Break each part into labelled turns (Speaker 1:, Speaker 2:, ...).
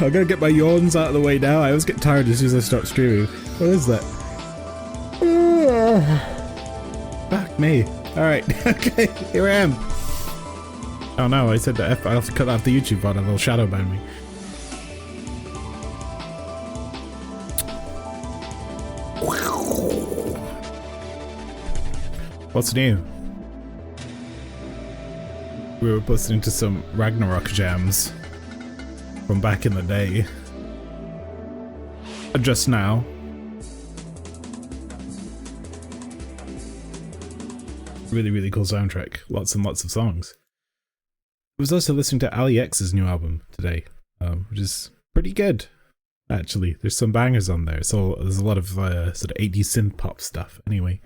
Speaker 1: I'm gonna get my yawns out of the way now. I always get tired as soon as I start streaming. What is that? Fuck me. Alright, okay, here I am. Oh no, I said that I have to cut off the YouTube button, it'll shadow ban me. What's new? We were listening to some Ragnarok jams from back in the day. Just now. Really, really cool soundtrack. Lots and lots of songs. I was also listening to Ali X's new album today, which is pretty good, actually. There's some bangers on there, so there's a lot of sort of 80s synth pop stuff. Anyway,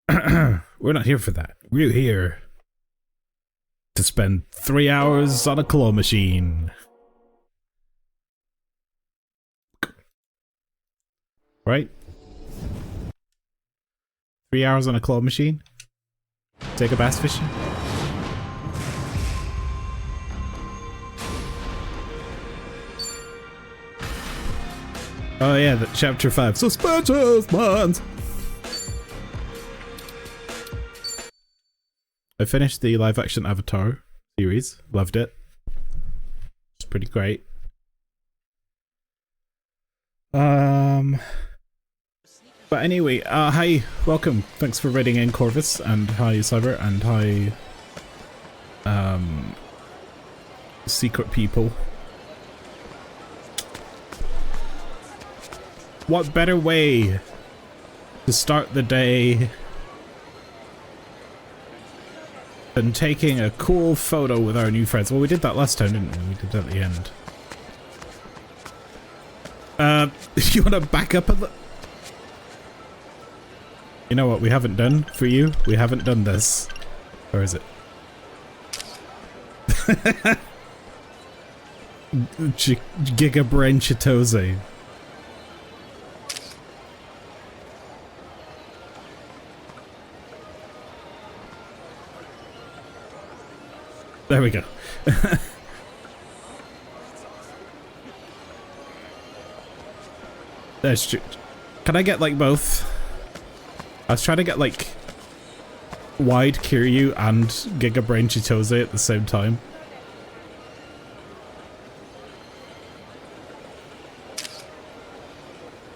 Speaker 1: we're not here for that. We're here to spend 3 hours on a claw machine. Right? 3 hours on a claw machine? Take a bass fishing? Oh yeah, chapter 5. Suspicious months! I finished the live action Avatar series. Loved it. It's pretty great. But anyway, hi, welcome. Thanks for raiding in, Corvus, and hi, Cyber, and hi, secret people. What better way to start the day than taking a cool photo with our new friends? Well, we did that last time, didn't we? We did that at the end. You want to back up a little? You know what we haven't done for you? We haven't done this. Or is it? Gigabrain Chitose. There we go. That's true. Can I get like both? I was trying to get like wide Kiryu and Gigabrain Chitose at the same time.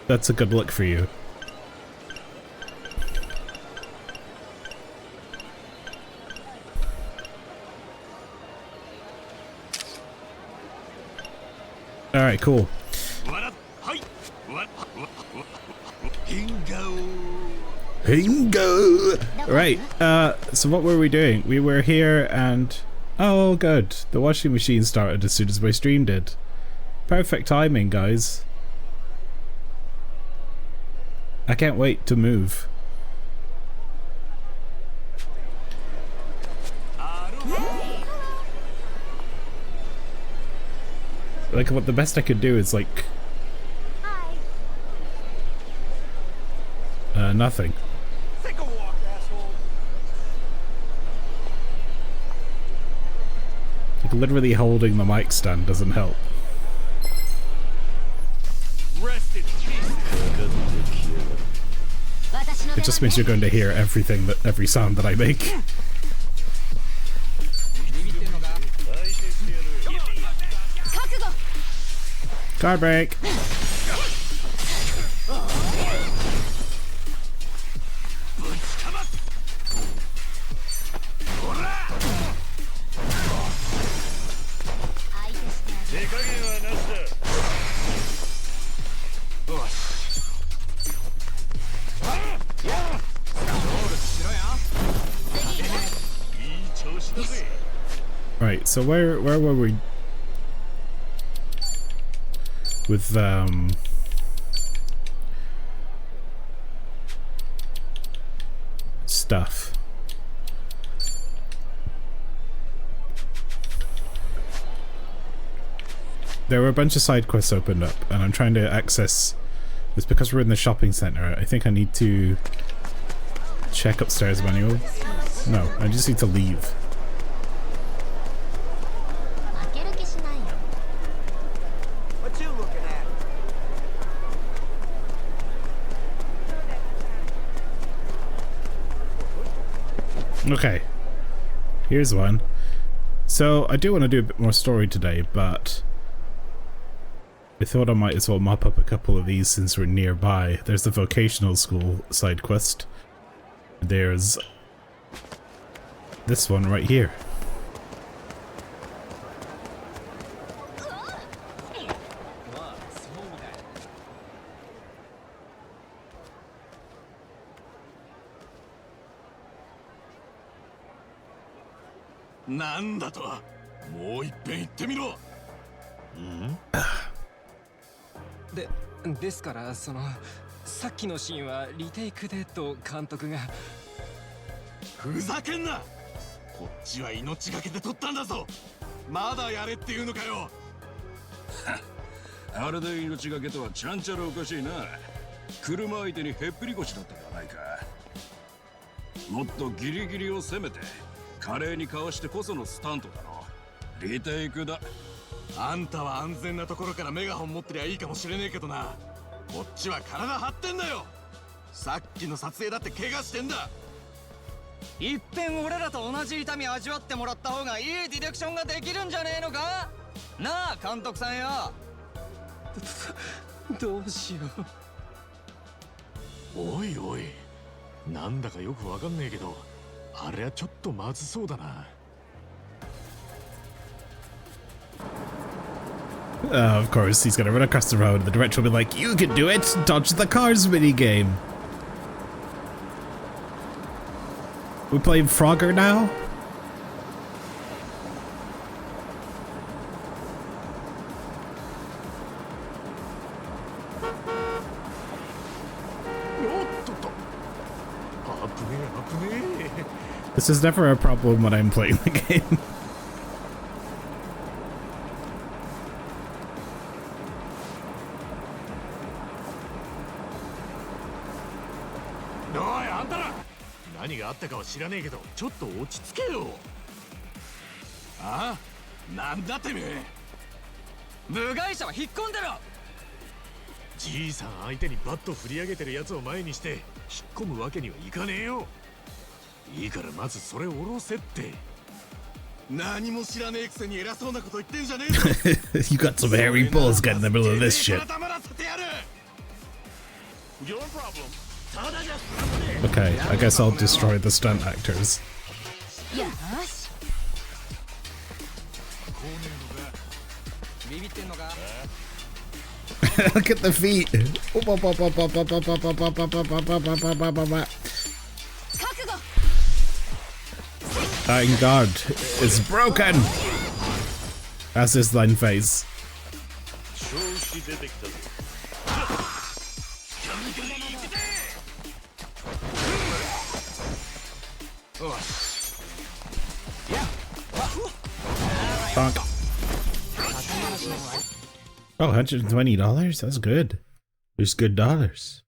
Speaker 1: That's a good look for you. Alright, cool. Hingo! Right, so what were we doing? We were here and... Oh, good. The washing machine started as soon as my stream did. Perfect timing, guys. I can't wait to move. Like, what the best I could do is, like... nothing.
Speaker 2: Take a walk, asshole.
Speaker 1: Like, literally holding the mic stand doesn't help.
Speaker 2: Rest in peace.
Speaker 1: It just means you're going to hear everything that every sound that I make. Guard break. Right, so where were we with stuff? There were a bunch of side quests opened up and I'm trying to access this because we're in the shopping center. I think I need to check upstairs manual. No, I just need to leave. Okay, here's one. So I do want to do a bit more story today, but I thought I might as well mop up a couple of these since we're nearby. There's the vocational school side quest. There's this one right here.
Speaker 3: What? ですからそのさっきのシーンはリテイクでと監督が。
Speaker 2: ふざけんな。こっちは命がけで撮ったんだぞ。まだやれっていうのかよ。
Speaker 4: あれで命がけとはちゃんちゃらおかしいな。車相手にへっぴり腰だったではないか。もっとギリギリを攻めて華麗にかわしてこそのスタントだろ。リテイクだ。
Speaker 2: あんたは安全なところからメガホン持ってりゃいいかもしれねえけどな。こっちは体張ってんだよ。さっきの撮影だって怪我してんだ。
Speaker 3: いっぺん俺らと同じ痛み味わってもらった方がいいディレクションができるんじゃねえのか。なあ監督さんよ。どうしよ
Speaker 2: う。おいおい、なんだかよくわかんねえけど、あれはちょっとまずそうだな。
Speaker 1: Of course, he's gonna run across the road. The director will be like, "You can do it! Dodge the cars minigame." We playing Frogger now? This is never a problem when I'm playing the game.
Speaker 2: No, あんたら何があったかは知らねえけど、ちょっと落ち着けよ。ああ、なんだてめえ。
Speaker 3: 部外者は引っ込んでろ。
Speaker 2: じいさん相手にバット振り上げてるやつを前にして引っ込むわけにはいかねえよ。いいからまずそれを下ろせって。何も知らねえくせに偉そうなこと言ってんじゃねえぞ。
Speaker 1: You got some hairy balls getting in the middle of this shit. Okay, I guess I'll destroy the stunt actors. Look at the feet. Thank God, it's broken. That's his line face. Bonk. Oh, $120? That's good. There's good dollars.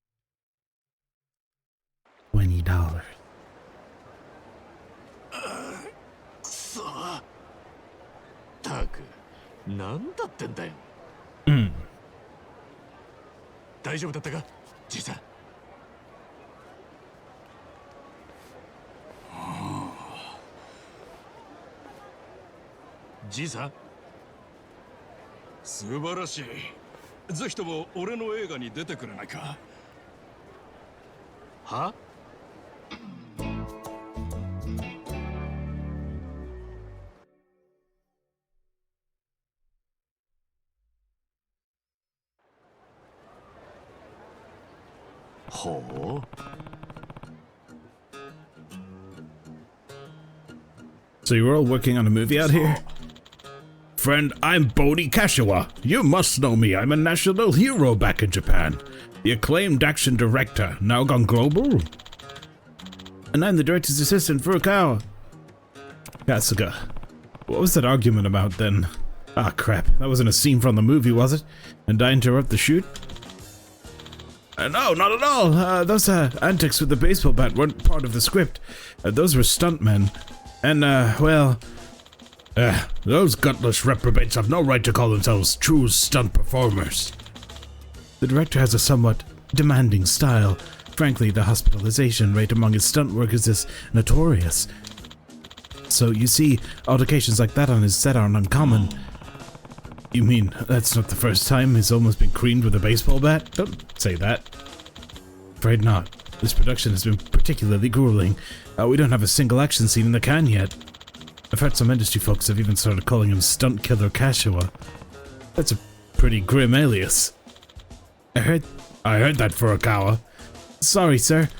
Speaker 1: $20.
Speaker 2: ったく、なんだってんだよ。大丈夫だったか、じいさん。じいさん。
Speaker 4: 素晴らしい。ぜひとも俺の映画に出てくれないか。
Speaker 2: は？ほう。
Speaker 1: So you're all working on a movie out here? Friend, I'm Bodhi Kashiwa. You must know me. I'm a national hero back in Japan. The acclaimed action director, now gone global. And I'm the director's assistant, Furukawa. Kasuga. What was that argument about then? Ah, crap. That wasn't a scene from the movie, was it? And I interrupt the shoot? No, not at all. Those antics with the baseball bat weren't part of the script. Those were stuntmen. And, well... those gutless reprobates have no right to call themselves true stunt performers. The director has a somewhat demanding style. Frankly, the hospitalization rate among his stunt workers is notorious. So, you see, altercations like that on his set aren't uncommon. You mean, that's not the first time he's almost been creamed with a baseball bat? Don't say that. Afraid not. This production has been particularly grueling. We don't have a single action scene in the can yet. I've heard some industry folks have even started calling him Stunt Killer Kashua. That's a pretty grim alias. I heard that, Furukawa. Sorry, sir.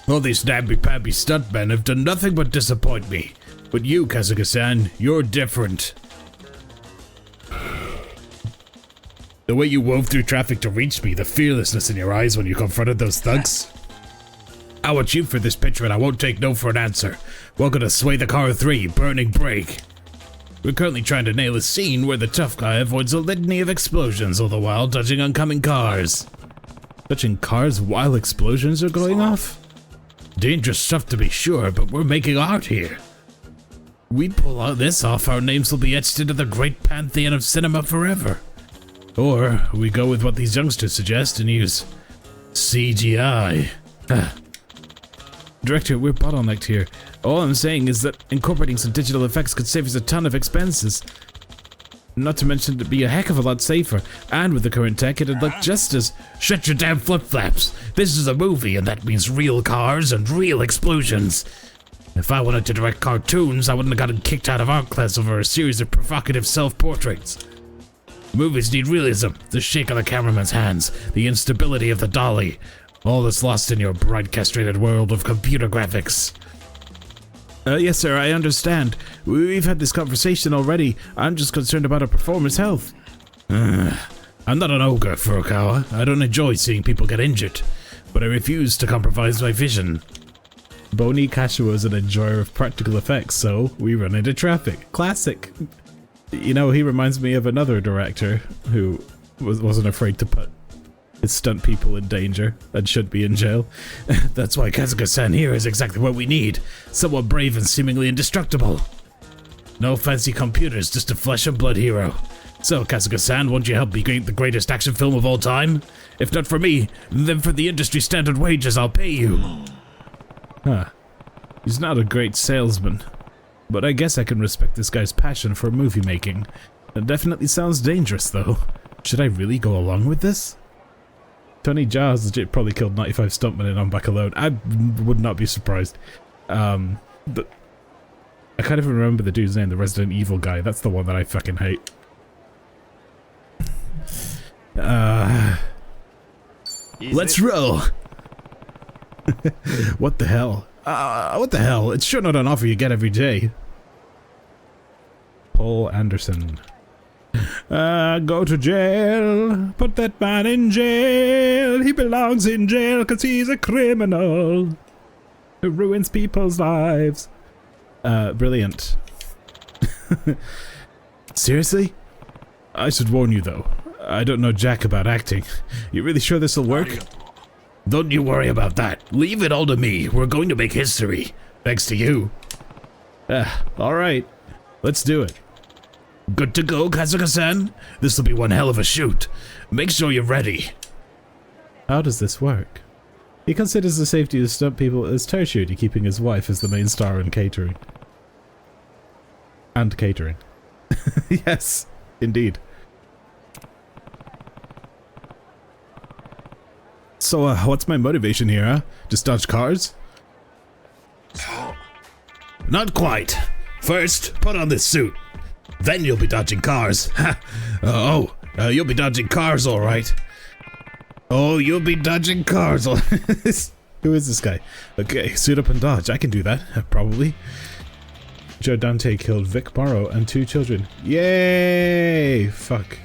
Speaker 1: All these namby-pamby stuntmen have done nothing but disappoint me. But you, Kasuga-san, you're different. The way you wove through traffic to reach me, the fearlessness in your eyes when you confronted those thugs. I want you for this picture and I won't take no for an answer. Welcome to Sway the Car 3, Burning Break. We're currently trying to nail a scene where the tough guy avoids a litany of explosions, all the while dodging oncoming cars. Dodging cars while explosions are going off? Dangerous stuff to be sure, but we're making art here. We pull out this off, our names will be etched into the great pantheon of cinema forever. Or we go with what these youngsters suggest and use CGI. Director, we're bottlenecked here. All I'm saying is that incorporating some digital effects could save us a ton of expenses. Not to mention it'd be a heck of a lot safer, and with the current tech it'd look just as— Shut your damn flip-flaps! This is a movie and that means real cars and real explosions. If I wanted to direct cartoons, I wouldn't have gotten kicked out of art class over a series of provocative self-portraits. Movies need realism, the shake of the cameraman's hands, the instability of the dolly. All that's lost in your bright castrated world of computer graphics. Yes sir, I understand. We've had this conversation already. I'm just concerned about our performer's health. I'm not an ogre, Furukawa. I don't enjoy seeing people get injured, but I refuse to compromise my vision. Bony Kashua is an enjoyer of practical effects, so we run into traffic. Classic. You know, he reminds me of another director who wasn't afraid to put his stunt people in danger and should be in jail. That's why Kasuga-san here is exactly what we need. Someone brave and seemingly indestructible. No fancy computers, just a flesh and blood hero. So, Kasuga-san, won't you help me create the greatest action film of all time? If not for me, then for the industry standard wages I'll pay you. He's not a great salesman, but I guess I can respect this guy's passion for movie making. It definitely sounds dangerous, though. Should I really go along with this? Tony Jaa has legit probably killed 95 stuntmen in On Back Alone. I would not be surprised. I can't even remember the dude's name, the Resident Evil guy. That's the one that I fucking hate. Let's roll! What the hell? What the hell? It's sure not an offer you get every day. Paul Anderson. Go to jail. Put that man in jail. He belongs in jail because he's a criminal who ruins people's lives. Brilliant. Seriously? I should warn you though. I don't know jack about acting. You really sure this'll work? Don't you worry about that. Leave it all to me. We're going to make history. Thanks to you. Alright. Let's do it. Good to go, Kasuga-san? This'll be one hell of a shoot. Make sure you're ready. How does this work? He considers the safety of stunt people as tertiary, keeping his wife as the main star in catering. And catering. Yes, indeed. So, what's my motivation here, huh? Just dodge cars? Not quite. First, put on this suit. Then you'll be dodging cars. You'll be dodging cars, alright. Oh, you'll be dodging cars. Who is this guy? Okay, suit up and dodge. I can do that, probably. Joe Dante killed Vic Morrow and 2 children. Yay! Fuck.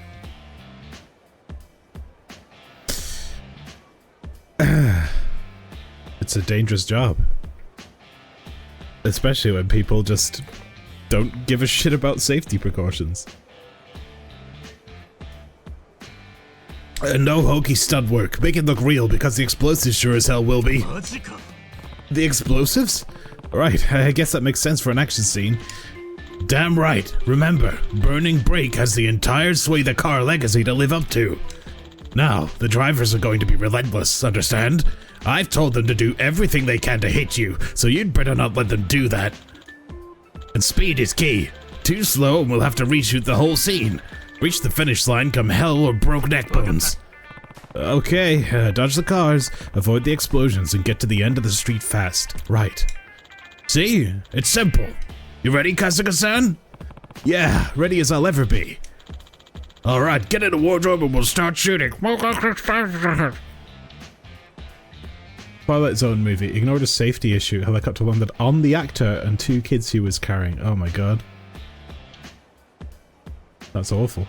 Speaker 1: It's a dangerous job. Especially when people just don't give a shit about safety precautions. No hokey stunt work. Make it look real because the explosives sure as hell will be. The explosives? Right, I guess that makes sense for an action scene. Damn right. Remember, Burning Break has the entire Sway the Car legacy to live up to. Now, the drivers are going to be relentless, understand? I've told them to do everything they can to hit you, so you'd better not let them do that. And speed is key. Too slow and we'll have to reshoot the whole scene. Reach the finish line come hell or broke neck bones. Okay, dodge the cars, avoid the explosions, and get to the end of the street fast. Right. See? It's simple. You ready, Kasuga-san? Yeah, ready as I'll ever be. Alright, get in the wardrobe and we'll start shooting. Twilight Zone movie. Ignored a safety issue. Helicopter landed on the actor and 2 kids he was carrying. Oh my god. That's awful.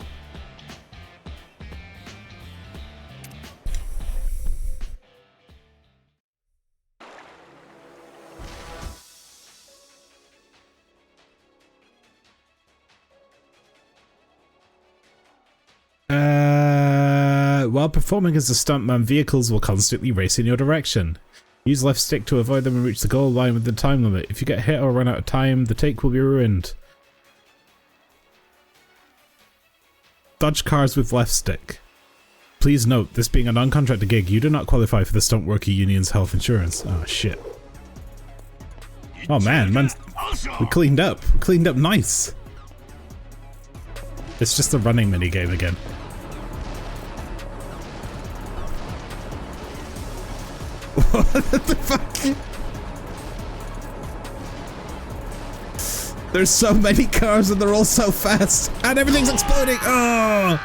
Speaker 1: While performing as a stuntman, vehicles will constantly race in your direction. Use left stick to avoid them and reach the goal line with the time limit. If you get hit or run out of time, the take will be ruined. Dodge cars with left stick. Please note, this being a non-contractor gig, you do not qualify for the Stunt Worker Union's health insurance. Oh shit. Oh man, we cleaned up. We cleaned up nice. It's just a running minigame again. What the fuck? There's so many cars and they're all so fast. And everything's exploding. Oh!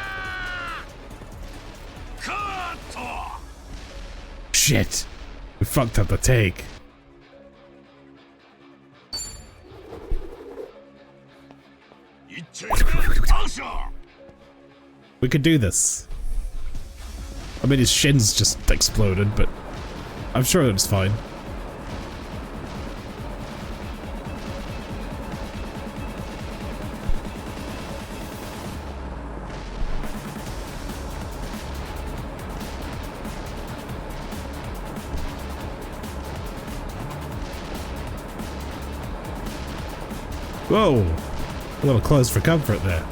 Speaker 1: Shit. We fucked up the take. We could do this. I mean, his shins just exploded, but I'm sure it's fine. Whoa! A little close for comfort there.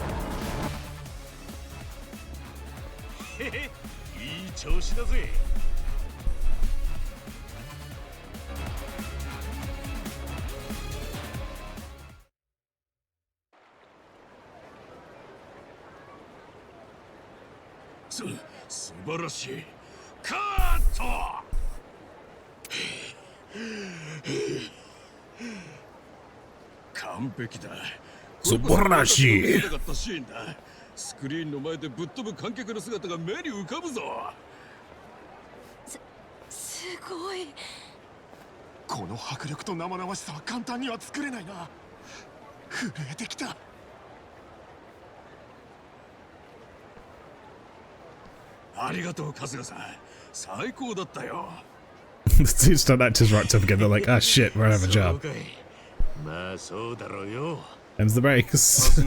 Speaker 1: The 2 stunt actors rocked up again. They're like, ah shit, we're out of a job. Ends the brakes.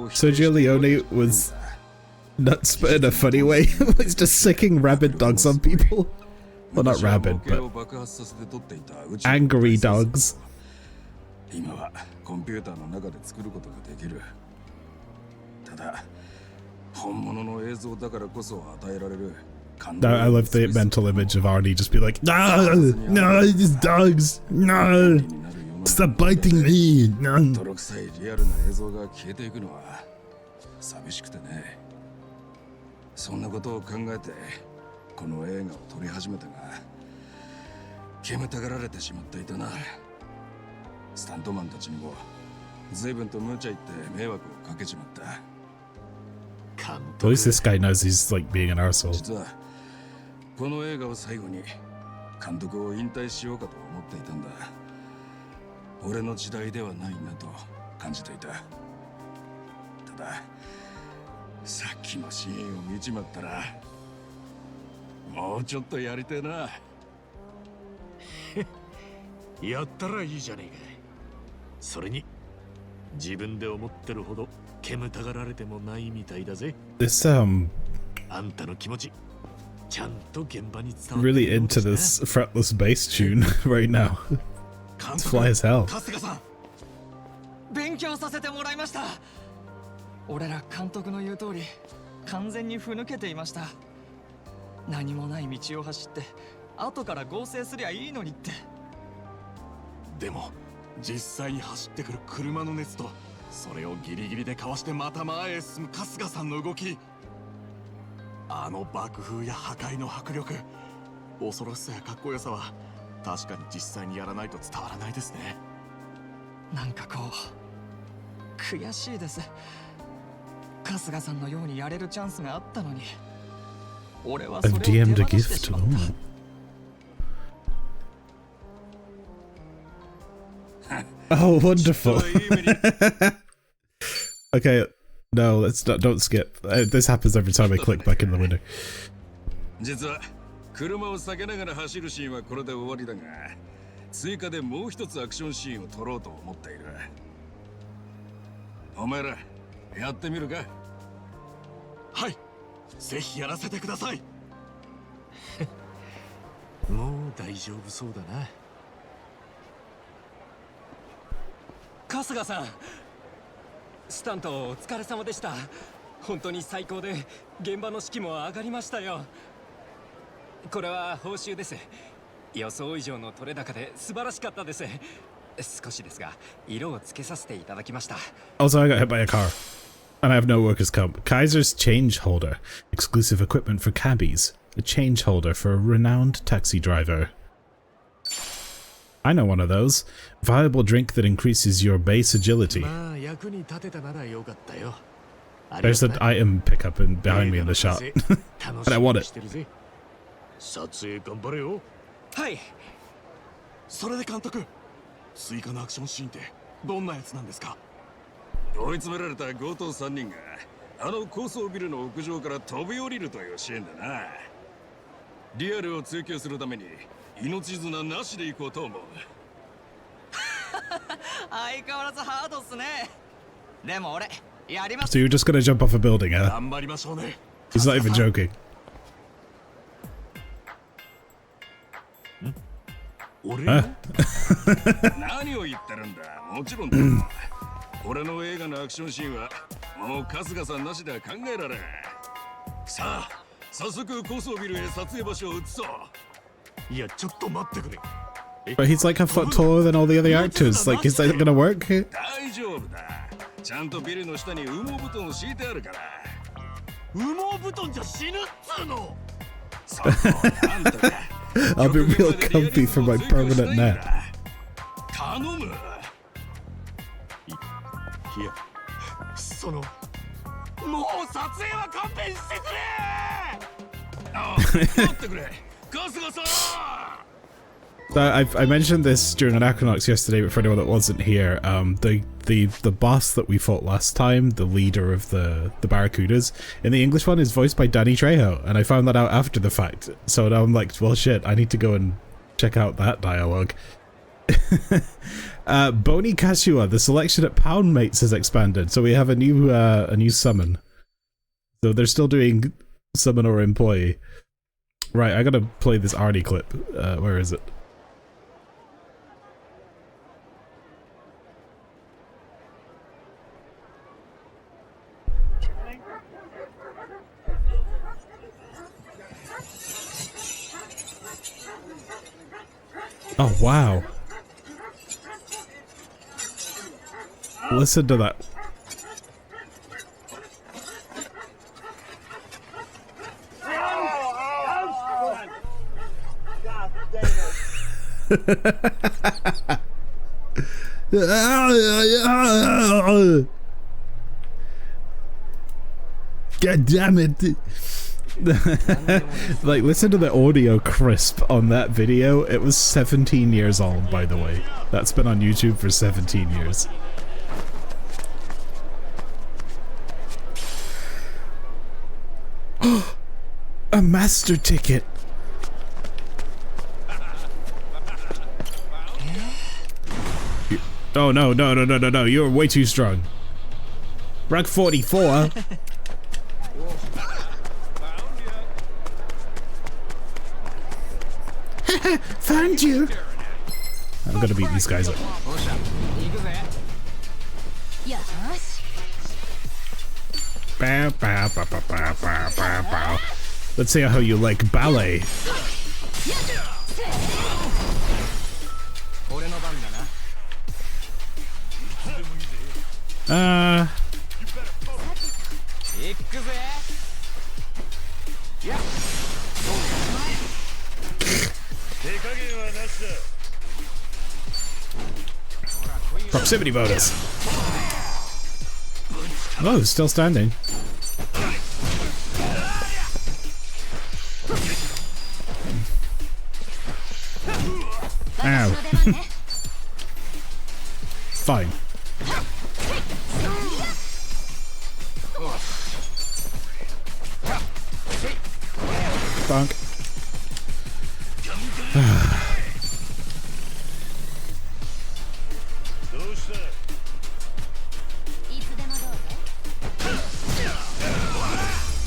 Speaker 1: Sergio Leone was nuts, but in a funny way. He's just sicking rabid dogs on people. Well, not rabid, but angry dogs. I love the mental image of Arnie just be like, no, no, these dogs, no, stop biting me, no. At least this guy knows he's like being an arsehole. この映画を最後に監督を引退しようかと思っていたんだ。俺の時代ではないなと感じていた。ただ、さっきのシーンを見ちまったら、もうちょっとやりてえな。
Speaker 2: やったらいいじゃねえか。それに自分で思ってるほど煙たがられてもないみたいだぜ。
Speaker 1: This
Speaker 2: あんたの気持ちちゃんと現場に伝わって
Speaker 1: really
Speaker 2: るようで
Speaker 1: into
Speaker 2: す
Speaker 1: this fretless bass tune right now.
Speaker 2: な。
Speaker 1: It's fly as hell.
Speaker 2: 春日さん、
Speaker 3: 勉強させてもらいました。俺ら監督の言う通り完全にふぬけていました。何もない道を走って後から合成すりゃいいのにって。
Speaker 2: でも実際に走ってくる車の熱とそれをギリギリでかわしてまた前へ進む春日さんの動き、あの爆風や破壊の迫力、恐ろしさやかっこよさは確かに実際にやらないと伝わらないですね。
Speaker 3: なんかこう悔しいです。春日さんのようにやれるチャンスがあったのに俺はそれを
Speaker 1: I've
Speaker 3: 手
Speaker 1: DM'd a
Speaker 3: 放して
Speaker 1: gift.
Speaker 3: しまった。
Speaker 1: Oh, wonderful. Okay, no, let's not. Don't skip. This happens every time I click back in the window.
Speaker 4: 実は車を避けながら走るシーンはこれで終わりだが、追加でもう一つアクションシーンを撮ろうと思っている。お前らやってみるか？
Speaker 2: はい、ぜひやらせてください。
Speaker 5: もう大丈夫そうだな。
Speaker 6: 春日さん、スタントお疲れ様でした。本当に最高で現場の士気も上がりましたよ。これは報酬です。予想以上の取れ高で素晴らしかったです。少しですが色をつけさせていただきました。
Speaker 1: Also, I got hit by a car, and I have no workers' comp. Kaiser's change holder, exclusive equipment for cabbies. A change holder for a renowned taxi driver. I know one of those. Viable drink that increases your base agility.
Speaker 5: まあ役に立てたならよかったよ。
Speaker 1: There's an item pickup behind me in the shot. And I want it.
Speaker 2: 撮影頑張れよ。
Speaker 6: はい。
Speaker 2: それで監督、追加のアクションシーンってどんなやつなんですか？
Speaker 4: 追い詰められた強盗3人があの高層ビルの屋上から飛び降りるというシーンだな。リアルを追求するために命綱なしで行こうと思う。
Speaker 3: 相変わらずハードっすね。でも俺やります。
Speaker 1: So you're just gonna jump off a building, huh?
Speaker 2: 頑張りましょうね。
Speaker 1: He's not even joking.
Speaker 2: 俺
Speaker 1: Huh?
Speaker 4: 何を言ってるんだ。もちろんだ。俺の映画のアクションシーンはもう春日さんなしでは考えられん。さあ、早速高層ビルへ撮影場所を移そう。
Speaker 2: いや、ちょっと待ってくれ。
Speaker 1: But he's like a foot taller than all the other actors. Like, is that gonna work?
Speaker 4: 大丈夫だ。ちゃんとビルの下に羽毛布団を敷いてあるから。
Speaker 2: 羽毛布団じゃ死ぬっつうの。
Speaker 4: そこなんとか
Speaker 1: I'll be real comfy for my permanent nap.
Speaker 4: 頼む。
Speaker 2: いや、その、もう撮影は勘弁してくれ。
Speaker 4: あ、待ってくれ。春日さん。
Speaker 1: I mentioned this during Anachronox yesterday, but for anyone that wasn't here, the boss that we fought last time, the leader of the Barracudas, in the English one is voiced by Danny Trejo, and I found that out after the fact. So now I'm like, well, shit, I need to go and check out that dialogue. Boni Kashua, the selection at Poundmates has expanded, so we have a new summon. So they're still doing summon or employee. Right, I gotta play this Arnie clip. Where is it? Oh, wow. Listen to that. God damn it. Like, listen to the audio crisp on that video. It was 17 years old, by the way. That's been on YouTube for 17 years. A master ticket. Oh no, no, no, no, no, no, you're way too strong. Rug 44. Found you. I'm gonna beat these guys up. Bow, bow, bow, bow, bow, bow, bow, bow. Let's see how you like ballet. Proximity bonus. Oh, it's still standing. Ow. Fine. Bonk.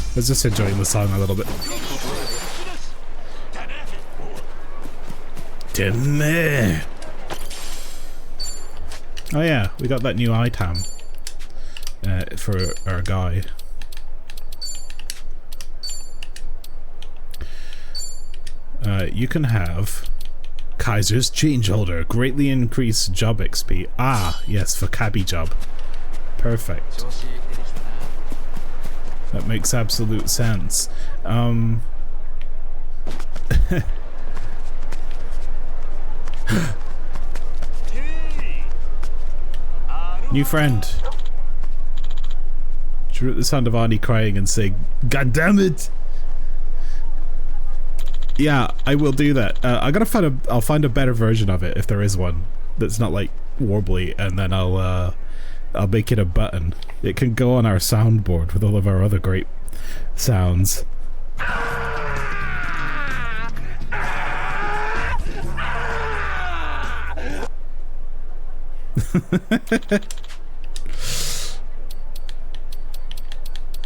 Speaker 1: I was just enjoying the song a little bit. Timmy. Oh yeah, we got that new item for our guy. You can have Kaiser's change holder, greatly increase job XP. Ah, yes, for cabbie job. Perfect. That makes absolute sense. New friend. Drew at the sound of Arnie crying and saying, "God damn it!" Yeah, I will do that. I gotta find I'll find a better version of it if there is one that's not like warbly, and then I'll make it a button. It can go on our soundboard with all of our other great sounds.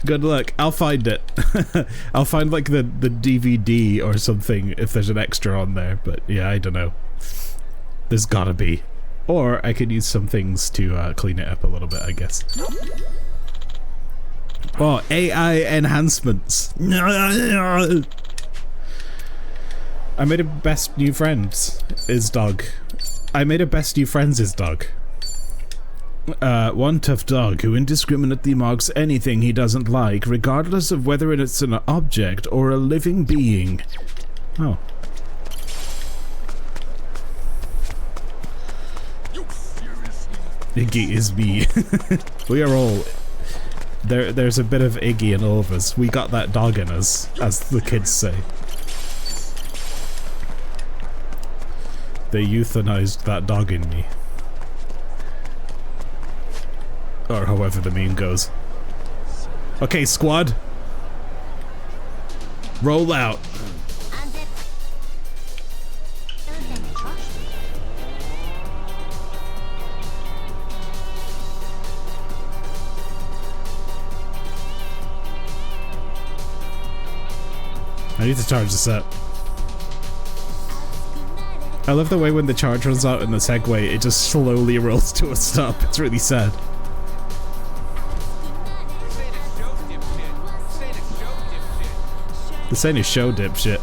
Speaker 1: Good luck. I'll find it. I'll find like the DVD or something if there's an extra on there, but yeah, I don't know. There's gotta be. Or I could use some things to clean it up a little bit, I guess. Oh, AI enhancements. I made a best new friends is dog. I made a best new friends is dog. One tough dog who indiscriminately marks anything he doesn't like, regardless of whether it's an object or a living being. Oh. Iggy is me. We are all... There's a bit of Iggy in all of us. We got that dog in us, as the kids say. They euthanized that dog in me. Or however the meme goes. Okay, squad. Roll out. I need to charge this up. I love the way when the charge runs out in the Segway, it just slowly rolls to a stop. It's really sad. This ain't a show, dipshit.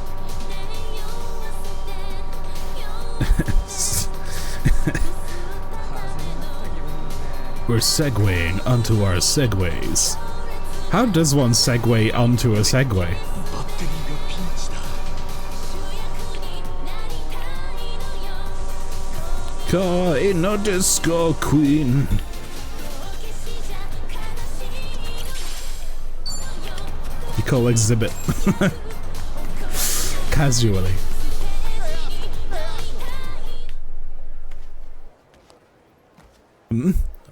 Speaker 1: We're segwaying onto our segways. How does one segue onto a Segway? Caught in a disco queen. You call exhibit. Casually.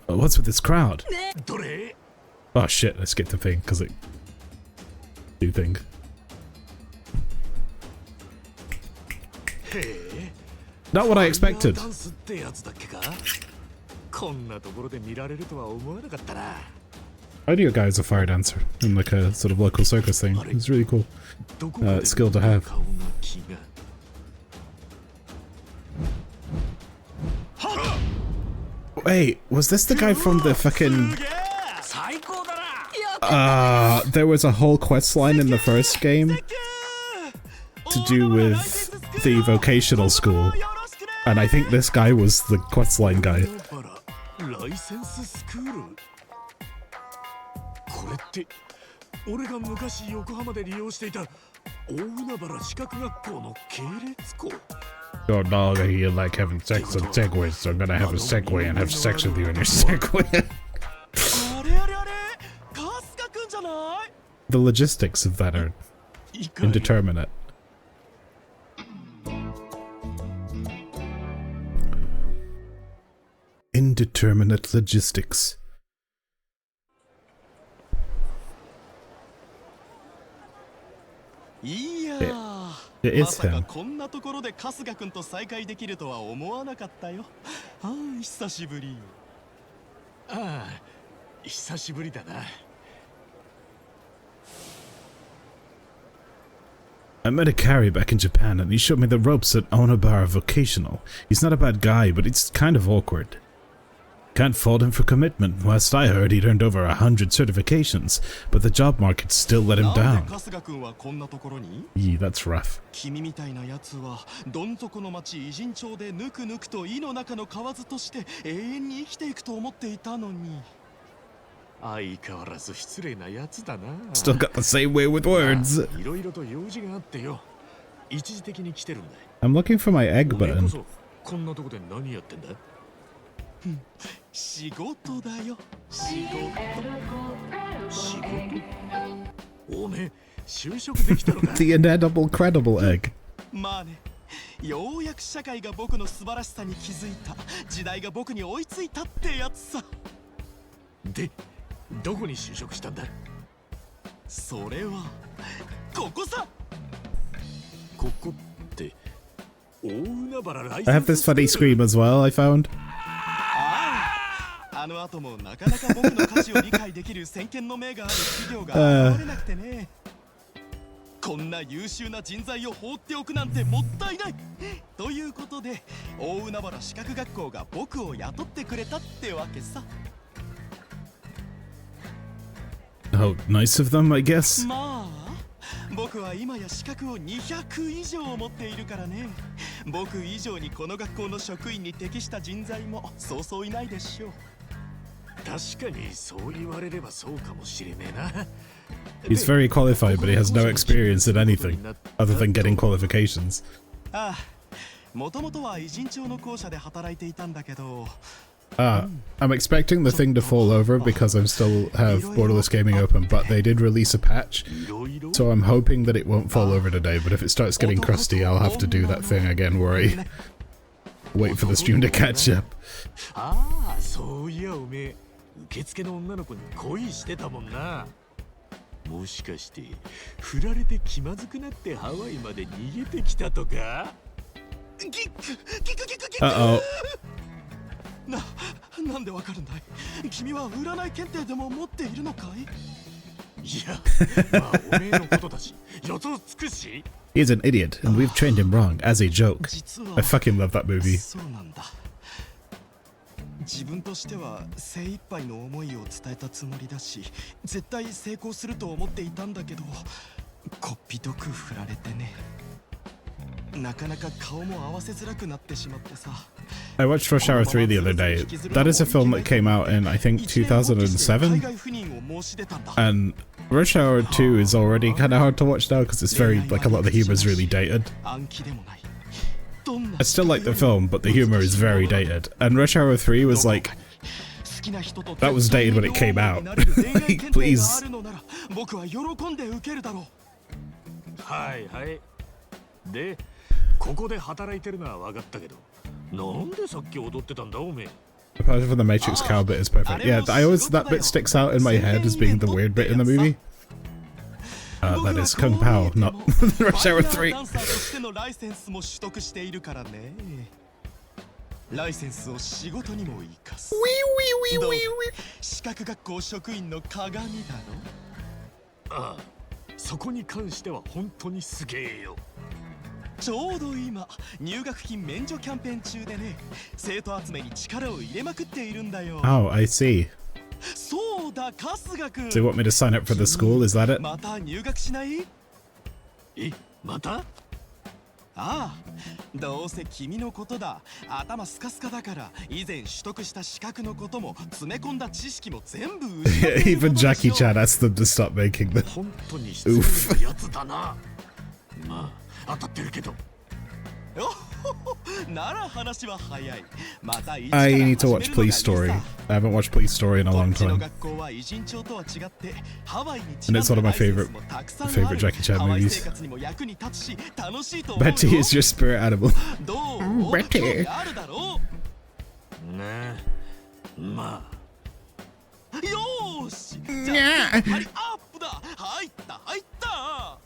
Speaker 1: Oh, what's with this crowd? Oh shit, I skipped the thing because it do thing. Not what I expected. I knew a guy was a fire dancer in like a sort of local circus thing. It was really cool skill to have. Wait, was this the guy from the fucking... there was a whole quest line in the first game to do with the vocational school, and I think this guy was the quest line guy.
Speaker 2: これって俺が昔横浜で利用していた大海原資格学校の系列校
Speaker 1: Your dog here like having sex on segways, so I'm gonna have a segway and have sex with you in your segway. The logistics of that are indeterminate. Indeterminate logistics. It is him.
Speaker 7: こんなところで春日くんと再会できるとは思わなかったよ。ああ、久しぶり。
Speaker 2: ああ、久しぶりだな。
Speaker 1: I met a carry back in Japan and he showed me the ropes at Onabara Vocational. He's not a bad guy, but it's kind of awkward. Can't fault him for commitment. Last I heard he'd earned over 100 certifications, but the job market still let him down. Yeah, that's rough.
Speaker 7: 君みたいなやつはどん底の町偉人町でぬくぬくと井の中の蛙として永遠に生きていくと思っていたのに。
Speaker 2: 相変わらず失礼なやつだな。
Speaker 1: Still got the same way with words.
Speaker 2: いろいろと用事があってよ。一時的に来てるんだ。
Speaker 1: I'm looking for my egg
Speaker 2: お前
Speaker 1: button.
Speaker 2: こそこんなとこで何やってんだ？
Speaker 7: 仕事だよ。仕事。
Speaker 2: 仕事？おめえ就職できたのか？
Speaker 1: The inedible credible egg.
Speaker 7: まあね。ようやく社会が僕の素晴らしさに気づいた。時代が僕に追いついたってやつさ。
Speaker 2: で、どこに就職したんだ？
Speaker 7: それはここさ。
Speaker 2: ここって大海原ライセンス。
Speaker 1: I have this funny scream as well, I found.
Speaker 7: あの後もなかなか僕の価値を理解できる先見の明がある企業が現れなくてね。こんな優秀な人材を放っておくなんてもったいない。ということで、大海原資格学校が僕を雇ってくれたってわけさ。
Speaker 1: Oh, nice of them, I guess.
Speaker 7: まあ、僕は今や資格を200以上持っているからね。僕以上にこの学校の職員に適した人材もそうそういないでしょう。
Speaker 2: 確かにそう言われればそうかもしれねえな。
Speaker 1: He's very qualified, but he has no experience in anything other than getting qualifications.
Speaker 7: ああ、もともとは偉人町の校舎で働いていたんだけど。
Speaker 1: I'm expecting the thing to fall over because I still have Borderless Gaming open, but they did release a patch, so I'm hoping that it won't fall over today, but if it starts getting crusty, I'll have to do that thing again where I wait for the stream to catch up.
Speaker 2: ああ、そういやおめえ、受付の女の子に恋してたもんな。もしかして振られて気まずくなってハワイまで逃げてきたとか？
Speaker 1: Uh-oh.
Speaker 7: なんでわかるんだい？君は占い検定でも持っているのかい？
Speaker 2: いや、まあおめえのことだし、予想つくし。
Speaker 1: He's an idiot, and we've trained him wrong, as a joke. I fucking love that movie.
Speaker 7: そうなんだ。自分としては精一杯の思いを伝えたつもりだし、絶対成功すると思っていたんだけど、こっぴどく振られてね。なかなか顔も合わせづらくなってしまってさ。
Speaker 1: I watched Rush Hour 3 the other day. That is a film that came out in, I think, 2007. And Rush Hour 2 is already kind of hard to watch now because it's very, like, a lot of the humor is really dated. I still like the film, but the humor is very dated. And Rush Hour 3 was like, that was dated when it came out. Please.
Speaker 2: はいはい。で、ここで働いてるのは分かったけど、なんでさっき踊ってたんだおめえ。
Speaker 1: Apart from the Matrix cow bit is perfect. Yeah, that bit sticks out in my head as being the weird bit in the movie. That is Kung Pao, not Rush Hour 3.
Speaker 7: ライセンスを仕事にも生かす。どう？資格学校職員の鏡だろ。
Speaker 2: ああ、そこに関しては本当にすげえよ。
Speaker 7: ちょうど今入学金免除キャンペーン中でね、生徒集めに力を入れまくっているんだよ。
Speaker 1: Oh, I see.
Speaker 7: そうだ、春日君。
Speaker 1: So you want me to sign up for the school? Is that it?
Speaker 7: また入学しない？
Speaker 2: また？
Speaker 7: ああ、どうせ君のことだ。頭スカスカだから以前取得した資格のことも詰め込んだ知識も全部
Speaker 1: Even Jackie Chan asked them to stop making them.
Speaker 2: 本当に失礼なやつだな。まあ当たってるけど。
Speaker 7: なら話は早い。また
Speaker 1: I need to watch Police Story. I haven't watched Police Story in a long time. And it's one of my favorite Jackie Chan movies. Betty is your spirit animal. Betty.
Speaker 2: ねえ、まあ。
Speaker 7: よーし、じゃあハリアップだ。入った入った。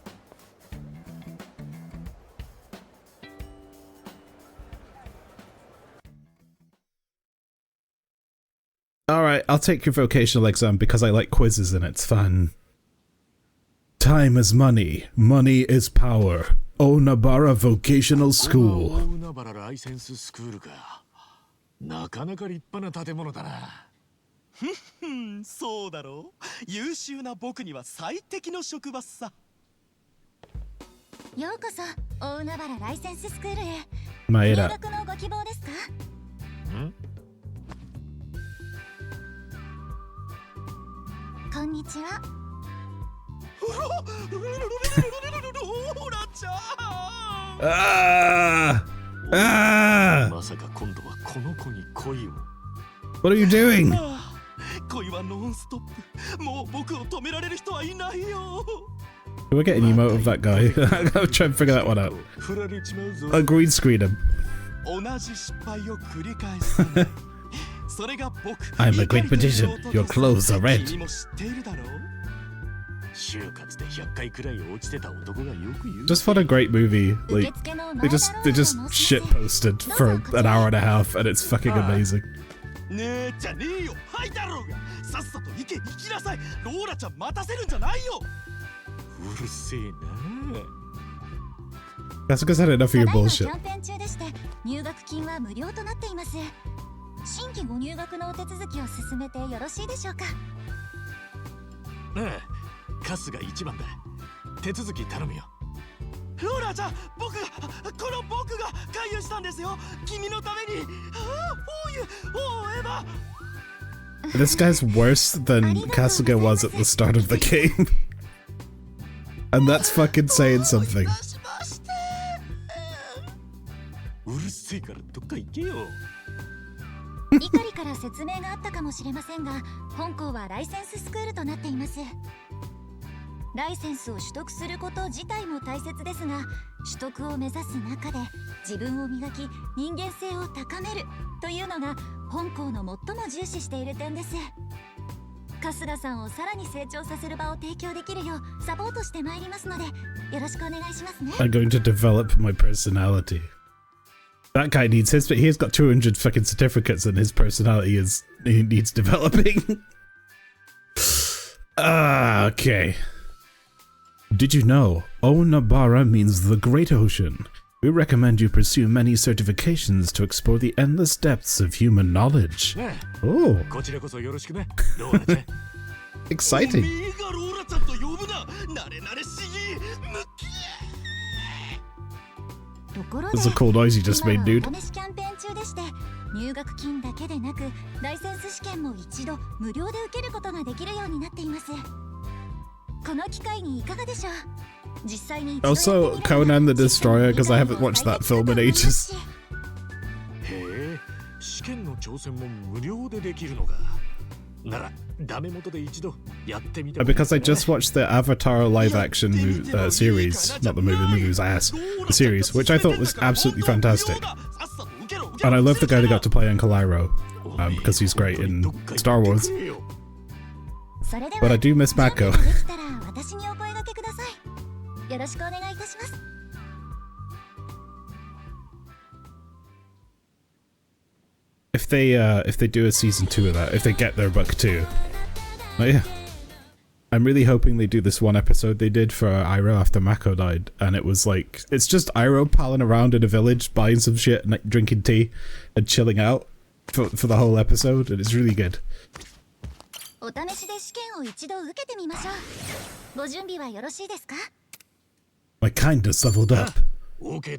Speaker 1: Alright, I'll take your vocational exam because I like quizzes and it's fun. Time is money. Money is power. Onabara Vocational School.
Speaker 2: 大海原ライセンススクールか。なかなか立派な建物だな。
Speaker 7: そうだろう。優秀な僕には最適の職場さ。
Speaker 8: ようこそ大海原ライセンススクールへ。
Speaker 1: 入
Speaker 8: 学のご希望ですか？こんにちは。
Speaker 7: ローラちゃん。
Speaker 2: まさか今度はこの子に恋を。
Speaker 1: What are you doing?
Speaker 7: 恋はノンストップ。もう僕を止められる人はいないよ。
Speaker 1: Do I get an emote of that guy? I'll try and figure that one out.
Speaker 2: 振られちまうぞ。
Speaker 1: I'll green screen him.
Speaker 7: 同じ失敗を繰り返さない。それが僕。
Speaker 1: I'm a great magician. Your clothes are red.
Speaker 7: 君も知っているだろう。
Speaker 2: 就活で100回くらい落ちてた男がよく言う。
Speaker 1: Just what a great movie. Like they just shit posted for an hour and a half and it's fucking amazing.
Speaker 7: ねえじゃねえよ。はいだろうが。さっさと行きなさい。ローラちゃん待たせるんじゃないよ。
Speaker 2: うるせえな。
Speaker 1: That's because I had enough of your
Speaker 8: ただいま
Speaker 1: bullshit.
Speaker 8: キャンペーン中でして入学金は無料となっています。新規ご入学のお手続きを進めてよろしいでしょうか？
Speaker 2: ああ、春日一番だ。手続き頼むよ。
Speaker 7: ローラちゃん、僕が勧誘したんですよ。君のために。エヴァ。
Speaker 1: This guy's worse than Kasuga was at the start of the game. And that's fucking saying something.
Speaker 2: うるせえからどっか行けよ。
Speaker 8: イカリから説明があったかもしれませんが、本校はライセンススクールとなっています。ライセンスを取得すること自体も大切ですが、取得を目指す中で自分を磨き人間性を高めるというのが本校の最も重視している点です。春日さんをさらに成長させる場を提供できるようサポートしてまいりますので、よろしくお願いしますね。
Speaker 1: I'm going to develop my personality. That guy needs his, but he's got 200 fucking certificates and his personality he needs developing. Okay. Did you know Onabara means the Great Ocean? We recommend you pursue many certifications to explore the endless depths of human knowledge. Oh,
Speaker 2: こちらこそよろしくね、ローラちゃん。
Speaker 1: exciting.
Speaker 7: おめえがローラちゃんと呼ぶな。慣れ慣れしい。むき。
Speaker 8: ところで
Speaker 1: That's a cool noise you just made,
Speaker 8: 今
Speaker 1: dude.
Speaker 8: はお試しキャンペーン中でして、入学金だけでなくライセンス試験も一度無料で受けることができるようになっています。この機会にいかがでしょう？実際に
Speaker 1: Also, Conan the Destroyer, because I haven't watched that film in ages.
Speaker 2: へえ、試験の挑戦も無料でできるのか。なら、ダメ元で一度やってみて。
Speaker 1: Because I just watched the Avatar live action series, not the movie was ass, the series, which I thought was absolutely fantastic. And I love the guy that got to play Uncle Iroh, because he's great in Star Wars. But I do miss Mako.
Speaker 8: 私にお声掛けください。よろしくお願いいたします。
Speaker 1: if they do a season 2 of that, if they get their book 2. But yeah. I'm really hoping they do this one episode they did for Iroh after Mako died, and it was like, it's just Iroh palling around in a village, buying some shit, and like, drinking tea, and chilling out for the whole episode, and it's really good. My kindness leveled up. Okay.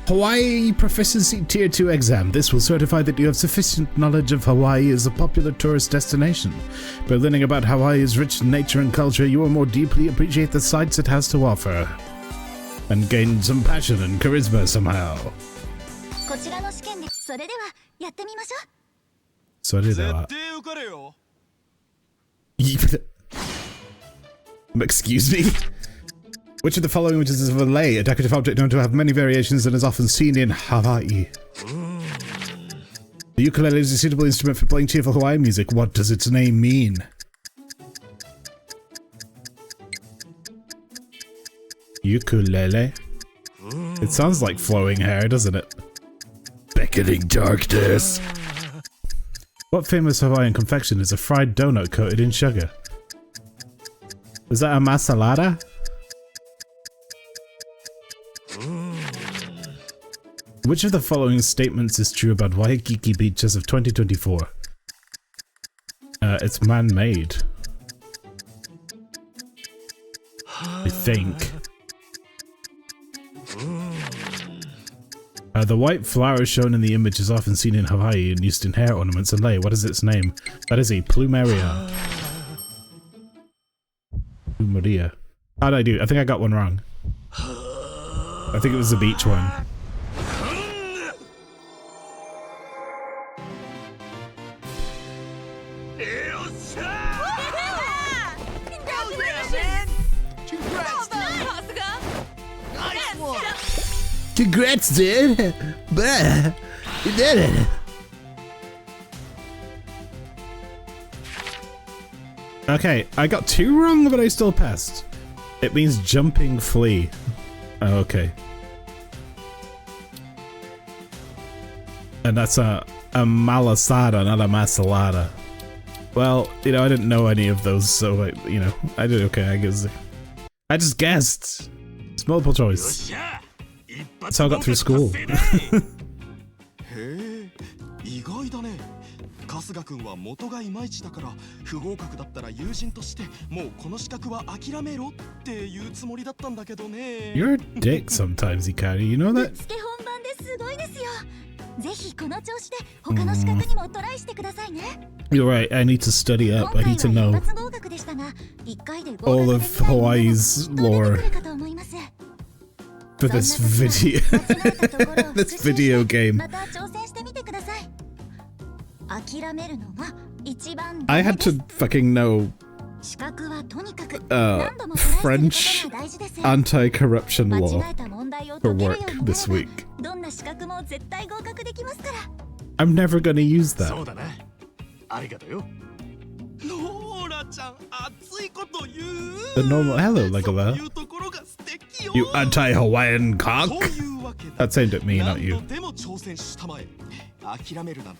Speaker 1: Hawaii Proficiency Tier 2 exam. This will certify that you have sufficient knowledge of Hawaii as a popular tourist destination. By learning about Hawaii's rich nature and culture, you will more deeply appreciate the sights it has to offer. And gain some passion and charisma somehow. Excuse me? Which of the following is a lei, a decorative object known to have many variations and is often seen in Hawaii? The ukulele is a suitable instrument for playing cheerful Hawaiian music. What does its name mean? Ukulele? It sounds like flowing hair, doesn't it? Beckoning darkness. What famous Hawaiian confection is a fried donut coated in sugar? Is that a masalada? Which of the following statements is true about Waikiki Beach as of 2024? It's man-made. I think. The white flower shown in the image is often seen in Hawaii and used in hair ornaments and lei. What is its name? That is a plumeria. Plumeria. How did I do? I think I got one wrong. I think it was the beach one. Congrats, dude! Bah! You did it! Okay, I got 2 wrong, but I still passed. It means jumping flea. Oh, okay. And that's a malasada, not a masalada. Well, you know, I didn't know any of those, so, you know, I did okay, I guess. I just guessed. It's multiple choice. That's how I got through school.
Speaker 7: 意外だね。春日君は元がいまいちだから不合格だったら友人としてもうこの資格は諦めろっていうつもりだったんだけどね。
Speaker 1: You're a dick sometimes, Ikari. You know that?
Speaker 8: つけ本番ですごいですよ。ぜひこの調子で他の資格にもトライしてくださいね。
Speaker 1: You're right. I need to study up. I need to know all of Hawaii's lore for this video. This video game. I had to fucking know French anti-corruption law for work this week. I'm never gonna use that. The normal hello, Legola. You anti-Hawaiian cock? That's aimed at me, not you. Do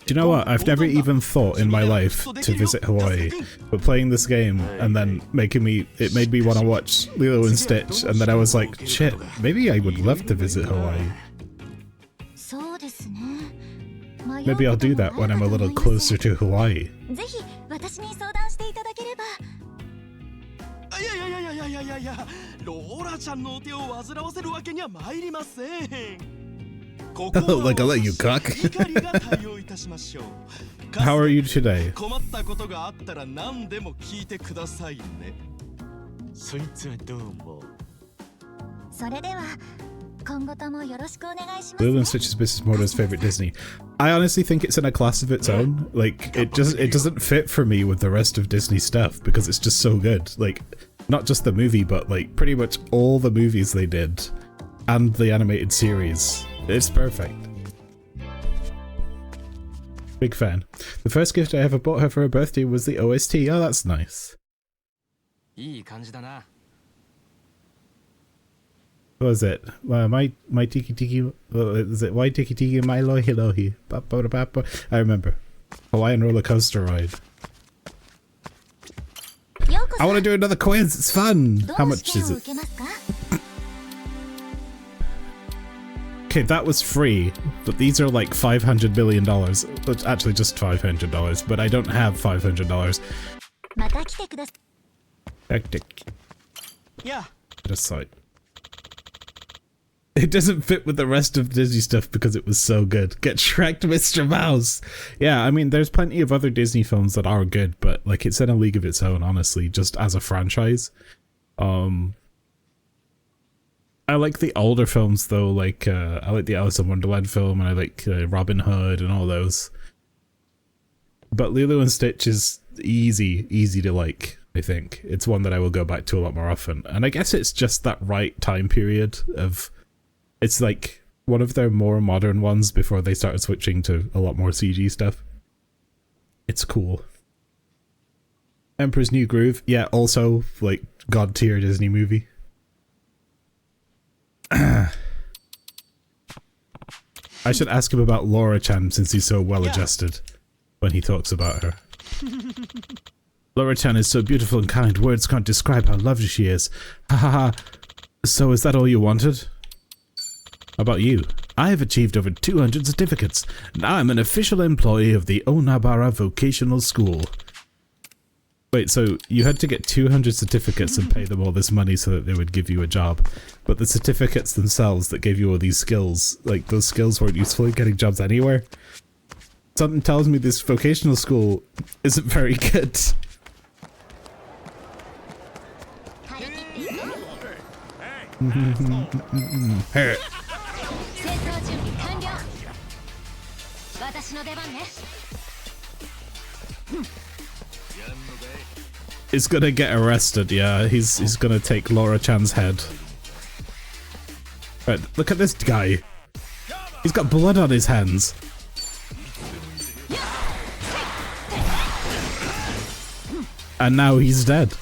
Speaker 1: you know what? I've never even thought in my life to visit Hawaii, but playing this game and then it made me want to watch Lilo and Stitch, and then I was like, shit, maybe I would love to visit Hawaii. Maybe I'll do that when I'm a little closer to Hawaii. Hello, Legola, you cock. How are you today? Lilo and Stitch's business model is favorite Disney. I honestly think it's in a class of its own. Like, it doesn't fit for me with the rest of Disney stuff because it's just so good. Like, not just the movie, but like pretty much all the movies they did and the animated series. It's perfect. Big fan. The first gift I ever bought her for her birthday was the OST. Oh, that's nice. What was it? My tiki tiki. Is it why tiki tiki my lohi lohi? I remember. Hawaiian roller coaster ride. I want to do another quiz. It's fun. How much is it? Okay, that was free, but these are like $500 million. But actually, just $500. But I don't have $500. Hectic.
Speaker 7: Yeah.
Speaker 1: Just site. It doesn't fit with the rest of Disney stuff because it was so good. Get Shrek, Mr. Mouse. Yeah, I mean, there's plenty of other Disney films that are good, but like it's in a league of its own, honestly, just as a franchise. I like the older films though, like I like the Alice in Wonderland film, and I like Robin Hood and all those. But Lilo and Stitch is easy to like. I think it's one that I will go back to a lot more often, and I guess it's just that right time period of. It's like one of their more modern ones before they started switching to a lot more CG stuff. It's cool. Emperor's New Groove, yeah, also like god tier Disney movie. I should ask him about Laura Chan since he's so well adjusted when he talks about her. Laura Chan is so beautiful and kind, words can't describe how lovely she is. Ha ha ha. So is that all you wanted? How about you? I have achieved over 200 certificates, and I'm an official employee of the Onabara Vocational School. Wait, so you had to get 200 certificates and pay them all this money so that they would give you a job, but the certificates themselves that gave you all these skills, like those skills weren't useful in getting jobs anywhere? Something tells me this vocational school isn't very good. Hey. He's gonna get arrested, yeah. He's gonna take Laura Chan's head. Right, look at this guy. He's got blood on his hands. And now he's dead.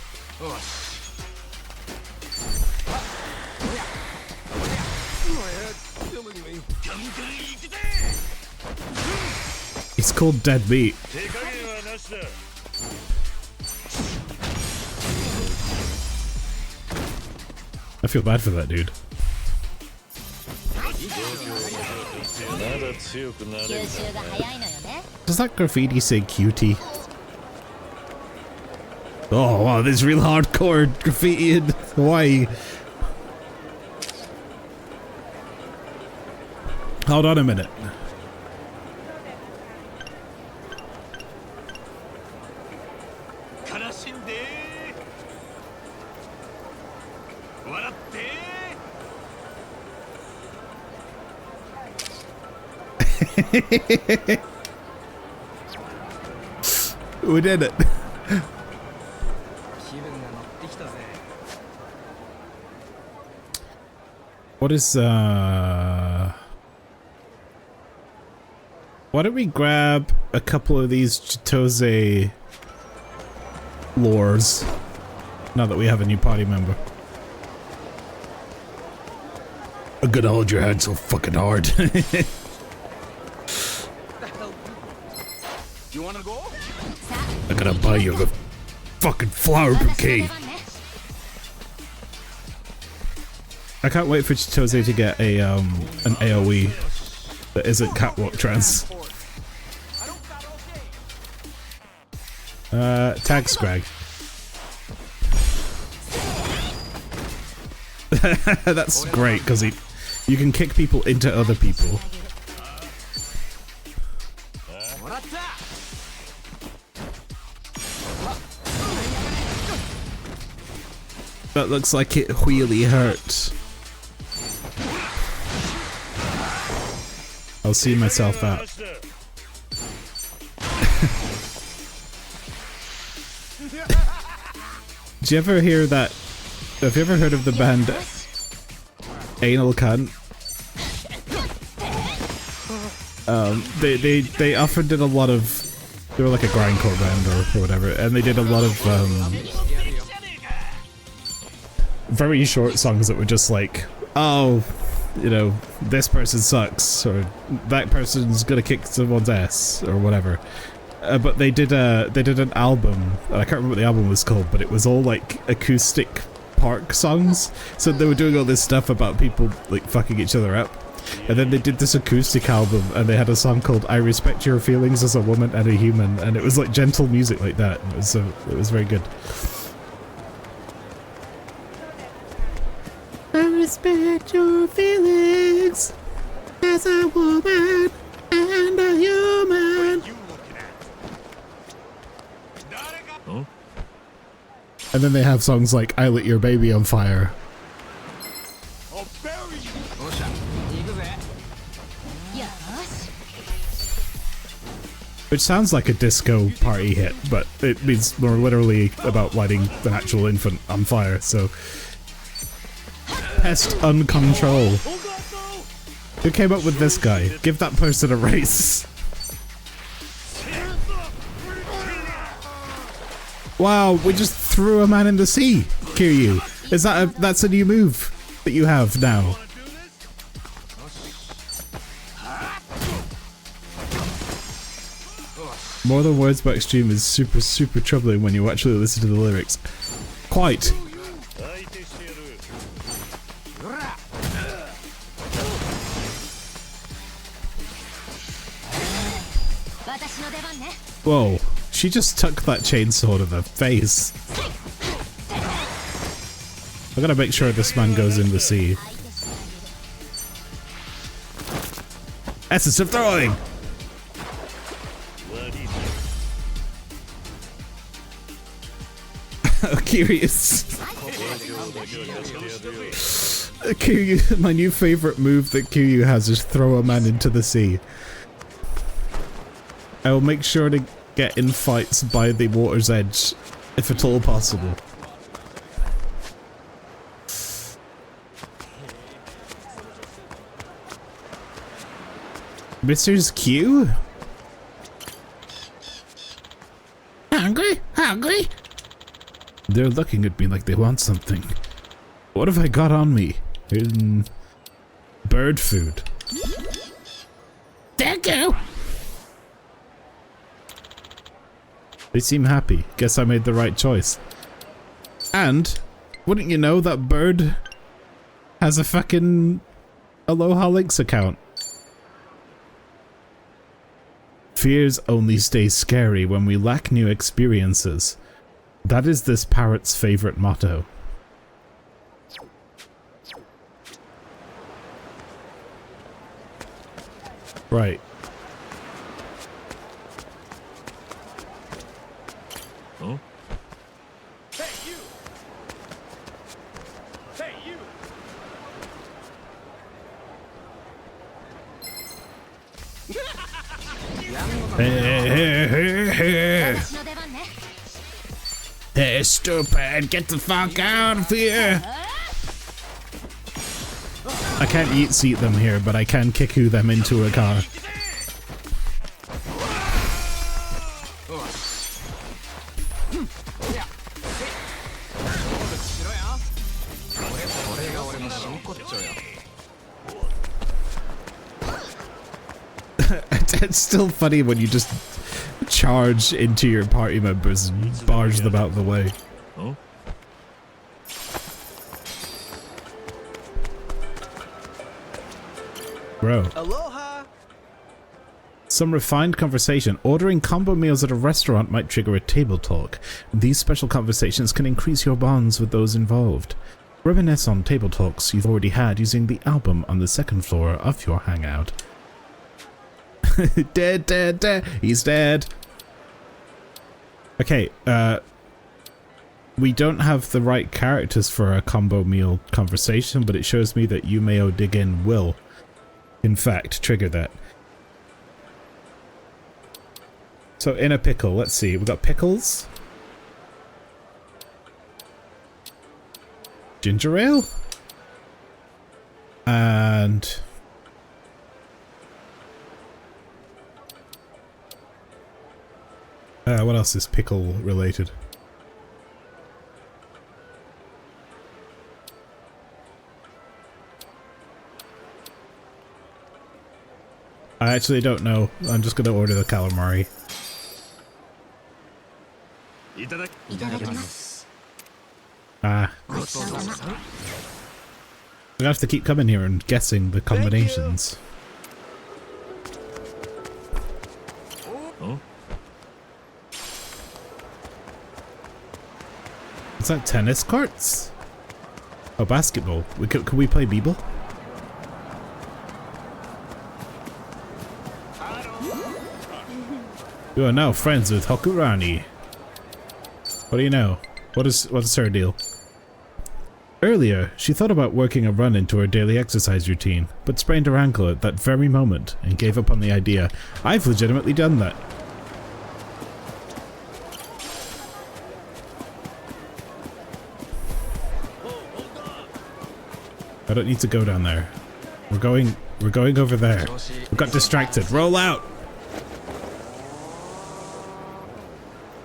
Speaker 1: It's called Dead Meat. I feel bad for that dude. Does that graffiti say cutie? Oh wow, this real hardcore graffiti in Hawaii. Hold on a minute. We did it. What is why don't we grab a couple of these Chitose lores now that we have a new party member? I'm gonna hold your hand so fucking hard.
Speaker 7: You wanna go?
Speaker 1: I'm gonna buy you a fucking flower bouquet. I can't wait for Chitose to get a an AoE that isn't catwalk trance. Tag Scrag. That's great because you can kick people into other people. That looks like it really hurt. I'll see myself out. Did you ever hear that? Have you ever heard of the band Anal Cunt? They often did a lot of. They were like a grindcore band or whatever, and they did a lot of very short songs that were just like oh, you know, this person sucks, or that person's gonna kick someone's ass, or whatever. But they did an album, and I can't remember what the album was called, but it was all like acoustic park songs. So they were doing all this stuff about people like fucking each other up, and then they did this acoustic album, and they had a song called "I Respect Your Feelings as a Woman and a Human," and it was like gentle music like that. It was very good. I respect your feelings as a woman and a human. And then they have songs like "I Lit Your Baby on Fire." Which sounds like a disco party hit, but it means more literally about lighting an actual infant on fire, so... Pest Uncontrol. Who came up with this guy? Give that person a raise. Wow, we just threw a man in the sea, Kiryu. Is that that's a new move that you have now? More Than Words by Extreme is super, super troubling when you actually listen to the lyrics. Quite. Whoa, she just took that chainsaw to the face. I gotta make sure this man goes in the sea. Essence of throwing! Curious. Kiryu, my new favorite move that Kiryu has is throw a man into the sea. I will make sure to get in fights by the water's edge, if at all possible. Mrs. Q? Hungry? Hungry? They're looking at me like they want something. What have I got on me? Bird food. Thank you! They seem happy. Guess I made the right choice. And, wouldn't you know, that bird has a fucking Aloha Links account. Fears only stay scary when we lack new experiences. That is this parrot's favorite motto. Right.
Speaker 2: Huh? Hey you! Hey you!
Speaker 1: Hey, stupid! Get the fuck out of here! I can't yeet-seat them here, but I can kick-oo them into a car. It's still funny when you just charge into your party members and barge them out of the way.
Speaker 2: Huh?
Speaker 1: Bro.
Speaker 7: Aloha!
Speaker 1: Some refined conversation. Ordering combo meals at a restaurant might trigger a table talk. These special conversations can increase your bonds with those involved. Reminisce on table talks you've already had using the album on the second floor of your hangout. Dead, dead, dead. He's dead. Okay, we don't have the right characters for a combo meal conversation, but it shows me that Yumeo Digin will, in fact, trigger that. So, in a pickle, let's see. We've got pickles. Ginger ale. And... what else is pickle related? I actually don't know. I'm just gonna order the calamari.
Speaker 2: いただきます
Speaker 1: Ah. I'm gonna have to keep coming here and guessing the combinations. Is that tennis courts? Oh, basketball. Can we play b-ball? You are now friends with Hokurani. What do you know? What's her deal? Earlier, she thought about working a run into her daily exercise routine, but sprained her ankle at that very moment and gave up on the idea. I've legitimately done that. I don't need to go down there. We're going over there. We got distracted. Roll out!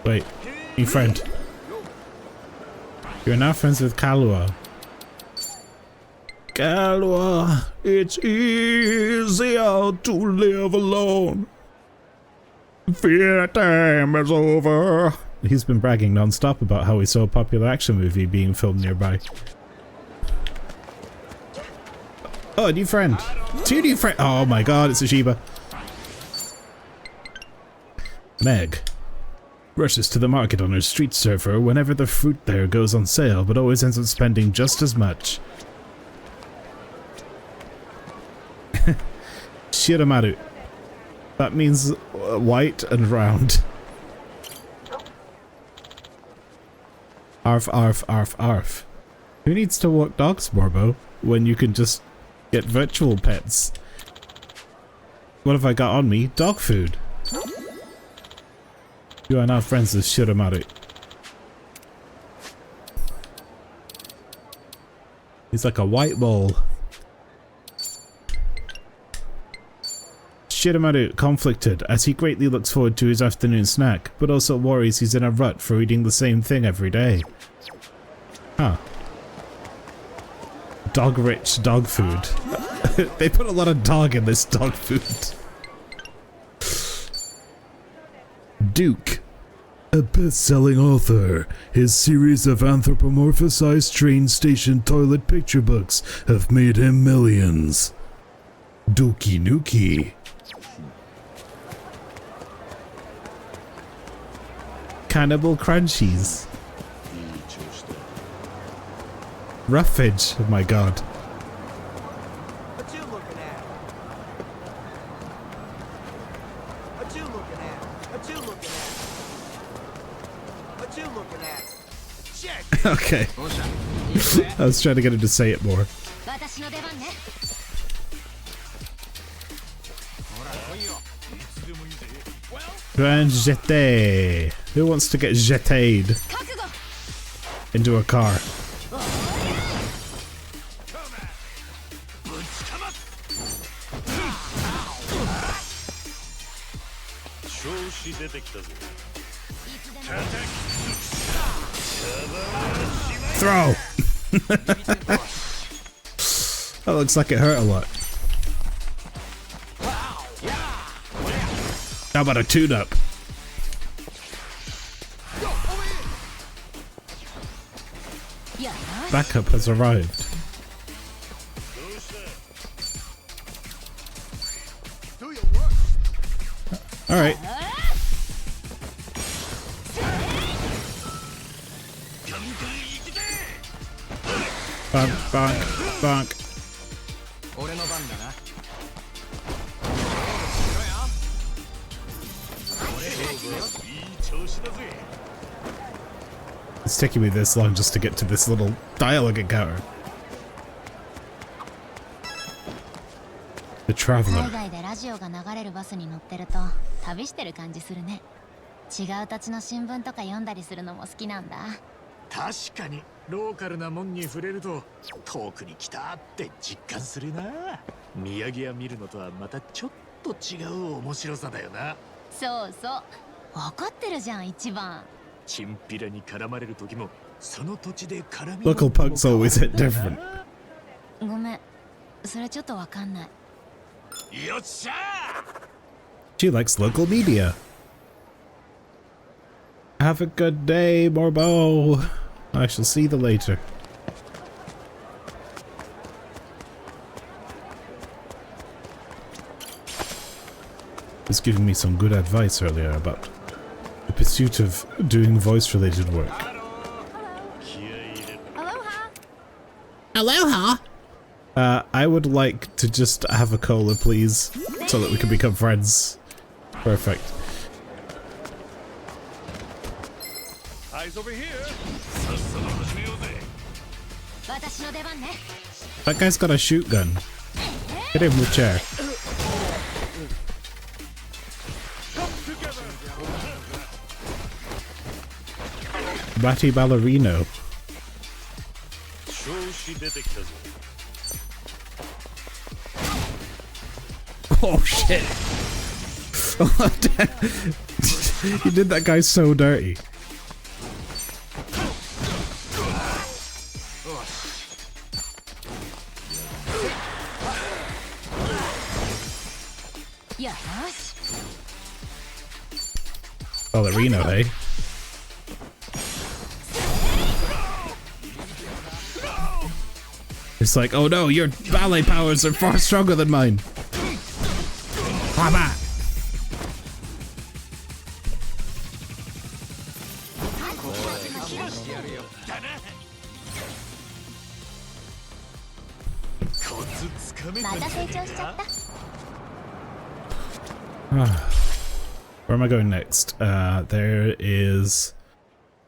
Speaker 1: Wait, new friend. You're now friends with Kalua. Kalua, it's easier to live alone. Fear time is over. He's been bragging non-stop about how he saw a popular action movie being filmed nearby. Oh, a new friend. 2 new friends. Oh my god, it's a Shiba. Meg rushes to the market on her street surfer whenever the fruit there goes on sale, but always ends up spending just as much. Shiramaru. That means white and round. Arf, arf, arf, arf. Who needs to walk dogs, Morbo, when you can just get virtual pets? What have I got on me? Dog food. You are now friends with Shiramaru. He's like a white ball. Shiramaru conflicted as he greatly looks forward to his afternoon snack, but also worries he's in a rut for eating the same thing every day. Huh. Dog-rich dog food. They put a lot of dog in this dog food. Duke. A best-selling author, his series of anthropomorphized train station toilet picture books have made him millions. Dookie Nuki. Cannibal Crunchies. Roughage, oh my god.
Speaker 7: What you looking at? What you looking at? What you looking at? What you looking at? Check.
Speaker 1: Okay. I was trying to get him to say it more. Grand jeté. Who wants to get jetéed into a car? Throw! That looks like it hurt a lot. How about a tune-up? Backup has arrived. Alright. Bonk, bonk, bonk. It's taking me this long just to get to this little dialogue encounter. The Traveler.
Speaker 8: 海外でラジオが流れるバスに乗ってると旅してる感じするね。違う土地の新聞とか読んだりするのも好きなんだ。
Speaker 5: 確かにローカルなもんに触れると遠くに来たって実感するな。土産屋見るのとはまたちょっと違う面白さだよな。
Speaker 8: そうそう。分かってるじゃん一番。
Speaker 5: チンピラに絡まれる時もその土地で絡み。
Speaker 1: Local punks always hit different.
Speaker 8: ごめん、それちょっとわかんない。
Speaker 5: よっしゃ
Speaker 1: She likes local media. Have a good day, Morbo. I shall see you later. He was giving me some good advice earlier about the pursuit of doing voice-related work.
Speaker 8: Aloha.
Speaker 1: Aloha! I would like to just have a cola, please, so that we can become friends. Perfect.
Speaker 2: Eyes over here.
Speaker 1: That guy's got a shoot gun. Hit him with chair. Batty Ballerino. Oh shit! Oh damn! You did that guy so dirty. Ballerino, hey? It's like, oh no, your ballet powers are far stronger than mine. Baba. Where am I going next? There is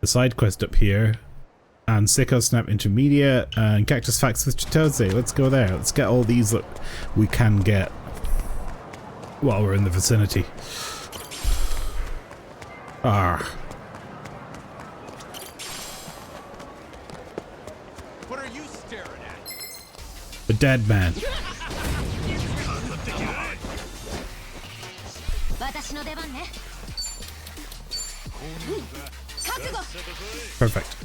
Speaker 1: the side quest up here, and Sicko Snap Intermediate, and Cactus Facts with Chitose. Let's go there. Let's get all these that we can get while we're in the vicinity.
Speaker 2: What are you staring at?
Speaker 1: The dead man. Perfect.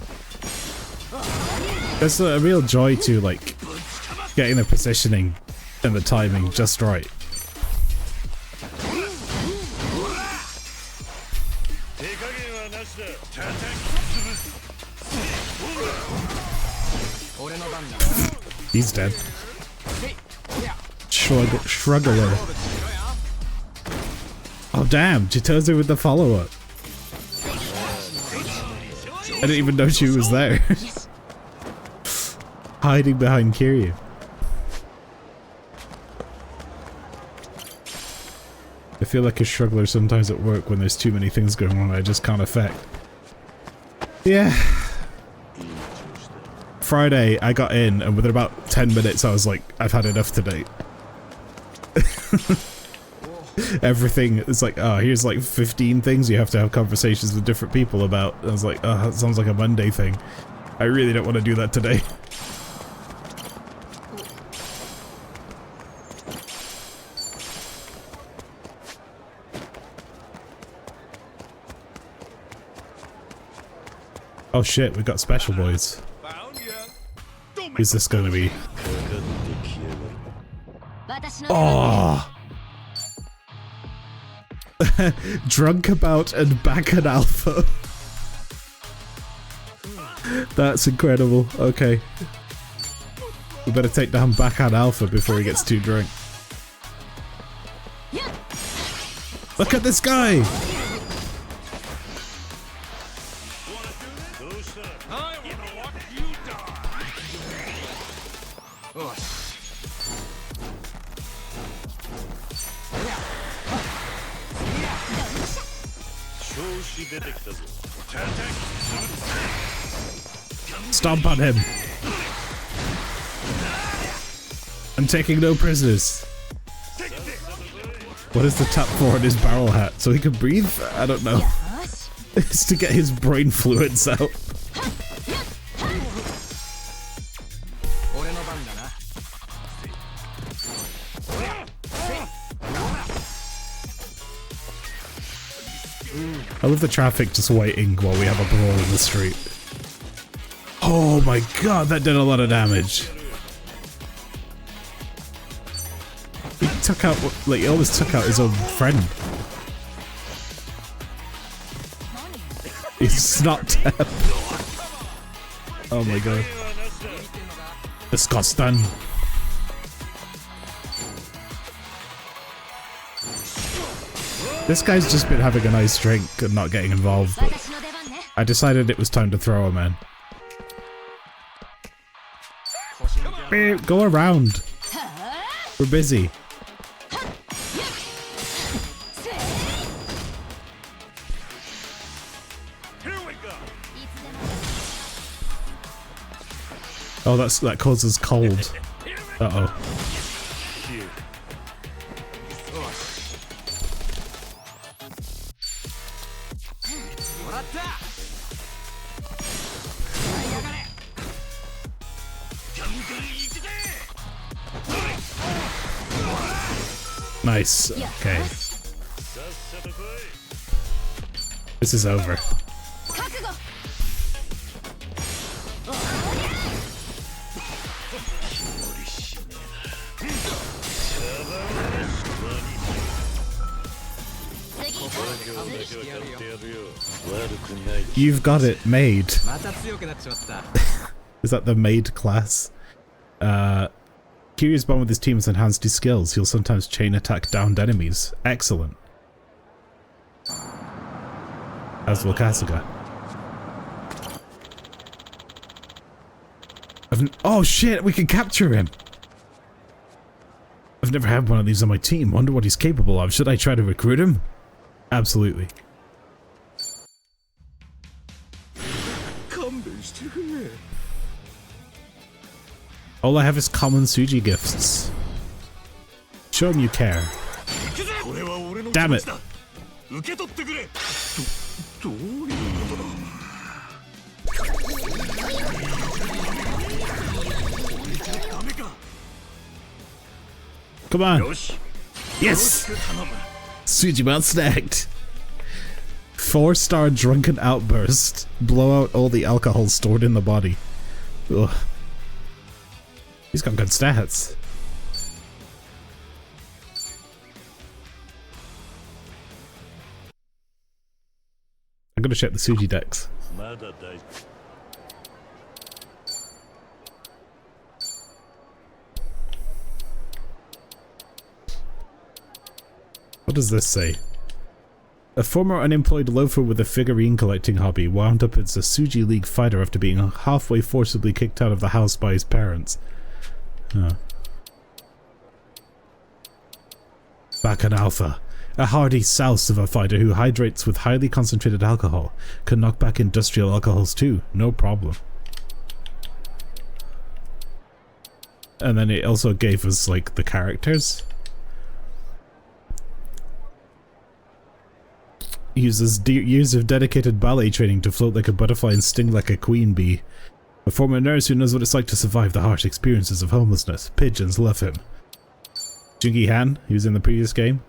Speaker 1: There's a real joy to like getting the positioning and the timing just right. He's dead. Shruggler. Oh damn, Chitose with the follow-up. I didn't even know she was there. Hiding behind Kiryu. I feel like a struggler sometimes at work when there's too many things going on I just can't affect. Yeah. Friday, I got in, and within about 10 minutes I was like, I've had enough today. Everything is like, oh, here's like 15 things you have to have conversations with different people about. And I was like, oh, that sounds like a Monday thing. I really don't want to do that today. Oh shit, we got special boys. Who's this gonna be? Oh! Drunk about and back at alpha. That's incredible. Okay. We better take down back at alpha before he gets too drunk. Look at this guy! Stomp on him. I'm taking no prisoners. What is the tap for in his barrel hat? So he can breathe? I don't know. It's to get his brain fluids out. I love the traffic just waiting while we have a brawl in the street. Oh my god, that did a lot of damage. took out, like, he almost took out his own friend. He's not dead. Oh my god. Disgusting. This guy's just been having a nice drink and not getting involved, but I decided it was time to throw him in. Go around. We're busy. Oh, that causes cold. Uh-oh. Nice. Okay. This is over. You've got it made. Is that the maid class? Kiryu's bond with his team has enhanced his skills. He'll sometimes chain attack downed enemies. Excellent. As will Kasuga. Oh shit, we can capture him! I've never had one of these on my team. Wonder what he's capable of. Should I try to recruit him? Absolutely. All I have is common Suji gifts. Show him you care. Damn it. Come on. Yes! Sujimon snagged. 4-star drunken outburst. Blow out all the alcohol stored in the body. Ugh. He's got good stats. I'm gonna check the Suji decks. What does this say? A former unemployed loafer with a figurine collecting hobby wound up as a Suji League fighter after being halfway forcibly kicked out of the house by his parents. Huh. Bakan Alpha. A hardy souse of a fighter who hydrates with highly concentrated alcohol. Can knock back industrial alcohols too, no problem. And then it also gave us like the characters. Uses years of dedicated ballet training to float like a butterfly and sting like a queen bee. A former nurse who knows what it's like to survive the harsh experiences of homelessness. Pigeons love him. Jungi Han, he was in the previous game.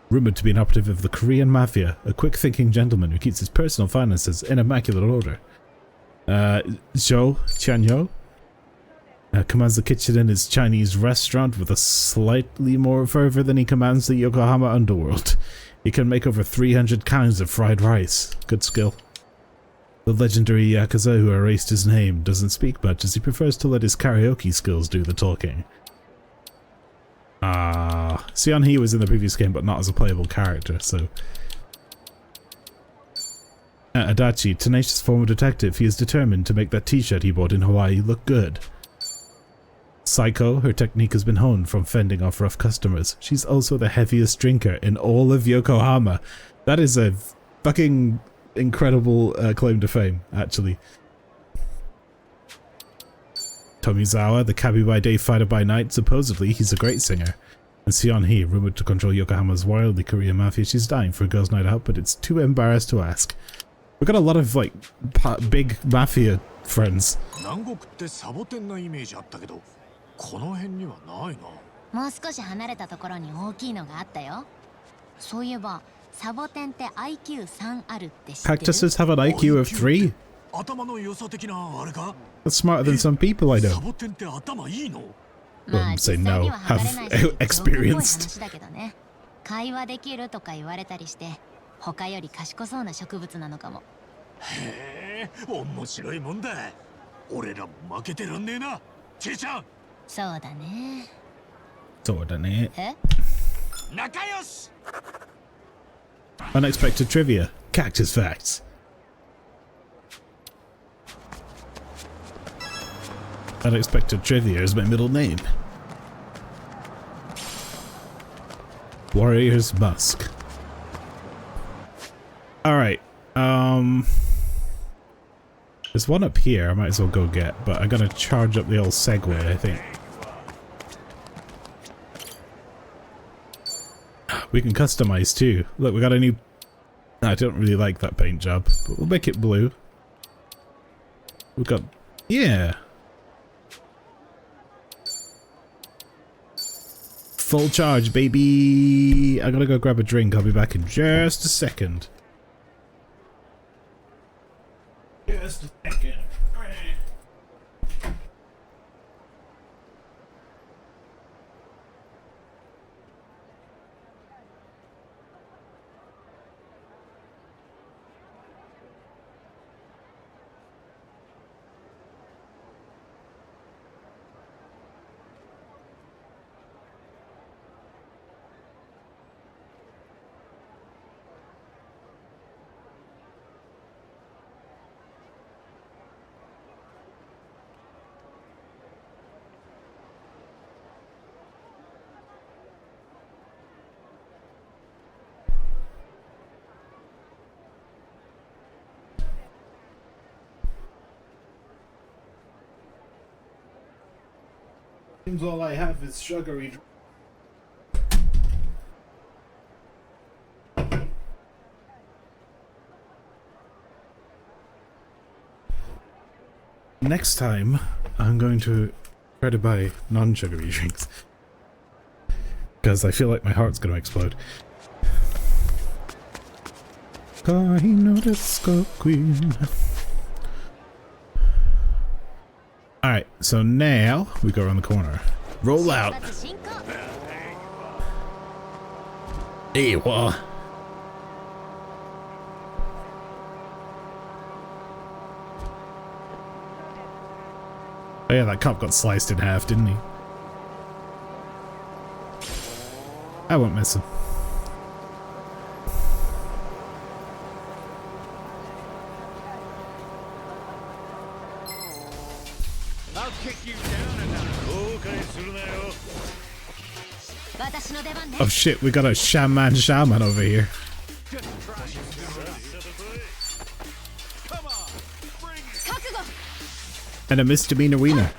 Speaker 1: Rumored to be an operative of the Korean Mafia. A quick-thinking gentleman who keeps his personal finances in immaculate order. Zhou Qianyo. Commands the kitchen in his Chinese restaurant with a slightly more fervor than he commands the Yokohama underworld. He can make over 300 kinds of fried rice. Good skill. The legendary Yakuza who erased his name doesn't speak much as he prefers to let his karaoke skills do the talking. Sion Hee was in the previous game but not as a playable character, so... Adachi, tenacious former detective, he is determined to make that t-shirt he bought in Hawaii look good. Psycho, her technique has been honed from fending off rough customers. She's also the heaviest drinker in all of Yokohama. That is a fucking incredible claim to fame, actually. Tomizawa, the cabbie by day, fighter by night. Supposedly, he's a great singer. And Sion Hee, rumored to control Yokohama's wildly Korean mafia. She's dying for a girls' night out, but it's too embarrassed to ask. We've got a lot of, like, big mafia friends.
Speaker 8: もう少し離れたところに大きいのがあったよ。そういえばサボテンって IQ3 あるって知ってる？
Speaker 1: Cactuses have an IQ of 3?
Speaker 2: 頭の良さ的なあれか？
Speaker 1: That's smarter than some people I know.
Speaker 2: サボテンって頭いいの？
Speaker 1: say no. Have experienced.
Speaker 8: 会話できるとか言われたりして、他より賢そうな植物なのかも。
Speaker 2: へえ、面白いもんだ。俺らも負けてらんねえな、ちいちゃん。
Speaker 8: そうだね。
Speaker 1: そうだね。
Speaker 8: え？
Speaker 2: 仲良し。
Speaker 1: Unexpected trivia. Cactus facts. Unexpected trivia is my middle name. Warrior's Musk. Alright, there's one up here I might as well go get, but I gotta charge up the old Segway, I think. We can customize too. Look, we got a new... I don't really like that paint job, but we'll make it blue. We've got... Yeah! Full charge, baby! I gotta go grab a drink. I'll be back in just a second. Just a second. Seems all I have is sugary. Next time, I'm going to try to buy non-sugary drinks. Because I feel like my heart's going to explode. Disco Queen. Alright, so now we go around the corner. Roll out! Hey, what? Oh yeah, that cop got sliced in half, didn't he? I won't miss him.
Speaker 2: I'll kick you down and down.
Speaker 1: Oh shit, we got a shaman over here. And a misdemeanor wiener.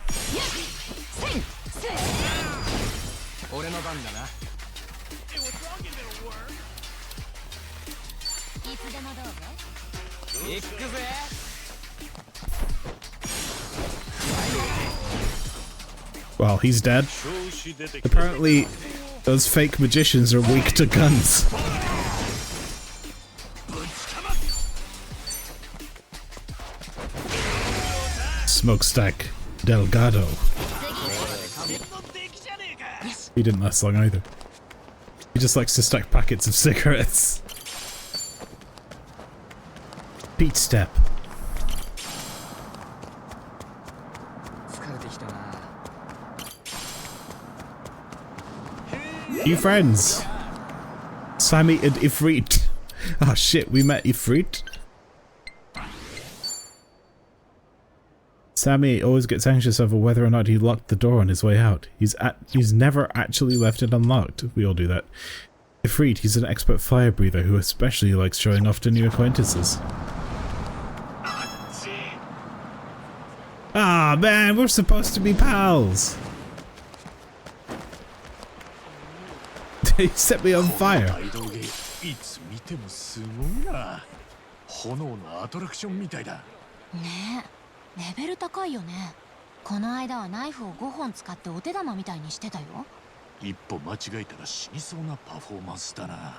Speaker 1: Well, he's dead. Apparently, those fake magicians are weak to guns. Smokestack Delgado. He didn't last long either. He just likes to stack packets of cigarettes. Beat step. New friends! Sammy and Ifrit. Oh shit, we met Ifrit. Sammy always gets anxious over whether or not he locked the door on his way out. He's never actually left it unlocked. We all do that. Ifrit, he's an expert fire breather who especially likes showing off to new acquaintances. Ah man, we're supposed to be pals! He set me on fire.
Speaker 2: いつ見てもすごいな。炎のアトラクションみたいだ。
Speaker 8: ねえ、レベル高いよね。この間はナイフを5本使ってお手玉みたいにしてたよ。
Speaker 2: 一歩間違えたら死にそうなパフォーマンスだな。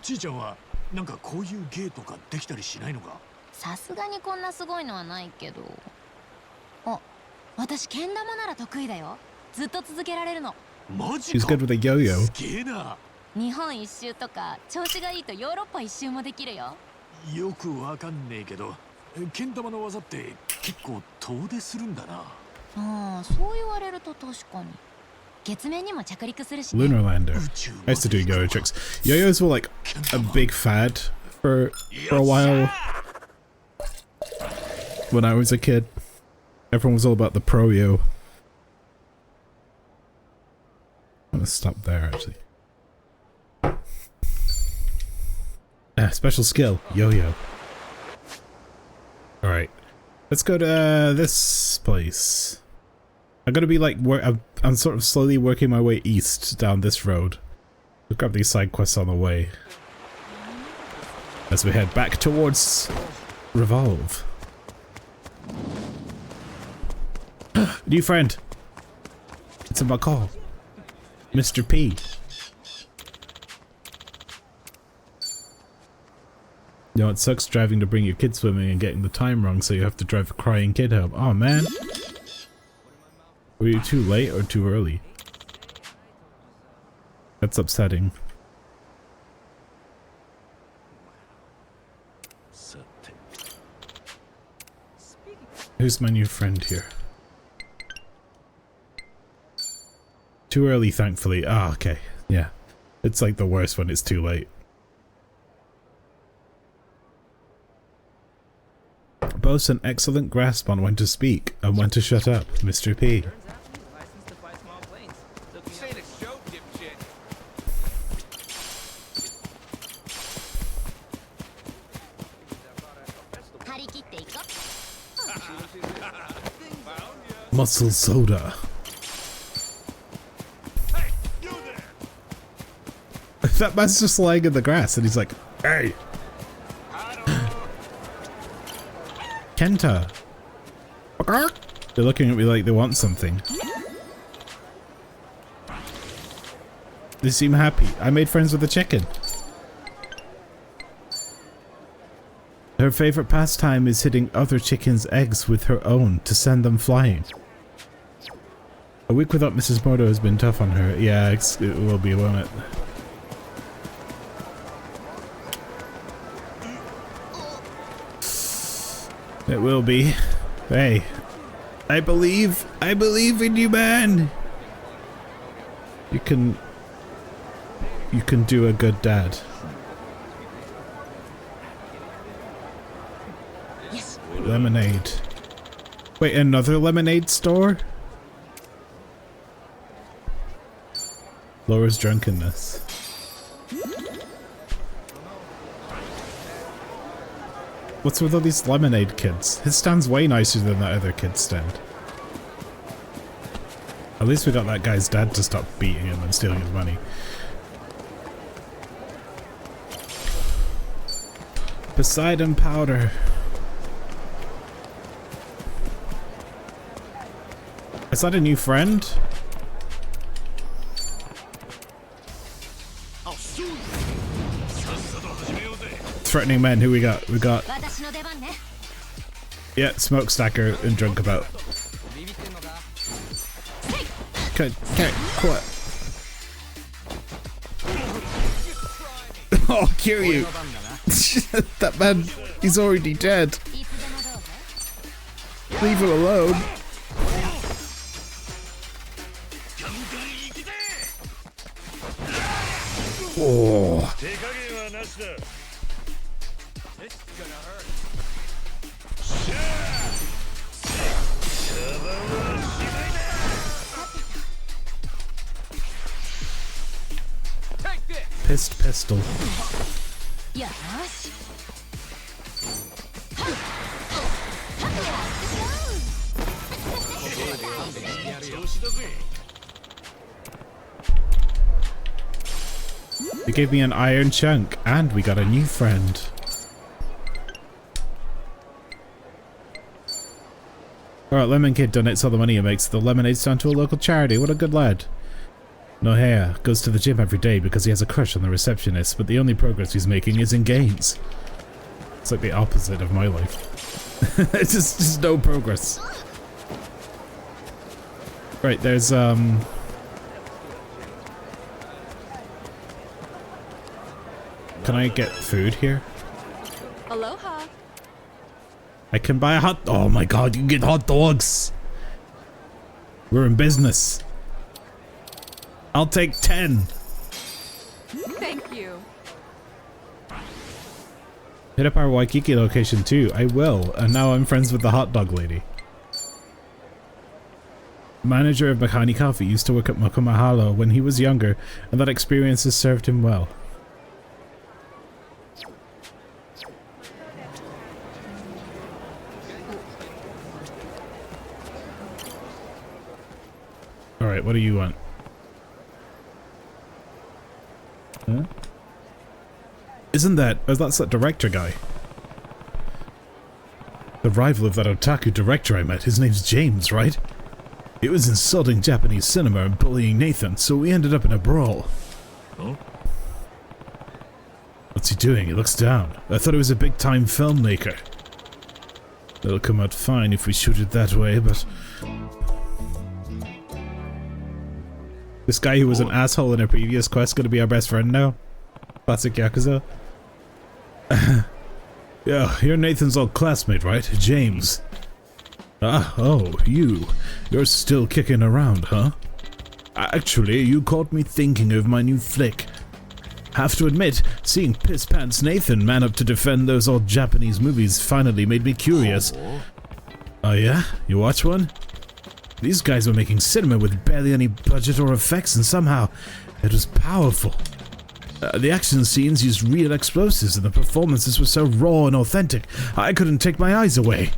Speaker 2: ちいちゃんはなんかこういう芸とかできたりしないのか？
Speaker 8: さすがにこんなすごいのはないけど。あ、私けん玉なら得意だよ。ずっと続けられるの。
Speaker 5: マジ
Speaker 1: He's
Speaker 5: か
Speaker 1: good with a yo-yo.
Speaker 5: すげえな。
Speaker 8: 日本一周とか調子がいいとヨーロッパ一周もできるよ。
Speaker 5: よくわかんねえけど、けん玉の技って結構遠出するんだな。
Speaker 8: ああ、そう言われると確かに。月面にも着陸するしね。
Speaker 1: Lunar lander. I used to do yo-yo tricks. Yo-yos were like a big fad for a while when I was a kid. Everyone was all about the pro yo. I'm gonna stop there actually. Special skill, yo-yo. Alright. Let's go to this place. I'm gonna be like, I'm sort of slowly working my way east down this road. We'll grab these side quests on the way. As we head back towards Revolve. New friend! It's a McCall. Mr. P. You know, it sucks driving to bring your kid swimming and getting the time wrong, so you have to drive a crying kid home. Oh man. Were you too late or too early? That's upsetting. Who's my new friend here? Too early, thankfully. Ah, okay. Yeah. It's like the worst when it's too late. Boasts an excellent grasp on when to speak and when to shut up, Mr. P. Muscle soda. That man's just lying in the grass and he's like, hey! Kenta! They're looking at me like they want something. They seem happy. I made friends with the chicken. Her favorite pastime is hitting other chickens' eggs with her own to send them flying. A week without Mrs. Mordo has been tough on her. Yeah, it will be, won't it? It will be. Hey, I believe in you, man. You can do a good dad.
Speaker 8: Yes.
Speaker 1: Lemonade. Wait, another lemonade store? Lowers drunkenness. What's with all these lemonade kids? His stand's way nicer than that other kid's stand. At least we got that guy's dad to stop beating him and stealing his money. Poseidon powder. Is that a new friend? Threatening men, who we got? We got... Yeah, Smokestacker and Drunkabout. Okay, quit. Oh, kill you! That man, he's already dead. Leave him alone. Oh. Pissed pistol. They gave me an iron chunk, and we got a new friend. Alright, Lemon Kid donates all the money he makes the lemonades down to a local charity. What a good lad. Nohea goes to the gym every day because he has a crush on the receptionist, but the only progress he's making is in gains. It's like the opposite of my life. It's just no progress. Right, there's Can I get food here?
Speaker 9: Aloha.
Speaker 1: I can buy a hot. Oh my god, you can get hot dogs. We're in business. I'll take 10.
Speaker 9: Thank you.
Speaker 1: Hit up our Waikiki location too. I will. And now I'm friends with the hot dog lady. Manager of Makani Coffee used to work at Makamahalo when he was younger, and that experience has served him well. Alright, what do you want? Huh? Isn't that... Oh, that's that director guy. The rival of that otaku director I met. His name's James, right? He was insulting Japanese cinema and bullying Nathan, so we ended up in a brawl.
Speaker 2: Huh?
Speaker 1: What's he doing? He looks down. I thought he was a big-time filmmaker. It'll come out fine if we shoot it that way, but... This guy who was an asshole in a previous quest gonna be our best friend now? Classic Yakuza. Yeah, you're Nathan's old classmate, right? James. Ah, oh, you're still kicking around, huh? Actually, you caught me thinking of my new flick. Have to admit, seeing Piss Pants Nathan man up to defend those old Japanese movies finally made me curious. Oh yeah? You watch one? These guys were making cinema with barely any budget or effects, and somehow it was powerful. The action scenes used real explosives, and the performances were so raw and authentic, I couldn't take my eyes away.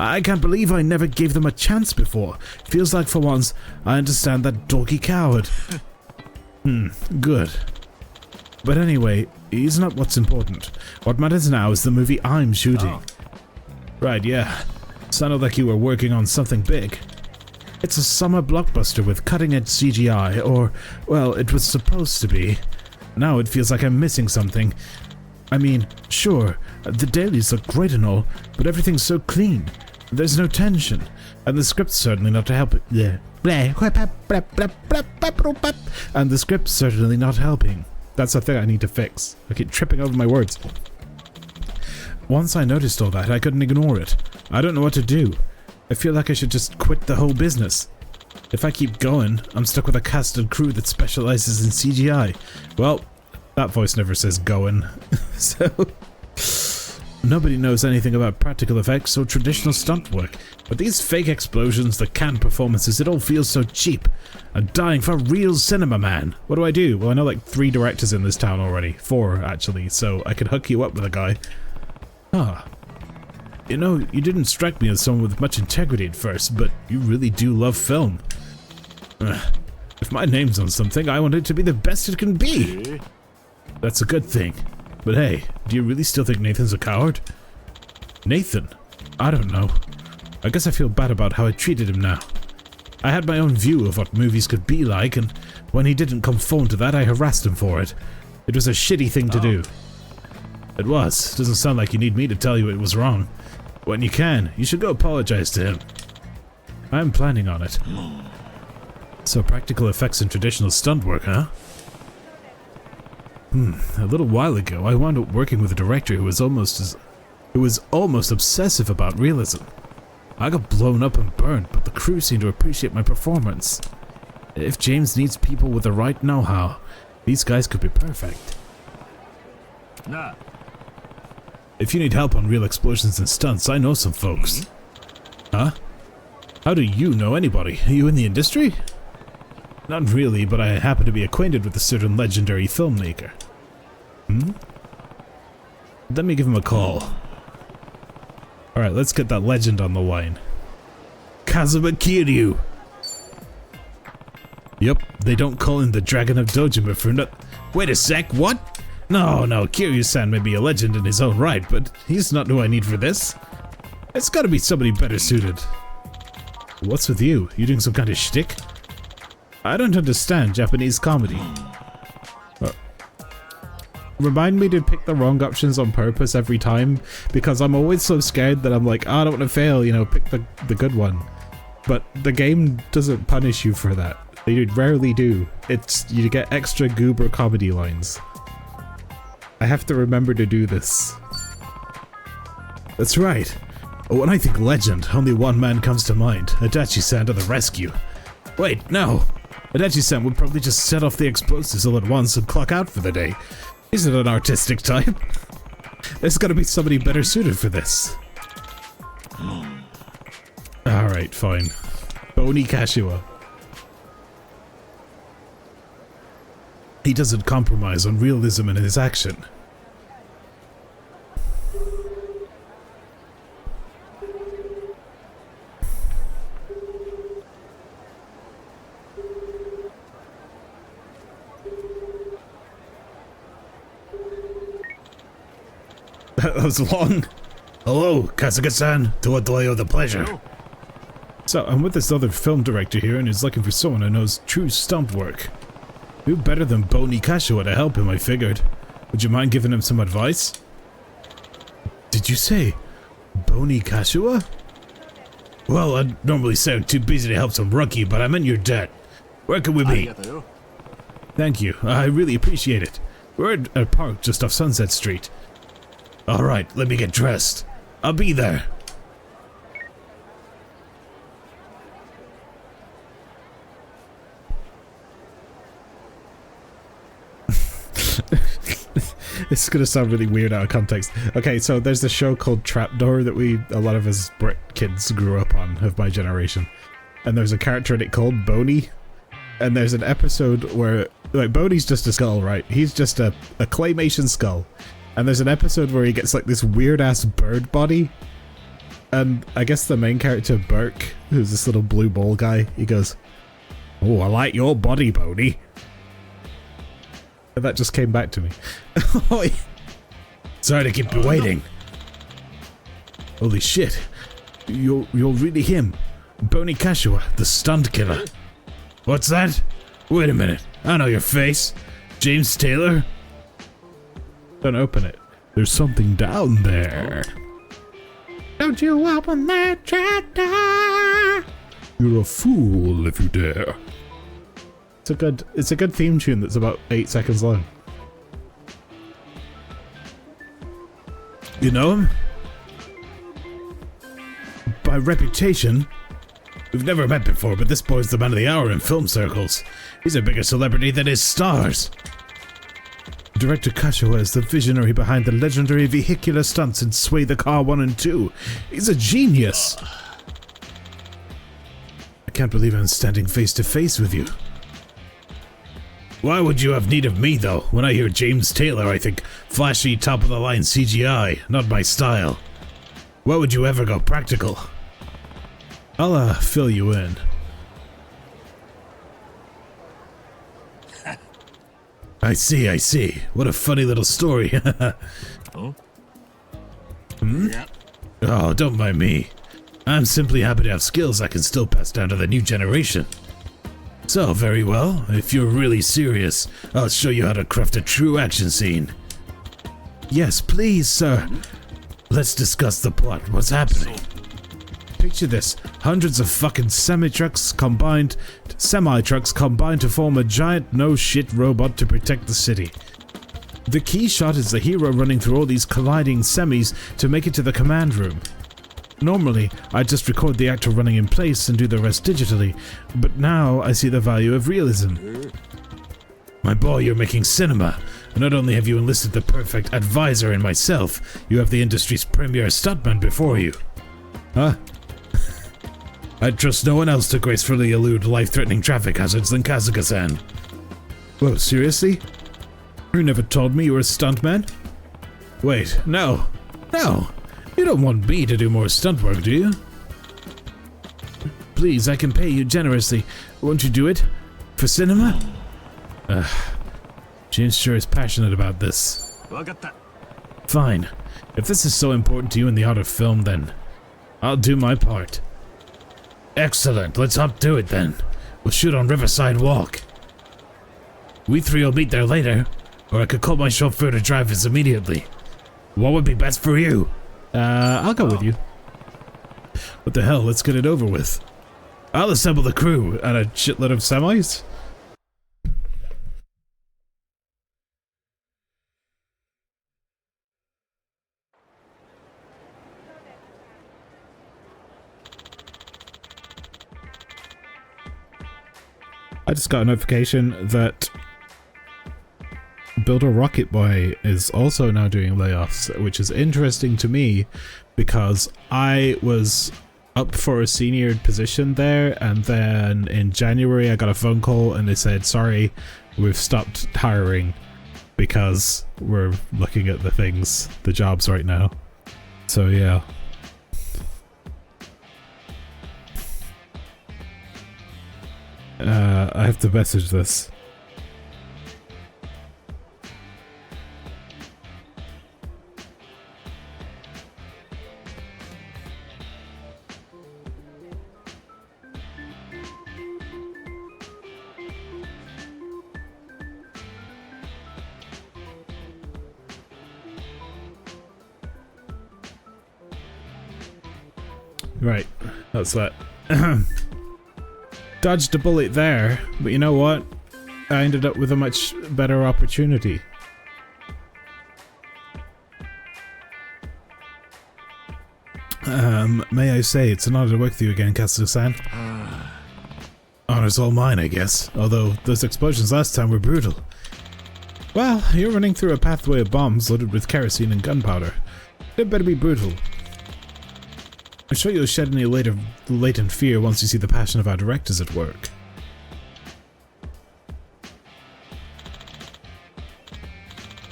Speaker 1: I can't believe I never gave them a chance before. Feels like for once, I understand that dorky coward. Good. But anyway, he's not what's important. What matters now is the movie I'm shooting. Right, yeah. Sounded like you were working on something big. It's a summer blockbuster with cutting-edge CGI, or, well, it was supposed to be. Now it feels like I'm missing something. I mean, sure, the dailies look great and all, but everything's so clean. There's no tension, and the script's certainly not to help it. And the script's certainly not helping. That's the thing I need to fix. I keep tripping over my words. Once I noticed all that, I couldn't ignore it. I don't know what to do. I feel like I should just quit the whole business. If I keep going, I'm stuck with a cast and crew that specializes in CGI. Well, that voice never says going. So, nobody knows anything about practical effects or traditional stunt work. But these fake explosions, the canned performances, it all feels so cheap. I'm dying for real cinema, man. What do I do? Well, I know like 3 directors in this town already. 4, actually, so I could hook you up with a guy. Ah. You know, you didn't strike me as someone with much integrity at first, but you really do love film. If my name's on something, I want it to be the best it can be. That's a good thing. But hey, do you really still think Nathan's a coward? Nathan? I don't know. I guess I feel bad about how I treated him now. I had my own view of what movies could be like, and when he didn't conform to that, I harassed him for it. It was a shitty thing to do. It was. Doesn't sound like you need me to tell you it was wrong. When you can, you should go apologize to him. I'm planning on it. So practical effects and traditional stunt work, huh? A little while ago, I wound up working with a director who was almost obsessive about realism. I got blown up and burned, but the crew seemed to appreciate my performance. If James needs people with the right know-how, these guys could be perfect.
Speaker 4: Nah.
Speaker 1: If you need help on real explosions and stunts, I know some folks. Huh? How do you know anybody? Are you in the industry? Not really, but I happen to be acquainted with a certain legendary filmmaker. Let me give him a call. Alright, let's get that legend on the line. Kazuma Kiryu! Yep, they don't call him the Dragon of Dojima for no— Wait a sec, what? No, Kiryu-san may be a legend in his own right, but he's not who I need for this. It's gotta be somebody better suited. What's with you? You doing some kind of shtick? I don't understand Japanese comedy. Remind me to pick the wrong options on purpose every time, because I'm always so scared that I'm like, oh, I don't want to fail, you know, pick the good one. but the game doesn't punish you for that. They rarely do. You get extra goober comedy lines. I have to remember to do this. That's right. When I think legend, only one man comes to mind. Adachi-san to the rescue. Wait, no. Adachi-san would probably just set off the explosives all at once and clock out for the day. He's not an artistic type. There's gotta be somebody better suited for this. Alright, fine. Boni Kashiwa. He doesn't compromise on realism in his action. That was long. Hello, Kasuga-san. To what do I owe the pleasure? So, I'm with this other film director here and he's looking for someone who knows true stunt work. Who better than Boni Kashiwa to help him, I figured. Would you mind giving him some advice? Did you say Boni Kashiwa? Well, I'd normally say I'm too busy to help some rookie, but I'm in your debt. Where can we meet? Thank you. I really appreciate it. We're at a park just off Sunset Street. Alright, let me get dressed. I'll be there. This is gonna sound really weird out of context. Okay, so there's a show called Trapdoor that a lot of us Brit kids grew up on, of my generation. And there's a character in it called Boni. And there's an episode where, like, Boni's just a skull, right? He's just a claymation skull. And there's an episode where he gets like this weird ass bird body. And I guess the main character, Burke, who's this little blue ball guy, he goes, "Oh, I like your body, Boni." And that just came back to me. Sorry to keep you waiting. Holy shit. You're really him. Boni Kashiwa, the stunt killer. What's that? Wait a minute. I know your face. James Taylor? Don't open it. There's something down there. Don't you open that chapter. You're a fool if you dare. It's a good theme tune that's about 8 seconds long. You know him? By reputation. We've never met before, but this boy's the man of the hour in film circles. He's a bigger celebrity than his stars. Director Kashiwa is the visionary behind the legendary vehicular stunts in Sway the Car 1 and 2. He's a genius. I can't believe I'm standing face to face with you. Why would you have need of me, though? When I hear James Taylor, I think flashy, top-of-the-line CGI, not my style. Why would you ever go practical? I'll, fill you in. I see. What a funny little story.
Speaker 2: Oh?
Speaker 4: Yeah.
Speaker 1: Oh, don't mind me. I'm simply happy to have skills I can still pass down to the new generation. So, very well. If you're really serious, I'll show you how to craft a true action scene. Yes, please, sir. Let's discuss the plot. What's happening? Picture this. Hundreds of fucking semi-trucks combined to form a giant no-shit robot to protect the city. The key shot is the hero running through all these colliding semis to make it to the command room. Normally, I just record the actor running in place and do the rest digitally, but now I see the value of realism. My boy, you're making cinema. Not only have you enlisted the perfect advisor in myself, you have the industry's premier stuntman before you. Huh? I'd trust no one else to gracefully elude life-threatening traffic hazards than Kasuga-san. Whoa, seriously? You never told me you were a stuntman? Wait, no. You don't want me to do more stunt work, do you? Please, I can pay you generously. Won't you do it? For cinema? James sure is passionate about this. Fine. If this is so important to you in the art of film, then I'll do my part. Excellent, let's hop to it then. We'll shoot on Riverside Walk. We three will meet there later, or I could call my chauffeur to drive us immediately. What would be best for you? I'll go with you. What the hell, let's get it over with. I'll assemble the crew and a shitload of semis. I just got a notification that Builder Rocket Boy is also now doing layoffs, which is interesting to me because I was up for a senior position there, and then in January I got a phone call and they said, sorry, we've stopped hiring because we're looking at the jobs right now. So yeah. I have to message this. Right, that's that. Dodged a bullet there, but you know what? I ended up with a much better opportunity. May I say, it's an honor to work with you again, Kasuga-san. Honor's all mine, I guess. Although, those explosions last time were brutal. Well, you're running through a pathway of bombs loaded with kerosene and gunpowder. It better be brutal. I'm sure you'll shed any latent fear once you see the passion of our directors at work.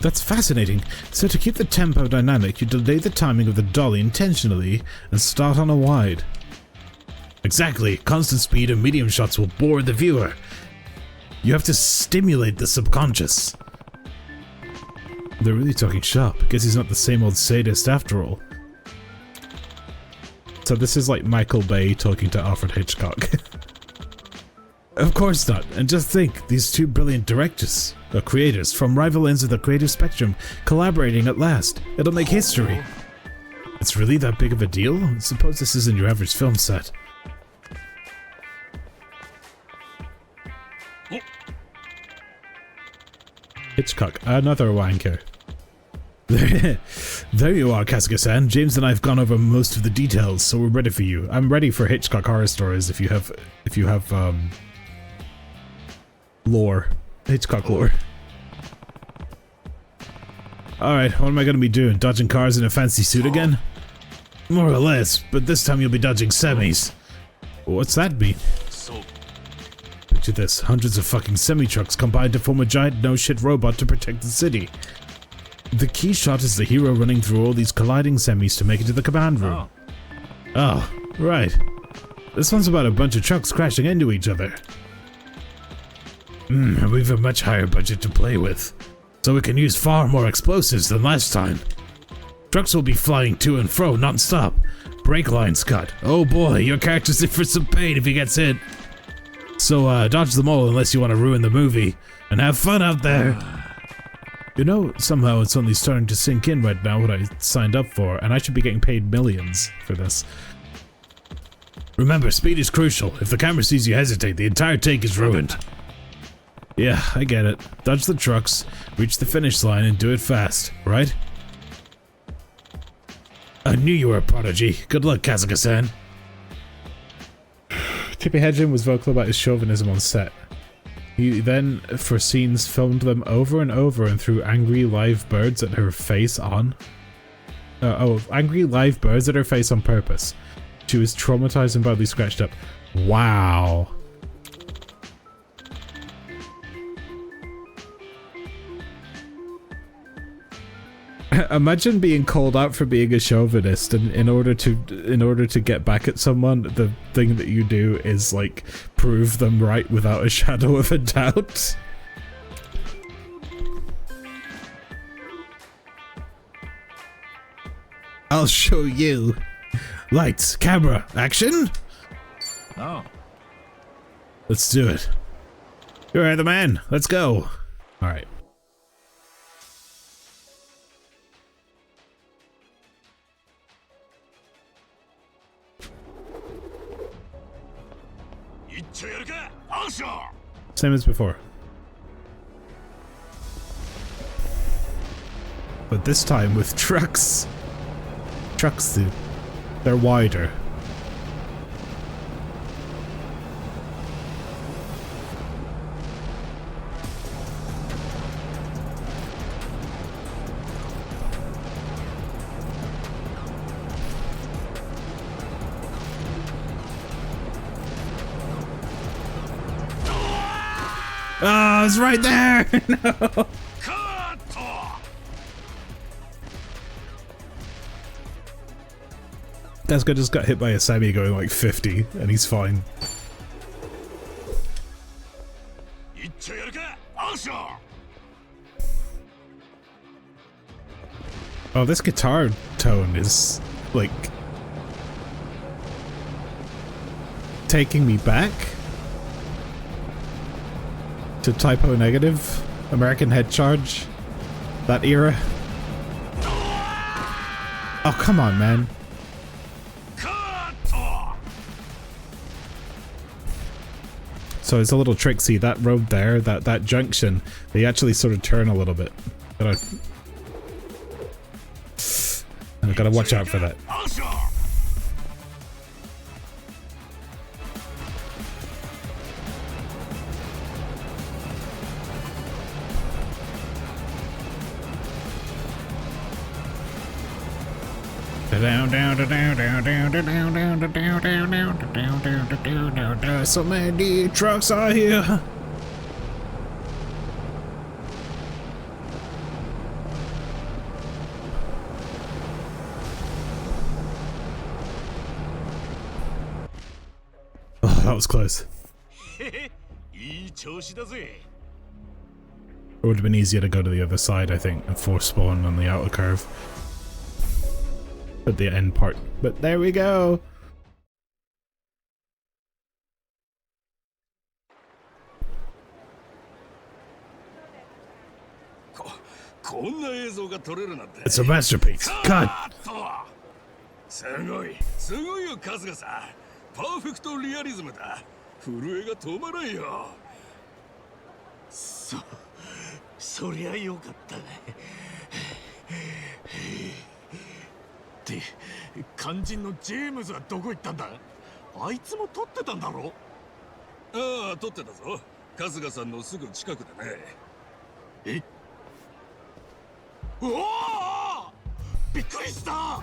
Speaker 1: That's fascinating. So to keep the tempo dynamic, you delay the timing of the dolly intentionally and start on a wide. Exactly. Constant speed and medium shots will bore the viewer. You have to stimulate the subconscious. They're really talking shop. Guess he's not the same old sadist after all. So this is like Michael Bay talking to Alfred Hitchcock. Of course not. And just think, these two brilliant directors, or creators, from rival ends of the creative spectrum, collaborating at last. It'll make history. It's really that big of a deal? I suppose this isn't your average film set. Hitchcock, another wanker. There you are, Kasuga-san. James and I have gone over most of the details, so we're ready for you. I'm ready for Hitchcock horror stories if you have lore. Hitchcock lore. Alright, what am I gonna be doing? Dodging cars in a fancy suit again? More or less, but this time you'll be dodging semis. What's that mean? Picture this, hundreds of fucking semi-trucks combined to form a giant no-shit robot to protect the city. The key shot is the hero running through all these colliding semis to make it to the command room. Oh, right. This one's about a bunch of trucks crashing into each other. We've a much higher budget to play with, so we can use far more explosives than last time. Trucks will be flying to and fro non-stop. Brake lines cut. Oh boy, your character's in for some pain if he gets hit. So dodge them all unless you want to ruin the movie, and have fun out there. You know, somehow it's only starting to sink in right now what I signed up for, and I should be getting paid millions for this. Remember, speed is crucial. If the camera sees you hesitate, the entire take is ruined. Yeah, I get it. Dodge the trucks, reach the finish line, and do it fast, right? I knew you were a prodigy. Good luck, Kasuga-san. Tippy Hedgen was vocal about his chauvinism on set. He then, for scenes, filmed them over and over and threw angry live birds at her face on. Angry live birds at her face on purpose. She was traumatized and badly scratched up. Wow. Imagine being called out for being a chauvinist, and in order to get back at someone, the thing that you do is like prove them right without a shadow of a doubt. I'll show you. Lights, camera, action.
Speaker 5: Oh.
Speaker 1: Let's do it. You're the man. Let's go. All right. Same as before. But this time with trucks. Trucks, they're wider. Oh, it's right there! No! This guy just got hit by a semi going like 50, and he's fine. Oh, this guitar tone is, like, taking me back to Typo Negative, American Head Charge, that era. Oh, come on, man. So it's a little tricksy. That road there, that junction, they actually sort of turn a little bit. I gotta watch out for that. So many trucks are here. Oh, that was close. It would have been easier to go to the other side, I think, and force spawn on the outer curve. At the end part. But there we go! It's a masterpiece. God!
Speaker 4: すごいよ春日さん。パーフェクトリアリズムだ。震えが止まらんよ。
Speaker 5: そりゃよかったね。で、肝心のジェームズはどこ行ったんだ？あいつも撮ってたんだろ？
Speaker 4: ああ、撮ってたぞ。春日さんのすぐ近くでね。
Speaker 5: え？おお！びっくりした！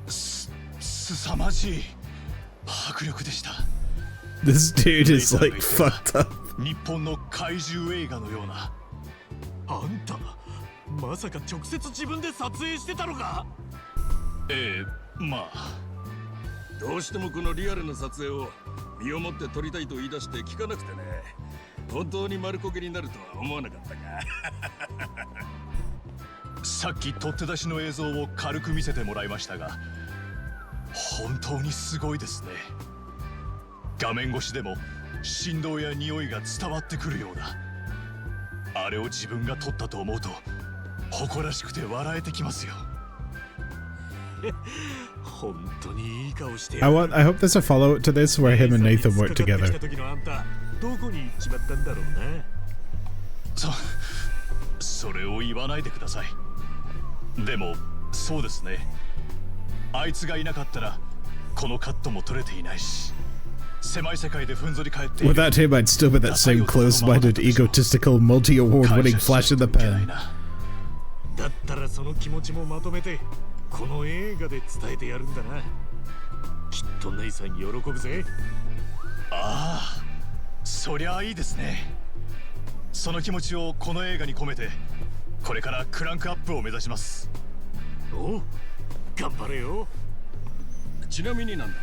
Speaker 5: 凄まじい迫力でした。
Speaker 1: This dude is like fucked up.
Speaker 5: 日本の怪獣映画のような。あんた、まさか直接自分で撮影してたのか？まあ。
Speaker 4: どうしてもこのリアルな撮影を身をもって撮りたいと言い出して聞かなくてね。本当に丸焦げになるとは思わなかったが。
Speaker 5: さっき取って出しの映像を軽く見せてもらいましたが、本当にすごいですね。画面越しでも振動や匂いが伝わってくるような。あれを自分が撮ったと思うと誇らしくて笑えてきますよ。本当にいい顔して。
Speaker 1: I hope there's a follow-up to this where him and Nathan work together.
Speaker 5: どこに行っちまったんだろうな。それを言わないでください。でもそうですね。あいつがいなかったらこのカットも撮れていないし。狭い世界でふんぞり返っている。
Speaker 1: Without him, I'd still be that same close-minded, egotistical, multi-award-winning flash in the pan.
Speaker 5: だったらその気持ちもまとめてこの映画で伝えてやるんだな。きっとネイさん喜ぶぜ。ああ、そりゃあいいですね。その気持ちをこの映画に込めてこれからクランクアップを目指します。おう、頑張れよ。
Speaker 4: ちなみになんだが、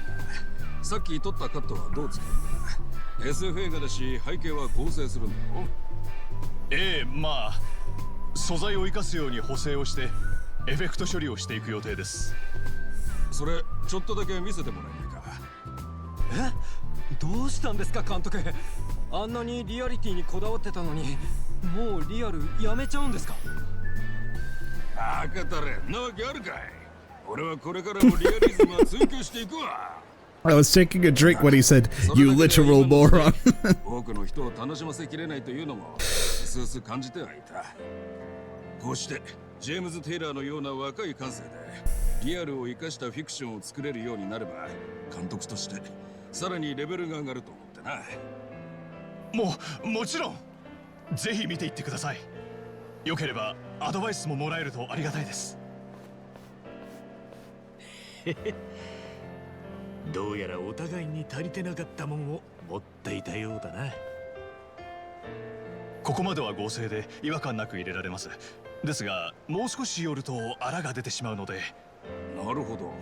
Speaker 4: さっき撮ったカットはどう使うんだ？ SF 映画だし背景は合成するんだろ？
Speaker 5: まあ素材を生かすように補正をしてエフェクト処理をしていく予定です。
Speaker 4: それちょっとだけ見せてもらえないか？
Speaker 6: どうしたんですか監督。あんなにリアリティにこだわってたのにもうリアルやめちゃうんですか？
Speaker 4: バカたれんなわけあるかい。俺はこれからもリアリズムは追求していくわ。
Speaker 1: I was taking a drink when he said, "You literal moron."
Speaker 4: 多くの人を楽しませきれないというのも薄々感じてはいた。こうしてジェームズ・テイラーのような若い感性でリアルを生かしたフィクションを作れるようになれば監督としてさらにレベルが上がると思ってな。
Speaker 7: もちろんぜひ見ていってください。よければアドバイスももらえるとありがたいです。
Speaker 5: どうやらお互いに足りてなかったもんを持っていたようだな。
Speaker 7: ここまでは合成で違和感なく入れられます。ですがもう少し寄ると荒が出てしまうので。
Speaker 4: なるほど。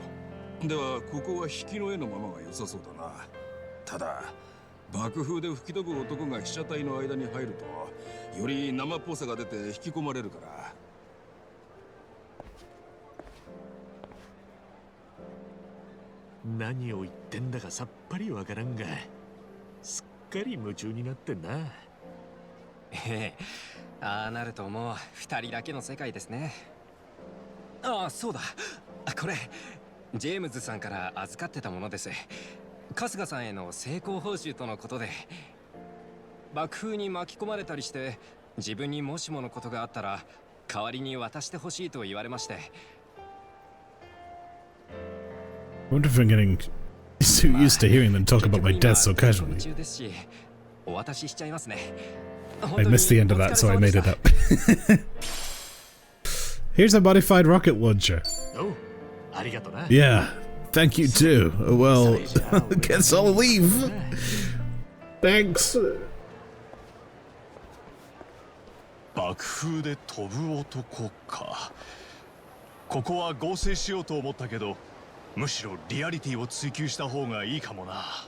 Speaker 4: ではここは引きの絵のままが良さそうだな。ただ爆風で吹き飛ぶ男が被写体の間に入るとより生っぽさが出て引き込まれるから。
Speaker 5: 何を言ってんだかさっぱりわからんが、すっかり夢中になってんな。
Speaker 6: ええ、ああなるともう2人だけの世界ですね。ああそうだ、これジェームズさんから預かってたものです。春日さんへの成功報酬とのことで、爆風に巻き込まれたりして自分にもしものことがあったら代わりに渡してほしいと言われまして。
Speaker 1: I wonder if I'm getting too used to hearing them talk about my death so casually.
Speaker 6: お渡ししちゃいますね。
Speaker 1: I missed the end of that, so I made it up. Here's a modified rocket launcher.
Speaker 5: Oh, ありがとな。
Speaker 1: Yeah, thank you too. Well, guess I'll leave. Thanks.
Speaker 7: 爆風で飛ぶ男か。ここは合成しようと思ったけど、むしろリアリティを追求した方がいいかもな。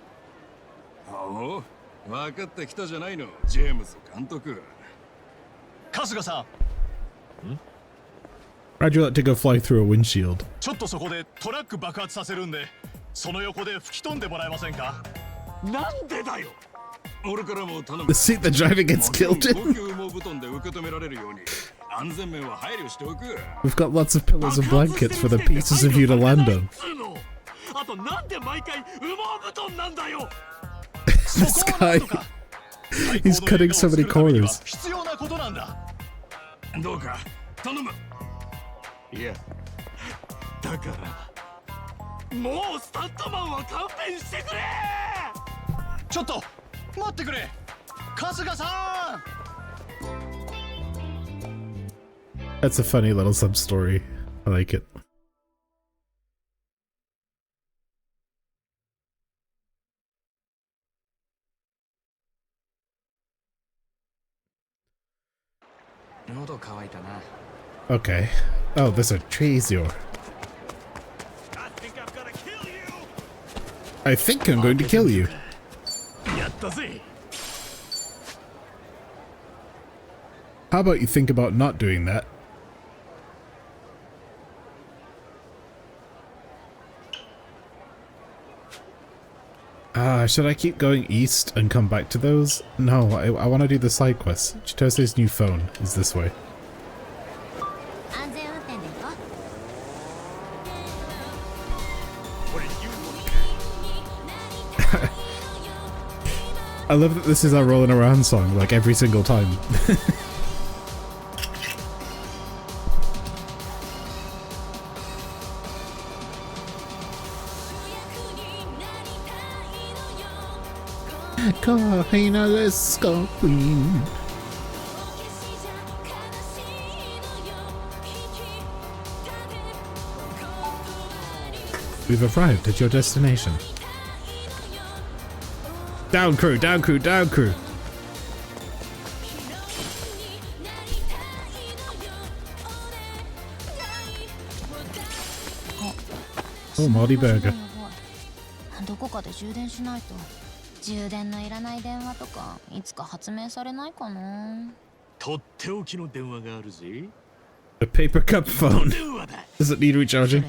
Speaker 4: おお、分かってきたじゃないの、ジェームズ監督。
Speaker 7: 春日さん。
Speaker 1: How'd you like to go fly through a windshield?
Speaker 7: ちょっとそこでトラック爆発させるんで、その横で吹き飛んでもらえませんか。
Speaker 5: なんでだよ。
Speaker 4: 俺からも頼む。
Speaker 1: The seat the driver gets killed in.
Speaker 4: 高級羽毛布団で受け止められるように安全面は配慮しておく。
Speaker 1: We've got lots of pillows and blankets for the pieces of you to land on.
Speaker 5: あとなんで毎回羽毛布団なんだよ。
Speaker 1: This guy, he's cutting so many corners.
Speaker 7: 必要なことなんだ。
Speaker 4: どうか頼む。
Speaker 5: いや、だからもうスタントマンは勘弁してくれ。
Speaker 7: ちょっと待ってくれ、春日さん。
Speaker 1: That's a funny little sub story. I like it. Okay. Oh, there's a treasure. I think I'm going to kill you.
Speaker 5: やったぜ。
Speaker 1: How about you think about not doing that? Should I keep going east and come back to those? No, I want to do the side quests. Chitose's new phone is this way. I love that this is our rolling around song, like every single time. Let's go, queen. We've arrived at your destination. Down crew, down crew, down crew. Oh, Moldy Burger.
Speaker 8: どこかで充電しないと。充電のいらない電話とかいつか発明されないかな。
Speaker 5: とっておきの電話があるぜ。
Speaker 1: A paper cup phone. Does it need recharging?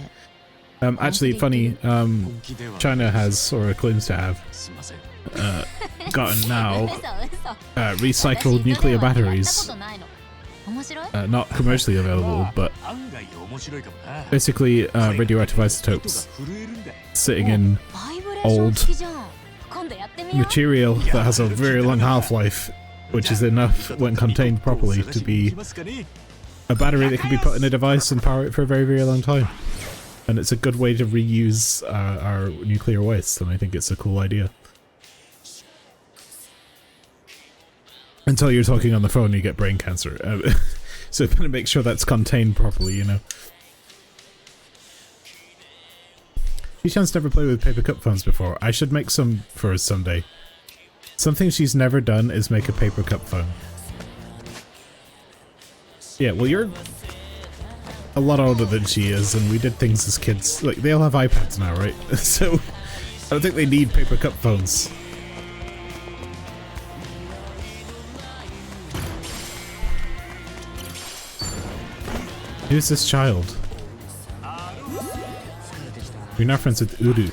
Speaker 1: Actually, funny. China has, or claims to have, gotten now recycled nuclear batteries. Not commercially available, but basically radioactive isotopes sitting in old material that has a very long half-life, which is enough when contained properly to be a battery that can be put in a device and power it for a very, very long time. And it's a good way to reuse our nuclear waste, and I think it's a cool idea. Until you're talking on the phone, you get brain cancer. So I'm gonna make sure that's contained properly, you know. She-chan's never played with paper cup phones before. I should make some for us someday. Something she's never done is make a paper cup phone. Yeah, well, you're a lot older than she is, and we did things as kids. Like, they all have iPads now, right? So I don't think they need paper cup phones. Who's this child? You're not friends with Uru.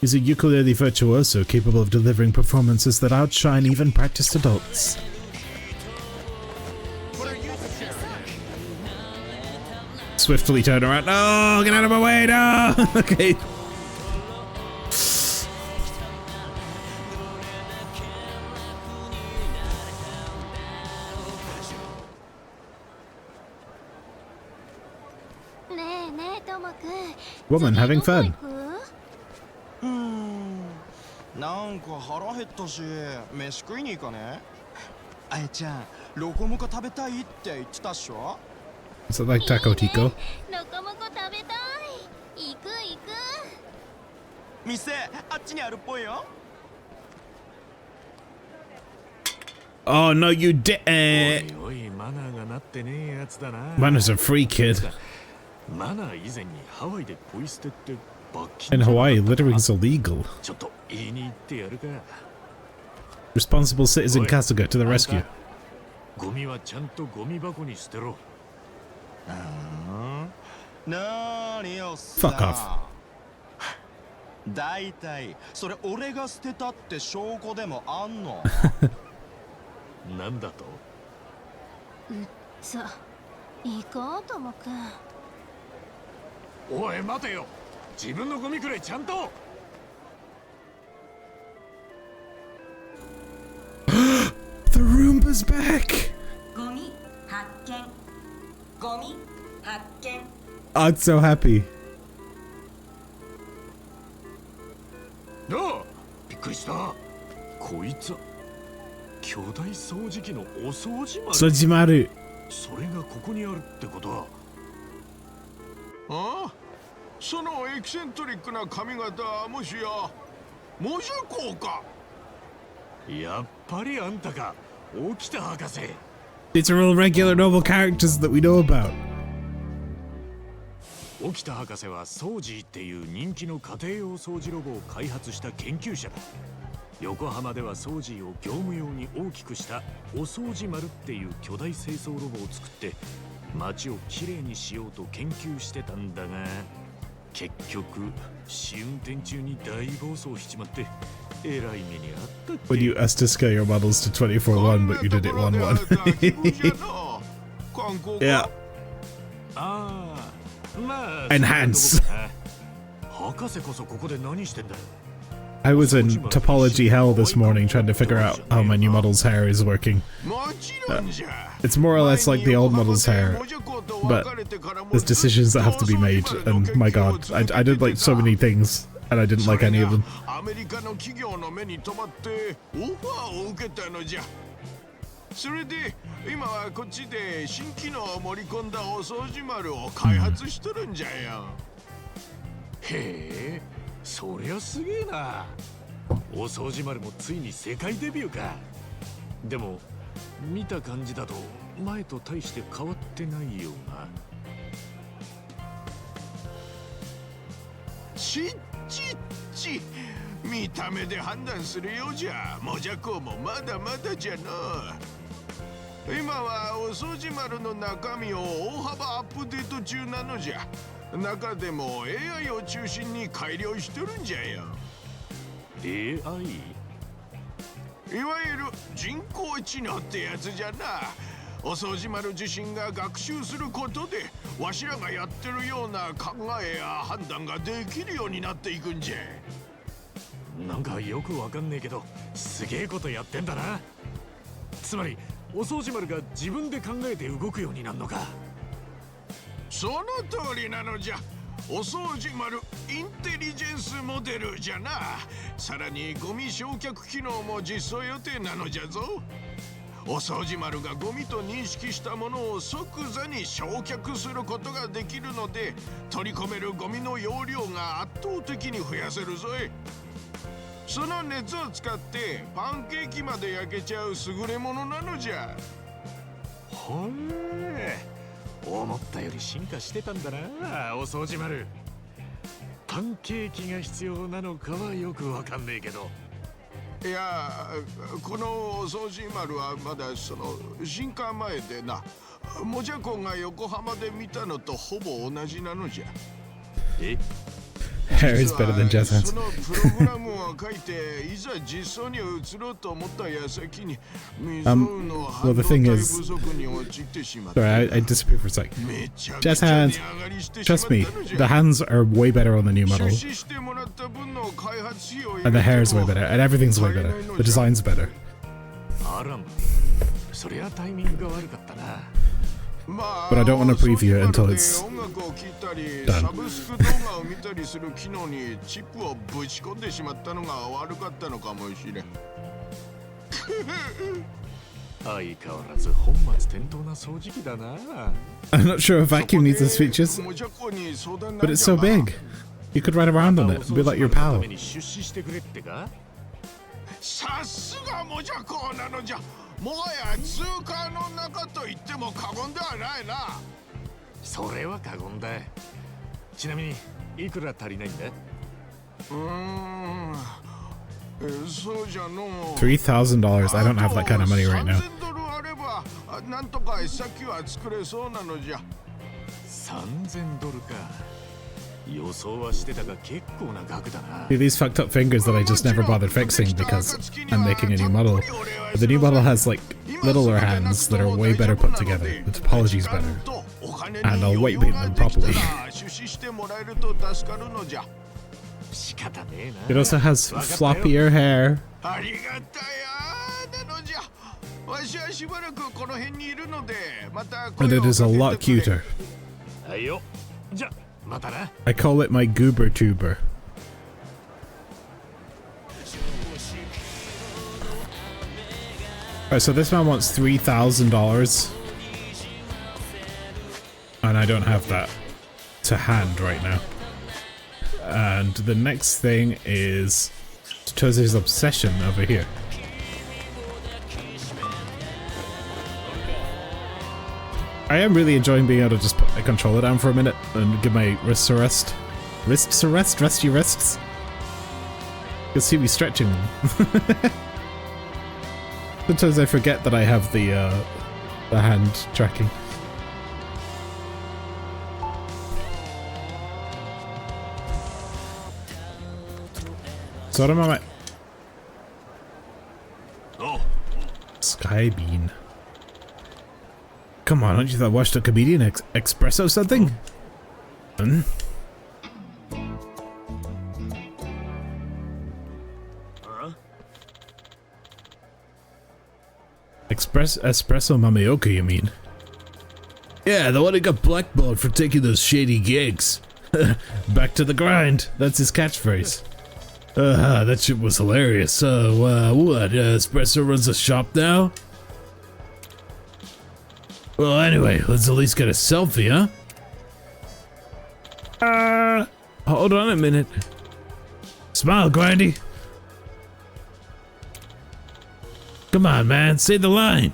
Speaker 1: He's a ukulele virtuoso capable of delivering performances that outshine even practiced adults. Swiftly turn around. No, get out of my way, no! Okay. Woman having fun.
Speaker 7: なんか腹減ったし、飯食いに行かね。あやちゃん、ロコモコ食べたいって言ってたっしょ。
Speaker 1: Is it like Taco Tico?
Speaker 8: ロコモコ食べたい。行く行く。
Speaker 7: 店あっちにあるっぽいよ。
Speaker 1: Oh no, you didn't.
Speaker 5: おいおい、マナーがなってねえやつだな。
Speaker 1: Mana's a free kid.
Speaker 5: マナー以前にハワイでポイ捨てって罰
Speaker 1: In
Speaker 5: 金。
Speaker 1: Hawaii, littering is illegal.
Speaker 5: ちょっと言いに行ってやるか。
Speaker 1: Responsible citizen Kasuga to the rescue.
Speaker 5: ゴミはちゃんとゴミ箱に捨てろ。
Speaker 7: なーによさ。
Speaker 1: Fuck off.
Speaker 7: だいたいそれ俺が捨てたって証拠でもあんの。
Speaker 5: なんだと？
Speaker 8: さあ、行こうともくん。
Speaker 5: おい待てよ。自分のゴミくらいちゃんと。
Speaker 1: The Roomba's back.
Speaker 10: ゴミ発見。ゴミ発見。
Speaker 1: I'm so happy.
Speaker 5: なあ、びっくりした。こいつ巨大掃除機のお掃除マン。
Speaker 1: Sojimaru.
Speaker 5: それがここにあるってことは。
Speaker 2: ああ、そのエキセントリックな髪型はもしやモジャコか。
Speaker 5: やっぱりあんたか、沖田博士。
Speaker 1: These are all regular noble characters that we know about.
Speaker 5: 沖田博士はソージーっていう人気の家庭用掃除ロボを開発した研究者だ。横浜ではソージーを業務用に大きくしたお掃除丸っていう巨大清掃ロボを作って街をきれいにしようと研究してたんだが、結局試運転中に大暴走しちまってえらい目にあったっけ。
Speaker 1: When you asked to scale your models to 24:1, but you did it 1:1. Yeah.
Speaker 5: ああ、まあ
Speaker 1: Enhance.
Speaker 5: 博士こそここで何してんだよ。
Speaker 1: I was in topology hell this morning trying to figure out how my new model's hair is working. It's more or less like the old model's hair, but there's decisions that have to be made, and my god, I did like so many things, and I didn't like any of them.
Speaker 2: アメリカの企業の目に留まってオファーを受けたのじゃ。それで今はこっちで新機能を盛り込んだお掃除丸を開発しとるんじゃよ。
Speaker 5: へえ、そりゃすげえな。お掃除丸もついに世界デビューか。でも見た感じだと前と大して変わってないような。
Speaker 2: ちっちっち、見た目で判断するようじゃ。モジャコもまだまだじゃな。今はお掃除丸の中身を大幅アップデート中なのじゃ。中でも AI を中心に改良しとるんじゃよ。
Speaker 5: AI？
Speaker 2: いわゆる人工知能ってやつじゃな。お掃除丸自身が学習することでわしらがやってるような考えや判断ができるようになっていくんじゃ。
Speaker 5: なんかよくわかんねえけどすげえことやってんだな。つまりお掃除丸が自分で考えて動くようになるのか。
Speaker 2: その通りなのじゃ。お掃除丸インテリジェンスモデルじゃな。さらにゴミ焼却機能も実装予定なのじゃぞ。お掃除丸がゴミと認識したものを即座に焼却することができるので、取り込めるゴミの容量が圧倒的に増やせるぞい。その熱を使ってパンケーキまで焼けちゃう優れものなのじゃ。
Speaker 5: ほえ、思ったより進化してたんだな、お掃除丸。パンケーキが必要なのかはよくわかんねえけど。
Speaker 2: いや、このお掃除丸はまだその進化前でな。もじゃこが横浜で見たのとほぼ同じなのじゃ。
Speaker 5: え
Speaker 1: Hair is better than jazz hands.
Speaker 2: そのプログラムを書いていざ実装に移ろうと思った矢先に未曾有の半導体不足に陥ってしまった。
Speaker 1: Sorry, I disappeared for a sec. Jazz hands. Trust me, the hands are way better on the new model. And the hair is way better, and everything's way better. The design's better.
Speaker 5: あらま、そりゃタイミングが悪かったな。
Speaker 1: But I don't want to preview it until it's done.
Speaker 2: サブスク動画を見たりする機能にチップをぶち込んでしまったのが悪かったのかもしれん。
Speaker 5: 相変わらず本末転倒な掃除機だな。
Speaker 1: I'm not sure a vacuum needs those features, but it's so big. You could ride around on it and be like your pal.
Speaker 5: 出資してくれってか。
Speaker 2: さすがもじゃこなのじゃ。もはや通貨の中と言っても過言ではないな。
Speaker 5: それは過言だ。ちなみにいくら足りないんだ。
Speaker 2: そうじゃの。
Speaker 1: $3,000. I don't have that kind of money right now.
Speaker 2: $3,000あればなんとか先は作れそうなのじゃ。
Speaker 5: $3,000か。予想はしてたが結構な額だな。
Speaker 1: See, these fucked up fingers that I just never bothered fixing because I'm making a new model. But the new model has like littler hands that are way better put together. The topology's better. And I'll white paint them properly. It also has floppier hair. And it is a lot cuter. I call it my goober tuber. Alright, so this man wants $3,000. And I don't have that to hand right now. And the next thing is Toze's obsession over here. I am really enjoying being able to just put my controller down for a minute and give my wrists a rest. Wrists a rest? Resty wrists? You can see me stretching them. Sometimes I forget that I have the hand tracking. So what am I?
Speaker 2: Oh.
Speaker 1: Skybean. Come on, aren't you that washed up comedian espresso something? Hmm? Espresso Mamioka, you mean? Yeah, the one who got blackballed for taking those shady gigs. Back to the grind. That's his catchphrase. That shit was hilarious. So, what? Espresso runs a shop now? Well, anyway, let's at least get a selfie, huh? Hold on a minute. Smile, Grindy. Come on, man, say the line.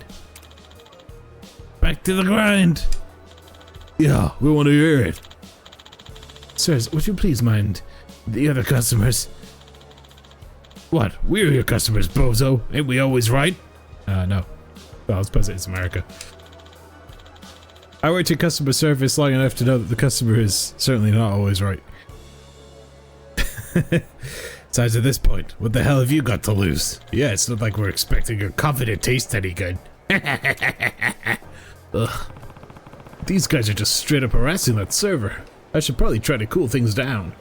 Speaker 1: Back to the grind. Yeah, we want to hear it. Sirs, would you please mind the other customers? What? We're your customers, bozo. Ain't we always right? No. Well, I suppose it's America. I worked in customer service long enough to know that the customer is certainly not always right. Besides, at this point, what the hell have you got to lose? Yeah, it's not like we're expecting your confident taste any good. Ugh. These guys are just straight up harassing that server. I should probably try to cool things down.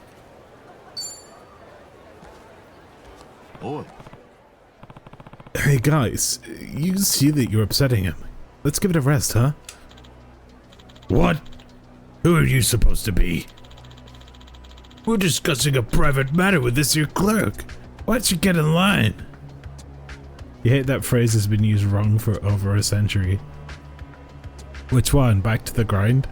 Speaker 2: Oh.
Speaker 1: Hey guys, you can see that you're upsetting him. Let's give it a rest, huh? What? Who are you supposed to be? We're discussing a private matter with this here clerk. Why don't you get in line? You hate that phrase has been used wrong for over a century. Which one? Back to the grind?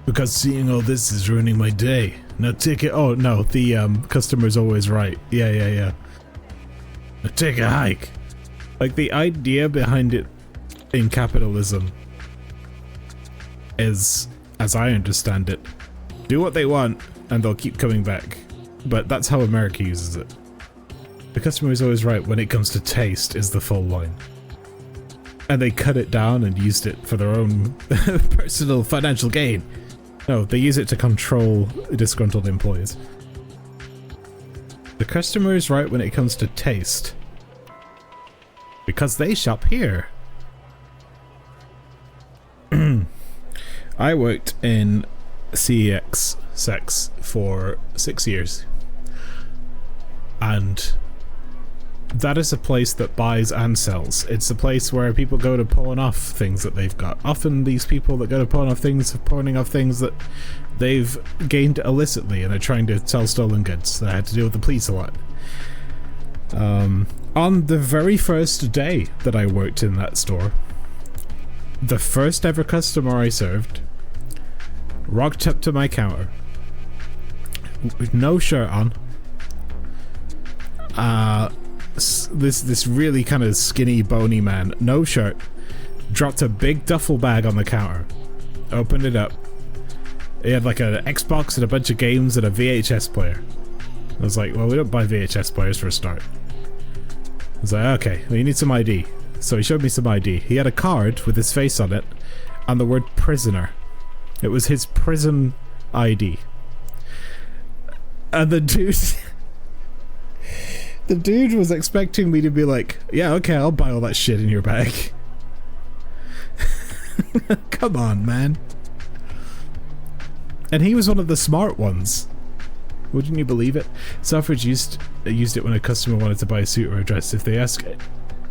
Speaker 1: Because seeing all this is ruining my day. Now take it. Oh no, the customer's always right. Yeah. Now take a hike. Like, the idea behind it in capitalism is, as I understand it, do what they want and they'll keep coming back. But that's how America uses it. The customer is always right when it comes to taste is the full line. And they cut it down and used it for their own personal financial gain. No, they use it to control disgruntled employees. The customer is right when it comes to taste. Because they shop here. I worked in CEX sex for 6 years. And that is a place that buys and sells. It's a place where people go to pawn off things that they've got. Often these people that go to pawn off things are pawning off things that they've gained illicitly and are trying to sell stolen goods. They had to deal with the police a lot. On the very first day that I worked in that store, the first ever customer I served rocked up to my counter with no shirt on. This really kind of skinny, bony man, no shirt, dropped a big duffel bag on the counter, opened it up. He had like an Xbox and a bunch of games and a VHS player. I was like, well, we don't buy VHS players for a start. I was like, okay, well, you need some ID. So he showed me some ID. He had a card with his face on it and the word prisoner. It was his prison ID. And the dude was expecting me to be like, yeah, okay, I'll buy all that shit in your bag. Come on, man. And he was one of the smart ones. Wouldn't you believe it? Selfridge used it when a customer wanted to buy a suit or a dress. If they ask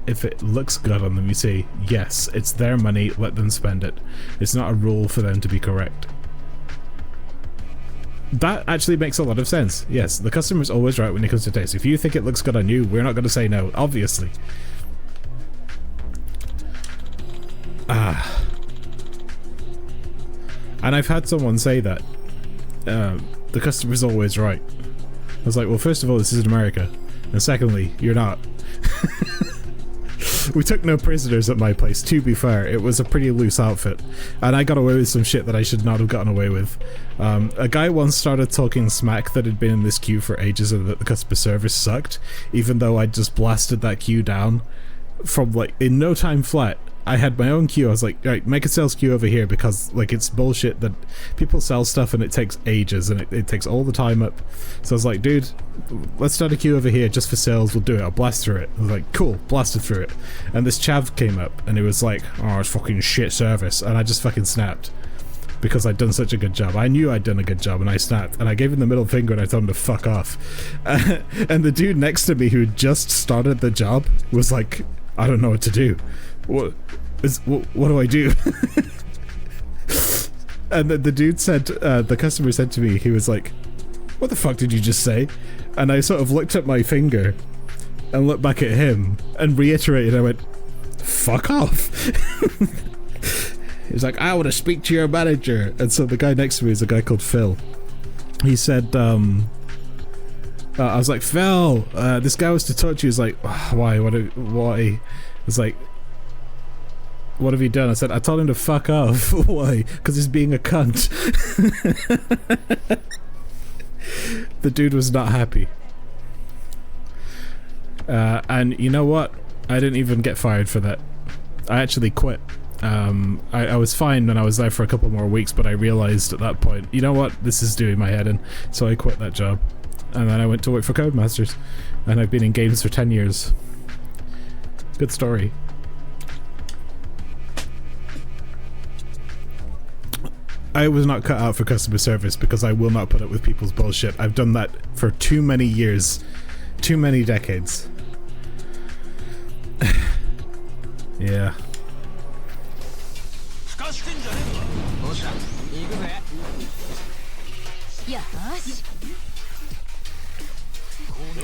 Speaker 1: if it looks good on them, you say, yes, it's their money, let them spend it. It's not a rule for them to be correct. That actually makes a lot of sense. Yes, the customer's always right when it comes to taste. If you think it looks good on you, we're not going to say no, obviously. And I've had someone say that. The customer's always right. I was like, well, first of all, this is America. And secondly, you're not. We took no prisoners at my place, to be fair. It was a pretty loose outfit. And I got away with some shit that I should not have gotten away with. A guy once started talking smack that had been in this queue for ages and that the customer service sucked, even though I just blasted that queue down from, like, in no time flat. I had my own queue. I was like, right, make a sales queue over here because, like, it's bullshit that people sell stuff and it takes ages and it takes all the time up. So I was like, dude, let's start a queue over here just for sales. We'll do it. I'll blast through it. I was like, cool, blasted through it. And this chav came up and it was like, oh, it's fucking shit service. And I just fucking snapped because I'd done such a good job. I knew I'd done a good job and I snapped and I gave him the middle finger and I told him to fuck off. And the dude next to me who just started the job was like, I don't know what to do. What do I do? And the dude said, the customer said to me, he was like, what the fuck did you just say? And I sort of looked at my finger and looked back at him and reiterated. I went, fuck off. He was like, I want to speak to your manager. And so the guy next to me is a guy called Phil. He said, I was like, Phil, this guy was to talk to you. He was like, why? Why? I was like, what have you done? I said, I told him to fuck off. Why? Because he's being a cunt. The dude was not happy. And you know what? I didn't even get fired for that. I actually quit. I was fine when I was there for a couple more weeks, but I realized at that point, you know what? This is doing my head in. So I quit that job. And then I went to work for Codemasters. And I've been in games for 10 years. Good story. I was not cut out for customer service because I will not put up with people's bullshit. I've done that for too many years, too many decades. Yeah.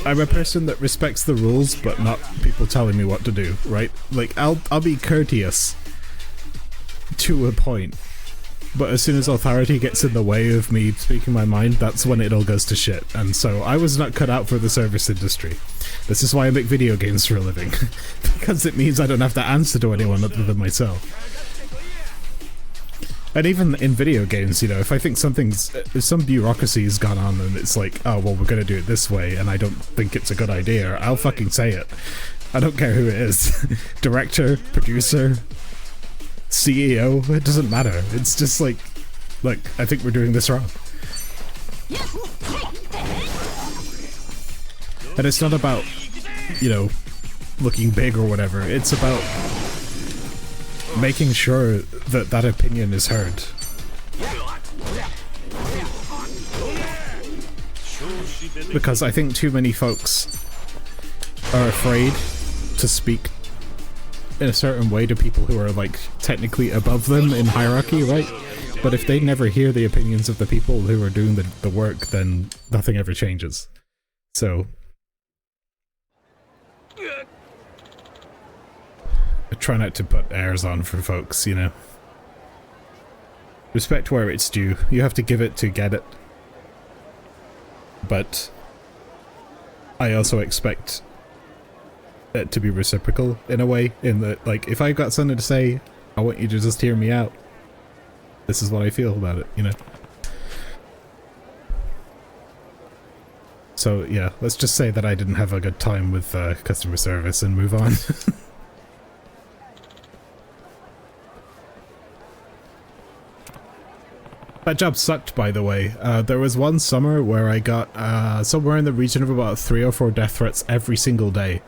Speaker 1: I'm a person that respects the rules, but not people telling me what to do, right? Like, I'll be courteous to a point, but as soon as authority gets in the way of me speaking my mind, that's when it all goes to shit. And so I was not cut out for the service industry. This is why I make video games for a living, because it means I don't have to answer to anyone other than myself. And even in video games, you know, if I think if some bureaucracy's gone on and it's like, oh, well, we're gonna do it this way, and I don't think it's a good idea, I'll fucking say it. I don't care who it is. Director, producer, CEO, it doesn't matter. It's just like, look, I think we're doing this wrong. And it's not about, you know, looking big or whatever. It's about making sure that that opinion is heard. Because I think too many folks are afraid to speak in a certain way to people who are like technically above them in hierarchy, right? But if they never hear the opinions of the people who are doing the work, then nothing ever changes. So I try not to put airs on for folks, you know. Respect where it's due. You have to give it to get it. But I also expect it to be reciprocal in a way, in that, like, if I've got something to say, I want you to just hear me out. This is what I feel about it, you know. So yeah, let's just say that I didn't have a good time with customer service and move on. That job sucked, by the way. There was one summer where I got somewhere in the region of about 3 or 4 death threats every single day.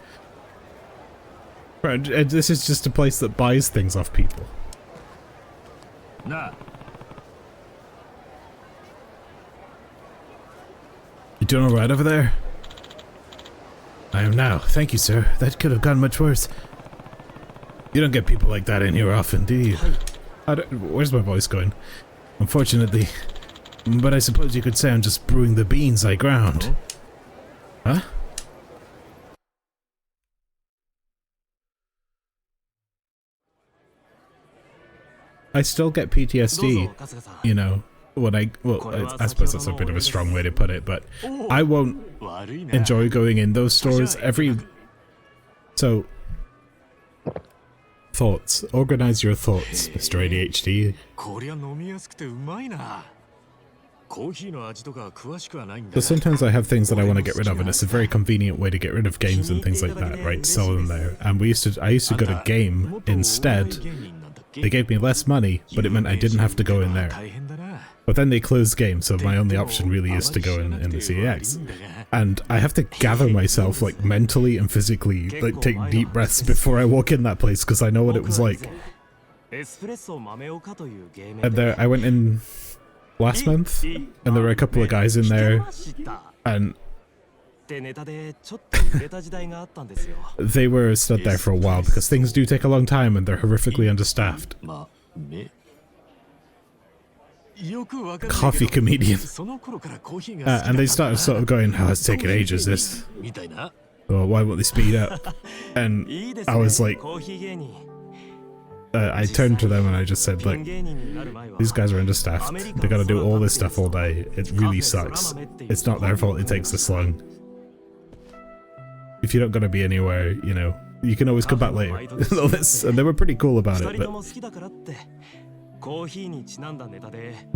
Speaker 1: And this is just a place that buys things off people.
Speaker 4: Nah.
Speaker 1: You doing alright over there? I am now. Thank you, sir. That could have gone much worse. You don't get people like that in here often, do you? Where's my voice going? Unfortunately. But I suppose you could say I'm just brewing the beans I ground. Huh? I still get PTSD, you know, when I suppose that's a bit of a strong way to put it, but I won't enjoy going in those stores so, thoughts. Organize your thoughts, Mr. ADHD. So sometimes I have things that I want to get rid of, and it's a very convenient way to get rid of games and things like that, right? Sell them there. And I used to go to Game instead. They gave me less money, but it meant I didn't have to go in there. But then they closed Game, so my only option really is to go in the CEX. And I have to gather myself, like, mentally and physically, like, take deep breaths before I walk in that place, because I know what it was like. And there, I went in last month, and there were a couple of guys in there, and they were stood there for a while because things do take a long time and they're horrifically understaffed. Coffee comedian. And they started sort of going, oh, it's taking ages, this. Oh, why won't they speed up? And I was like, I turned to them and I just said, look, these guys are understaffed. They gotta do all this stuff all day. It really sucks. It's not their fault it takes this long. If you don't gotta be anywhere, you know, you can always come back later. And they were pretty cool about it, but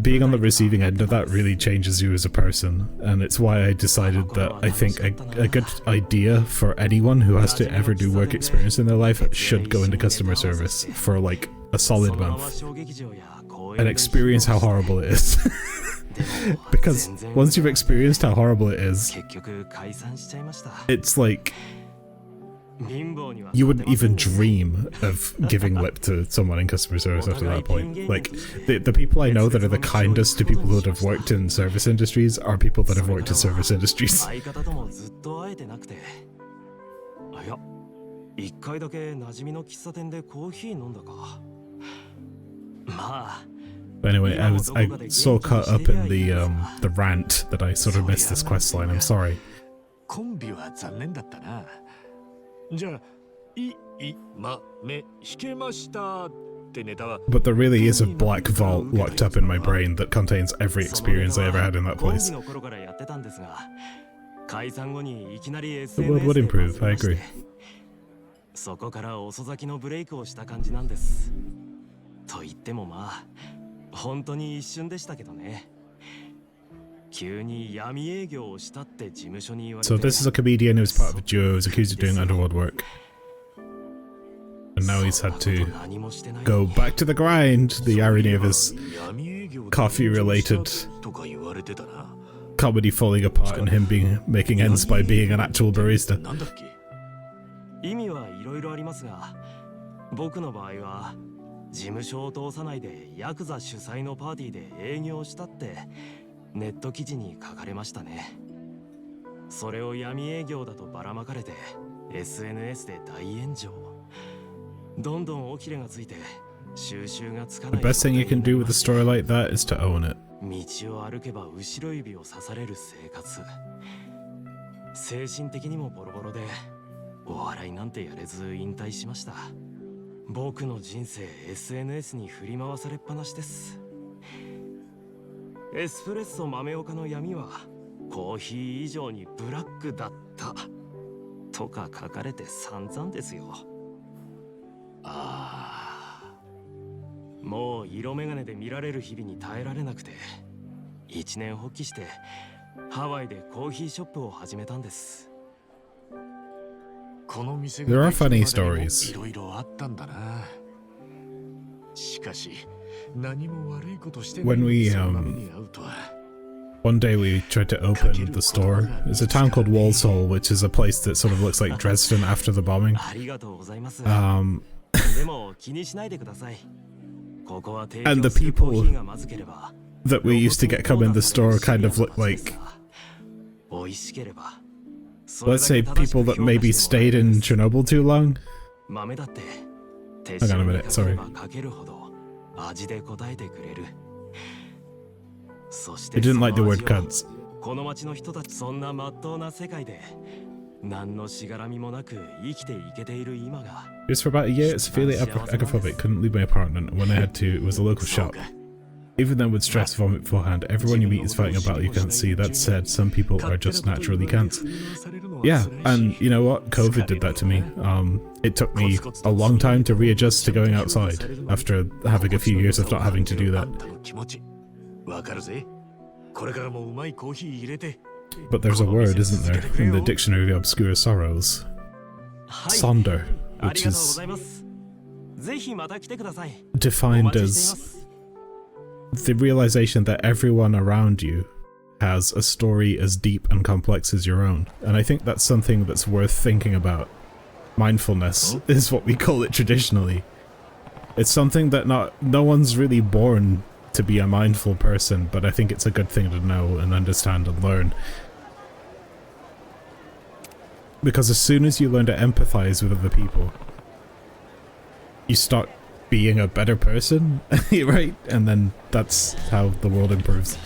Speaker 1: being on the receiving end of that really changes you as a person, and it's why I decided that I think a good idea for anyone who has to ever do work experience in their life should go into customer service for like a solid month and experience how horrible it is. Because once you've experienced how horrible it is, it's like You wouldn't even dream of giving lip to someone in customer service after that point. Like, the people I know that are the kindest to people that have worked in service industries are people that have worked in service industries. But anyway, I so caught up in the rant that I sort of missed this quest line. I'm sorry. But there really is a black vault locked up in my brain that contains every experience I ever had in that place. The world would improve, I agree.
Speaker 6: そこから遅咲きのブレイクをした感じなんです。と言ってもまあ、本当に一瞬でしたけどね。急に闇営業をしたって事務所に言われて。
Speaker 1: So this is a comedian who was part of a duo who was accused of doing underworld work. And now he's had to go back to the grind, the irony of his coffee-related comedy falling apart and him making ends by being an actual barista.
Speaker 6: 意味はいろいろありますが、僕の場合は事務所を通さないでヤクザ主催のパーティーで営業したってネット記事に書かれましたね。それを闇営業だとばらまかれて SNS で大炎上。どんどん尾ひれがついて収集がつかない。
Speaker 1: The best thing you can do with a story like that is to own it.
Speaker 6: 道を歩けば後ろ指を刺される生活。精神的にもボロボロで。お笑いなんてやれず引退しました。僕の人生 SNS に振り回されっぱなしです。エスプレッソ豆岡の闇はコーヒー以上にブラックだったとか書かれて散々ですよ。もう色眼鏡で見られる日々に耐えられなくて一年発起してハワイでコーヒーショップを始めたんです。
Speaker 1: There are funny stories. When we, one day we tried to open the store. It's a town called Walsall, which is a place that sort of looks like Dresden after the bombing. And the people that we used to get come in the store kind of looked like, let's say, people that maybe stayed in Chernobyl too long. Hang on a minute, sorry. They didn't like the word cunts. Just for about a year, severely agoraphobic, couldn't leave my apartment. When I had to, it was a local shop. Even then with stress, vomit beforehand. Everyone you meet is fighting a battle you can't see. That said, some people are just naturally cunts. Yeah, and you know what? COVID did that to me. It took me a long time to readjust to going outside after having a few years of not having to do that. But there's a word, isn't there, in the Dictionary of Obscure Sorrows. Sonder, which is defined as the realization that everyone around you has a story as deep and complex as your own. And I think that's something that's worth thinking about. Mindfulness is what we call it traditionally. It's something that no one's really born to be a mindful person, but I think it's a good thing to know and understand and learn. Because as soon as you learn to empathize with other people, you start being a better person, right? And then that's how the world improves.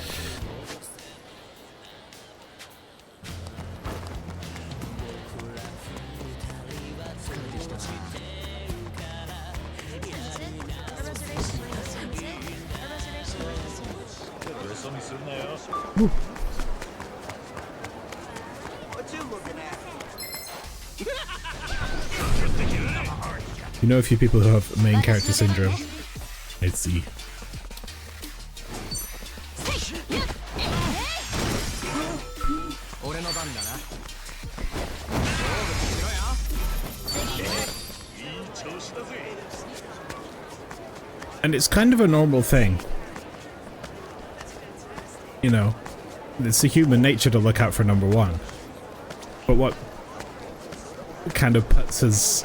Speaker 1: Ooh. You know a few people who have main character syndrome. Let's see. And it's kind of a normal thing. You know, it's a human nature to look out for number one. But what kind of puts his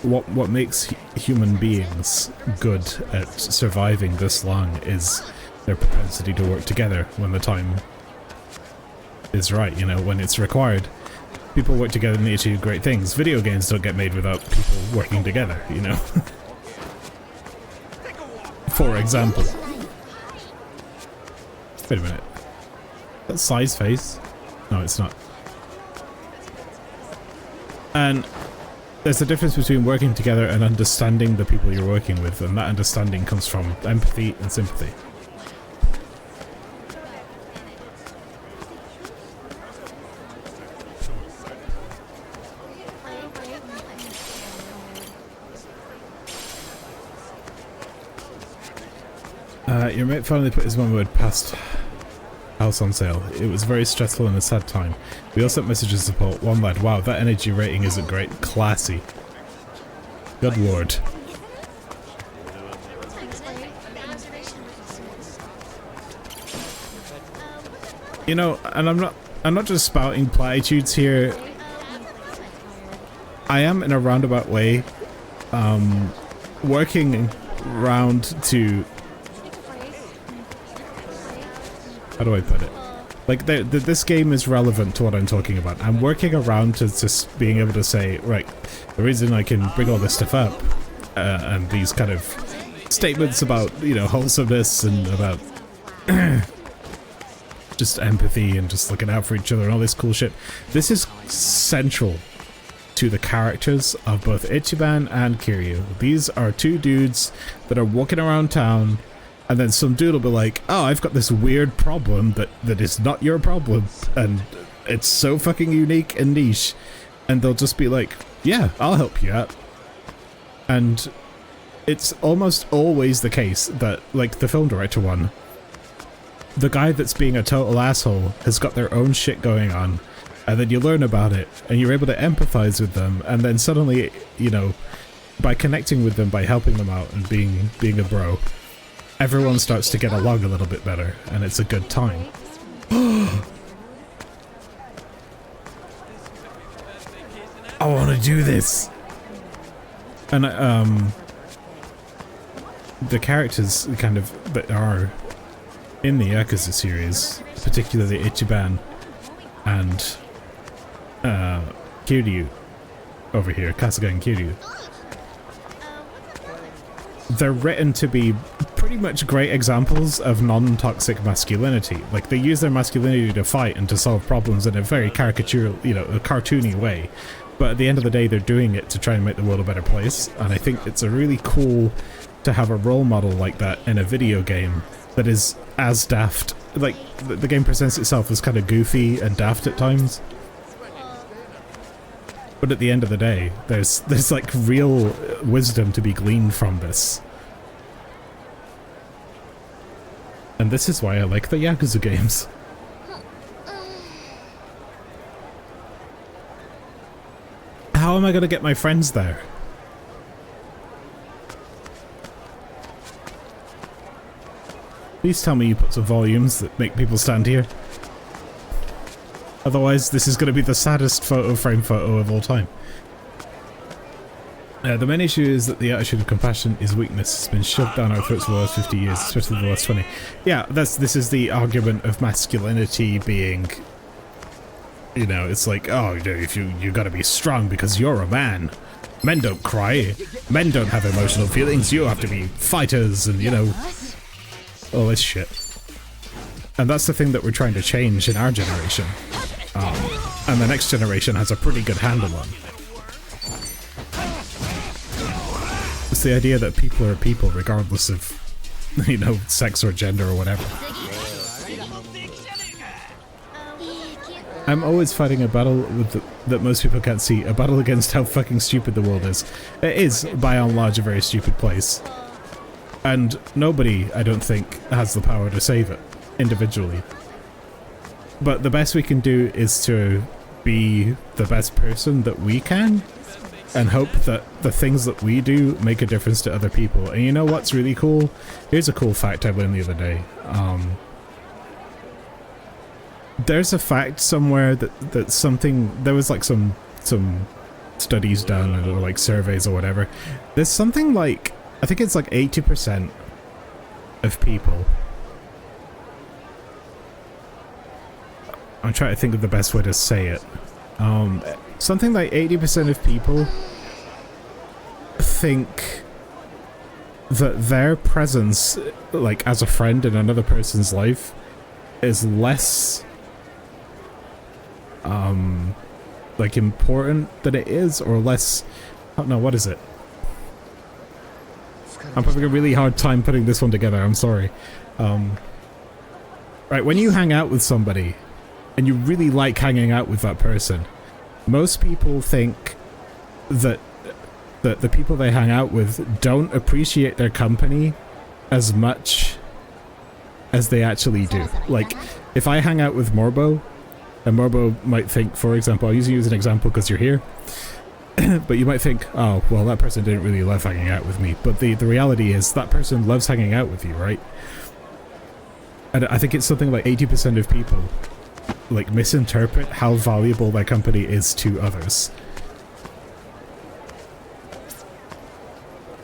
Speaker 1: what makes human beings good at surviving this long is their propensity to work together when the time is right, you know, when it's required. People work together and they achieve great things. Video games don't get made without people working together, you know. For example. Wait a minute. That's Sai's face? No, it's not. And there's a difference between working together and understanding the people you're working with, and that understanding comes from empathy and sympathy. Your mate finally put his one word past house on sale. It was very stressful and a sad time. We all sent messages of support. One lad, wow, that energy rating isn't great. Classy. Good lord. You know, and I'm not just spouting platitudes here. I am, in a roundabout way, working round to... How do I put it? Like, this game is relevant to what I'm talking about. I'm working around to just being able to say, right, the reason I can bring all this stuff up, and these kind of statements about, you know, wholesomeness and about just empathy and just looking out for each other and all this cool shit. This is central to the characters of both Ichiban and Kiryu. These are two dudes that are walking around town, and then some dude will be like, oh, I've got this weird problem that is not your problem, and it's so fucking unique and niche, and they'll just be like, yeah, I'll help you out. And it's almost always the case that, like the film director one, the guy that's being a total asshole has got their own shit going on, and then you learn about it, and you're able to empathize with them, and then suddenly, you know, by connecting with them, by helping them out and being a bro, everyone starts to get along a little bit better, and it's a good time. I want to do this! And, the characters kind of that are in the Yakuza series, particularly Ichiban and Kiryu over here, Kasuga and Kiryu, they're written to be pretty much great examples of non-toxic masculinity. Like, they use their masculinity to fight and to solve problems in a very caricatural, you know, a cartoony way. But at the end of the day, they're doing it to try and make the world a better place. And I think it's a really cool to have a role model like that in a video game that is as daft. Like, the game presents itself as kind of goofy and daft at times. But at the end of the day, there's like real wisdom to be gleaned from this. And this is why I like the Yakuza games. How am I gonna get my friends there? Please tell me you put some volumes that make people stand here. Otherwise, this is going to be the saddest frame photo of all time. The main issue is that the attitude of compassion is weakness. It's been shoved down our throats for the last 50 years, especially the last 20. Yeah, this is the argument of masculinity being, you know, it's like, oh, if you gotta be strong because you're a man. Men don't cry. Men don't have emotional feelings. You have to be fighters and, you know, all this shit. And that's the thing that we're trying to change in our generation. And the next generation has a pretty good handle on. It's the idea that people are people regardless of, you know, sex or gender or whatever. I'm always fighting a battle with that most people can't see. A battle against how fucking stupid the world is. It is, by and large, a very stupid place. And nobody, I don't think, has the power to save it, individually. But the best we can do is to be the best person that we can, and hope that the things that we do make a difference to other people. And you know what's really cool? Here's a cool fact I learned the other day. There's a fact somewhere that something, there was like some studies done or like surveys or whatever, there's something like, I think it's like 80% of people. I'm trying to think of the best way to say it. Something like 80% of people think that their presence, like as a friend in another person's life, is less like important than it is, or less, I don't know, what is it? I'm having a really hard time putting this one together, I'm sorry. Right, when you hang out with somebody and you really like hanging out with that person, most people think that the people they hang out with don't appreciate their company as much as they actually do. Like, if I hang out with Morbo, and Morbo might think, for example, I'll use you as an example because you're here, but you might think, oh, well, that person didn't really love hanging out with me. But the reality is that person loves hanging out with you, right? And I think it's something like 80% of people like misinterpret how valuable their company is to others.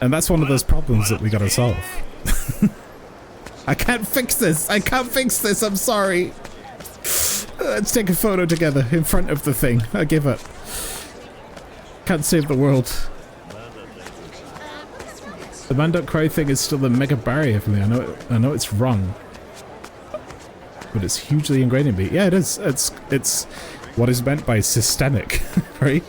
Speaker 1: And that's one of those problems that we gotta solve. I can't fix this! I can't fix this! I'm sorry! Let's take a photo together in front of the thing. I give up. Can't save the world. The man don't cry thing is still a mega barrier for me. I know it's wrong, but it's hugely ingrained in me. Yeah, it is. It's what is meant by systemic, right?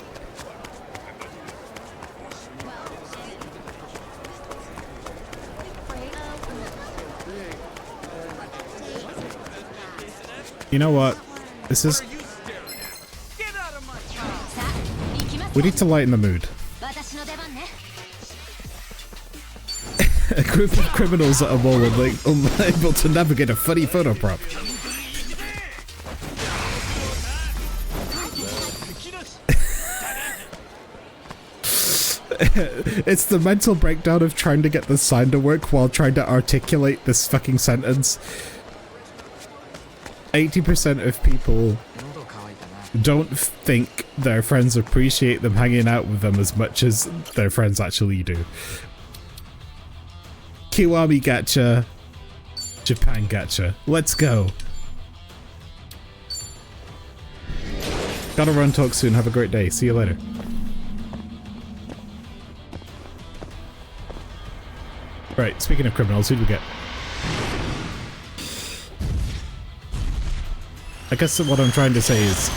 Speaker 1: You know what? This is... We need to lighten the mood. A group of criminals at a mall are like unable to navigate a funny photo prop. It's the mental breakdown of trying to get the sign to work while trying to articulate this fucking sentence. 80% of people don't think their friends appreciate them hanging out with them as much as their friends actually do. Kiwami gacha, Japan gacha. Let's go. Gotta run, talk soon. Have a great day. See you later. Right, speaking of criminals, who do we get? I guess what I'm trying to say is,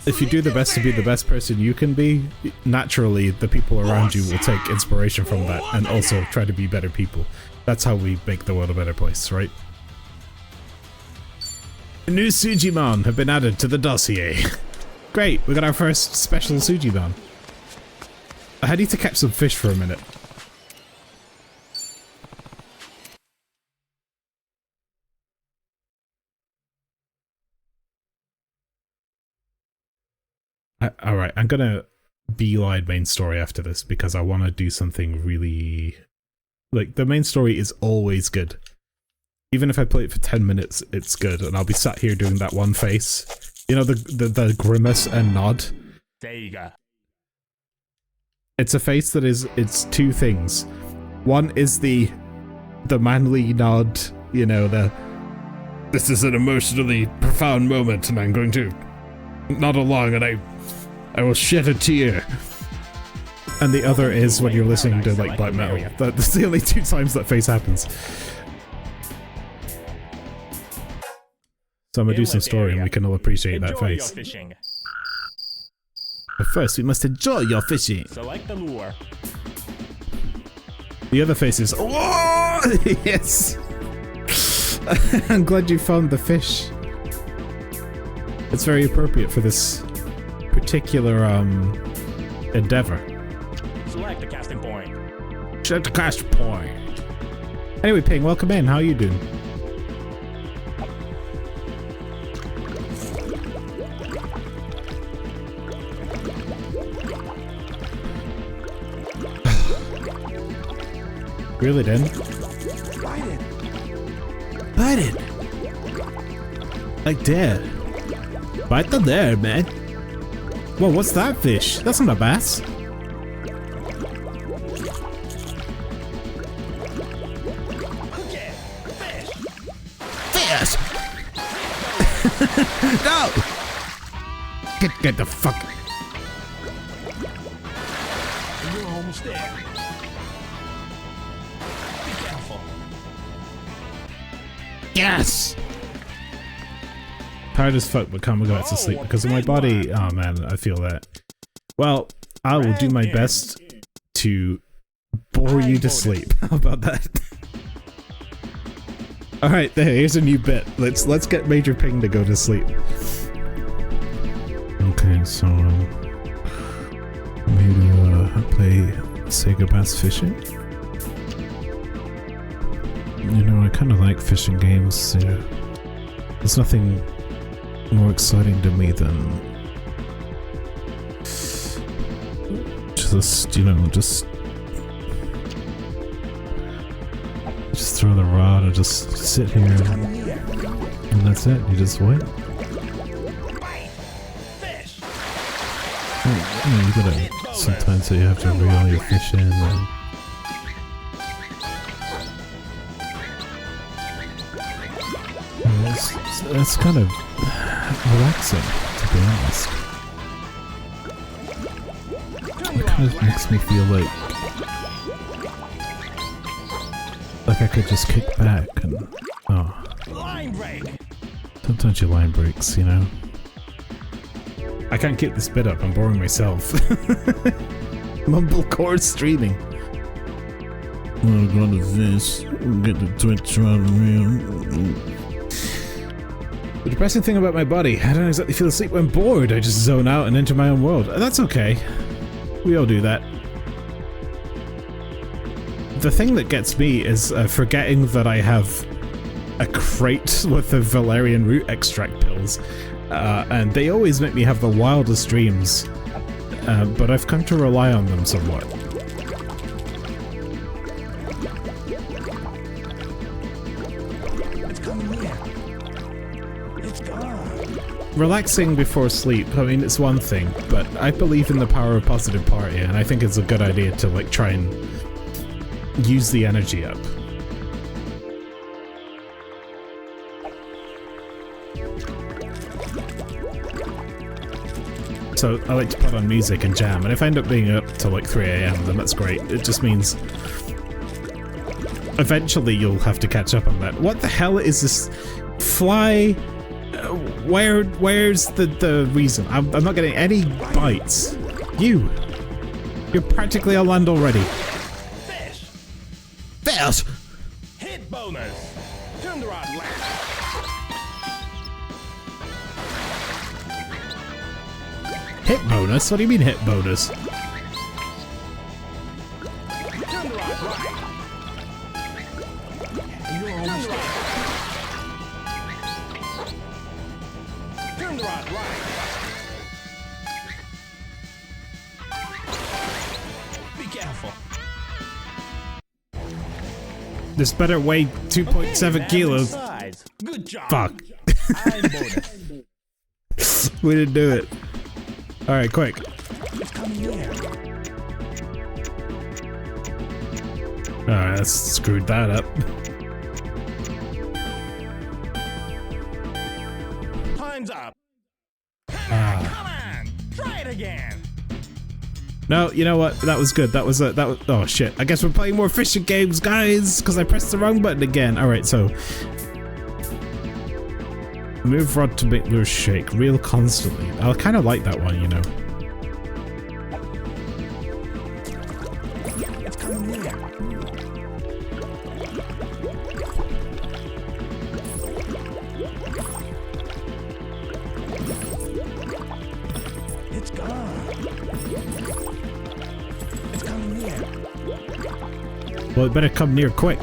Speaker 1: if you do the best to be the best person you can be, naturally the people around you will take inspiration from that and also try to be better people. That's how we make the world a better place, right? New Sujimon have been added to the dossier. Great, we got our first special Sujimon. I need to catch some fish for a minute. Alright, I'm gonna beeline main story after this because I want to do something really... Like, the main story is always good. Even if I play it for 10 minutes, it's good, and I'll be sat here doing that one face. You know, the grimace and nod? It's a face that is, it's two things. One is the manly nod, you know, this is an emotionally profound moment and I'm going to nod along and I will shed a tear. And the other is when you're listening to like black metal. That's the only two times that face happens. So I'm gonna do some story and we can all appreciate that face. But first we must enjoy your fishing.
Speaker 11: Select the lure.
Speaker 1: The other face is, oh yes! I'm glad you found the fish. It's very appropriate for this particular endeavor.
Speaker 11: Select the casting point.
Speaker 1: Select the casting point. Anyway, Ping, welcome in. How are you doing? Reel it in. Bite it. Like that. Bite them there, man. Whoa, what's that fish? That's not a bass. Fish! No! Get the fuck.
Speaker 11: You're almost there. Be careful.
Speaker 1: Yes! Tired as fuck, but can't go back to sleep because of my body. Oh man, I feel that. Well, I will do my best to bore you to sleep. How about that? All right, here's a new bit. Let's get Major Ping to go to sleep. Okay, so maybe play Sega Bass Fishing. You know, I kind of like fishing games. You know, there's nothing more exciting to me than just, you know, just throw the rod and just sit here and that's it. You just wait. You know, you gotta, sometimes you have to reel your fish in and it's kind of relaxing, to be honest. It kind of makes me feel like I could just kick back and
Speaker 11: Line break.
Speaker 1: Sometimes your line breaks, you know. I can't keep this bit up. I'm boring myself. Mumblecore streaming. I'm gonna this. Get the Twitch on. The depressing thing about my body, I don't exactly feel asleep when bored. I just zone out and enter my own world. That's okay. We all do that. The thing that gets me is forgetting that I have a crate with the valerian root extract pills. And they always make me have the wildest dreams. But I've come to rely on them somewhat. Relaxing before sleep, I mean, it's one thing, but I believe in the power of positive party, and I think it's a good idea to, like, try and use the energy up. So I like to put on music and jam, and if I end up being up till like 3 AM, then that's great. It just means eventually you'll have to catch up on that. What the hell is this fly? Where's the reason? I'm not getting any bites. You're practically on land already.
Speaker 11: Fish.
Speaker 1: Fish.
Speaker 11: Hit bonus. Turn the rod left.
Speaker 1: Hit bonus? What do you mean hit bonus?
Speaker 11: Turn the rod right. You're almost there. Turn the rod right. Be careful.
Speaker 1: This better weigh 2.7 kilos.
Speaker 11: Size. Good job.
Speaker 1: Fuck.
Speaker 11: High bonus.
Speaker 1: We didn't do it. Alright, quick.
Speaker 11: It's coming here.
Speaker 1: Alright, that's screwed that up.
Speaker 11: Time's up. Come on. Try it again.
Speaker 1: No, you know what? That was good. That was oh shit. I guess we're playing more fishing games, guys, because I pressed the wrong button again. Alright, so move rod to make lure shake. Reel constantly. I kind of like that one, you know.
Speaker 11: It's coming here. It's gone. It's coming near.
Speaker 1: Well, it better come near quick.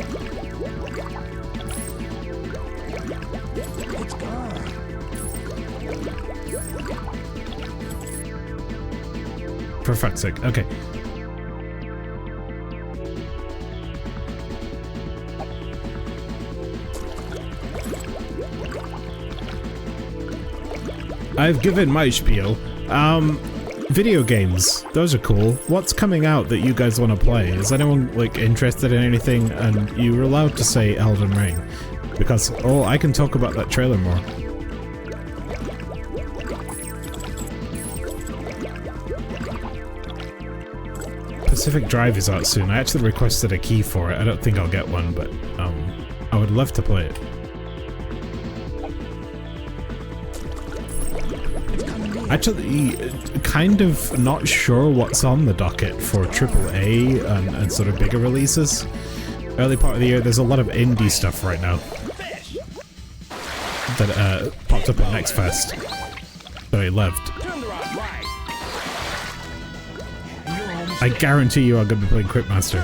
Speaker 11: It's gone.
Speaker 1: For fuck's sake. Okay. I've given my spiel. Video games. Those are cool. What's coming out that you guys want to play? Is anyone like interested in anything? And you were allowed to say Elden Ring. Because, oh, I can talk about that trailer more. Pacific Drive is out soon. I actually requested a key for it. I don't think I'll get one, but I would love to play it. Actually, kind of not sure what's on the docket for AAA and sort of bigger releases. Early part of the year, there's a lot of indie stuff right now that popped up at Next Fest that I loved. I guarantee you are going to be playing Cryptmaster.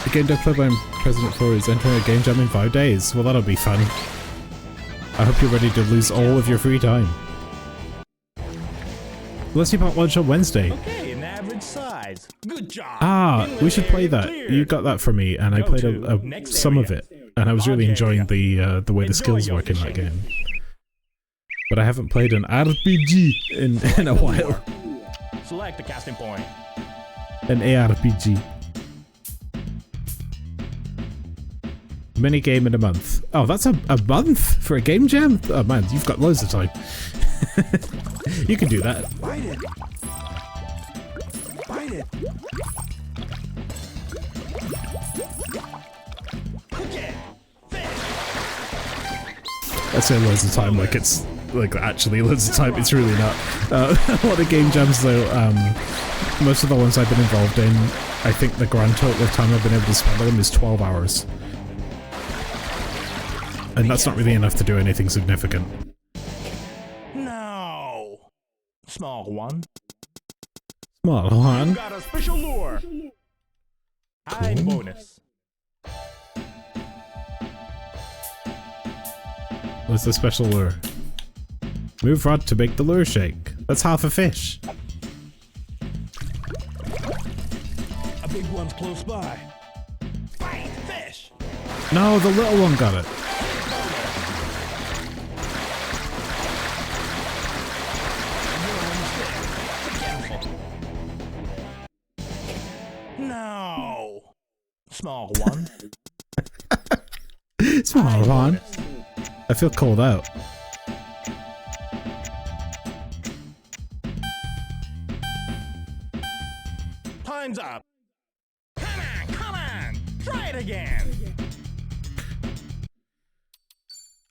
Speaker 1: The game dev club I'm president for is entering a game jam in 5 days. Well, that'll be fun. I hope you're ready to lose all of your free time. Let's see about lunch on Wednesday.
Speaker 11: Okay, an average size. Good job.
Speaker 1: Ah, we should play that. You got that for me, and I played some of it, and I was really enjoying the way the skills work in that game. But I haven't played an RPG in a while.
Speaker 11: Select the casting point.
Speaker 1: An ARPG. Mini game in a month. Oh, that's a month for a game jam? Oh man, you've got loads of time. You can do that.
Speaker 7: Bite it. Bite it.
Speaker 1: I say loads of time like it's like actually loads of time. It's really not. A lot of game jams though, most of the ones I've been involved in, I think the grand total of time I've been able to spend on them is 12 hours. And that's not really enough to do anything significant.
Speaker 11: No. Small one.
Speaker 1: Small one.
Speaker 11: Got a special lure. High bonus.
Speaker 1: What's the special lure? Move rod to make the lure shake. That's half a fish.
Speaker 11: A big one's close by. Bite fish.
Speaker 1: No, the little one got it.
Speaker 11: No. Small one.
Speaker 1: Small one. I feel called out.
Speaker 11: Time's up. Come on. Try it again.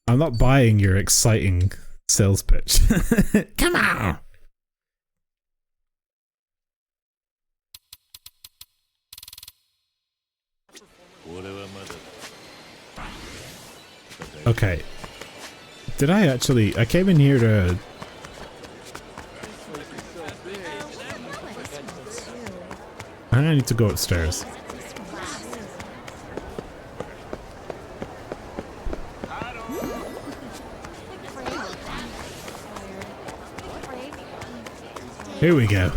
Speaker 1: I'm not buying your exciting sales pitch. Come on. Okay. Did I actually... I came in here to... I need to go upstairs. Here we go.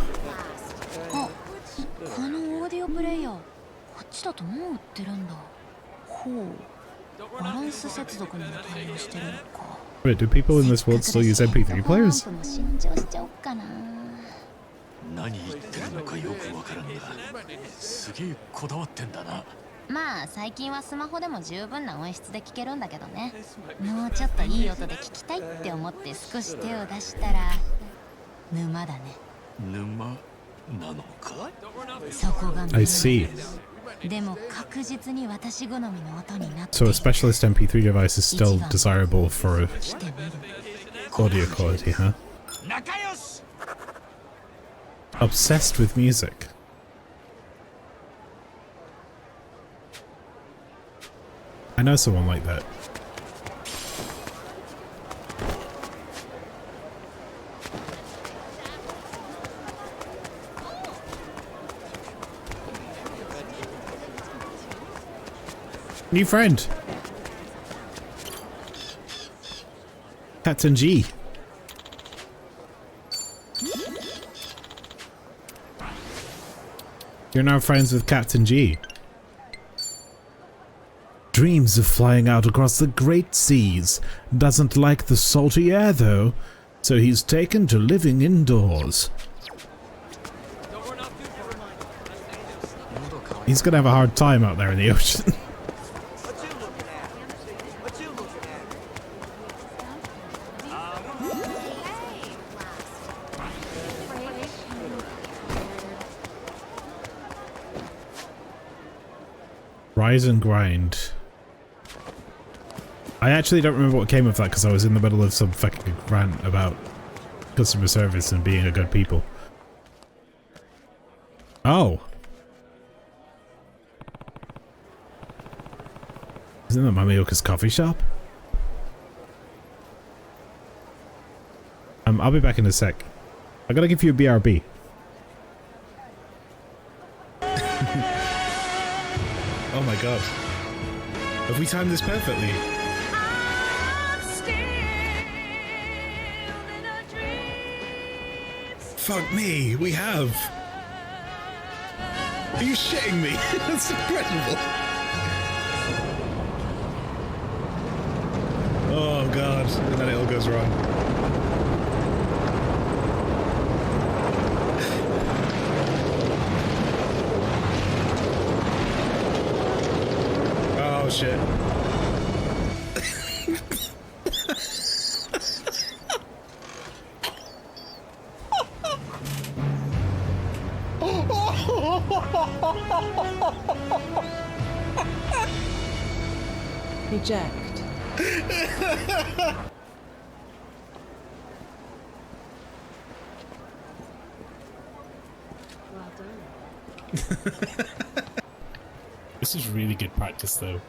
Speaker 1: Wait, do people in this world still use MP3 players?
Speaker 2: 何言ってるのかよくわからんが、すげえこだわってんだな。
Speaker 8: まあ最近はスマホでも十分な音質で聞けるんだけどね。もうちょっといい音で聞きたいって思って少し手を出したら沼だね。
Speaker 2: 沼なのか。
Speaker 8: そこが。
Speaker 1: I see.
Speaker 8: でも確実に私好みの音になって。
Speaker 1: So a specialist MP3 device is still desirable for audio quality, huh? Obsessed with music. I know someone like that. New friend. Captain G. You're now friends with Captain G. Dreams of flying out across the great seas. Doesn't like the salty air though. So he's taken to living indoors. He's gonna have a hard time out there in the ocean. Rise and grind. I actually don't remember what came of that because I was in the middle of some fucking rant about customer service and being a good people. Oh. Isn't that Mamioka's coffee shop? I'll be back in a sec. I gotta give you a BRB. Oh my god. Have we timed this perfectly? Fuck me, we have. Are you shitting me? That's incredible. Oh god, and then it all goes wrong. Oh shit.
Speaker 12: Eject.
Speaker 9: Well done.
Speaker 1: This is really good practice though.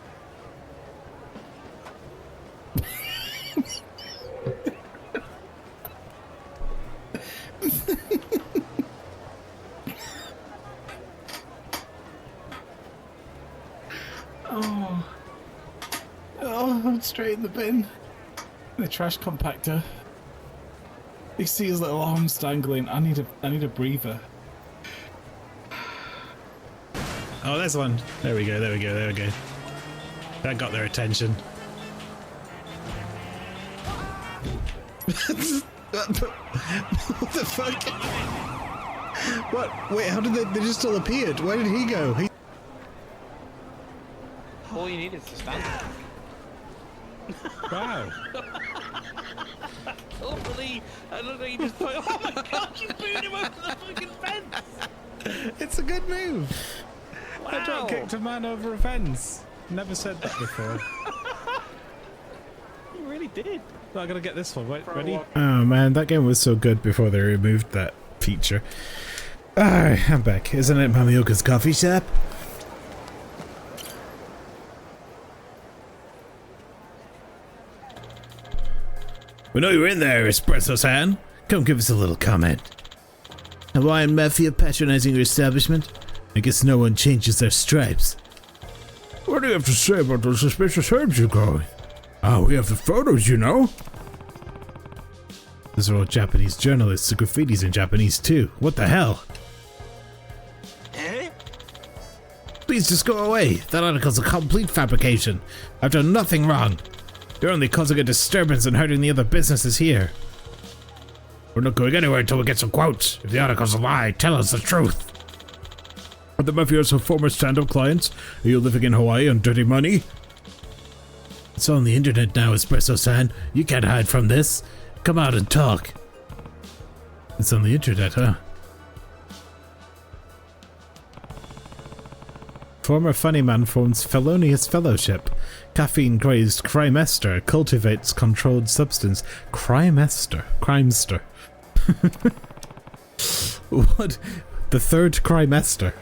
Speaker 1: Oh, I'm straight in the bin. The trash compactor. You see his little arms dangling. I need a breather. Oh, there's one. There we go, there we go, there we go. That got their attention. What the fuck? What? Wait, how did they just all appeared? Where did he go?
Speaker 13: All you need is to stand.
Speaker 1: Wow.
Speaker 13: Totally. I don't know, you just put, oh my god, you booed him over the fucking fence!
Speaker 1: It's a good move.
Speaker 13: Wow.
Speaker 1: I drop kicked a man over a fence. Never said that before.
Speaker 13: You really did.
Speaker 1: I gotta get this one. Wait, ready? Oh man, that game was so good before they removed that feature. Alright, I'm back. Isn't it Mamioka's coffee shop? We know you're in there, Espresso-san. Come give us a little comment. Hawaiian Mafia patronizing your establishment? I guess no one changes their stripes. What do you have to say about those suspicious herbs you're growing? Oh, we have the photos, you know. Those are all Japanese journalists. The graffiti's in Japanese too. What the hell?
Speaker 13: Eh?
Speaker 1: Please just go away. That article's a complete fabrication. I've done nothing wrong. You're only causing a disturbance and hurting the other businesses here. We're not going anywhere until we get some quotes. If the article's a lie, tell us the truth. Are the Mafias of former stand-up clients? Are you living in Hawaii on dirty money? It's on the internet now, Espresso-san. You can't hide from this. Come out and talk. It's on the internet, huh? Former funny man forms felonious fellowship. Caffeine-crazed crimester cultivates controlled substance. Crimester. Crimester. What? The third crimester.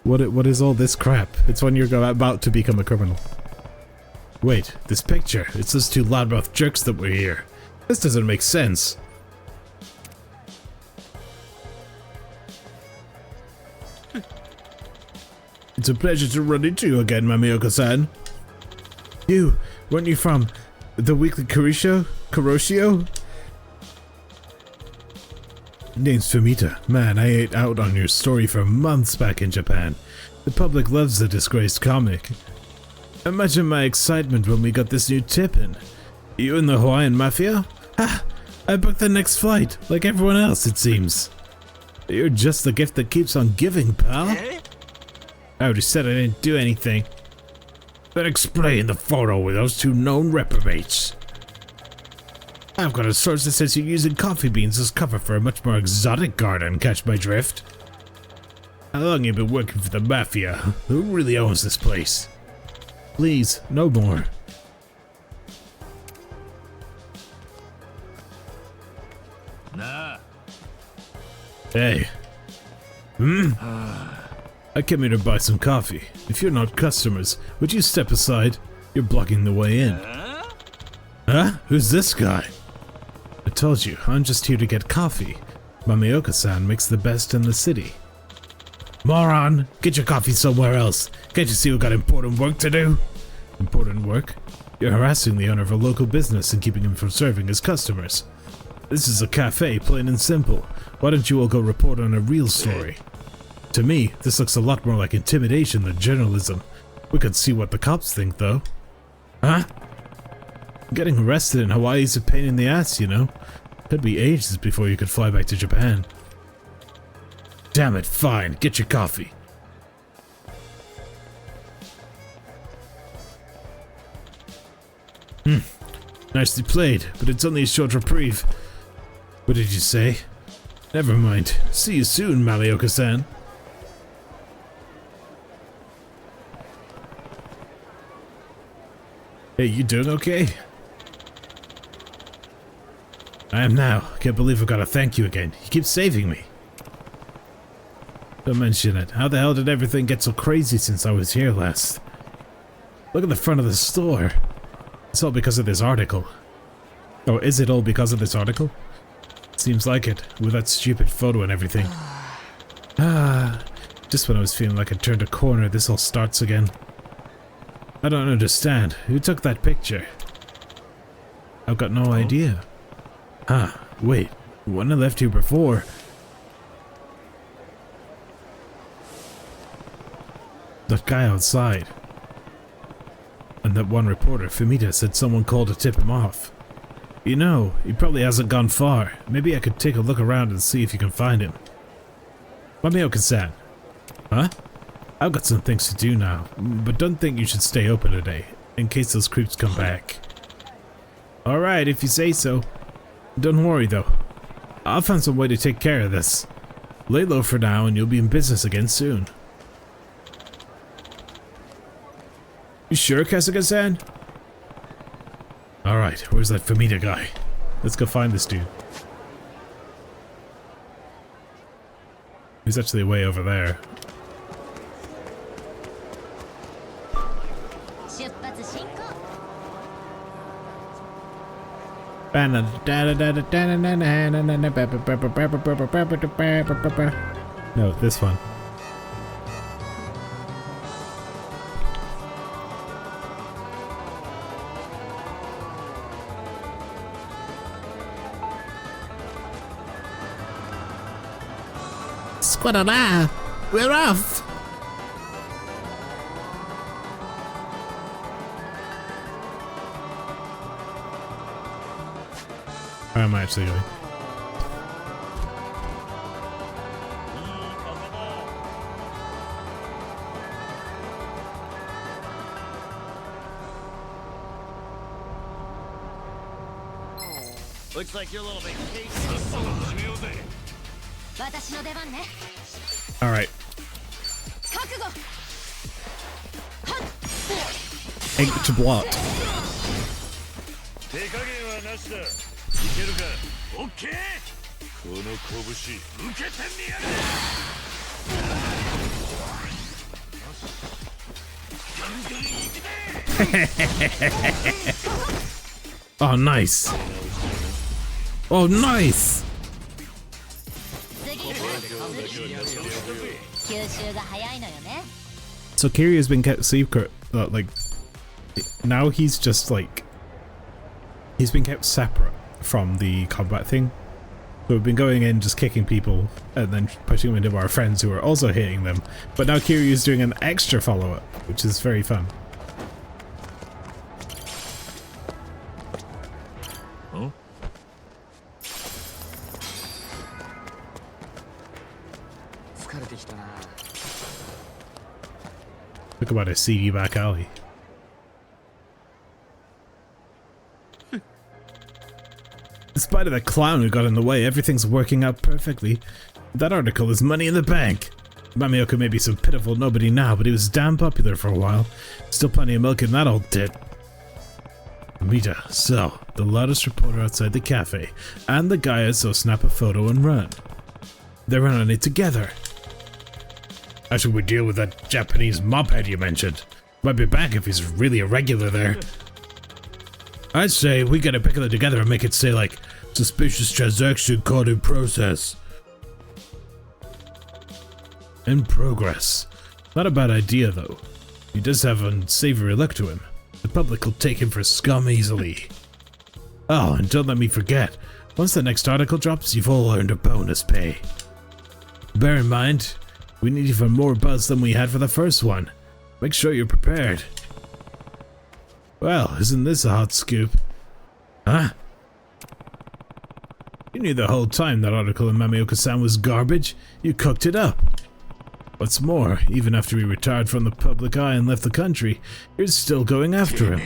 Speaker 1: What is all this crap? It's when you're about to become a criminal. Wait, this picture. It's those two loudmouth jerks that were here. This doesn't make sense. It's a pleasure to run into you again, Mamioka-san. You, weren't you from the Weekly Kuroshio? Name's Fumita. Man, I ate out on your story for months back in Japan. The public loves the disgraced comic. Imagine my excitement when we got this new tip in. You in the Hawaiian Mafia? I booked the next flight, like everyone else, it seems. You're just the gift that keeps on giving, pal. I already said I didn't do anything. Then explain the photo with those two known reprobates. I've got a source that says you're using coffee beans as cover for a much more exotic garden, catch my drift? How long have you been working for the Mafia? Who really owns this place? Please, no more.
Speaker 2: Nah.
Speaker 1: Hey. I came here to buy some coffee. If you're not customers, would you step aside? You're blocking the way in. Huh? Who's this guy? I told you, I'm just here to get coffee. Mamioka-san makes the best in the city. Moron! Get your coffee somewhere else. Can't you see we've got important work to do? Important work? You're harassing the owner of a local business and keeping him from serving his customers. This is a cafe, plain and simple. Why don't you all go report on a real story? To me, this looks a lot more like intimidation than journalism. We could see what the cops think, though. Huh? Getting arrested in Hawaii is a pain in the ass, you know. Could be ages before you could fly back to Japan. Damn it, fine. Get your coffee. Nicely played, but it's only a short reprieve. What did you say? Never mind. See you soon, Mamioka-san. Hey, you doing okay? I am now. Can't believe I've got to thank you again. You keep saving me. Don't mention it. How the hell did everything get so crazy since I was here last? Look at the front of the store. It's all because of this article. Oh, is it all because of this article? Seems like it, with that stupid photo and everything. Just when I was feeling like I turned a corner, this all starts again. I don't understand. Who took that picture? I've got no idea. Wait. When I left here before... That guy outside. And that one reporter, Fumita, said someone called to tip him off. You know, he probably hasn't gone far. Maybe I could take a look around and see if you can find him. Mamioka-san. Huh? I've got some things to do now, but don't think you should stay open today, in case those creeps come back. Alright, if you say so. Don't worry though. I'll find some way to take care of this. Lay low for now and you'll be in business again soon. You sure, Kasuga-san? Alright, where's that Fumita guy? Let's go find this dude. He's actually way over there. No, this one. Squadala! We're off! Where am I actually going?
Speaker 13: Looks like your little vacation.
Speaker 1: Alright. H blot. Oh, nice. Oh, nice. So Kiryu's been kept secret, like, now he's just like, he's been kept separate from the combat thing. So we've been going in just kicking people and then pushing them into our friends who are also hitting them. But now Kiryu's doing an extra follow-up, which is very fun. Talk about a seedy back alley. In spite of the clown who got in the way, everything's working out perfectly. That article is money in the bank. Mamioka may be some pitiful nobody now, but he was damn popular for a while. Still plenty of milk in that old tit. Mita, so, the loudest reporter outside the cafe, and the guy so snap a photo and run. They're running it together. How should we deal with that Japanese mophead you mentioned? Might be back if he's really irregular there. I'd say we gotta pick it together and make it say like, suspicious transaction caught in process. In progress. Not a bad idea though. He does have an unsavory look to him. The public will take him for scum easily. Oh, and don't let me forget, once the next article drops, you've all earned a bonus pay. Bear in mind, we need even more buzz than we had for the first one. Make sure you're prepared. Well, isn't this a hot scoop? Huh? You knew the whole time that article in Mamioka-san was garbage. You cooked it up. What's more, even after he retired from the public eye and left the country, you're still going after him.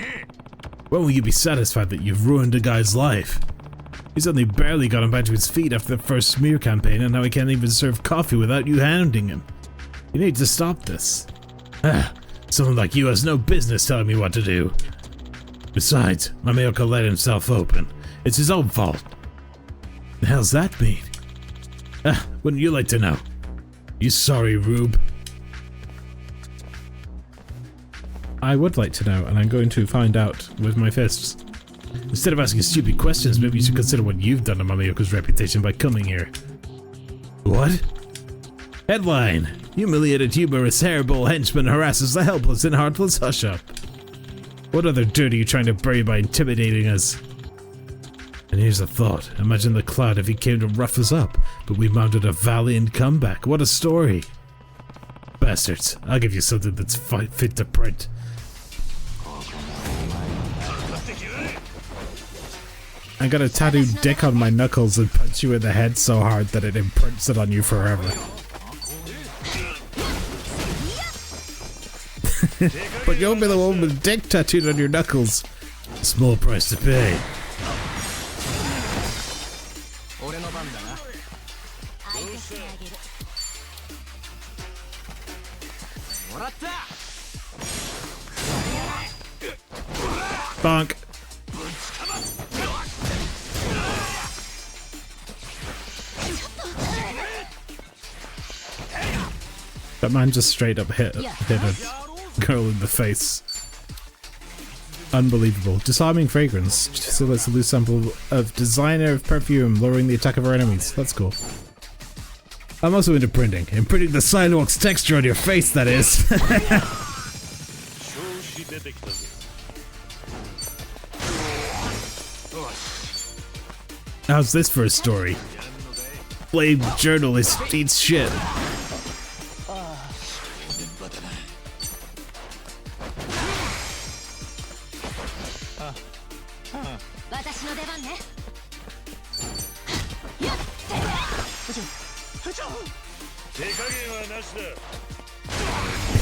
Speaker 1: When will you be satisfied that you've ruined a guy's life? He's only barely got him back to his feet after the first smear campaign, and now he can't even serve coffee without you hounding him. You need to stop this. Someone like you has no business telling me what to do. Besides, Mamioka let himself open. It's his own fault. The hell's that mean? Wouldn't you like to know? You sorry, Rube? I would like to know, and I'm going to find out with my fists. Instead of asking stupid questions, maybe you should consider what you've done to Mamioka's reputation by coming here. What? Headline: Humiliated, humorous, hairbowl henchman harasses the helpless and heartless hush-up. What other dirt are you trying to bury by intimidating us? And here's a thought. Imagine the clown if he came to rough us up, but we mounted a valiant comeback. What a story. Bastards, I'll give you something that's fit to print. I got a tattooed dick on my knuckles and punch you in the head so hard that it imprints it on you forever. But you'll be the one with dick tattooed on your knuckles. Small price to pay. Bonk. That man just straight up hit a girl in the face. Unbelievable. Disarming fragrance. So let's a loose sample of designer of perfume, lowering the attack of our enemies. That's cool. I'm also into printing. Imprinting the sidewalk's texture on your face, that is. How's this for a story? Blame journalist eats shit.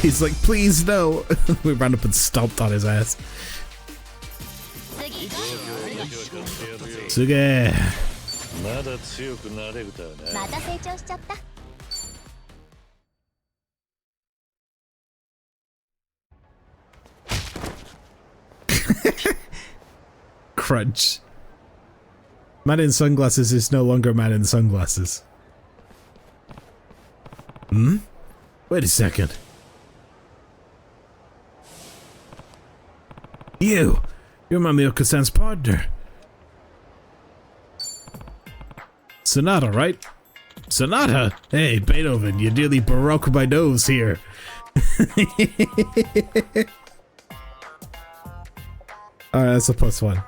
Speaker 1: He's like, please no. We ran up and stomped on his ass. Suge. Crunch. Man in sunglasses is no longer man in sunglasses. Hmm? Wait a second. You're Mamioka-san's partner. Sonata, right? Sonata? Hey, Beethoven, you nearly baroque my nose here. Alright, that's a +1.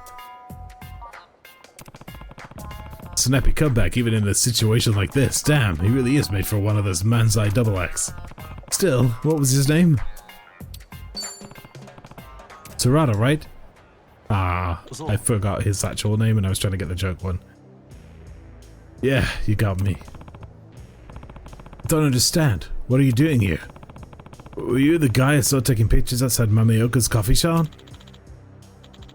Speaker 1: Snappy comeback even in a situation like this. Damn, he really is made for one of those man's eye double acts. Still, what was his name? Serrata, right? Ah, I forgot his actual name and I was trying to get the joke one. Yeah, you got me. Don't understand. What are you doing here? Were you the guy I saw taking pictures outside Mamioka's coffee shop?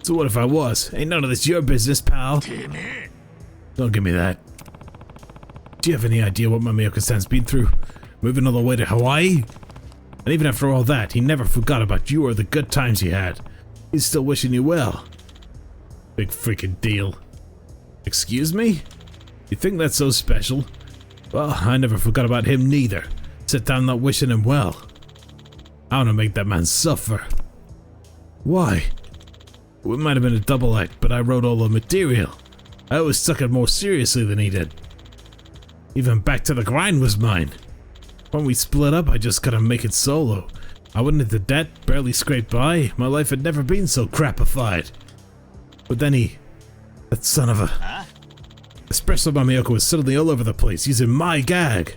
Speaker 1: So what if I was? Ain't none of this your business, pal. Don't give me that. Do you have any idea what Mamioka-san's been through? Moving all the way to Hawaii? And even after all that, he never forgot about you or the good times he had. He's still wishing you well. Big freaking deal. Excuse me? You think that's so special? Well, I never forgot about him neither. Sit down not wishing him well. I want to make that man suffer. Why? It might have been a double act, but I wrote all the material. I always took it more seriously than he did. Even Back to the Grind was mine. When we split up, I just gotta make it solo. I went into debt, barely scraped by. My life had never been so crapified. But then that son of a... Espresso Mamioka was suddenly all over the place, using my gag.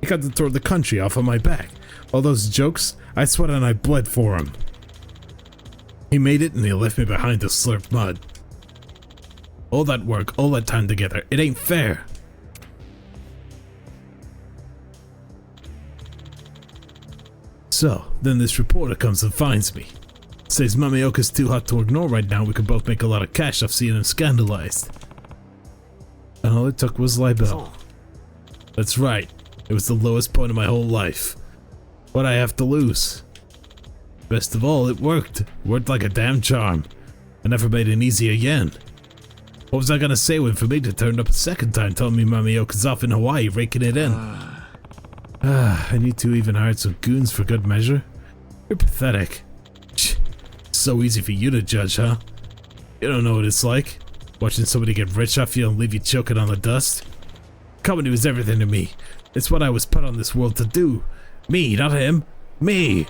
Speaker 1: He got to throw the country off of my back. All those jokes, I sweat and I bled for him. He made it and he left me behind to slurp mud. All that work, all that time together, it ain't fair. So, then this reporter comes and finds me. Says Mamioka's too hot to ignore right now, we could both make a lot of cash off seeing him scandalized. And all it took was libel. That's right, it was the lowest point of my whole life. What'd I have to lose? Best of all, it worked. It worked like a damn charm. I never made it easy again. What was I gonna say when Fumita turned up a second time telling me Mamioka's off in Hawaii raking it in? And you two even hired some goons for good measure? You're pathetic. It's so easy for you to judge, huh? You don't know what it's like. Watching somebody get rich off you and leave you choking on the dust. Comedy was everything to me. It's what I was put on this world to do. Me, not him. Me!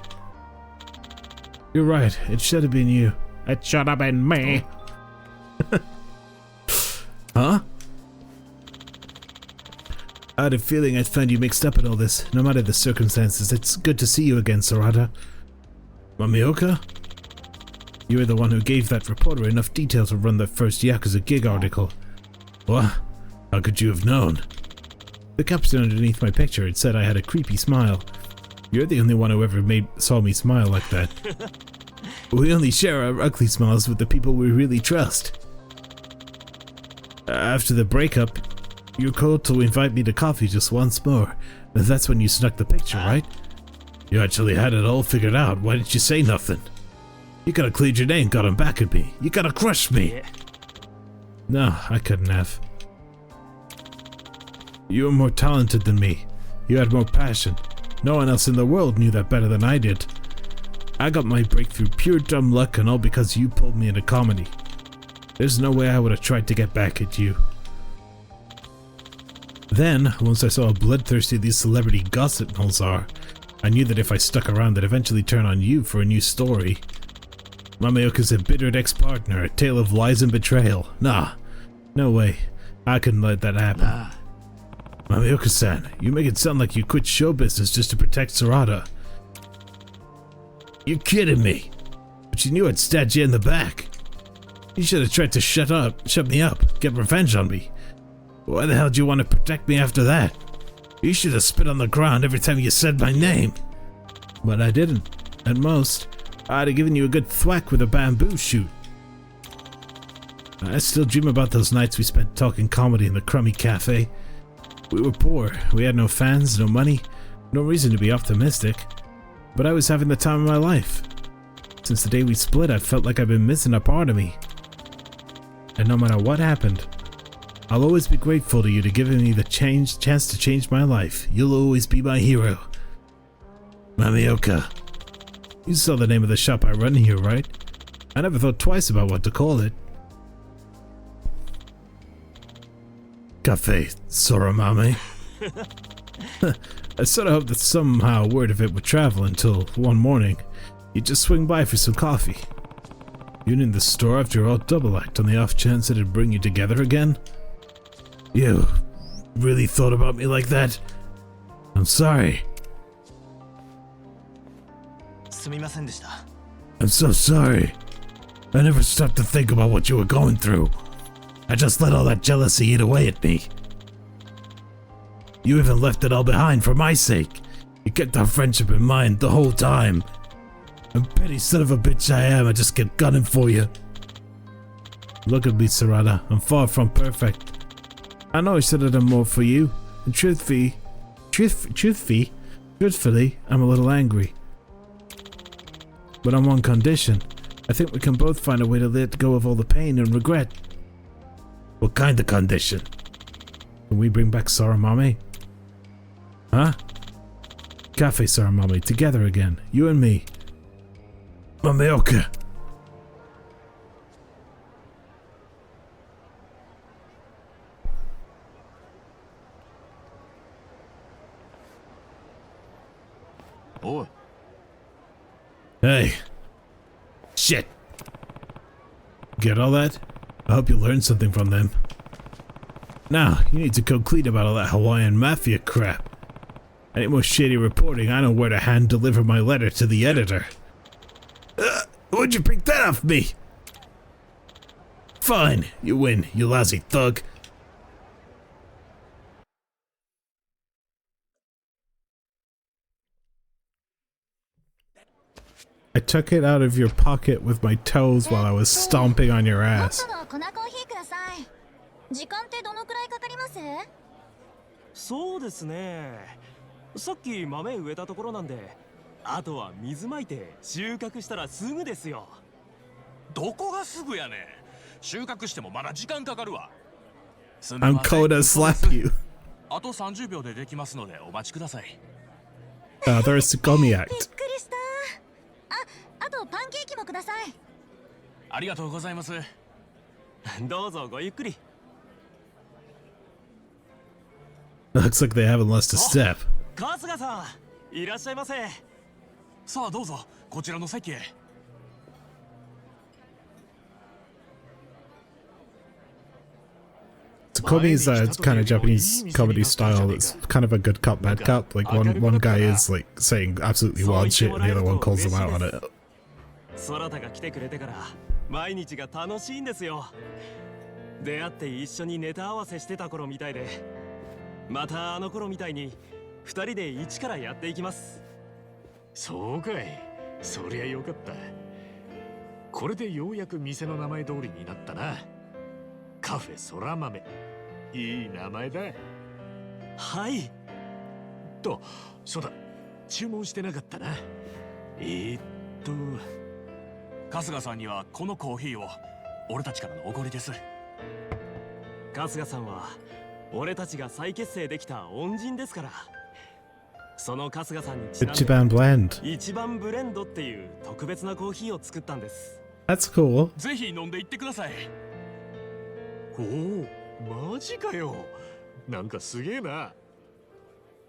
Speaker 1: You're right, it should have been you. It should have been me. Huh? I had a feeling I'd find you mixed up in all this, no matter the circumstances. It's good to see you again, Sarada. Mamioka? You were the one who gave that reporter enough detail to run that first Yakuza gig article. What? How could you have known? The caption underneath my picture had said I had a creepy smile. You're the only one who ever saw me smile like that. We only share our ugly smiles with the people we really trust. After the breakup, you called to invite me to coffee just once more. That's when you snuck the picture, right? You actually had it all figured out. Why didn't you say nothing? You could have cleared your name, got him back at me. You could have crushed me. No, I couldn't have. You were more talented than me. You had more passion. No one else in the world knew that better than I did. I got my breakthrough pure dumb luck and all because you pulled me into comedy. There's no way I would have tried to get back at you. Then, once I saw how bloodthirsty these celebrity gossip mills are, I knew that if I stuck around they'd eventually turn on you for a new story. Mamioka's a embittered ex-partner, a tale of lies and betrayal. Nah, no way. I couldn't let that happen. Mamioka-san, you make it sound like you quit show business just to protect Sarada. You're kidding me. But you knew I'd stab you in the back. You should have tried to shut me up, get revenge on me. Why the hell do you want to protect me after that? You should have spit on the ground every time you said my name. But I didn't. At most, I'd have given you a good thwack with a bamboo shoot. I still dream about those nights we spent talking comedy in the crummy cafe. We were poor, we had no fans, no money, no reason to be optimistic. But I was having the time of my life. Since the day we split, I felt like I've been missing a part of me. And no matter what happened, I'll always be grateful to you to giving me the chance to change my life. You'll always be my hero. Mamioka. You saw the name of the shop I run here, right? I never thought twice about what to call it. Cafe Soramame. I sort of hoped that somehow word of it would travel until one morning you'd just swing by for some coffee. You'd in the store after all double act on the off chance it'd bring you together again. You really thought about me like that? I'm sorry. I'm so sorry. I never stopped to think about what you were going through. I just let all that jealousy eat away at me. You even left it all behind for my sake. You kept our friendship in mind the whole time. And petty son of a bitch I am, I just kept gunning for you. Look at me, Sarada. I'm far from perfect. I know I should have done more for you. And truthfully, I'm a little angry. But on one condition. I think we can both find a way to let go of all the pain and regret. What kind of condition? Can we bring back Saramami? Huh? Cafe Saramami, together again. You and me. Mameoka.
Speaker 2: Oh.
Speaker 1: Hey. Shit. Get all that? I hope you learned something from them. Now, you need to come clean about all that Hawaiian mafia crap. Any more shady reporting, I know where to hand deliver my letter to the editor. Why'd you pick that off me? Fine, you win, you lousy thug. I took it out of your pocket with my toes while I was stomping on your ass.
Speaker 8: 時間ってどのくらいかかります？
Speaker 6: そうですね。さっき豆植えたところなんで、あとは水まいて収穫したらすぐですよ。
Speaker 7: どこがすぐやねん。収穫してもまだ時間かかるわ。
Speaker 1: I'm cold as slap you.
Speaker 7: あと30秒でできますのでお待ちください。
Speaker 1: There's a Gomi act.
Speaker 8: びっくりした。あとパンケーキもください。
Speaker 7: ありがとうございます。
Speaker 6: どうぞごゆっくり。
Speaker 1: Looks like they haven't lost a step.
Speaker 6: 春日さん、いらっしゃいませ。
Speaker 7: さあどうぞ、こちらの席へ。
Speaker 1: Gomi is that kind of Japanese comedy style that's kind of a good cop, bad cop. Like one guy is like saying absolutely wild shit and the other one calls him out on it.
Speaker 6: 空田が来てくれてから毎日が楽しいんですよ。出会って一緒にネタ合わせしてた頃みたいで、またあの頃みたいに二人で一からやっていきます。
Speaker 5: そうかい。そりゃよかった。これでようやく店の名前通りになったな。カフェ空豆。いい名前だ。
Speaker 6: はい。
Speaker 5: と、そうだ。注文してなかったな。
Speaker 7: 春日さんにはこのコーヒーを。俺たちからのおごりです。
Speaker 6: 春日さんは俺たちが再結成できた恩人ですから。その春日さんにちなんで
Speaker 1: 一番ブレンド。
Speaker 6: 一番ブレンドっていう特別なコーヒーを作ったんです。
Speaker 1: That's cool.
Speaker 7: ぜひ飲んでいってください。
Speaker 5: おお、マジかよ。なんかすげえな。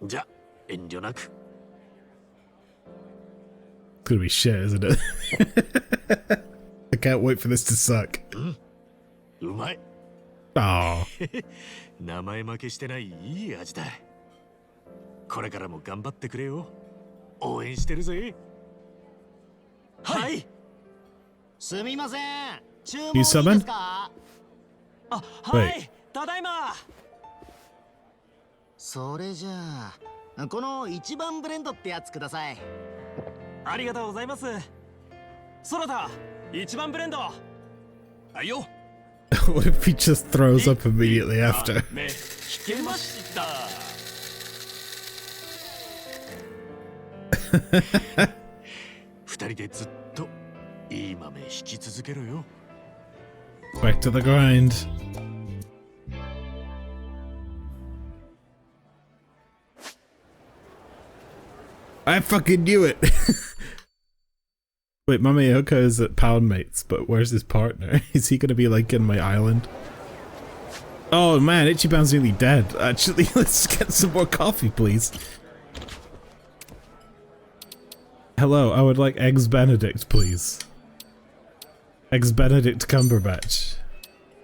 Speaker 5: じゃ、遠慮なく。
Speaker 1: It's gonna be shit, isn't it? I can't wait for this to suck.
Speaker 5: うまい。
Speaker 1: ああ。
Speaker 5: 名前負けしてないいい味だ。これからも頑張ってくれよ。応援してるぜ。
Speaker 6: はい。
Speaker 3: すみません。注文いい
Speaker 1: You
Speaker 3: です
Speaker 1: summon?
Speaker 3: か？
Speaker 6: あ、はい。ただいま。
Speaker 3: それじゃあこの一番ブレンドってやつください。
Speaker 6: ありがとうございます。空田、一番ブレンド。
Speaker 7: はいよ。
Speaker 1: What if he just throws up immediately after?
Speaker 7: 聞けました。
Speaker 5: 二人でずっといい豆引き続けろよ。
Speaker 1: Back to the grind. I fucking knew it! Wait, Mameoka is at Poundmates, but where's his partner? Is he gonna be like in my island? Oh man, Ichiban's nearly dead. Actually, let's get some more coffee, please. Hello, I would like Eggs Benedict, please. Eggs Benedict Cumberbatch.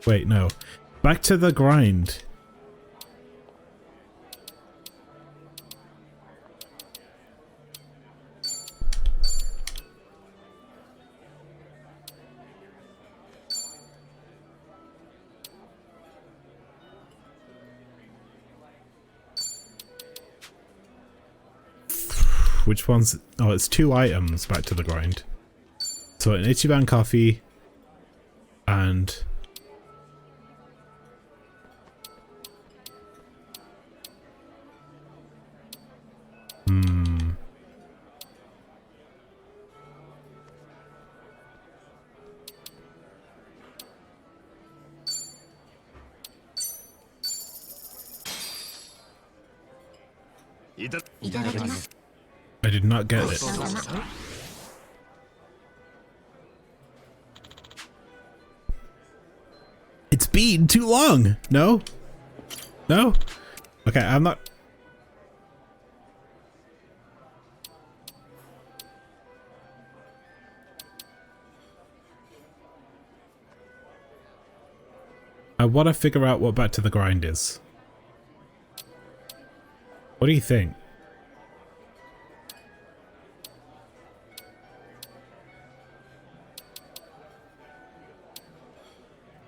Speaker 1: Wait, no. Back to the grind. which one's... Oh, it's 2 items back to the grind. So an Ichiban coffee and... I did not get it. It's been too long. No? No? Okay, I'm not... I want to figure out what back to the grind is. What do you think?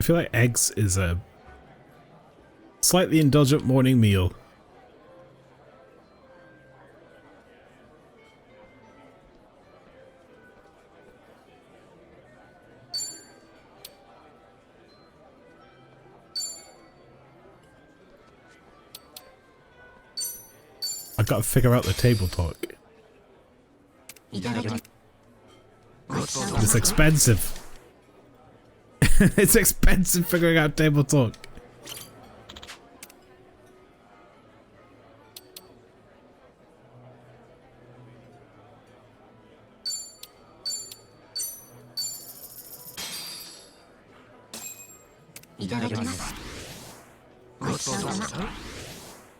Speaker 1: I feel like eggs is a slightly indulgent morning meal. I've got to figure out the table talk. It's expensive. It's expensive figuring out table talk.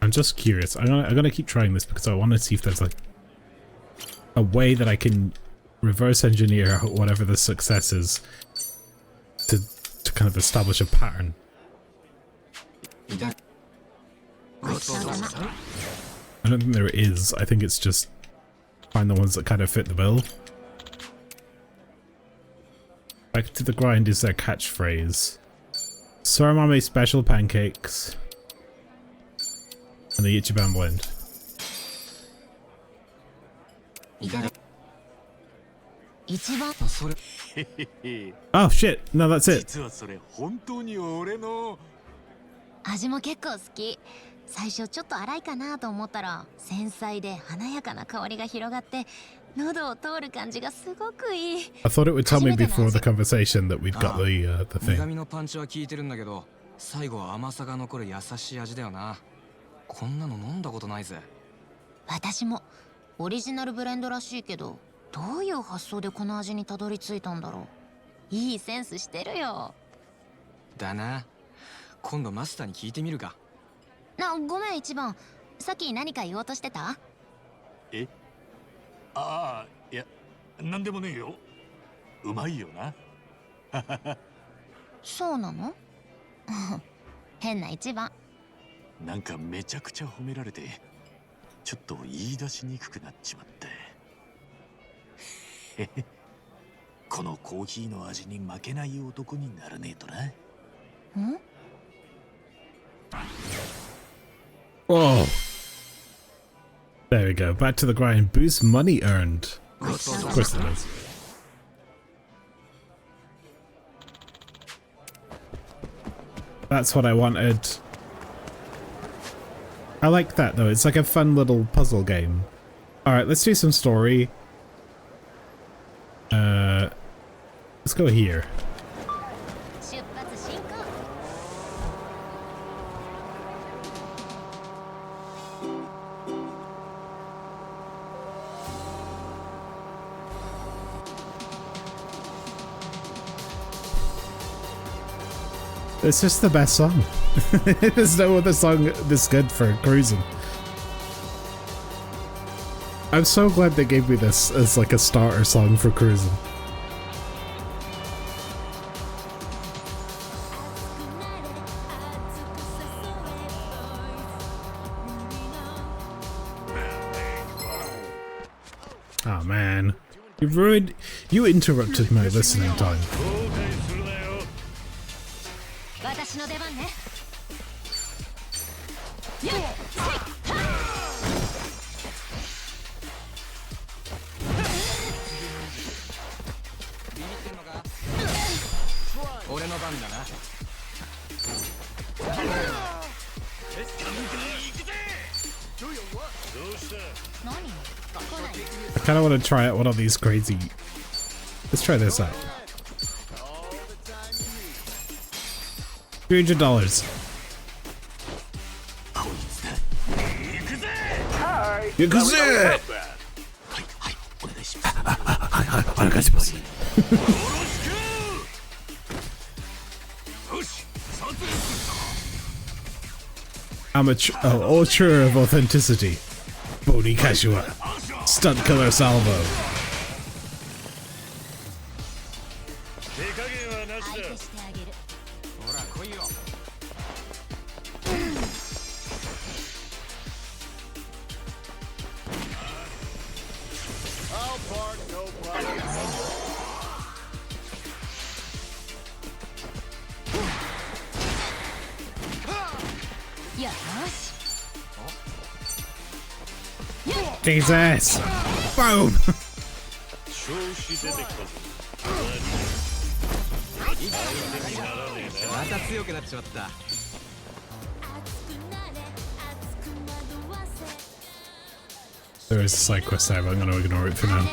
Speaker 1: I'm just curious. I'm gonna keep trying this because I want to see if there's like a way that I can reverse engineer whatever the success is to kind of establish a pattern. I don't think there is. I think it's just find the ones that kind of fit the bill. Back to the grind is their catchphrase. Soramame special pancakes. And the Ichiban blend. Oh shit! No, that's it.
Speaker 8: 味も結構好き。最初ちょっと粗いかなと思ったら繊細で華やかな香りが広がって喉を通る感じがすごくいい。
Speaker 1: I thought it would tell me before the conversation that we'd got the thing.
Speaker 6: 苦味のパンチは効いてるんだけど、最後は甘さが残る優しい味だよな。こんなの飲んだことないぜ。
Speaker 8: 私もオリジナルブレンドらしいけど、どういう発想でこの味にたどり着いたんだろう。いいセンスしてるよ。
Speaker 6: だな。今度マスターに聞いてみるか。
Speaker 8: ごめん一番。さっき何か言おうとしてた？
Speaker 5: え？ああ、いや、なんでもねえよ。うまいよな。
Speaker 8: そうなの？変な一番。
Speaker 5: なんかめちゃくちゃ褒められて、ちょっと言い出しにくくなっちまって。このコーヒーの味に負けない男にならねえとな。
Speaker 8: ん
Speaker 1: Oh. There we go. Back to the grind. Boost money earned. Of course it does. That's what I wanted. I like that though. It's like a fun little puzzle game. Alright, let's do some story. Let's go here. It's just the best song. There's no other song this good for cruising. I'm so glad they gave me this as like a starter song for cruising. Oh man, you interrupted my listening time. I kind of want to try out one of these crazy. Let's try this out. $300. Yakuza! Amateur, ultra of authenticity. Boni Kashua. Stunt killer salvo. Jesus! Boom!
Speaker 6: また強くなっちまった。
Speaker 1: There is a side quest there, but I'm going to ignore it for now.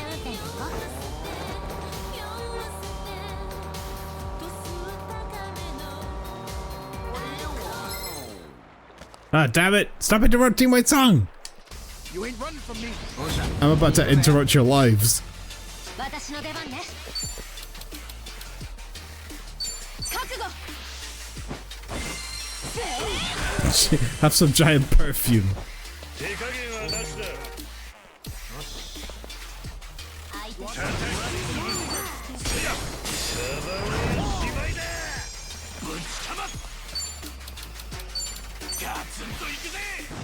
Speaker 1: Ah, damn it! Stop interrupting my song!
Speaker 7: You ain't running from me.
Speaker 1: I'm about to interrupt your lives. Have some giant perfume.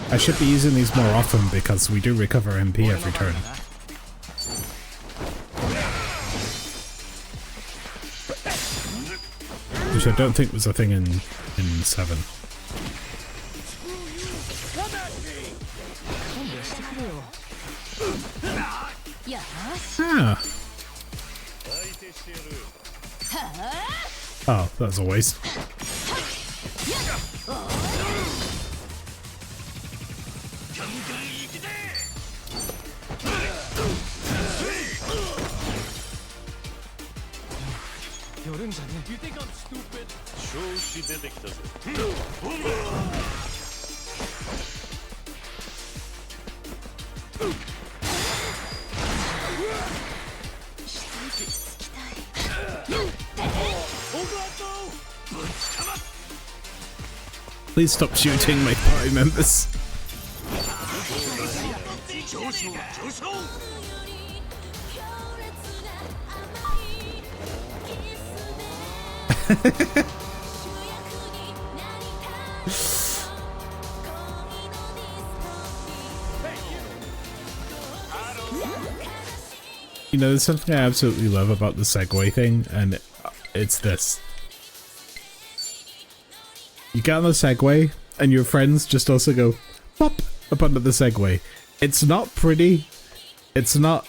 Speaker 1: I should be using these more often because we do recover MP every turn. Which I don't think was a thing in 7. Ah. Oh, that was a waste.
Speaker 13: You think I'm stupid?
Speaker 1: Please stop shooting my party members. You know, there's something I absolutely love about the Segway thing, and it's this. You get on the Segway, and your friends just also go pop up under the Segway. It's not pretty. It's not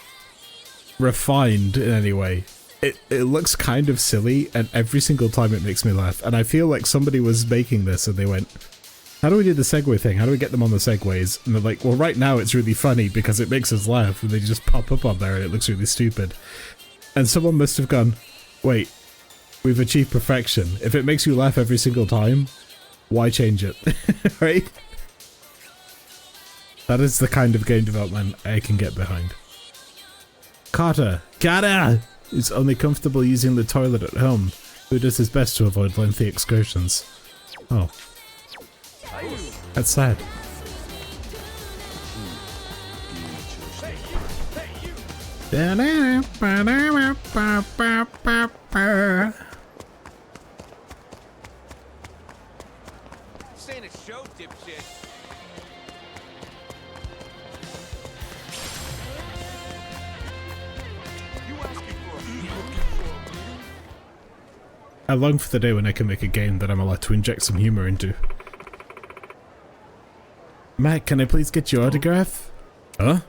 Speaker 1: refined in any way. It looks kind of silly, and every single time it makes me laugh. And I feel like somebody was making this, and they went, how do we do the Segway thing? How do we get them on the Segways? And they're like, well, right now it's really funny because it makes us laugh, and they just pop up on there, and it looks really stupid. And someone must have gone, wait, we've achieved perfection. If it makes you laugh every single time, why change it? Right? That is the kind of game development I can get behind. Carter is only comfortable using the toilet at home, who does his best to avoid lengthy excursions. Oh. That's sad.
Speaker 7: This ain't a show, dipshit.
Speaker 1: I long for the day when I can make a game that I'm allowed to inject some humor into. Matt, can I please get your autograph? Huh?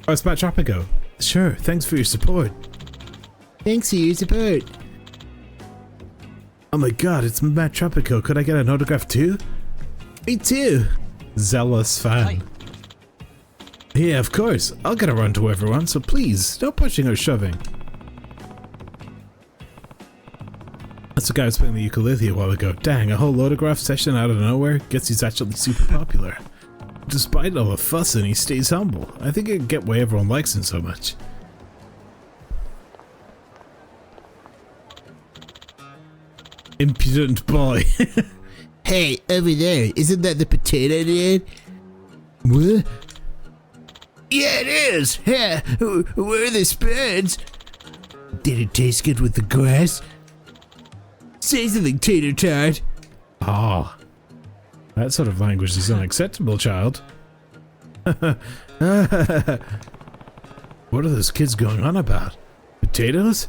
Speaker 1: Oh, it's Matt Tropico. Sure, thanks for your support. Thanks for your support. Oh my god, it's Matt Tropico. Could I get an autograph too? Me too. zealous fan. Yeah, of course. I'll get around to everyone, so please, no pushing or shoving. That's the guy who was playing the ukulele a while ago. Dang, a whole autograph session out of nowhere? Guess he's actually super popular. Despite all the fussing, he stays humble. I think I get why everyone likes him so much. Impudent boy. Hey, over there, isn't that the potato dude? What? Yeah, it is! Yeah, where are the spoons? Did it taste good with the grass? Say something, tater tart. Ah, that sort of language is unacceptable, child. What are those kids going on about? Potatoes?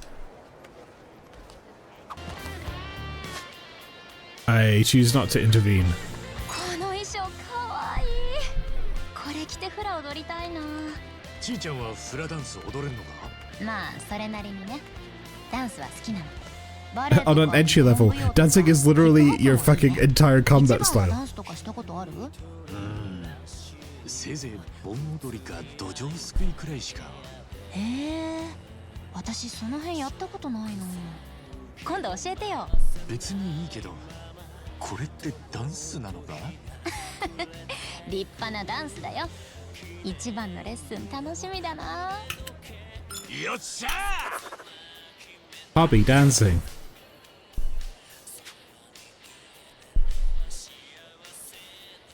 Speaker 1: I choose not to intervene. On an entry level, dancing is literally your fucking entire combat style. Hobby dancing.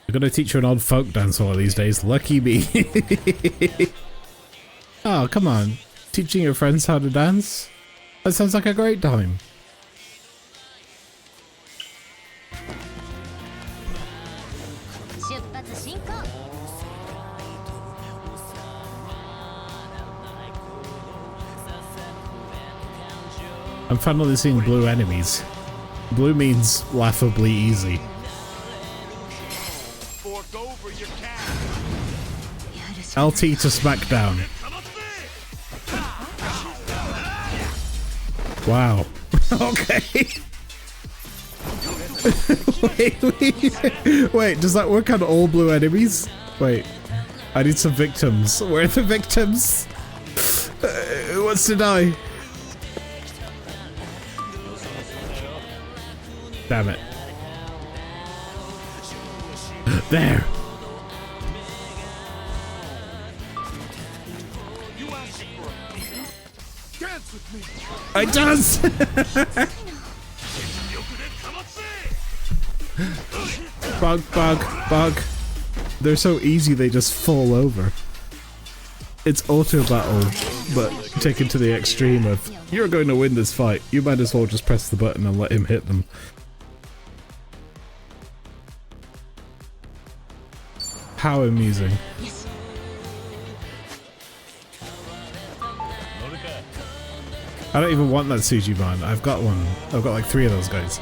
Speaker 1: I'm gonna teach you an old folk dance one of these days. Lucky me. Oh, come on. Teaching your friends how to dance? That sounds like a great time. I'm finally seeing blue enemies. Blue means laughably easy. LT to smackdown. Wow. Okay. Wait, does that work on all blue enemies? Wait, I need some victims. Where are the victims? Who wants to die? Damn it. There. I dance. Bug. They're so easy they just fall over. It's auto battle, but taken to the extreme of you're going to win this fight. You might as well just press the button and let him hit them. How amusing. I don't even want that Suji man. I've got one. I've got like 3 of those guys.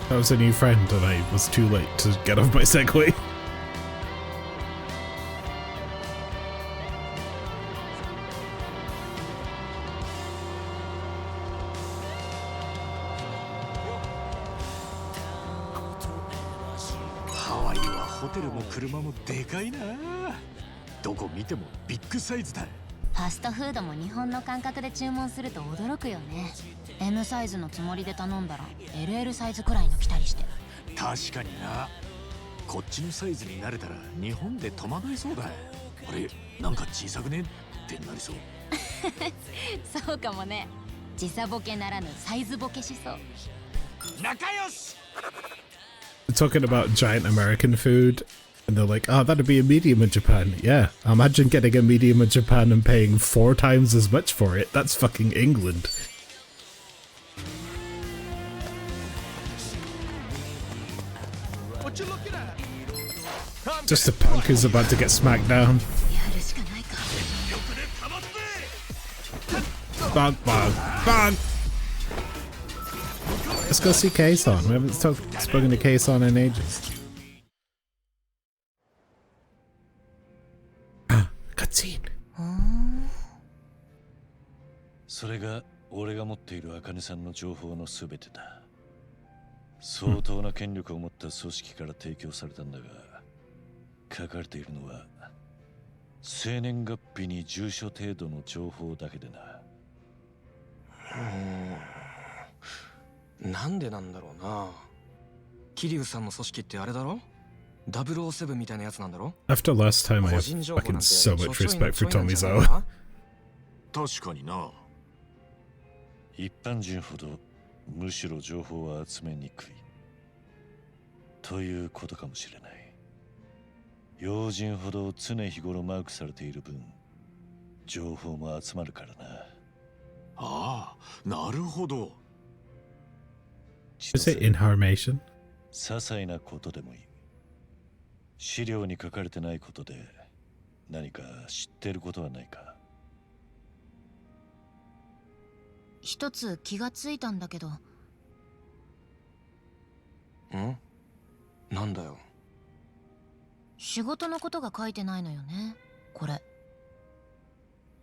Speaker 1: That was a new friend and I was too late to get off my Segway.
Speaker 8: M サイズのつもりで頼んだら LL サイズくらいの来たりして。
Speaker 5: 確かにな。こっちのサイズに慣れたら日本で戸惑いそうだ。あれ、なんか小さくねってなりそう。
Speaker 8: そうかもね。時差ボケならぬサイズボケしそう。
Speaker 5: 仲良し。
Speaker 1: Talking about giant American food, and they're like, "Oh, that'd be a medium in Japan." Yeah, imagine getting a medium in Japan and paying 4 times as much for it. That's fucking England.
Speaker 7: What you looking at?
Speaker 1: Just a punk who's about to get smacked down. Bug. Let's go see K-Son. We haven't spoken to K-Son in ages. Cutscene.
Speaker 12: それが俺が持っている茜さんの情報のすべてだ。相当な権力を持った組織から提供されたんだが、書かれているのは生年月日に住所程度の情報だけでな。
Speaker 6: なんでなんだろうな。桐生さんの組織ってあれだろ、007みたいなやつなんだろ。
Speaker 1: After last time, I have fucking so much respect for Tomizo.
Speaker 2: 確かにな。
Speaker 12: 一般人ほどむしろ情報は集めにくいということかもしれない。要人ほど常日頃マークされている分、情報も集まるからな。
Speaker 2: ああ、なるほど。
Speaker 1: Is it information?
Speaker 12: 些細なことでもいい。資料に書かれてないことで何か知ってることはないか。
Speaker 8: 一つ気がついたんだけど。
Speaker 6: ん？なんだよ。
Speaker 8: 仕事のことが書いてないのよね、これ。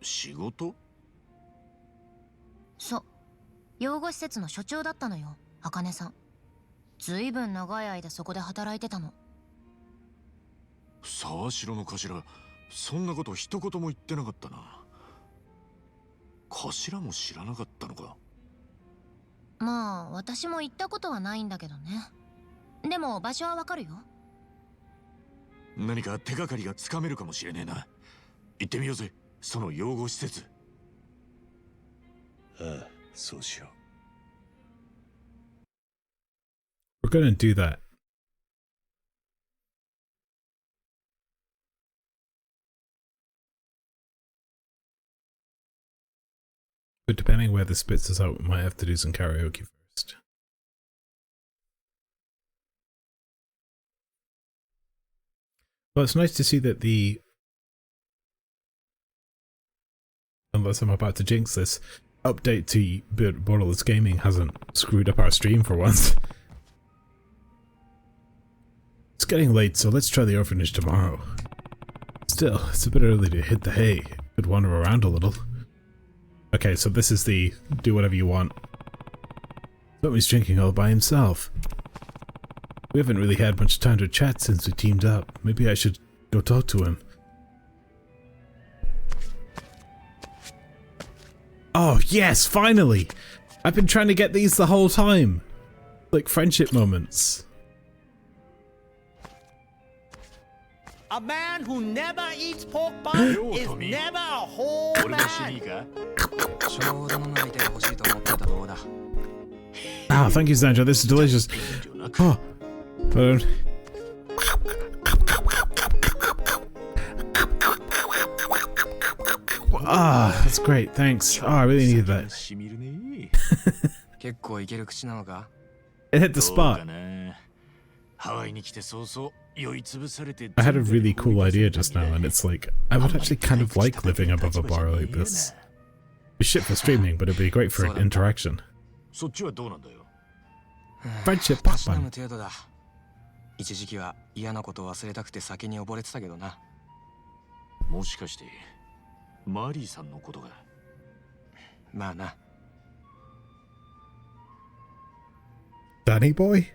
Speaker 2: 仕事？
Speaker 8: そう、養護施設の所長だったのよ、茜さん。ずいぶん長い間そこで働いてたの。
Speaker 2: 沢城の頭、そんなこと一言も言ってなかったな。頭も知らなかったのか。
Speaker 8: まあ私も行ったことはないんだけどね。でも場所はわかるよ。
Speaker 2: 何か手がかりがつかめるかもしれねえな。行ってみようぜ、その養護施設。
Speaker 12: ああ、そうしよう。
Speaker 1: We're gonna do that. But depending where this spits us out, we might have to do some karaoke first. Well, it's nice to see that the... Unless I'm about to jinx this, update to Borderless Gaming hasn't screwed up our stream for once. It's getting late, so let's try the orphanage tomorrow. Still, it's a bit early to hit the hay. Could wander around a little. Okay, so this is the do whatever you want. Tommy's drinking all by himself. We haven't really had much time to chat since we teamed up. Maybe I should go talk to him. Oh yes, finally! I've been trying to get these the whole time. Like friendship moments.
Speaker 13: A man who never eats pork bun is never a whole man.
Speaker 1: Ah, thank you, Sandra. This is delicious. Oh, ah, that's great. Thanks. Oh, I really needed that. It hit the spot. I had a really cool idea just now, and it's like, I would actually kind of like living above a bar like this. It's shit for streaming, but it'd be great for interaction. Friendship Batman.
Speaker 6: 一時期は嫌なことを忘れたくて酒に溺れてたけどな。
Speaker 2: もしかしてマリーさんのことが。
Speaker 6: まあな。
Speaker 1: Danny boy?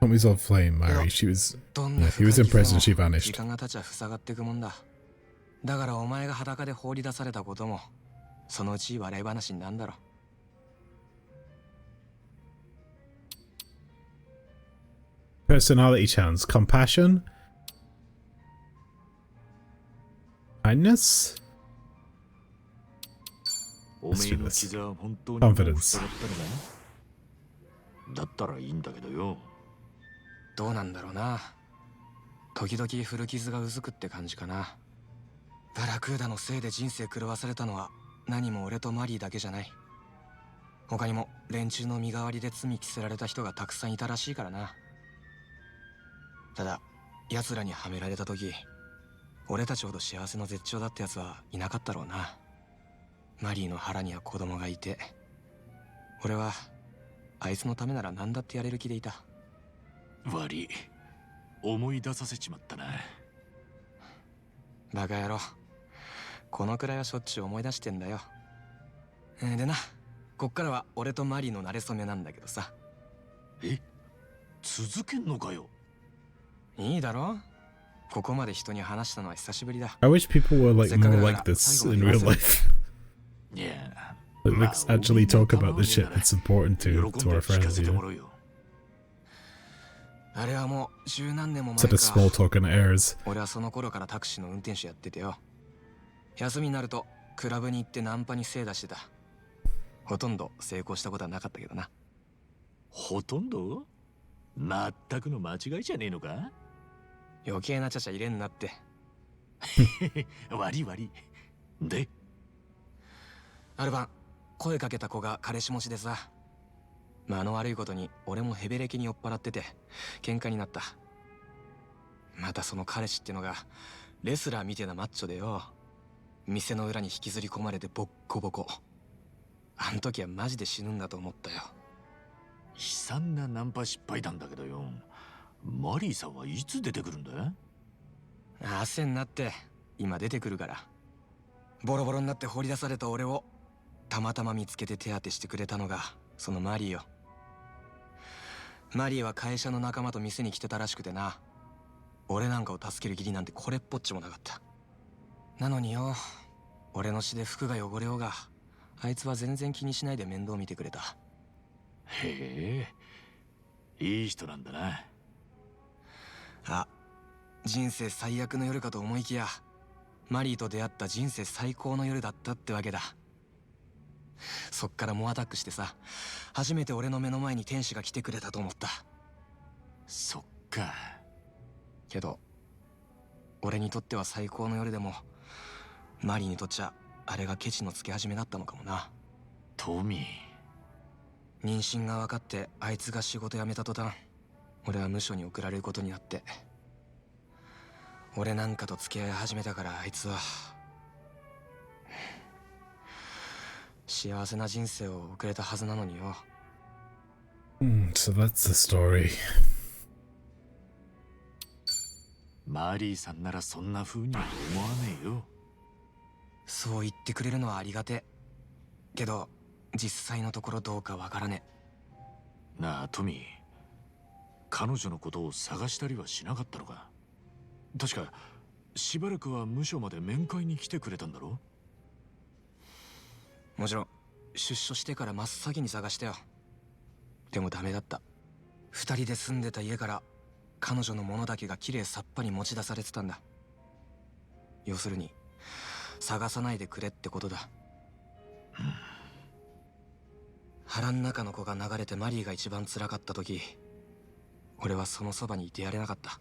Speaker 1: Tommy's old flame, Mary. She was. Yeah, he was in prison. She vanished.
Speaker 6: 時間が経ちゃ塞がっていくもんだ。だからお前が裸で放り出されたことも、そのうち笑い話になんだろ。
Speaker 1: Personality chance. Compassion? Kindness? Let's do this. Confidence.
Speaker 2: だったらいいんだけどよ。
Speaker 6: どうなんだろうな。時々古傷がうずくって感じかな。バラクーダのせいで人生狂わされたのは何も俺とマリーだけじゃない。他にも連中の身代わりで罪着せられた人がたくさんいたらしいからな。ただ奴らにはめられた時、俺たちほど幸せの絶頂だった奴はいなかったろうな。マリーの腹には子供がいて、俺はあいつのためなら何だってやれる気でいた。
Speaker 2: 悪い、思い出させちまったな。
Speaker 6: バカ野郎、このくらいはしょっちゅう思い出してんだよ。でな、こっからは俺とマリーの馴れ初めなんだけどさ。
Speaker 5: え、続けんのかよ。
Speaker 6: いいだろ、ここまで人に話したのは久しぶりだ。
Speaker 1: I wish people were like more like this in real life. Like actually talk about the shit that's important to our friends, you know?
Speaker 6: あれはもう十何年も前
Speaker 1: Instead
Speaker 6: か。
Speaker 1: of small talk and airs.
Speaker 6: 俺はその頃からタクシーの運転手やっててよ。休みになるとクラブに行ってナンパに精出してた。ほとんど成功したことはなかったけどな。
Speaker 5: ほとんど？全くの間違いじゃねえのか？
Speaker 6: 余計なちゃちゃ入れんなって。
Speaker 5: 悪い悪い。で、
Speaker 6: ある晩声かけた子が彼氏持ちでさ、間の悪いことに俺もヘベレケに酔っ払ってて喧嘩になった。またその彼氏ってのがレスラーみてえなマッチョでよ、店の裏に引きずり込まれてボッコボコ。あん時はマジで死ぬんだと思ったよ。
Speaker 5: 悲惨なナンパ失敗なんだけどよ。マリーさんはいつ出てくるんだ？
Speaker 6: 汗になって今出てくるから。ボロボロになって放り出された俺をたまたま見つけて手当てしてくれたのがそのマリーよ。マリーは会社の仲間と店に来てたらしくてな、俺なんかを助ける義理なんてこれっぽっちもなかった。なのによ、俺の血で服が汚れようがあいつは全然気にしないで面倒見てくれた。
Speaker 5: へえ、いい人なんだな。
Speaker 6: あ、人生最悪の夜かと思いきやマリーと出会った人生最高の夜だったってわけだ。そっから猛アタックしてさ、初めて俺の目の前に天使が来てくれたと思った。
Speaker 5: そっか。
Speaker 6: けど俺にとっては最高の夜でもマリーにとっちゃあれがケチのつけ始めだったのかもな。
Speaker 5: トミ
Speaker 6: ー、妊娠が分かってあいつが仕事辞めた途端俺は無所に送られることになって、俺なんかと付き合い始めたからあいつは幸せな人生を送れたはずなのによ。
Speaker 1: So that's the story.
Speaker 5: マリーさんならそんな風には思わねえよ。
Speaker 6: そう言ってくれるのはありがてえけど、実際のところどうかわからね
Speaker 5: え。なあトミー、彼女のことを探したりはしなかったのか？確かしばらくは無所まで面会に来てくれたんだろ？
Speaker 6: もちろん出所してから真っ先に探したよ。でもダメだった。二人で住んでた家から彼女のものだけがきれいさっぱり持ち出されてたんだ。要するに探さないでくれってことだ。腹ん中の子が流れてマリーが一番辛かった時、俺はそのそばにいてやれなかった。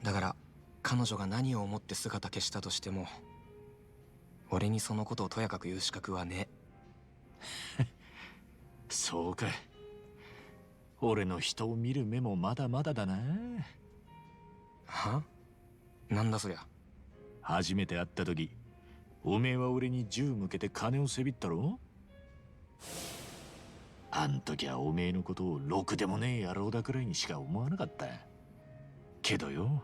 Speaker 6: だから彼女が何を思って姿消したとしても俺にそのことをとやかく言う資格はね
Speaker 5: え。そうか。俺の人を見る目もまだまだだな。
Speaker 6: は？なんだそりゃ。
Speaker 5: 初めて会った時、おめえは俺に銃向けて金をせびったろ？あん時はおめえのことをろくでもねえ野郎だくらいにしか思わなかった。けどよ、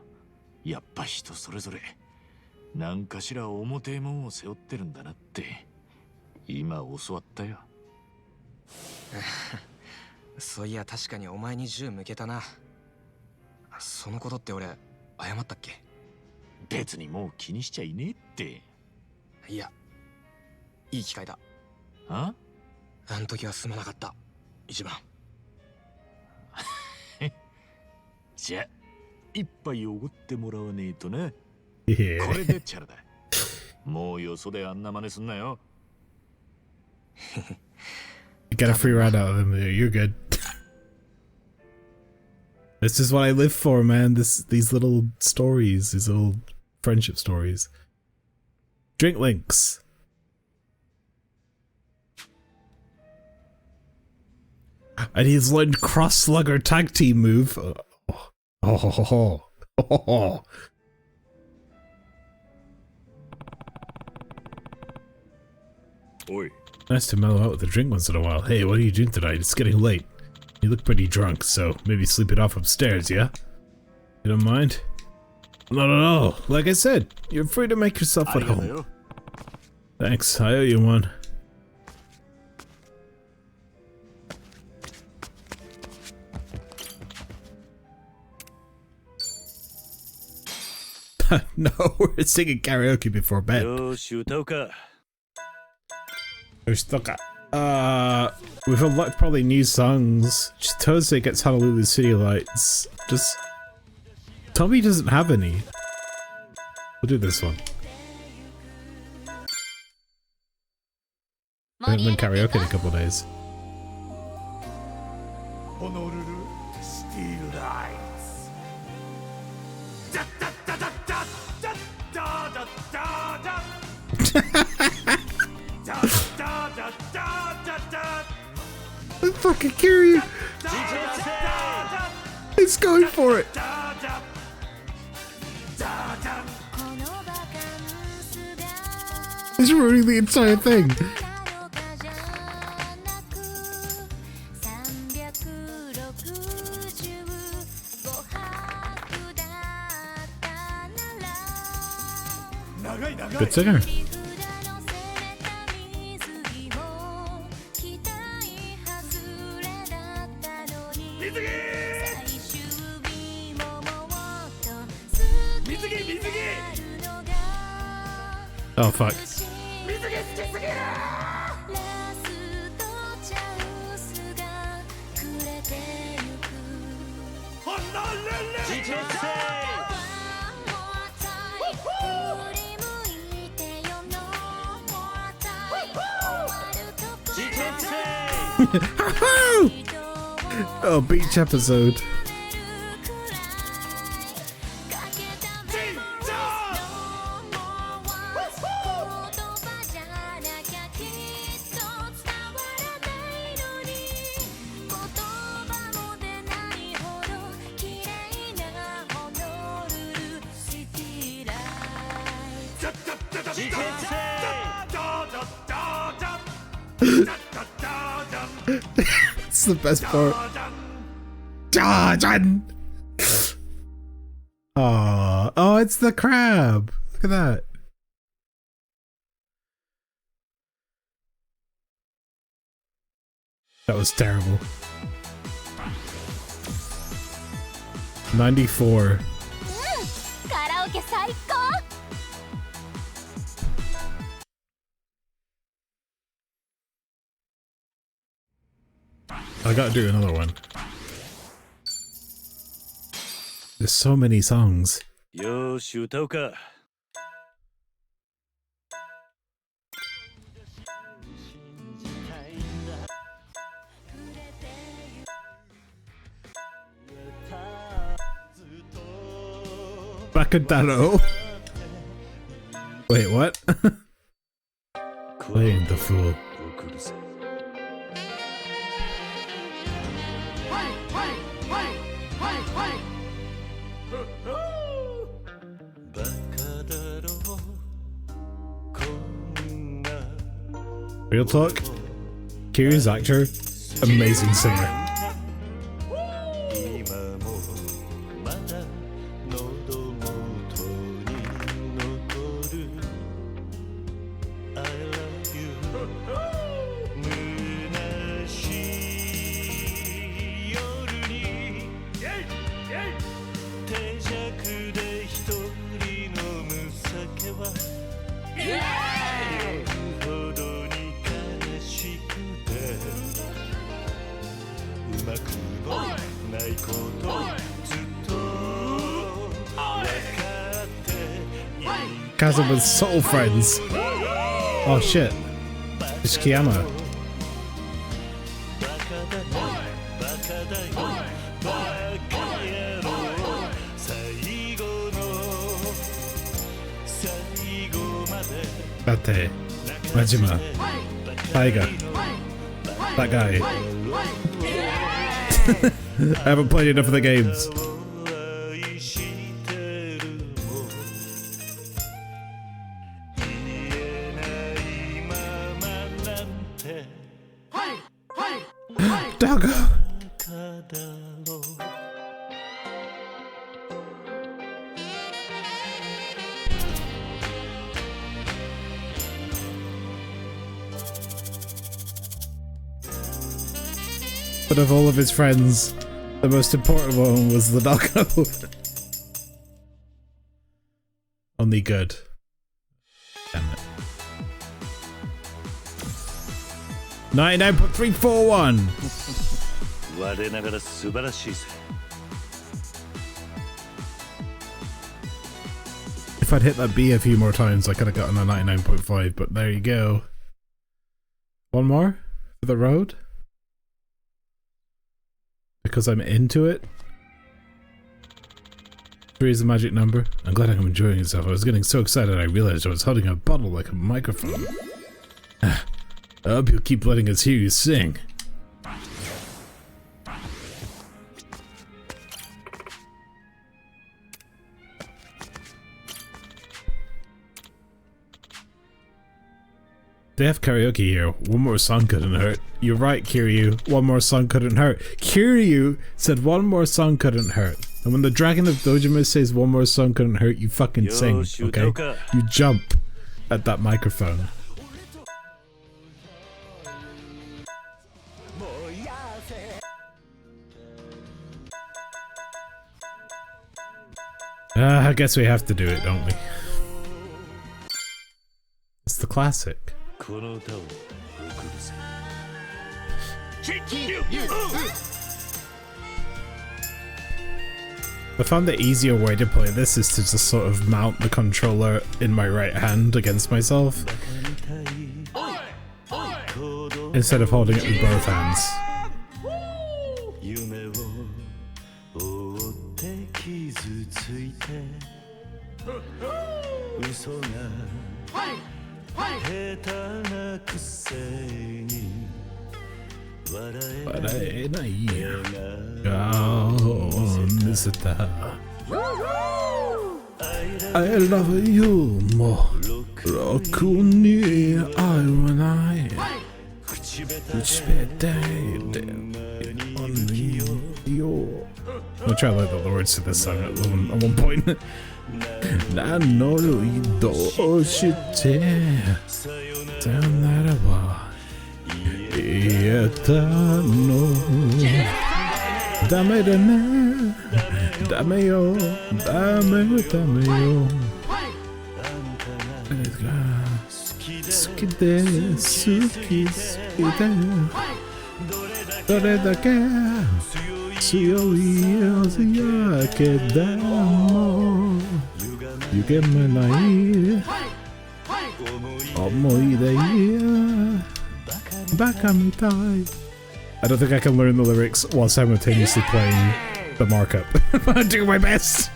Speaker 5: やっぱ人それぞれ何かしら重てえもんを背負ってるんだなって今教わったよ。
Speaker 6: そういや確かにお前に銃向けたな。そのことって俺謝ったっけ？
Speaker 5: 別にもう気にしちゃいねえって。
Speaker 6: いや、いい機会だ。
Speaker 5: あ
Speaker 6: ん時はすまなかった、一番。
Speaker 5: じゃあ一杯おごってもらわねえとな。
Speaker 1: Yeah.
Speaker 5: これでチャラだ。もうよそであんな真似すんなよ。
Speaker 1: You got a free ride out of them there. You're good. This is what I live for, man. These little stories, these little friendship stories. Drink links. And he's learned cross slugger tag team move. Oh.
Speaker 5: Oi.
Speaker 1: Nice to mellow out with a drink once in a while. Hey, what are you doing tonight? It's getting late. You look pretty drunk, so maybe sleep it off upstairs, yeah? You don't mind? Not at all. Like I said, you're free to make yourself at home. Thanks, I owe you one. No, we're singing karaoke before bed. With a lot probably new songs. Just Thursday gets Honolulu City Lights. Just Tommy doesn't have any. We'll do this one. I haven't been karaoke in a couple of days.
Speaker 2: Honolulu City Lights.
Speaker 1: I fucking hear you. It's going for it. It's ruining the entire thing. Good singer. Oh fuck. Oh, beach episode. It's the best part. Oh, it's the crab. Look at that. That was terrible. 94. I gotta do another one. There's so many songs. Bakadaro. Wait, what? Playing the fool. Real talk, Kiryu's actor, amazing singer. Kazuma with Soul Friends. Oh shit. It's Kiyama. Date, Majima, Tiger, that guy. I haven't played enough of the games. Doggo. But of all of his friends, the most important one was the doggo. Only good. Damn it. 99.341! If I'd hit that B a few more times, I could have gotten a 99.5, but there you go. One more for the road? Because I'm into it? 3 is the magic number. I'm glad I'm enjoying myself. I was getting so excited I realized I was holding a bottle like a microphone. I hope you'll keep letting us hear you sing. They have karaoke here. One more song couldn't hurt. You're right, Kiryu. One more song couldn't hurt. Kiryu said one more song couldn't hurt. And when the Dragon of Dojima says one more song couldn't hurt, you fucking sing, okay? You jump at that microphone. I guess we have to do it, don't we? It's the classic. I found the easier way to play this is to just sort of mount the controller in my right hand against myself instead of holding it with both hands. I love you more. I'll try to learn the words to this song at one point. Dame de ne, dame yo, dame yo. Skide, suki, skide. Dore dake, suyo ke damo. Yugeme nai, omoide ya, baka mitai. I don't think I can learn the lyrics while simultaneously playing the markup. I'm doing my best!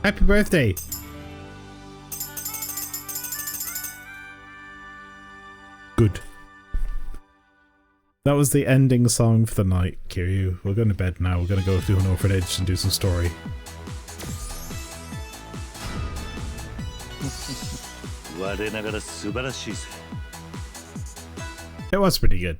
Speaker 1: Happy birthday! Good. That was the ending song for the night, Kiryu. We're going to bed now. We're going to go to an orphanage and do some story. It was pretty good.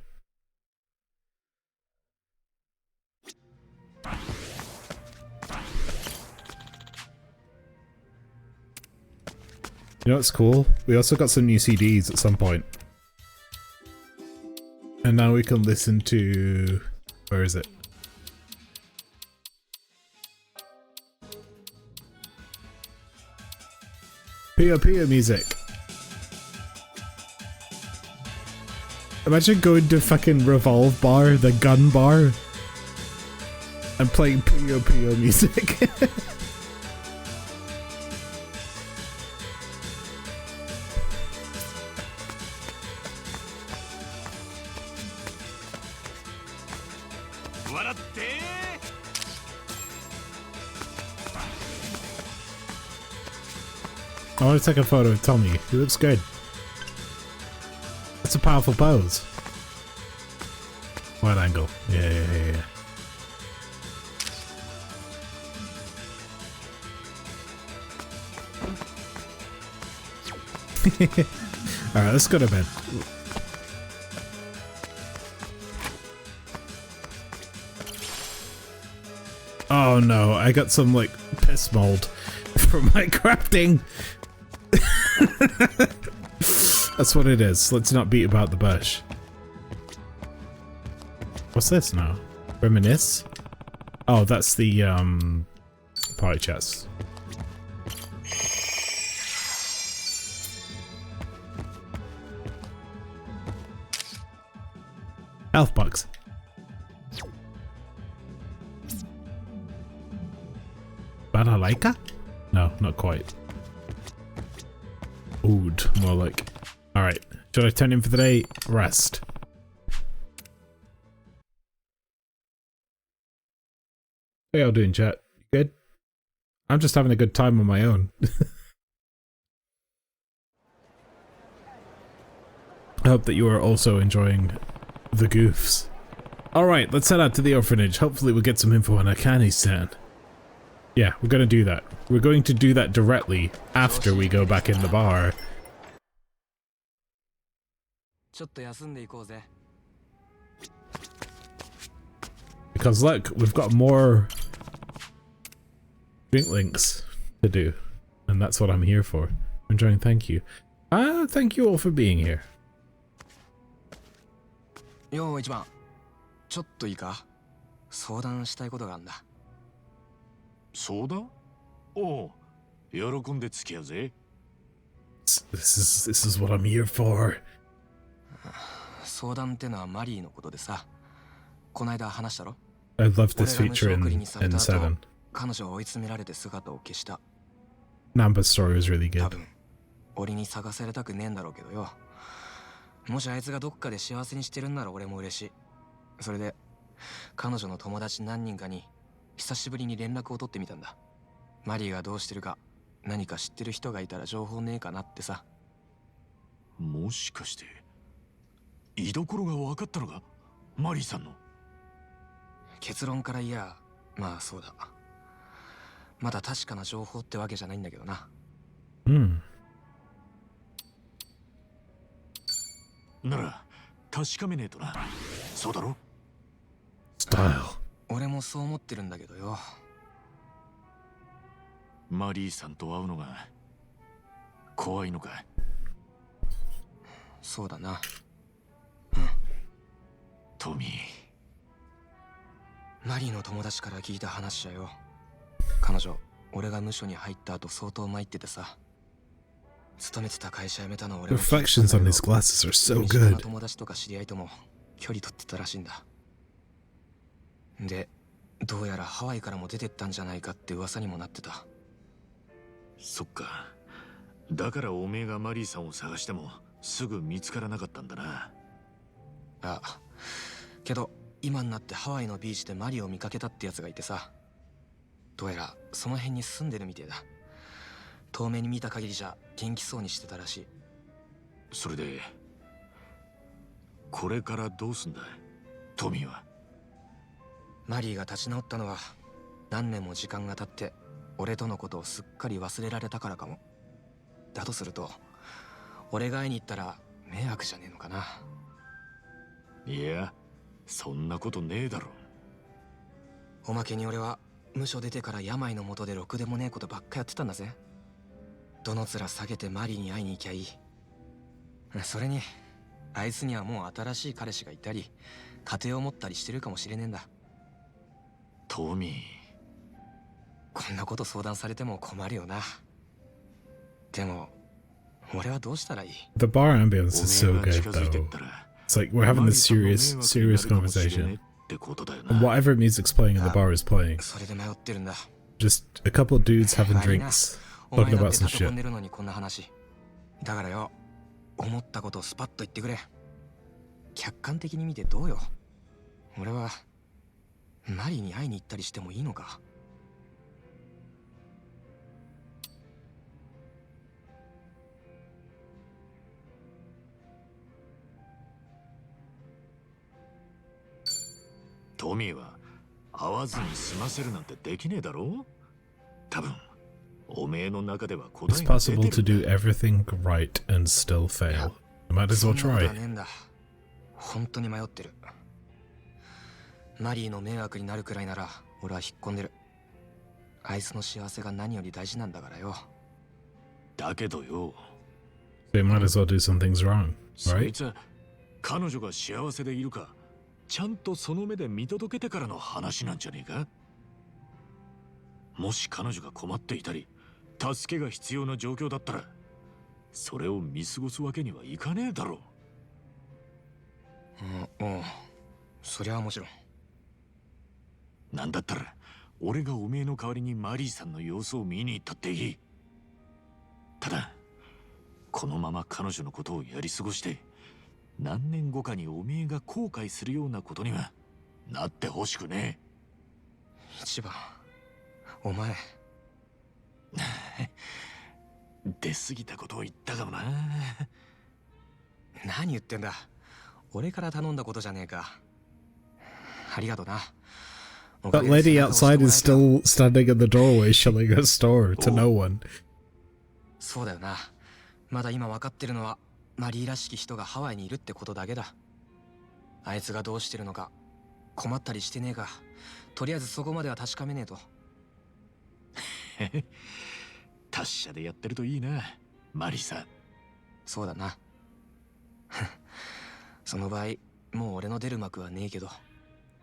Speaker 1: You know what's cool? We also got some new CDs at some point. And now we can listen to... where is it? Puyo Puyo music. Imagine going to fucking Revolve Bar, the gun bar, and playing Puyo Puyo music. I want to take a photo of Tommy. He looks good. That's a powerful pose. Wide angle. Yeah. Alright, let's go to bed. Oh no, I got some like piss mold For my crafting. That's what it is. Let's not beat about the bush. What's this now? Reminisce? Oh, that's the party chest. Health bucks. Balalaika? No, not quite. Ood, more like. Alright, should I turn in for the day? Rest. How y'all doing, chat? Good? I'm just having a good time on my own. I hope that you are also enjoying the goofs. Alright, let's head out to the orphanage. Hopefully we'll get some info on Akane-san. Yeah, we're gonna do that. We're going to do that directly after we go back in the bar. Because look, we've got more drink links to do. And that's what I'm here for. Enjoying, thank you. Thank you all for being here.
Speaker 3: Yo, 一番。ちょっといいか？相談したいことがあるんだ。
Speaker 5: 相談？おう、喜んで付き合うぜ。
Speaker 1: This is what I'm here for.
Speaker 3: 相談ってのはマリーのことでさ。こないだ話したろ？
Speaker 1: I loved this feature in 7.
Speaker 3: 彼女は追い詰められて姿を消した。
Speaker 1: Namba's story was really good.
Speaker 3: 多分、俺に探されたくねえんだろうけどよ。もしあいつがどっかで幸せにしてるんなら俺も嬉しい。それで、彼女の友達何人かに久しぶりに連絡を取ってみたんだ。マリーがどうしてるか、何か知ってる人がいたら情報ねえかなってさ。
Speaker 5: もしかして、居所が分かったのがマリーさんの？
Speaker 3: 結論から言や、まあそうだ。まだ確かな情報ってわけじゃないんだけどな。
Speaker 5: なら確かめねえとな。そうだろ？
Speaker 1: スタイル。
Speaker 3: 俺もそう思ってるんだけどよ。
Speaker 5: マリーさんと会うのが怖いのか？
Speaker 3: そうだな。
Speaker 5: トミー。
Speaker 3: マリーの友達から聞いた話だよ。彼女、俺が無所に入った後相当参っててさ。勤めてた会社辞めたの俺も。
Speaker 1: Reflections on his glasses are so good.
Speaker 3: 友達とか知り合いとも距離取ってたらしいんだ。で、どうやらハワイからも出てったんじゃないかって噂にもなってた。
Speaker 5: そっか。だからおめえがマリーさんを探してもすぐ見つからなかったんだな。
Speaker 3: あ、けど今になってハワイのビーチでマリーを見かけたってやつがいてさ。どうやらその辺に住んでるみてえだ。遠目に見た限りじゃ元気そうにしてたらしい。
Speaker 5: それでこれからどうすんだトミーは？
Speaker 3: マリーが立ち直ったのは何年も時間が経って俺とのことをすっかり忘れられたからかも。だとすると俺が会いに行ったら迷惑じゃねえのかな。
Speaker 5: いや、そんなことねえだろ。
Speaker 3: おまけに俺は無所出てから病の元でろくでもねえことばっかやってたんだぜ。どの面下げてマリーに会いに行きゃいい。それにあいつにはもう新しい彼氏がいたり家庭を持ったりしてるかもしれねえんだ。
Speaker 5: トミー、
Speaker 3: こんなこと相談されても困るよな。でも俺はどうしたらいい？
Speaker 1: The bar ambience is so good though. It's like we're having this serious conversation. And whatever music's playing in the bar is playing. Just a couple of dudes having drinks, talking about some shit.
Speaker 3: だからよ、思ったことをスパッと言ってくれ。客観的に見てどうよ。俺はマリーに会いに行ったりしてもいいのか？
Speaker 5: トミーは会わずに済ませるなんてできねえだろ？多分おめえの中では答えが出てるんだ。
Speaker 1: It's possible to do everything right and still fail. You might as well try.
Speaker 3: 本当に迷ってる。マリーの迷惑になるくらいなら俺は引っ込んでる。あいつの幸せが何より大事なんだからよ。
Speaker 5: だけどよ。
Speaker 1: They might as well do some things wrong,
Speaker 5: そい
Speaker 1: right?
Speaker 5: つは彼女が幸せでいるか、ちゃんとその目で見届けてからの話なんじゃねえか。もし彼女が困っていたり、助けが必要な状況だったら、それを見過ごすわけにはいかねえだろ
Speaker 3: う。うん、そりゃもちろん。
Speaker 5: なんだったら、俺がおめえの代わりにマリーさんの様子を見に行ったっていい。ただ、このまま彼女のことをやり過ごして、何年後かにおめえが後悔するようなことにはなってほしくね
Speaker 3: え。一番、お前
Speaker 5: 出過ぎたことを言ったかもな。
Speaker 3: 何言ってんだ。俺から頼んだことじゃねえか。ありがとな。
Speaker 1: That lady outside is still standing in the doorway shilling her store to no one.
Speaker 3: そうだよな。まだ今分かってるのはマリーらしき人がハワイにいるってことだけだ。あいつがどうしてるのか、困ったりしてねえか、とりあえずそこまでは確かめねえと。
Speaker 5: 達者でやってるといいな、マリーさん。
Speaker 3: そうだな。その場合、もう俺の出る幕はねえけど。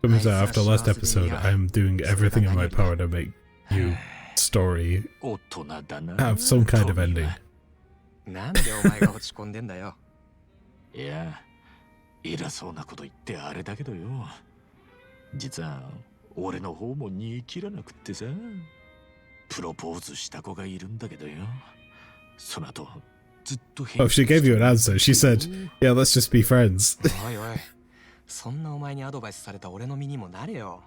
Speaker 1: Turns out after last episode, I'm doing everything in my power to make you story have some kind of ending.
Speaker 3: なんでお前が落ち込んでんだよ。
Speaker 5: いや、偉そうなこと言ってあれだけどよ。実は俺の方も煮え切らなくってさ、プロポーズした子がいるんだけどよ。その後ずっと
Speaker 1: Oh, she gave you an answer. She said, "Yeah, let's just be friends."
Speaker 3: おいおい、そんなお前にアドバイスされた俺の身にもなれよ。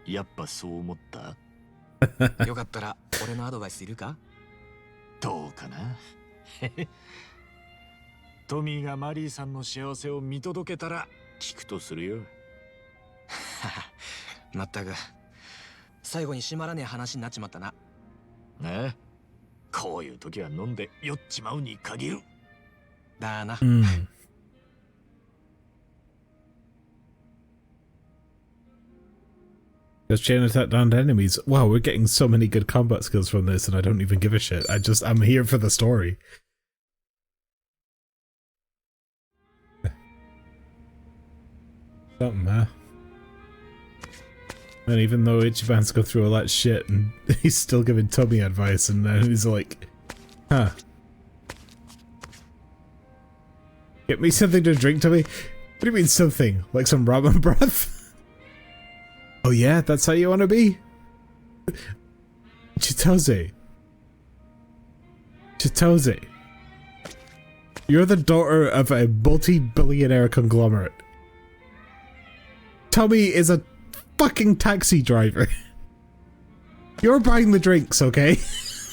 Speaker 5: やっぱそう思った？
Speaker 3: よかったら俺のアドバイスいるか？
Speaker 5: どうかな。トミーがマリーさんの幸せを見届けたら聞くとするよ。
Speaker 3: まったく最後に締まらねえ話になっちまったな。
Speaker 5: ねえ、こういう時は飲んで酔っちまうに限る。
Speaker 3: だな。
Speaker 1: Does chain attack downed enemies? Wow, we're getting so many good combat skills from this and I don't even give a shit. I'm here for the story. Something, huh? And even though Ichiban's go through all that shit and he's still giving Tommy advice and then he's like, huh. Get me something to drink, Tommy? What do you mean something? Like some ramen broth? Oh yeah, that's how you want to be? Chitose. Chitose. You're the daughter of a multi-billionaire conglomerate. Tommy is a fucking taxi driver. You're buying the drinks, okay?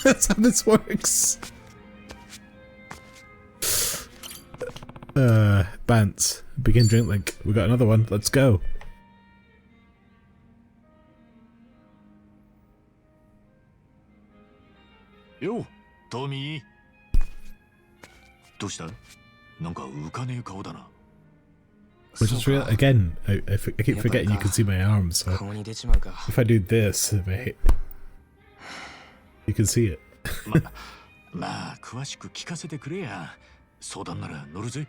Speaker 1: That's how this works. Bants. Begin drink link. We got another one. Let's go.
Speaker 5: Yo, Tommy. どうした？なんか浮かねえ顔だな。
Speaker 1: Which is real again. I keep forgetting you can see my arms. So if I do this, you can see it.
Speaker 5: まあ詳しく聞かせてくれや。相談なら乗るぜ。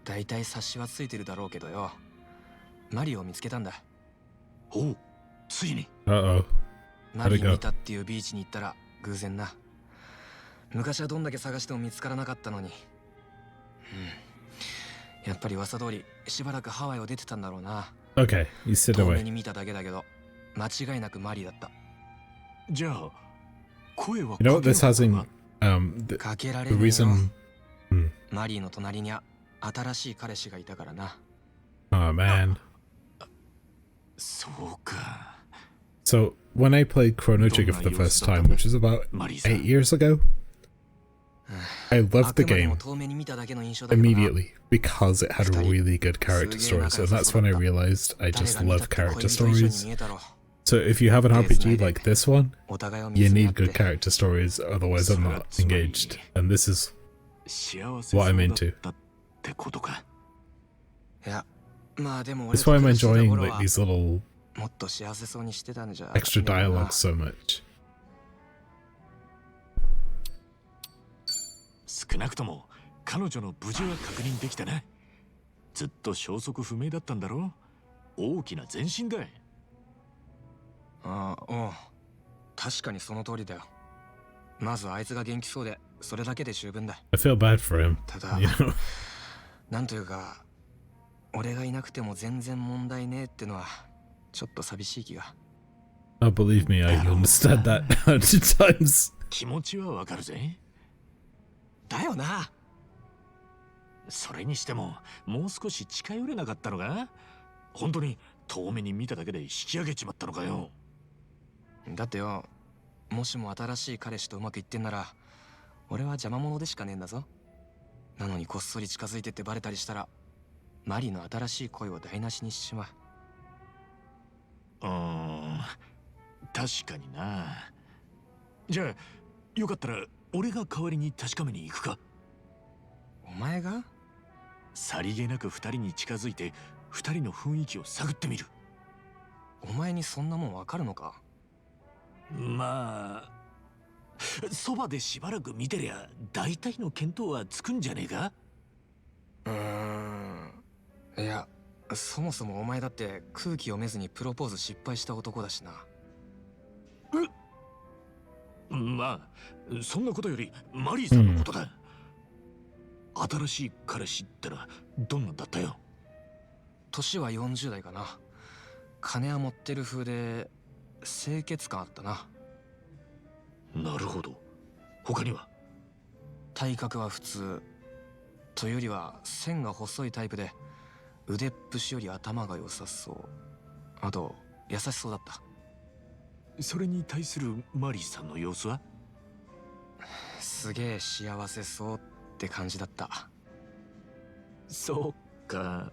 Speaker 3: だいたい察しはついてるだろうけどよ。マリを見つけたんだ。
Speaker 5: おう、ついに。
Speaker 1: Uh-oh.
Speaker 3: マリ見たっていうビーチに行ったら偶然な。昔はどんだけ探しても見つからなかったのに。やっぱり噂通りしばらくハワイを出てたんだろうな。
Speaker 1: Okay, you sit
Speaker 3: 遠
Speaker 1: away.
Speaker 3: 目に見ただけだけど間違いなくマリだった。
Speaker 5: じゃあ声は
Speaker 1: You know what this has in the
Speaker 3: かけられねえよ。
Speaker 1: reason
Speaker 3: マリーの隣には新しい彼氏がいたからな。
Speaker 1: Oh man.
Speaker 5: そうか。
Speaker 1: So when I played Chrono Trigger for the first time, which was about 8 years ago, I loved the game immediately because it had really good character stories, and that's when I realized I just love character stories. So if you have an RPG like this one, you need good character stories, otherwise I'm not engaged, and this is what I'm into. That's why I'm enjoying like these little
Speaker 3: もっと幸せそうにしてたんじゃ。
Speaker 1: Extra dialogue so much.
Speaker 5: 少なくとも彼女の無事は確認できたな。ずっと消息不明だったんだろう。大きな前進だ。
Speaker 3: ああ、うん。確かにその通りだよ。まずあいつが元気そうで、それだけで十分だ。
Speaker 1: I feel bad for him.
Speaker 3: ただ、
Speaker 1: you know?
Speaker 3: なんというか、俺がいなくても全然問題ねえってのはちょっと寂しい気が。
Speaker 1: Oh, believe me, I understand that 100 times.
Speaker 5: 気持ちはわかるぜ。
Speaker 3: だよな。
Speaker 5: それにしてももう少し近寄れなかったのか。本当に遠目に見ただけで引き上げちまったのかよ。
Speaker 3: だってよ、もしも新しい彼氏とうまくいってんなら俺は邪魔者でしかねえんだぞ。なのにこっそり近づいてってバレたりしたらマリの新しい恋を台無しにしちまう。
Speaker 5: 確かにな。じゃあよかったら俺が代わりに確かめに行くか。
Speaker 3: お前が？
Speaker 5: さりげなく二人に近づいて二人の雰囲気を探ってみる。
Speaker 3: お前にそんなもんわかるのか？
Speaker 5: まあそばでしばらく見てりゃ大体の見当はつくんじゃねえか。
Speaker 3: いや、そもそもお前だって空気読めずにプロポーズ失敗した男だしな。
Speaker 5: まあそんなことよりマリーさんのことだ。新しい彼氏ってのはどんなんだったよ。
Speaker 3: 年は40代かな。金は持ってる風で清潔感あったな。
Speaker 5: なるほど。他には？
Speaker 3: 体格は普通というよりは線が細いタイプで、腕っぷしより頭が良さそう。あと優しそうだった。
Speaker 5: それに対するマリーさんの様子は？
Speaker 3: すげえ幸せそうって感じだった。
Speaker 5: そっか。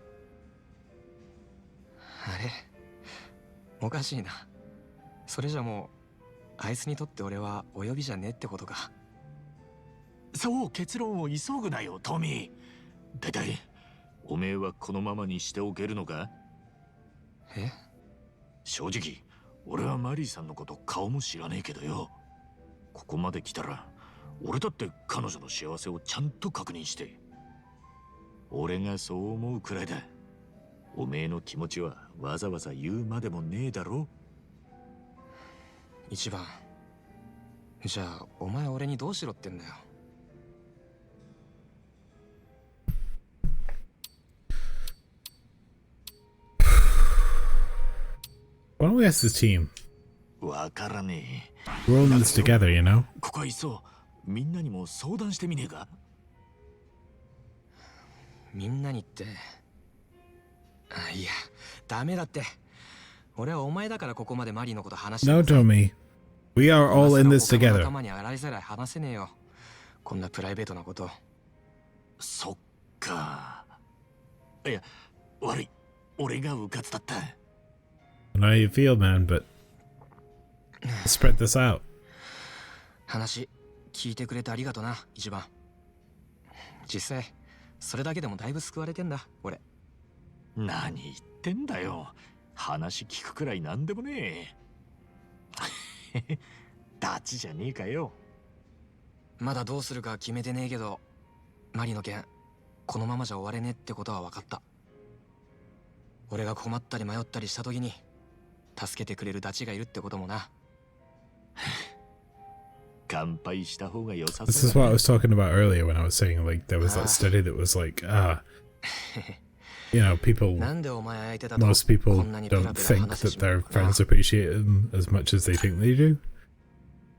Speaker 3: あれおかしいな。それじゃもうあいつにとって俺はお呼びじゃねえってことか。
Speaker 5: そう、結論を急ぐなよトミー。だいたいおめえはこのままにしておけるのか？
Speaker 3: え？
Speaker 5: 正直俺はマリーさんのこと顔も知らねえけどよ。ここまで来たら俺だって彼女の幸せをちゃんと確認して。俺がそう思うくらいだ。おめえの気持ちはわざわざ言うまでもねえだろ。
Speaker 3: 一番、じゃあお前俺にどうしろってんだよ。
Speaker 1: Why don't we ask this team?
Speaker 5: わからね
Speaker 1: え。We're all in this together, you know?
Speaker 5: ここはいっそみんなにも相談してみねえか？
Speaker 3: みんなにって。いや、ダメだって。俺はお前だからここまでマリーのこと話してる。
Speaker 1: No, Tommy. We are all in this together.
Speaker 3: 仲間に洗いざらい話せねえよ。こんなプライベートなこと。
Speaker 5: そっか。いや、悪い。俺がうかつだった。
Speaker 1: I know how you feel, man, but spread this out.
Speaker 3: 話聞いてくれてありがとな、一番。実際それだけでもだいぶ救われてんだ、俺。
Speaker 5: 何言ってんだよ。話聞くくらいなんでもねえ。ダチじゃねえかよ。
Speaker 3: まだどうするか決めてねえけど、マリの件このままじゃ終われねえってことは分かった。俺が困ったり迷ったりした時に助けてくれるダチがいるってこともな。
Speaker 5: 乾杯した方が良さそうだね。
Speaker 1: This is what I was talking about earlier when I was saying like there was that study that was like, you know, people, most people don't think that their friends appreciate them as much as they think they do.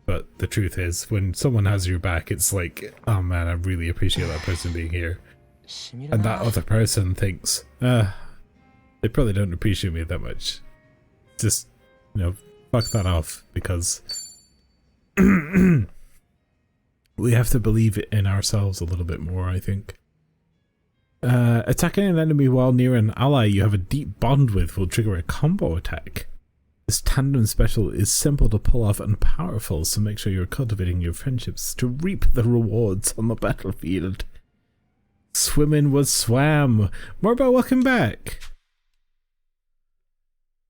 Speaker 1: But the truth is, when someone has your back, it's like, oh man, I really appreciate that person being here. And that other person thinks, they probably don't appreciate me that much. Just, you know, fuck that off, because we have to believe in ourselves a little bit more, I think. Attacking an enemy while near an ally you have a deep bond with will trigger a combo attack. This tandem special is simple to pull off and powerful, so make sure you're cultivating your friendships to reap the rewards on the battlefield. Swimming with Swam. Morbo, welcome back.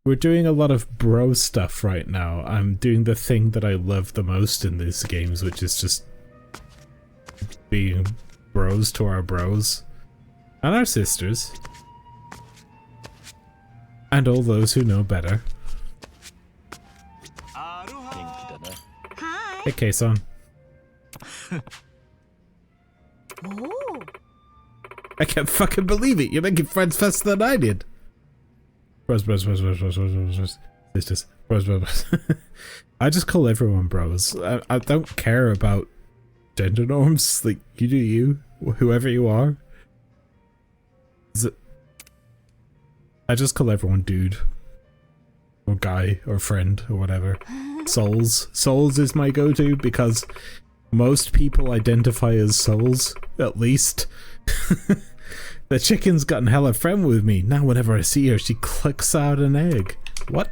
Speaker 1: We're doing a lot of bro stuff right now. I'm doing the thing that I love the most in these games, which is just being bros to our bros and our sisters and all those who know better.
Speaker 8: Hi.
Speaker 1: Hey, K-san.
Speaker 8: Oh.
Speaker 1: I can't fucking believe it. You're making friends faster than I did. Bros. Sisters. Bros. I just call everyone bros. I don't care about gender norms. Like, you do you. Whoever you are. I just call everyone dude. Or guy. Or friend. Or whatever. Souls. Souls is my go-to because most people identify as souls. At least. The chicken's gotten hella friend with me. Now whenever I see her, she clicks out an egg. What?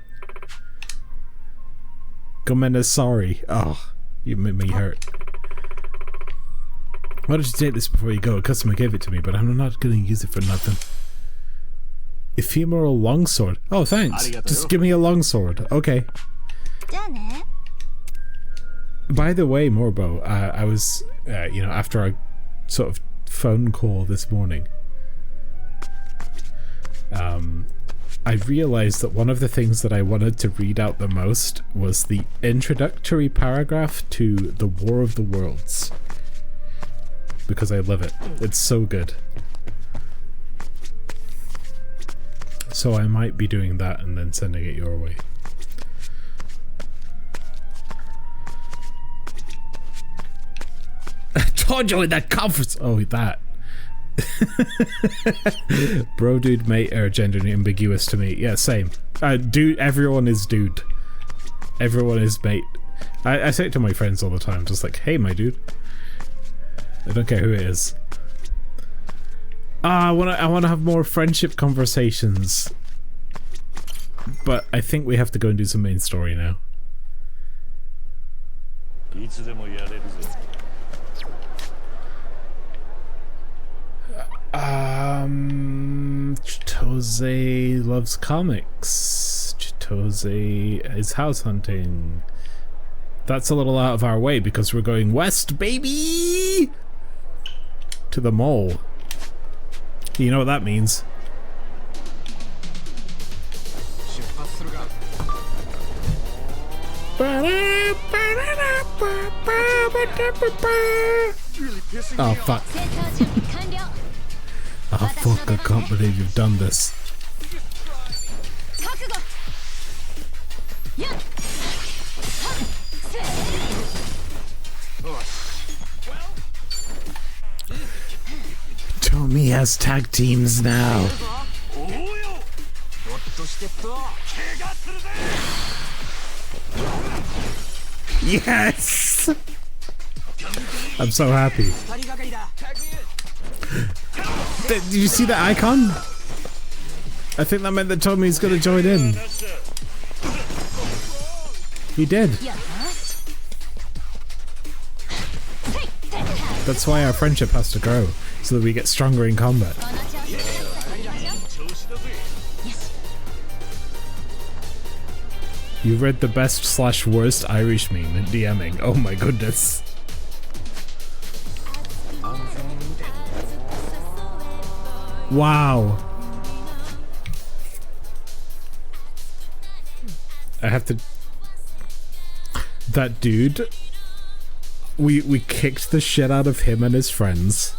Speaker 1: Gomen is sorry. Oh, you made me hurt. Why don't you take this before you go? A customer gave it to me, but I'm not going to use it for nothing. Ephemeral longsword. Oh, thanks. Just give me a longsword. Okay. By the way, Morbo, I was, after our sort of phone call this morning, I realized that one of the things that I wanted to read out the most was the introductory paragraph to The War of the Worlds. Because I love it. It's so good. So I might be doing that and then sending it your way. I told you in that conference! Oh, that. Bro, dude, mate are gender ambiguous to me. Yeah, same. Dude, everyone is dude. Everyone is mate. I say it to my friends all the time, just like, hey, my dude. I don't care who it is. I wanna have more friendship conversations. But I think we have to go and do some main story now. Chitose loves comics. Chitose is house hunting. That's a little out of our way because we're going west, baby! To the mall. You know what that means. Oh, fuck. Oh fuck, I can't believe you've done this. Tomi has tag teams now. Yes! I'm so happy. Did you see that icon? I think that meant that Tommy's gonna join in. He did. That's why our friendship has to grow, so that we get stronger in combat. You read the best/worst Irish meme in DMing. Oh my goodness. Wow. I have to... That dude... We kicked the shit out of him and his friends.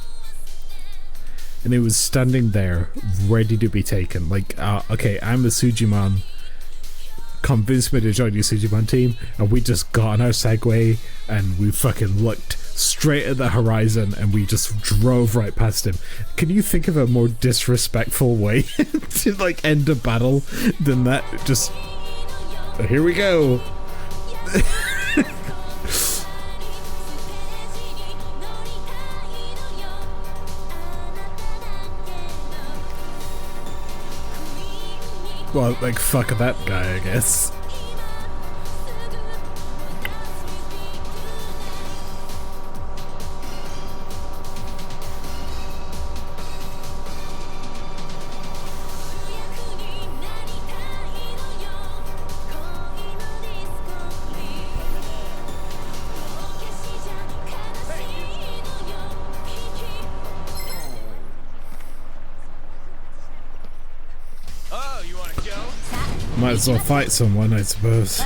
Speaker 1: And he was standing there, ready to be taken. Like, okay, I'm a Sujiman. Convinced me to join your Sujiman team. And we just got on our Segway and we fucking looked straight at the horizon and we just drove right past him. Can you think of a more disrespectful way to like end a battle than that? Just here we go. Well, like fuck that guy, I guess. Might as well fight someone, I suppose. I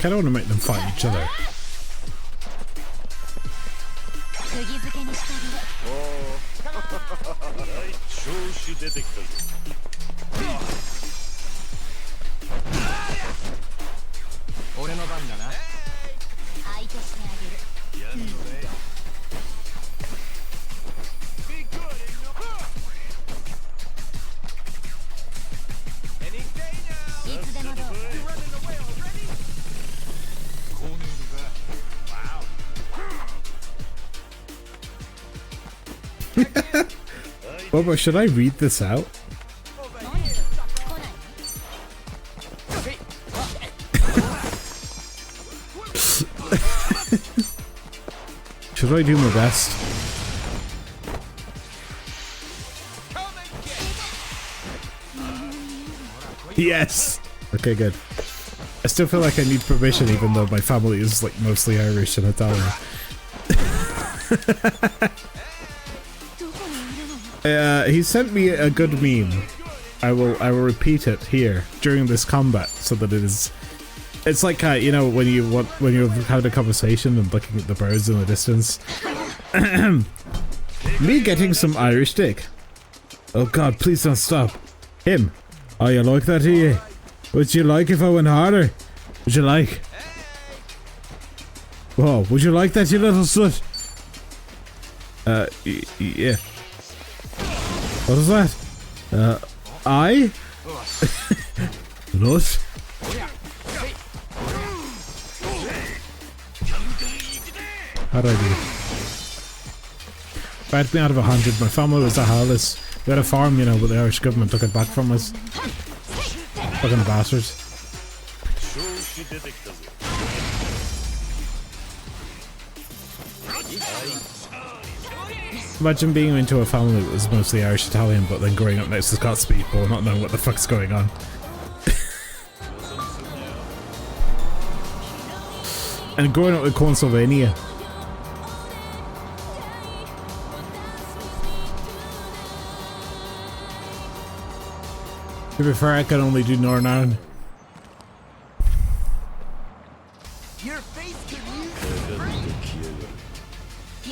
Speaker 1: kinda wanna make them fight each other. Bobo, should I read this out? Should I do my best? Yes! Okay, good. I still feel like I need permission even though my family is like mostly Irish and Italian. He sent me a good meme. I will repeat it here during this combat so that it is. It's like you know when you're having a conversation and looking at the birds in the distance. Me getting some Irish dick. Oh God, please don't stop. Him. Oh, you like that, do you? Would you like if I went harder? Would you like? Whoa, would you like that, you little slut? Yeah. What is that? I? Nut? How'd I do? If I had been out of 100, my family was a homeless. We had a farm, you know, but the Irish government took it back from us. Fucking bastards. Imagine being into a family that was mostly Irish Italian, but then growing up next to Scots people, not knowing what the fuck's going on. And growing up with Pennsylvania. To be fair, I can only do Northern Ireland.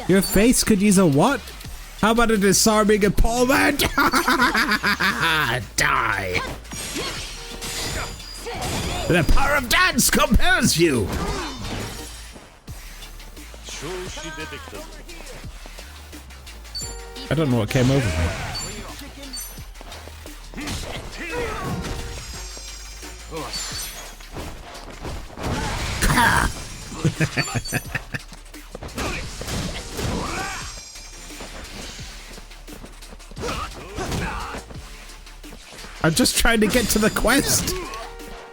Speaker 1: Your face could use a what? How about a disarming impalment? Die! The power of dance compels you! I don't know what came over me. I'm just trying to get to the quest.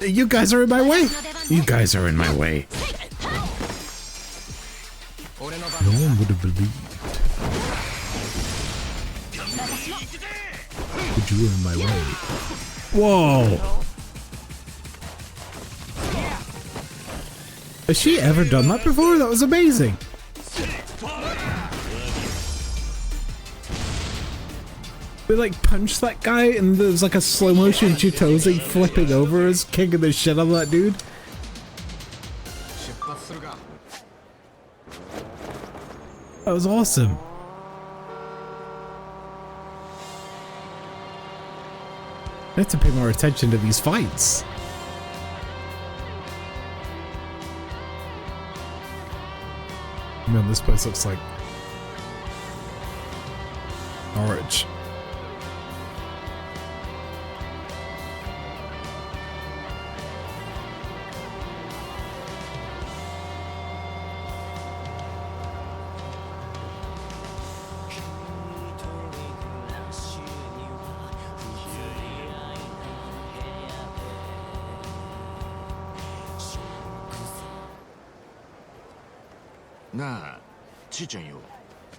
Speaker 1: You guys are in my way. You guys are in my way. No one would have believed that you were in my way. Whoa. Has she ever done that before? That was amazing. We like punched that guy and there's like a slow motion Chitose flipping over us, kicking the shit out of that dude. That was awesome. I have to pay more attention to these fights. Man, this place looks like Norwich.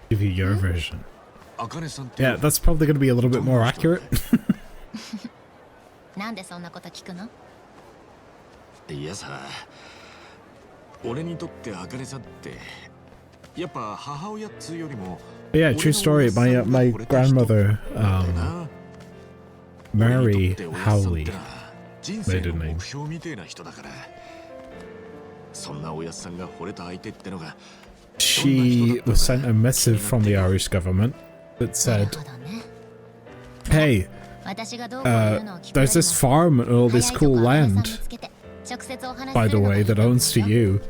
Speaker 1: Give you your version. Yeah, that's probably going to be a little bit more accurate.
Speaker 8: なんでそんなこと聞くの？
Speaker 2: いやさ、俺にとって茜さんってやっぱ母親っつうよりも。
Speaker 1: Yeah, true story. My grandmother, Mary Howley, maiden name. She was sent a missive from the Irish government that said, "Hey, there's this farm and all this cool land, by the way, that owns to you.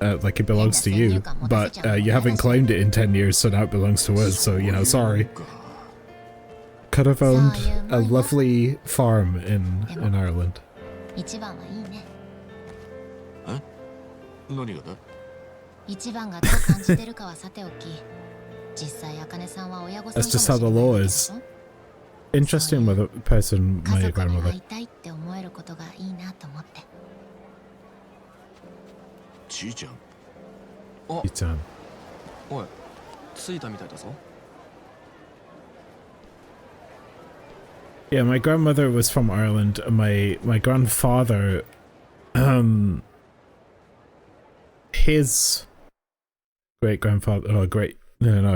Speaker 1: Like it belongs to you, but you haven't claimed it in 10 years, so now it belongs to us, so, you know, sorry." Could have owned a lovely farm in Ireland. That's just how the law is. Interesting with a person, my grandmother.
Speaker 3: ちいちゃん。
Speaker 1: ちいちゃん。
Speaker 3: おい、着いたみたいだぞ。
Speaker 1: Yeah, my grandmother was from Ireland. My grandfather, his great grandfather,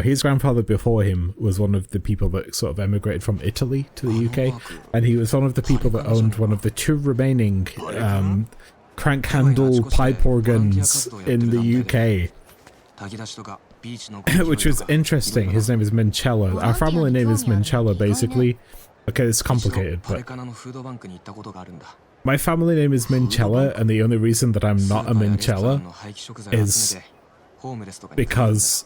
Speaker 1: his grandfather before him was one of the people that sort of emigrated from Italy to the UK, and he was one of the people that owned one of the two remaining crank handle pipe organs in the UK. Which was interesting. His name is Minchella. Our family name is Minchella, basically. Okay, it's complicated, but my family name is Minchella, and the only reason that I'm not a Minchella is because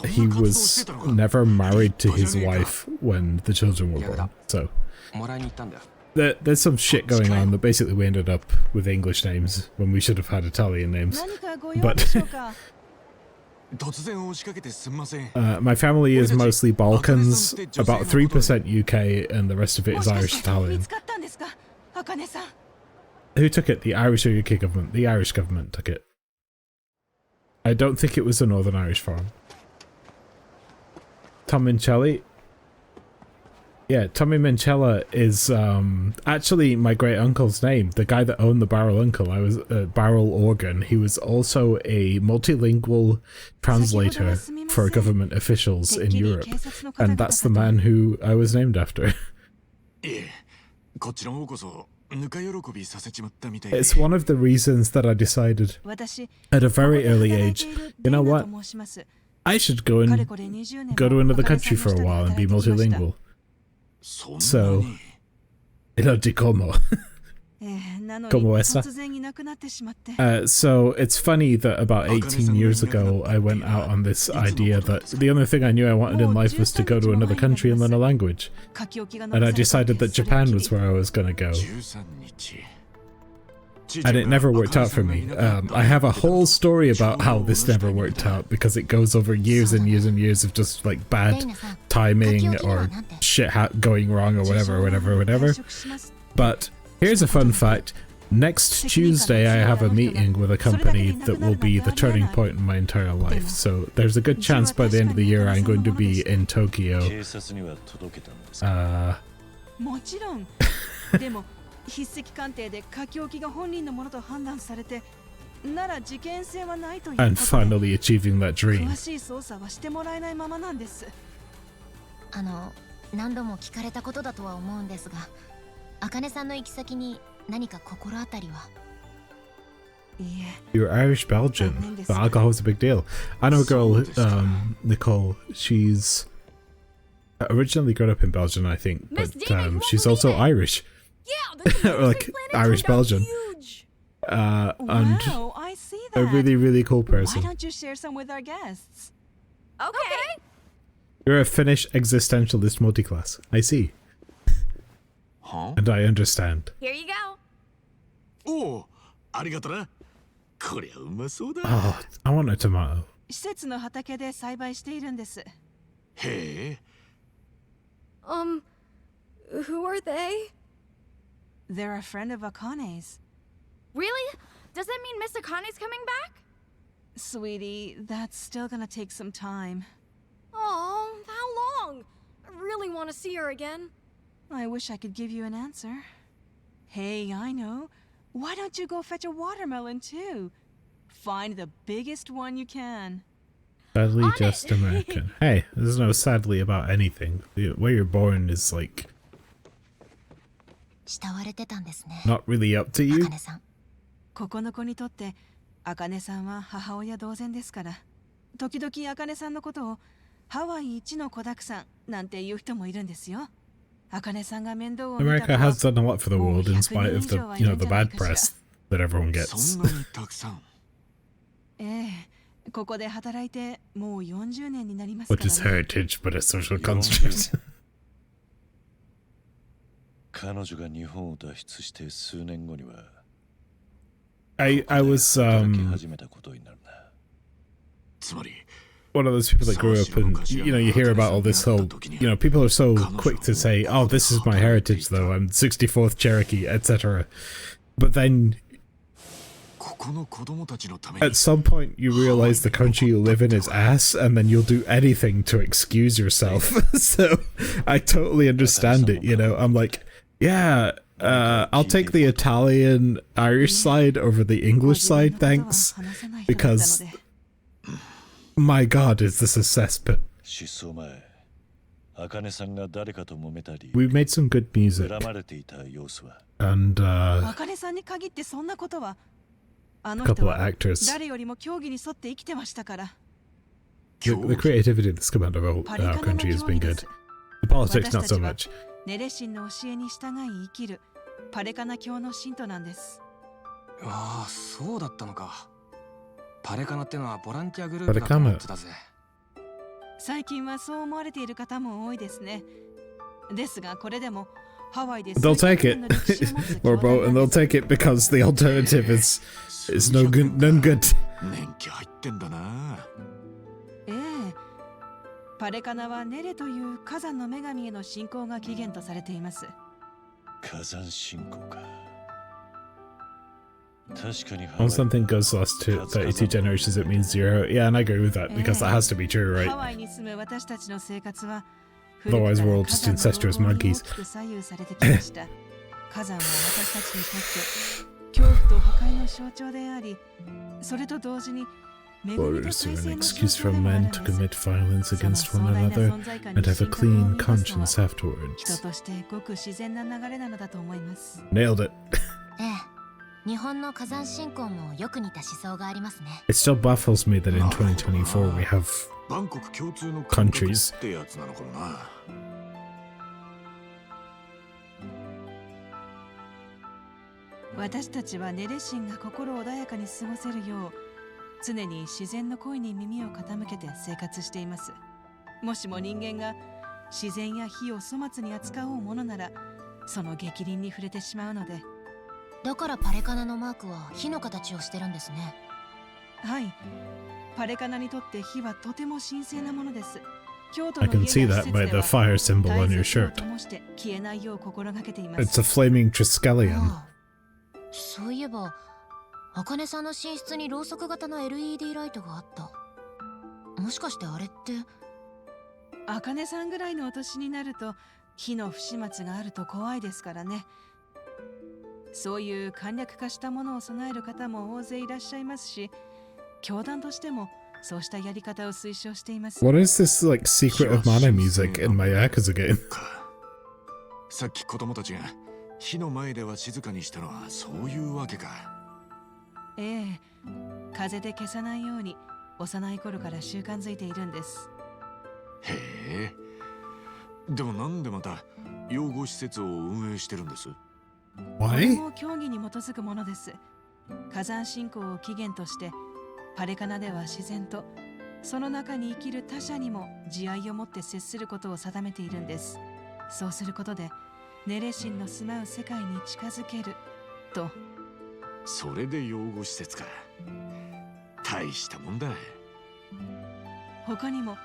Speaker 1: he was never married to his wife when the children were born. So there's some shit going on that basically we ended up with English names when we should have had Italian names. But my family is mostly Balkans, about 3% UK, and the rest of it is Irish Italian. Who took it? The Irish or UK government? The Irish government took it. I don't think it was a Northern Irish farm. Tom Mincelli? Yeah, Tommy Minchella is actually my great uncle's name. The guy that owned the barrel uncle. I was barrel organ. He was also a multilingual translator for government officials in Europe, and that's the man who I was named after. It's one of the reasons that I decided at a very early age, you know what? I should go to another country for a while and be multilingual. So, Illogicoma. Como esta? So it's funny that about 18 years ago I went out on this idea that the only thing I knew I wanted in life was to go to another country and learn a language. And I decided that Japan was where I was going to go. And it never worked out for me. I have a whole story about how this never worked out because it goes over years and years and years of just like bad timing or shit going wrong or whatever. But here's a fun fact. Next Tuesday I have a meeting with a company that will be the turning point in my entire life. So there's a good chance by the end of the year I'm going to be in Tokyo. And finally achieving that dream.
Speaker 8: 何度も聞かれたことだとは思うんですが、茜さんの行き先に何か心当たりは？
Speaker 1: You're Irish Belgian. The alcohol is a big deal. I know a girl, Nicole. She's originally grown up in Belgium, I think, but she's also Irish. Or like Irish Belgian. And a really, really cool person.
Speaker 14: Why don't you share some with our guests?
Speaker 9: Okay.
Speaker 1: You're a Finnish existentialist multiclass. I see.
Speaker 2: Huh?
Speaker 1: And I understand.
Speaker 9: Here you go.
Speaker 2: Oh, arigato.
Speaker 1: Oh, I want a tomato.
Speaker 14: 施設の畑で栽培しているんです。
Speaker 2: へえ。
Speaker 9: Who are they?
Speaker 14: They're a friend of Akane's.
Speaker 9: Really? Does that mean Miss Akane's coming back?
Speaker 14: Sweetie, that's still gonna take some time.
Speaker 9: Oh, how long? I really want to see her again.
Speaker 14: I wish I could give you an answer. Hey, I know. Why don't you go fetch a watermelon too? Find the biggest one you can.
Speaker 1: Sadly, just American. Hey, there's no sadly about anything. Where you're born is like not really up to you.
Speaker 14: ここの子にとって茜さんは母親同然ですから、時々茜さんのことをハワイ一の子だくさんなんて言う人もいるんですよ。茜さんが面倒を見た
Speaker 1: America has done a lot for the world in spite of the, you know, the bad press that everyone gets.
Speaker 14: ええ、ここで働いてもう40年になりますから、
Speaker 1: What is heritage but a social construct?
Speaker 12: 彼女が日本を脱出して数年後には
Speaker 1: I was one of those people that grew up and, you know, you hear about all this whole, you know, people are so quick to say, oh, this is my heritage though, I'm 64th Cherokee, etc. But then at some point you realize the country you live in is ass, and then you'll do anything to excuse yourself. So I totally understand it, you know. I'm like, yeah, I'll take the Italian Irish side over the English side, thanks, because my god, is this a cesspit. We made some good music, and a couple of actors. The creativity that's come out of our country has been good. The politics, not so much.
Speaker 14: ネレシンの教えに従い生きるパレカナ教の信徒なんです。
Speaker 3: ああ、そうだったのか。パレカナってのはボランティアグループだと思ってたぜ。
Speaker 14: 最近はそう思われている方も多いですね。ですがこれでもハワイで
Speaker 1: They'll take it. More boat, and they'll take it because the alternative is no good, none good.
Speaker 2: 年季入ってんだな。
Speaker 14: ええ。パレカナはネレという火山の女神への信仰が起源とされています。
Speaker 12: 火山信仰か。
Speaker 1: When something goes lost to 32 generations, it means 0. Yeah, and I agree with that, because that has to be true, right? Otherwise, we're all just incestuous monkeys.
Speaker 14: 火山は私たちにとって恐怖と破壊の象徴であり、それと同時に
Speaker 1: Orders are an excuse for men to commit violence against one another and have a clean conscience afterwards. Nailed it. It still baffles me that in 2024 we have countries.
Speaker 14: 私たちはネレシンが心穏やかに過ごせるよう常に自然の声に耳を傾けて生活しています。もしも人間が自然や火を粗末に扱おうものならその逆鱗に触れてしまうので。
Speaker 8: だからパレカナのマークは火の形をしてるんですね。
Speaker 14: はい、パレカナにとって火はとても神聖なものです。
Speaker 1: I can see that by the fire symbol on your shirt. It's a flaming Triskelion.
Speaker 8: そういえば、茜さんの寝室にろうそく型の LED ライトがあった。もしかしてあれって？
Speaker 14: 茜さんぐらいのお年になると火の不始末があると怖いですからね。そういう簡略化したものを備える方も大勢いらっしゃいますし、教団としてもそうしたやり方を推奨しています。
Speaker 1: What is this like secret of mana music in my Yakuza game?
Speaker 2: さっき子供たちが火の前では静かにしたのはそういうわけか。
Speaker 14: ええ、風で消さないように幼い頃から習慣づいているんです。
Speaker 2: へえ。でもなんでまた養護施設を運営してるんです？
Speaker 14: これも教義に基づくものです。火山信仰を起源としてパレカナでは自然とその中に生きる他者にも慈愛を持って接することを定めているんです。そうすることでネレ神の住まう世界に近づけると。
Speaker 2: それで養護施設か。大したもんだ。
Speaker 14: 他にも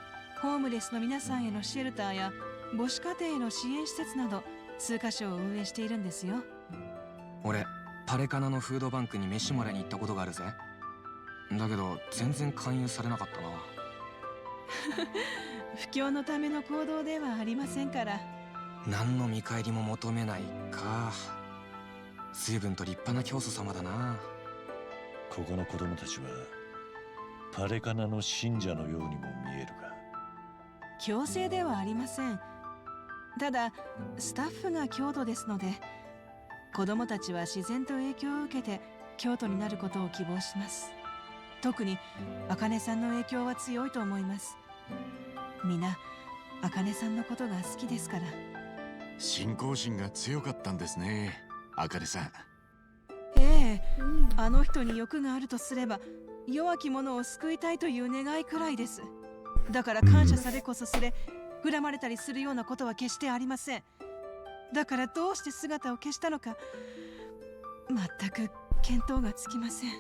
Speaker 14: ホームレスの皆さんへのシェルターや母子家庭への支援施設など数カ所を運営しているんですよ。
Speaker 3: 俺パレカナのフードバンクに飯もらいに行ったことがあるぜ。だけど全然勧誘されなかったな。
Speaker 14: 布教のための行動ではありませんから。
Speaker 3: 何の見返りも求めないか。随分と立派な教祖様だな。
Speaker 12: ここの子供たちはパレカナの信者のようにも見えるが。
Speaker 14: 強制ではありません。ただスタッフが教徒ですので、子供たちは自然と影響を受けて教徒になることを希望します。特に茜さんの影響は強いと思います。みんな茜さんのことが好きですから。
Speaker 2: 信仰心が強かったんですね、茜さん。
Speaker 14: ええ、あの人に欲があるとすれば弱き者を救いたいという願いくらいです。だから感謝されこそすれ、恨まれたりするようなことは決してありません。だからどうして姿を消したのか全く見当がつきません。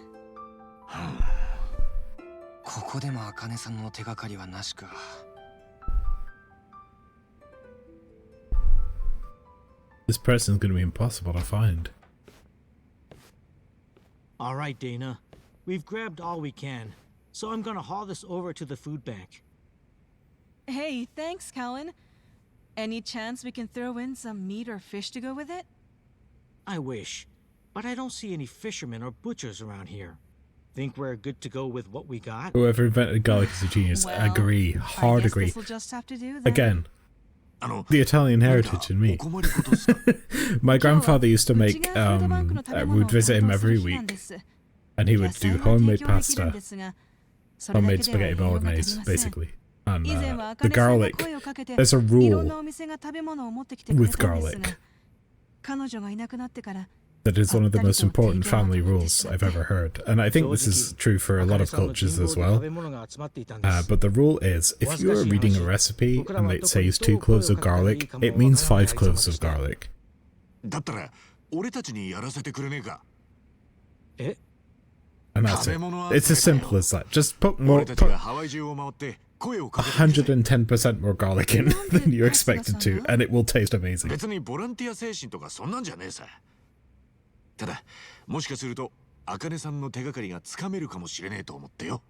Speaker 3: ここでも茜さんの手がかりはなしか。
Speaker 1: This person's going to be impossible to find.
Speaker 5: All right, Dana. We've grabbed all we can, so I'm gonna haul this over to the food bank.
Speaker 14: Hey, thanks, Colin. Any chance we can throw in some meat or fish to go with it?
Speaker 5: I wish, but I don't see any fishermen or butchers around here. Think we're good to go with what we got?
Speaker 1: Whoever invented garlic is a genius.
Speaker 14: Well,
Speaker 1: agree. Hard agree.
Speaker 14: This'll just have to do then.
Speaker 1: Again, the Italian heritage in me. My grandfather used to make, we'd visit him every week, and he would do homemade pasta, homemade spaghetti bolognese, basically. And the garlic, there's a rule with garlic that is one of the most important family rules I've ever heard. And I think this is true for a lot of cultures as well. But the rule is, if you are reading a recipe and it says 2 cloves of garlic, it means 5 cloves of garlic. And that's it. It's as simple as that. Just put 110% more garlic in than you expected to, and it will taste amazing.
Speaker 2: ただ、もしかすると茜さんの手がかりがつかめるかもしれねえと思ってよ。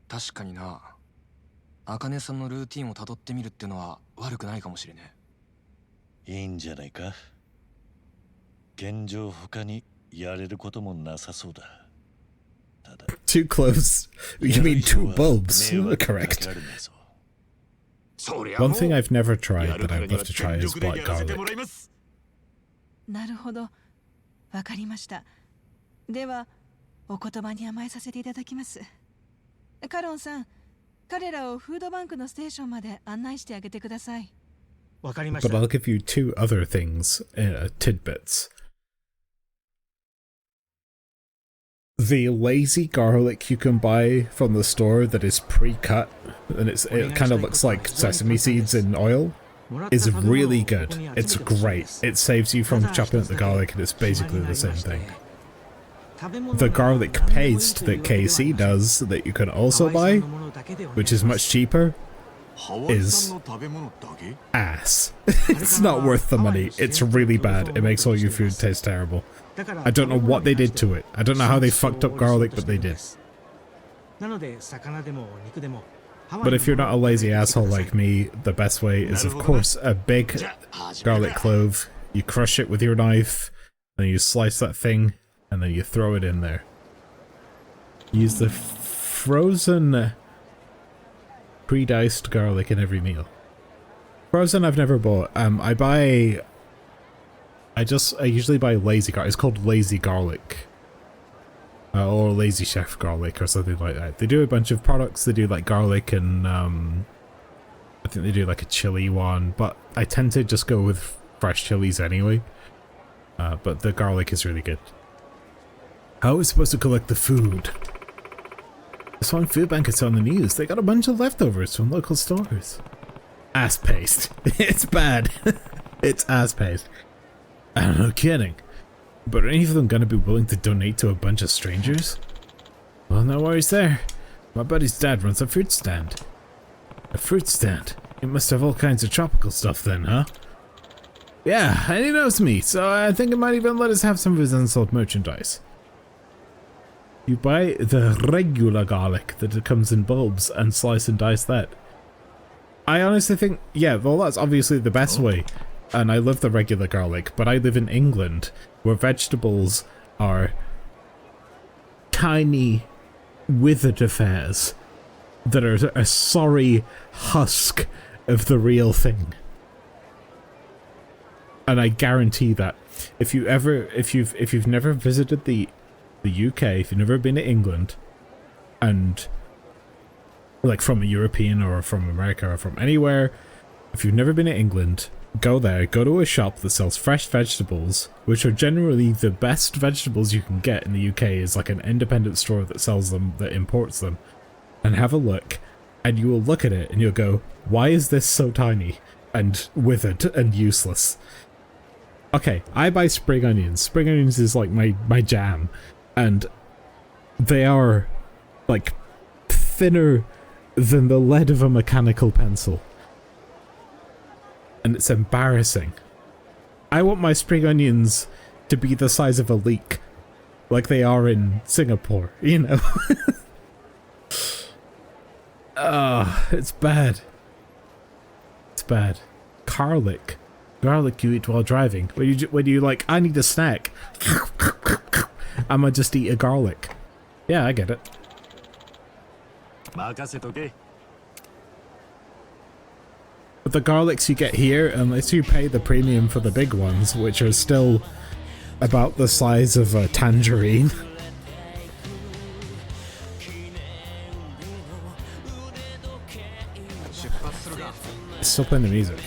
Speaker 3: 確かにな。茜さんのルーティンをたどってみるってのは悪くないかもしれね
Speaker 12: え。いいんじゃないか。現状他にやれることもなさそうだ。ただ
Speaker 1: 2 cloves? You mean 2 bulbs? Correct. One thing I've never tried that I'd love to try is black garlic.
Speaker 14: なるほど、わかりました。ではお言葉に甘えさせていただきます。カロンさん、彼らをフードバンクのステーションまで案内してあげてください。
Speaker 5: わかりました。
Speaker 1: But I'll give you 2 other things, tidbits. The lazy garlic you can buy from the store that is pre-cut, and it kind of looks like sesame seeds in oil, is really good. It's great. It saves you from chopping up the garlic, and it's basically the same thing. The garlic paste that KC does that you can also buy, which is much cheaper, is ass. It's not worth the money. It's really bad. It makes all your food taste terrible. I don't know what they did to it. I don't know how they fucked up garlic, but they did. But if you're not a lazy asshole like me, the best way is, of course, a big garlic clove. You crush it with your knife, and you slice that thing, and then you throw it in there. Use the frozen pre-diced garlic in every meal. Frozen I've never bought. I usually buy lazy garlic. It's called lazy garlic. Or lazy chef garlic or something like that. They do a bunch of products. They do like garlic and I think they do like a chili one, but I tend to just go with fresh chilies anyway. But the garlic is really good. How are we supposed to collect the food? This one food bank is on the news. They got a bunch of leftovers from local stores. Ass paste. It's bad. It's ass paste. I'm not kidding. But are any of them gonna be willing to donate to a bunch of strangers? Well, no worries there. My buddy's dad runs a fruit stand. A fruit stand? It must have all kinds of tropical stuff then, huh? Yeah, and he knows me, so I think he might even let us have some of his unsold merchandise. You buy the regular garlic that comes in bulbs and slice and dice that. I honestly think, yeah, well, that's obviously the best way. And I love the regular garlic, but I live in England where vegetables are tiny, withered affairs that are a sorry husk of the real thing. And I guarantee that if you've never visited the UK, if you've never been to England, and like from a European or from America or from anywhere, if you've never been to England, go there, go to a shop that sells fresh vegetables, which are generally the best vegetables you can get in the UK, is like an independent store that sells them, that imports them, and have a look, and you will look at it and you'll go, why is this so tiny and withered and useless? Okay, I buy spring onions. Spring onions is like my jam, and they are like thinner than the lead of a mechanical pencil. And it's embarrassing. I want my spring onions to be the size of a leek, like they are in Singapore, you know? It's bad. It's bad. Garlic. Garlic you eat while driving. When you like, I need a snack. I'ma just eat a garlic. Yeah, I get it. But the garlics you get here, unless you pay the premium for the big ones, which are still about the size of a tangerine. Still playing the music.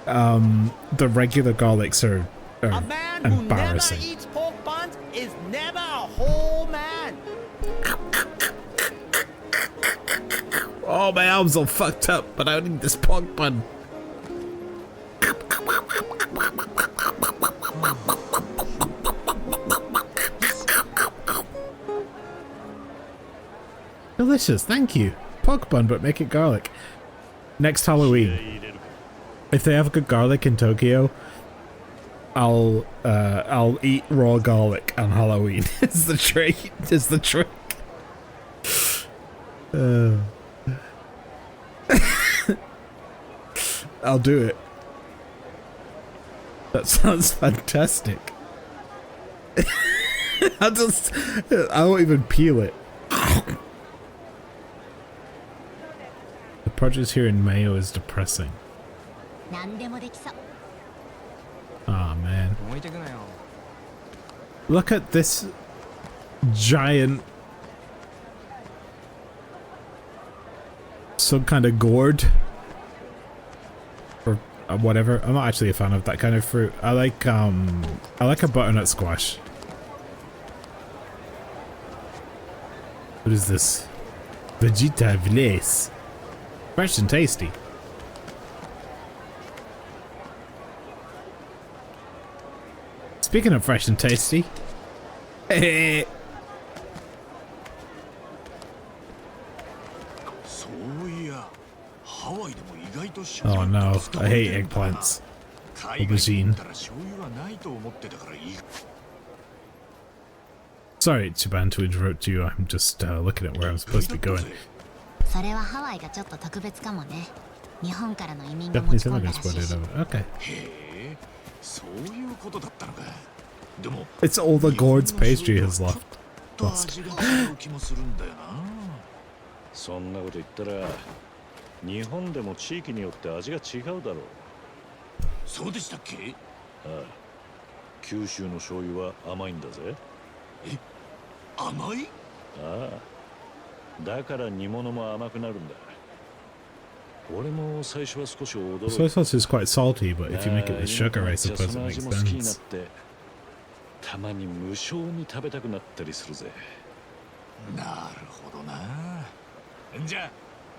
Speaker 1: The regular garlics are embarrassing.
Speaker 13: Who never eats pork buns is never a whole man.
Speaker 1: Oh, my arms all fucked up, but I need this pork bun. Delicious, thank you. Pork bun, but make it garlic. Next Halloween, if they have good garlic in Tokyo, I'll eat raw garlic on Halloween. It's the trick. It's the trick. I'll do it. That sounds fantastic. I won't even peel it. The produce here in Mayo is depressing. Aw, man. Look at this giant, some kind of gourd or whatever. I'm not actually a fan of that kind of fruit. I like a butternut squash. What is this? Vegetables. Fresh and tasty. Speaking of fresh and tasty, oh no, I hate eggplants. Aubergine. Sorry, Chiban, to interrupt you. I'm just looking at where I'm supposed to be going. Japanese immigrants brought it over. Okay. It's all the gourds pastry has left. Lost.
Speaker 12: そんなこと言ったら日本でも地域によって味が違うだろう。
Speaker 2: そうでしたっけ？
Speaker 12: ああ、九州の醤油は甘いんだぜ。
Speaker 2: え、甘い？
Speaker 12: ああ、だから煮物も甘くなるんだ。俺も最初は少し驚いた。
Speaker 1: Soy sauce is quite salty, but if you make it with sugar, I suppose it makes sense.
Speaker 12: たまに無性に食べたくなったりするぜ。
Speaker 2: なるほどな。じゃあ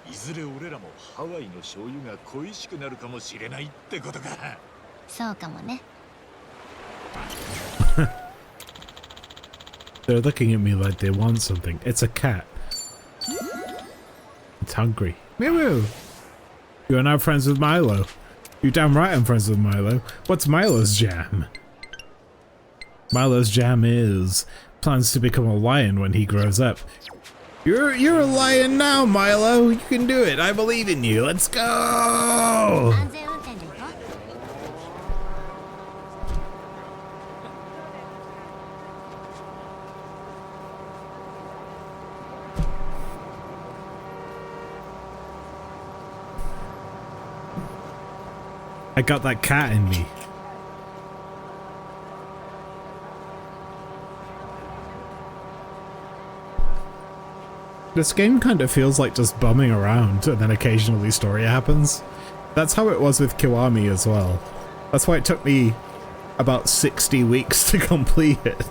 Speaker 2: いずれ俺らもハワイの醤油が恋しくなるかもしれないってことか。
Speaker 8: そうかもね。
Speaker 1: They're looking at me like they want something. It's a cat. It's hungry. Meow meow. You are now friends with Milo. You damn right I'm friends with Milo. What's Milo's jam? Milo's jam is plans to become a lion when he grows up. You're a lion now, Milo. You can do it. I believe in you. Let's go. I got that cat in me. This game kind of feels like just bumming around and then occasionally story happens. That's how it was with Kiwami as well. That's why it took me about 60 weeks to complete it.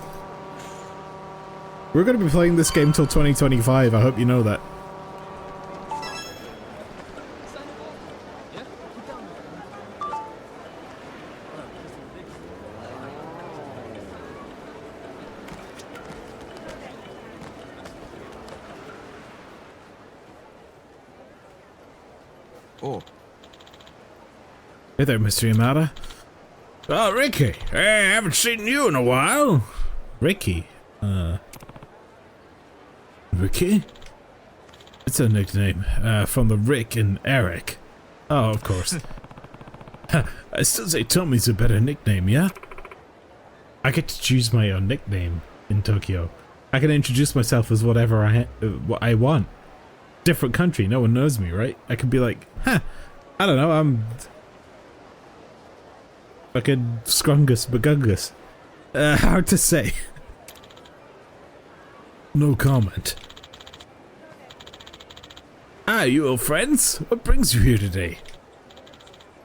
Speaker 1: We're going to be playing this game till 2025, I hope you know that.
Speaker 15: Oh.
Speaker 1: Hey there, Mr. Yamada. Oh, Ricky. Hey, I haven't seen you in a while. Ricky? Ricky? It's a nickname, from the Rick and Eric. Oh, of course. I still say Tommy's a better nickname, yeah? I get to choose my own nickname in Tokyo. I can introduce myself as whatever what I want. Different country, no one knows me, right? I could be like, I don't know, I'm fucking Scrungus Bagungus. Hard to say. No comment. Ah, you old friends? What brings you here today?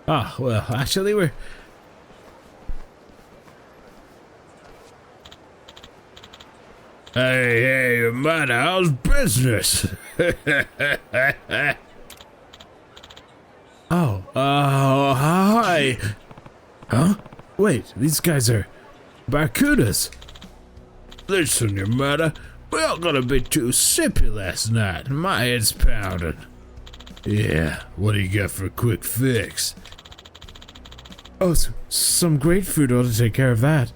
Speaker 1: Ah, well, actually we're... Hey, man, how's business? Oh, hi. Huh? Wait, these guys are barracudas. Listen, your mother, we all got a bit too sippy last night. My head's pounding. Yeah, what do you got for a quick fix? Oh, some grapefruit ought to take care of that.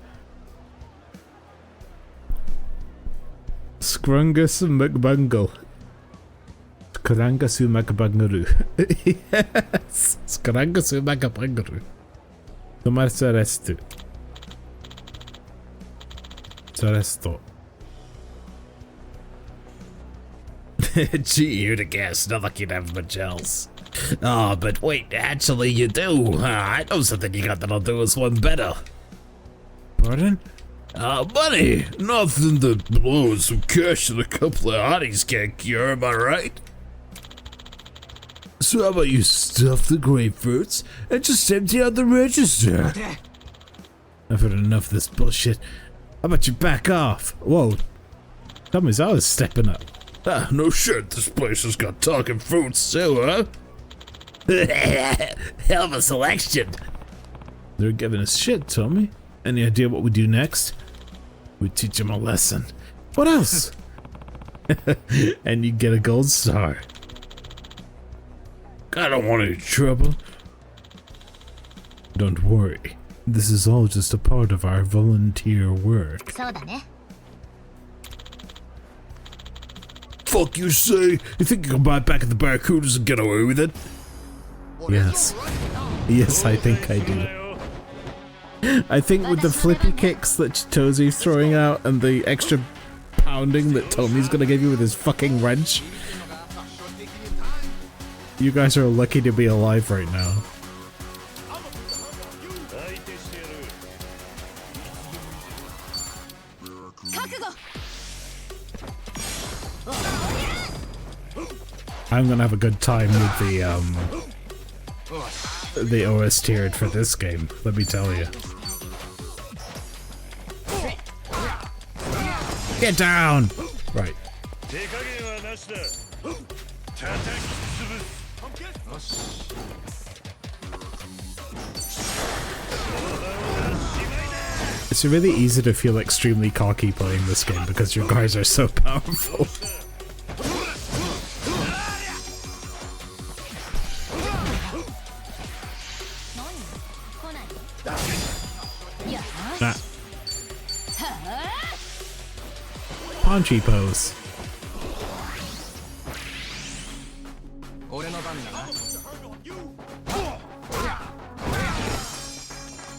Speaker 1: Scrungus McBungle. Skrangasu McBungaru. Yes! Skrangasu McBungaru. Tomarse restu. Resto. Gee, you'd have guessed. Not like you'd have much else. Oh, but wait, actually you do. I know something you got that'll do us one better. Pardon? Money! Nothing that blowing some cash and a couple of hotties can't cure, am I right? So how about you stuff the grapefruits and just empty out the register? I've had enough of this bullshit. How about you back off? Whoa. Tommy's always stepping up. Ah, no shit, this place has got talking fruits too, huh? Hell of a selection. They're giving us shit, Tommy. Any idea what we do next? We teach him a lesson. What else? And you get a gold star. I don't want any trouble. Don't worry. This is all just a part of our volunteer work. Fuck you say? You think you can buy back at the Barracudas and get away with it? Yes. Yes, I think I do. I think with the flippy kicks that Chitozi's throwing out and the extra pounding that Tommy's gonna give you with his fucking wrench, you guys are lucky to be alive right now. I'm gonna have a good time with the OS tiered for this game, let me tell you. Get down! Right. It's really easy to feel extremely cocky playing this game because your guys are so powerful. punchy pose.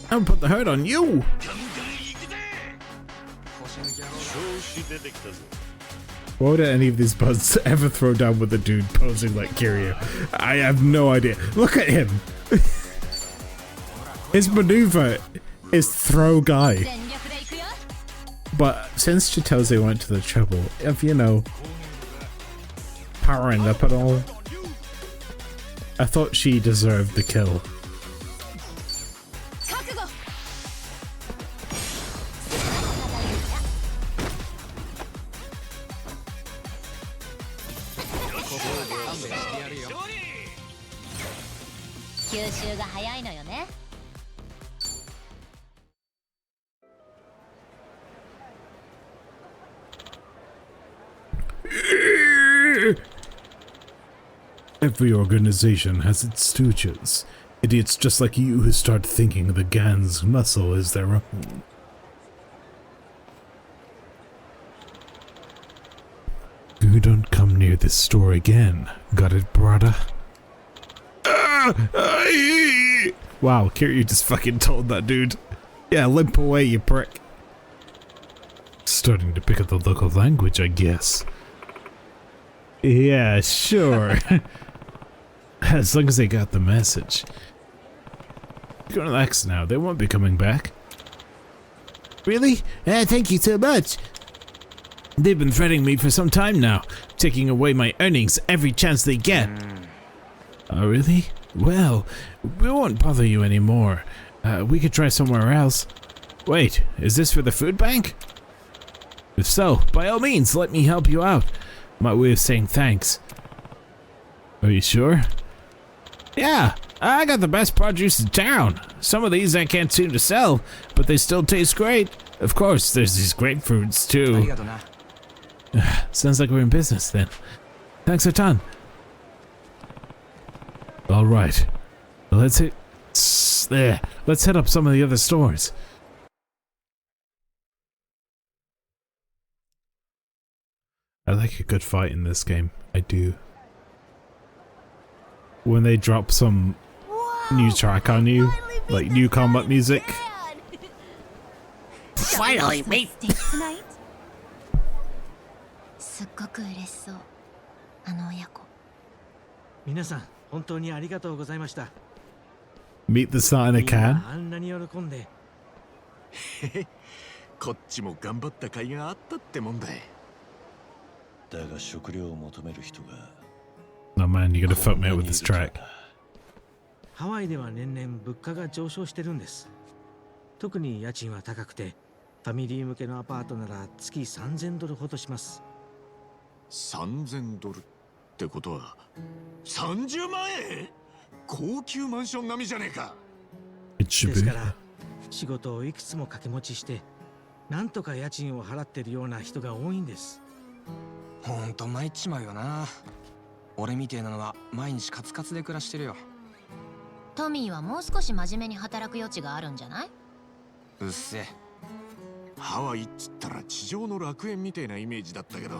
Speaker 1: I'm gonna put the hurt on you. Why would any of these buds ever throw down with a dude posing like Kiryu? I have no idea. Look at him. His maneuver is throw guy. But since Chitose went to the trouble of, you know, powering up and all, I thought she deserved the kill. Every organization has its stooges. Idiots just like you who start thinking the Gan's muscle is their own. You don't come near this store again. Got it, brother? Wow, Kiryu just fucking told that dude. Yeah, limp away, you prick. Starting to pick up the local language, I guess. Yeah, sure. As long as they got the message. Relax now, they won't be coming back. Really? Thank you so much. They've been threatening me for some time now, taking away my earnings every chance they get. Oh, really? Well, we won't bother you anymore. We could try somewhere else. Wait, is this for the food bank? If so, by all means, let me help you out. My way of saying thanks. Are you sure? Yeah, I got the best produce in town. Some of these I can't seem to sell, but they still taste great. Of course, there's these grapefruits too. Sounds like we're in business then. Thanks a ton. All right, let's hit there. Let's hit up some of the other stores. I like a good fight in this game. I do. When they drop some new track on you, like new combat music.
Speaker 10: Finally, mate.
Speaker 1: Meet the sun in a can.
Speaker 2: こっちも頑張った甲斐があったってもんだ。
Speaker 12: だが食料を求める人が
Speaker 1: No man, you're gonna fuck me up with this track.
Speaker 15: ハワイでは年々物価が上昇してるんです。特に家賃は高くて、ファミリー向けのアパートなら月$3000ほどします。
Speaker 2: $3000ってことは30万円？高級マンション並みじゃねえか。
Speaker 15: ですから仕事をいくつも掛け持ちして、なんとか家賃を払ってるような人が多いんです。
Speaker 3: ほんと参っちまうよな。俺みてえなのは毎日カツカツで暮らしてるよ。
Speaker 8: トミーはもう少し真面目に働く余地があるんじゃない？
Speaker 3: うっせえ。
Speaker 2: ハワイっつったら地上の楽園みたいなイメージだったけど、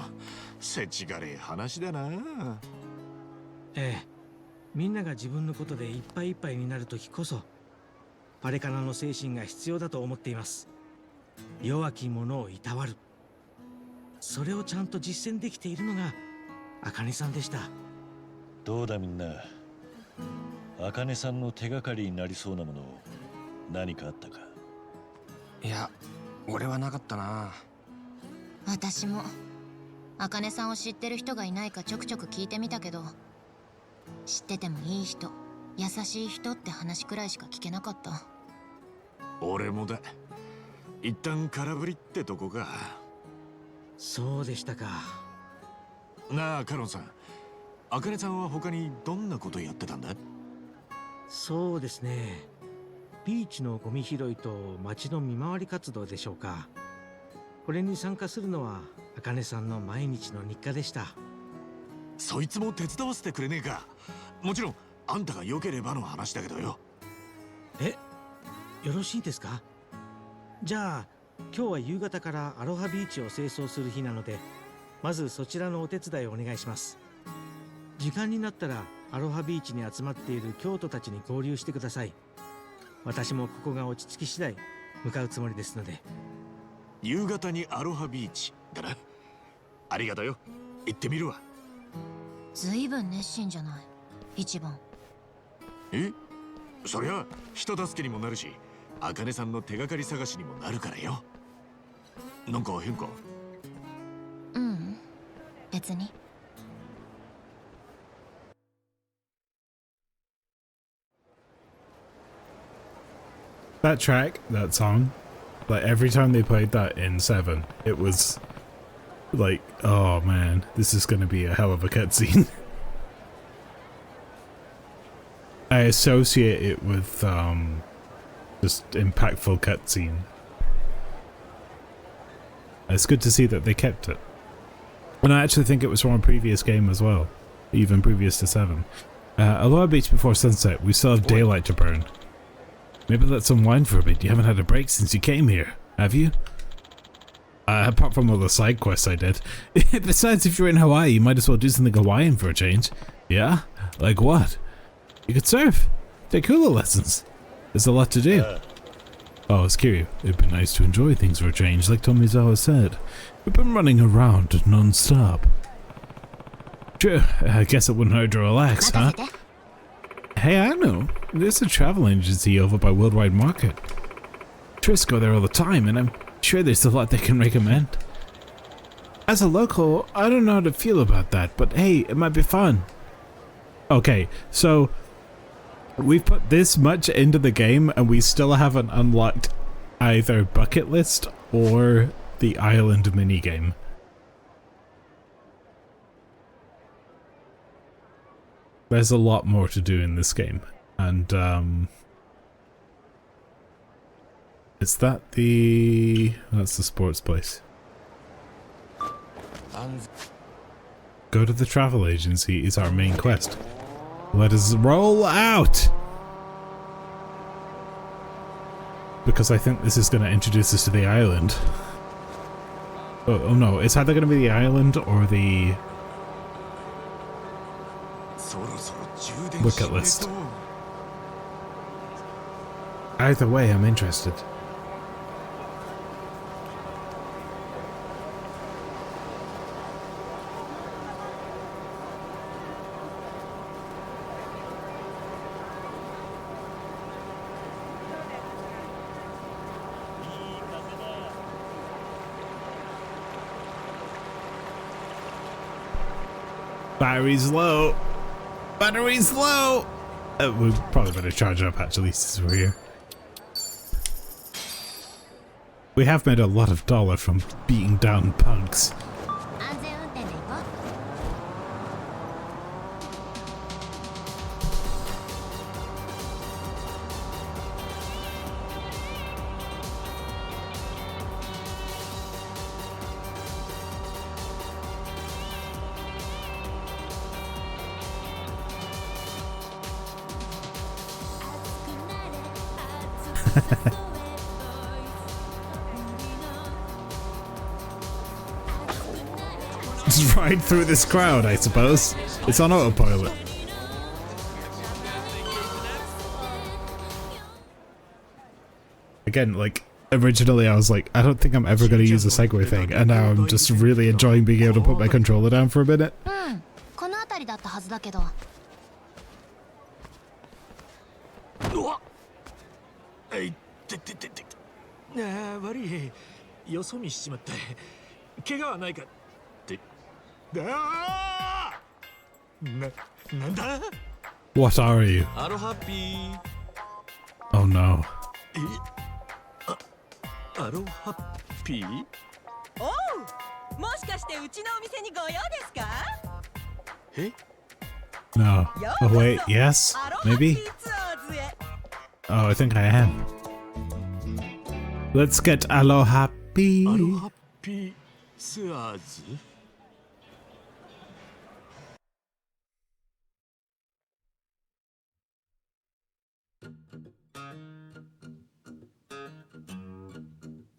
Speaker 2: せちがれえ話だな。
Speaker 15: ええ、みんなが自分のことでいっぱいいっぱいになるときこそ、パレカナの精神が必要だと思っています。弱き者をいたわる。それをちゃんと実践できているのが茜さんでした。
Speaker 12: どうだみんな。茜さんの手がかりになりそうなもの何かあったか？
Speaker 3: いや、俺はなかったな。
Speaker 8: 私も茜さんを知ってる人がいないかちょくちょく聞いてみたけど、知っててもいい人、優しい人って話くらいしか聞けなかった。
Speaker 2: 俺もだ。一旦空振りってとこか。
Speaker 15: そうでしたか。
Speaker 2: なあカロンさん、茜さんは他にどんなことやってたんだ？
Speaker 15: そうですね、ビーチのゴミ拾いと街の見回り活動でしょうか。これに参加するのは茜さんの毎日の日課でした。
Speaker 2: そいつも手伝わせてくれねえか。もちろんあんたが良ければの話だけどよ。
Speaker 15: え、よろしいですか？じゃあ今日は夕方からアロハビーチを清掃する日なので、まずそちらのお手伝いをお願いします。時間になったらアロハビーチに集まっている教徒たちに合流してください。私もここが落ち着き次第向かうつもりですので。
Speaker 2: 夕方にアロハビーチだな。ありがとよ。行ってみるわ。
Speaker 8: ずいぶん熱心じゃない、一番。
Speaker 2: え？そりゃ人助けにもなるし、茜さんの手がかり探しにもなるからよ。なんか変か？
Speaker 8: ううん、別に。
Speaker 1: That track, that song, like every time they played that in 7, it was like, oh man, this is gonna be a hell of a cutscene. I associate it with just impactful cutscene. It's good to see that they kept it. And I actually think it was from a previous game as well, even previous to 7. Aloha Beach before sunset, we still have daylight to burn. Maybe let's unwind for a bit. You haven't had a break since you came here, have you? Apart from all the side quests I did. Besides, if you're in Hawaii, you might as well do something Hawaiian for a change. Yeah? Like what? You could surf. Take hula lessons. There's a lot to do. Oh, it's Kiryu. It'd be nice to enjoy things for a change, like Tomizawa said. We've been running around non-stop. True, I guess it wouldn't hurt to relax, huh? Hey, I know. There's a travel agency over by Worldwide Market. Tourists go there all the time, and I'm sure there's a lot they can recommend. As a local, I don't know how to feel about that, but hey, it might be fun. Okay, so we've put this much into the game, and we still haven't unlocked either Bucket List or the Island minigame. There's a lot more to do in this game, and is that the... that's the sports place. Go to the travel agency is our main quest. Let us roll out! Because I think this is going to introduce us to the island. Oh no, it's either going to be the island or the... Bucket List. Either way, I'm interested. Battery's low. Battery's low. We probably better charge up actually since we're here. We have made a lot of dollar from beating down punks. Just ride through this crowd, I suppose. It's on autopilot. Again, like, originally I was like, I don't think I'm ever going to use a Segway thing, and now I'm just really enjoying being able to put my controller down for a minute. What are you? Oh no. No. Oh wait, yes? Maybe? Oh, I think I am. Let's get Aloha P. Aloha P.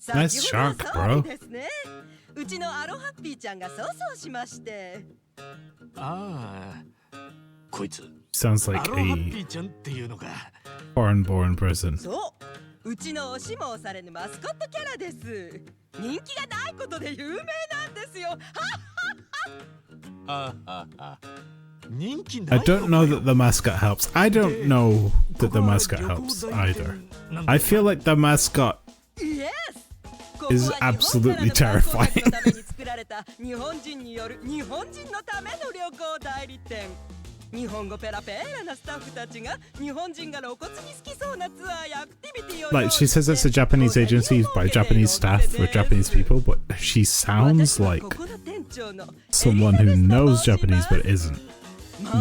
Speaker 1: Nice shark, bro.
Speaker 16: うちのアロハッピーちゃんがそうそうしまして。
Speaker 5: ああ、こいつ
Speaker 1: Sounds like
Speaker 5: アロハッ
Speaker 1: a
Speaker 5: ピーちゃんっていうのか。
Speaker 1: foreign-born person.
Speaker 16: そう、うちの押しも押されぬマスコットキャラです。人気がないことで有名なんですよ。
Speaker 5: 人気
Speaker 1: I
Speaker 5: ない
Speaker 1: don't know that the mascot helps. I don't know that the mascot helps either. I feel like the mascot is absolutely terrifying.
Speaker 16: 作られた日本人による日本人のための旅行代理店。日本語ペラペラなスタッフたちが日本人が露骨に好きそうなツアーやアクティビティを
Speaker 1: Like, she says it's a Japanese agency by Japanese staff or Japanese people, but she sounds like someone who knows Japanese but isn't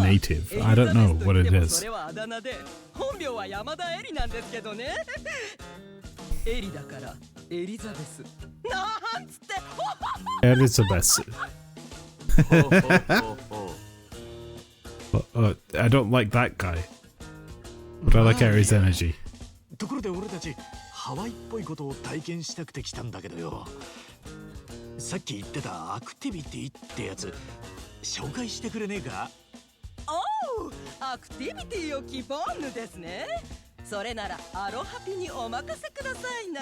Speaker 1: native. I don't know what it is.
Speaker 16: 本名は山田エリなんですけどね。エリだからエリザベス。なんつって。
Speaker 1: Elizabeth. I don't like that guy, but I like Aries energy.
Speaker 5: ところで俺たちハワイっぽいことを体験したくて来たんだけどよ。さっき言ってたアクティビティってやつ紹介してくれねえか？
Speaker 16: おう、アクティビティを希望ぬですね。それならアロハピにお任せくださいな。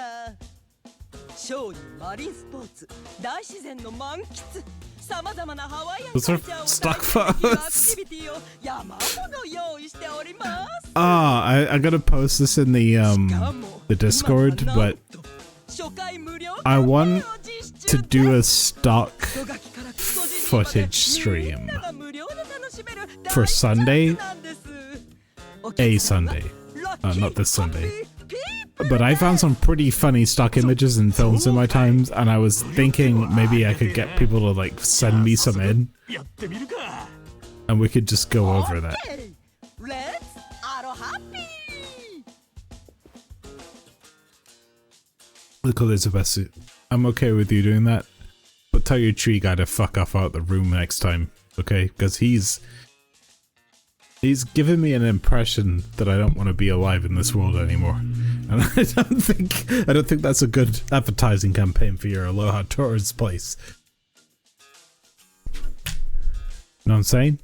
Speaker 16: ショーにマリンスポーツ、大自然の満喫、さまざまなハワイアンカルチャーを体験できるアクティビティを山ほど用意しております。
Speaker 1: I gotta post this in the Discord, but I want to do a stock footage stream for Sunday, a Sunday, not this Sunday. But I found some pretty funny stock images and films in my times, and I was thinking maybe I could get people to like send me some in, and we could just go over that. Look, Elizabeth, I'm okay with you doing that, but tell your tree guy to fuck off out the room next time, okay? Because he's given me an impression that I don't want to be alive in this world anymore. And I don't think that's a good advertising campaign for your Aloha tourist place. You know what I'm saying?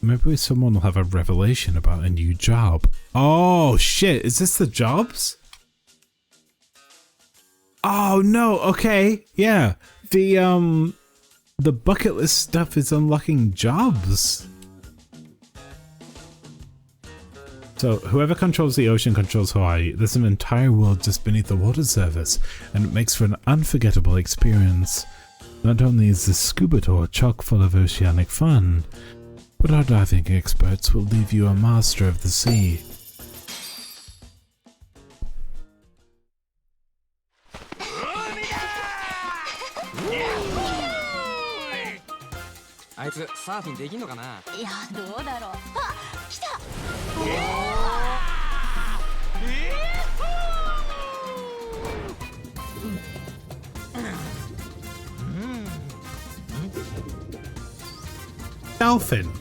Speaker 1: Maybe someone will have a revelation about a new job. Oh shit, is this the jobs? Oh no, okay, yeah. The bucket list stuff is unlocking jobs. So, whoever controls the ocean controls Hawaii. There's an entire world just beneath the water surface, and it makes for an unforgettable experience. Not only is the scuba tour chock full of oceanic fun, but our diving experts will leave you a master of the sea. Dolphin,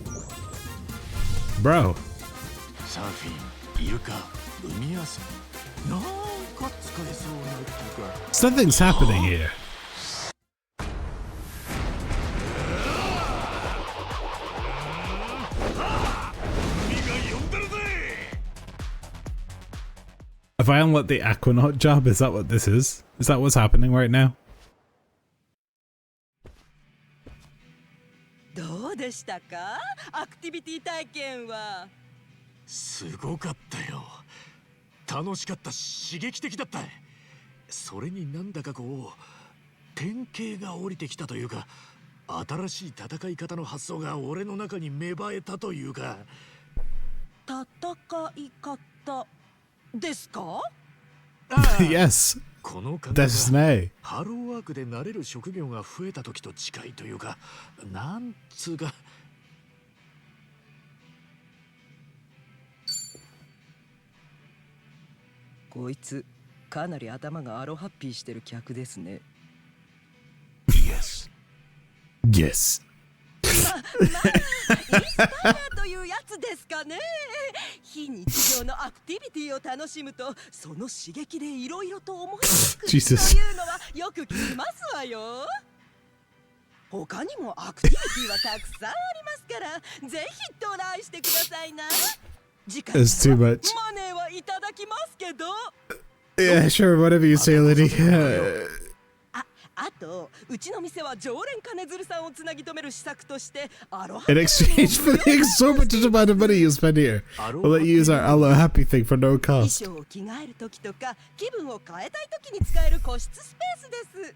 Speaker 1: bro. Something's happening here. Have I unlocked the Aquanaut job? Is that what this is? Is that what's happening right now?
Speaker 16: どうでしたか？アクティビティ体験は。
Speaker 5: すごかったよ。楽しかったし、刺激的だった。それになんだかこう典型が降りてきたというか、新しい戦い方の発想が俺の中に芽生えたというか。
Speaker 16: 戦い方ですか？Yes.
Speaker 5: この感
Speaker 1: ですね。
Speaker 5: ハローワークで慣れる職業が増えた時と近いというか、なんつうか。
Speaker 16: こいつかなり頭がアロハッピーしてる客ですね。
Speaker 1: Yes. Yes.
Speaker 16: まあ、インスパイアというやつですかね。非日常のアクティビティを楽しむとその刺激でいろいろと思いつくというのはよく聞きますわよ。他にもアクティビティはたくさんありますからぜひトライしてくださいな。次回はマネーはいただきますけど。
Speaker 1: Yeah, sure, whatever you say, lady.
Speaker 16: あとうちの店は常連金鶴さんをつなぎ止める施策としてアロハ
Speaker 1: In exchange for the exorbitant amount of money you spend here, we'll let you use our Aloha Happy thing for no cost.
Speaker 16: 衣装を着替える時とか気分を変えたい時に使える個室スペースです。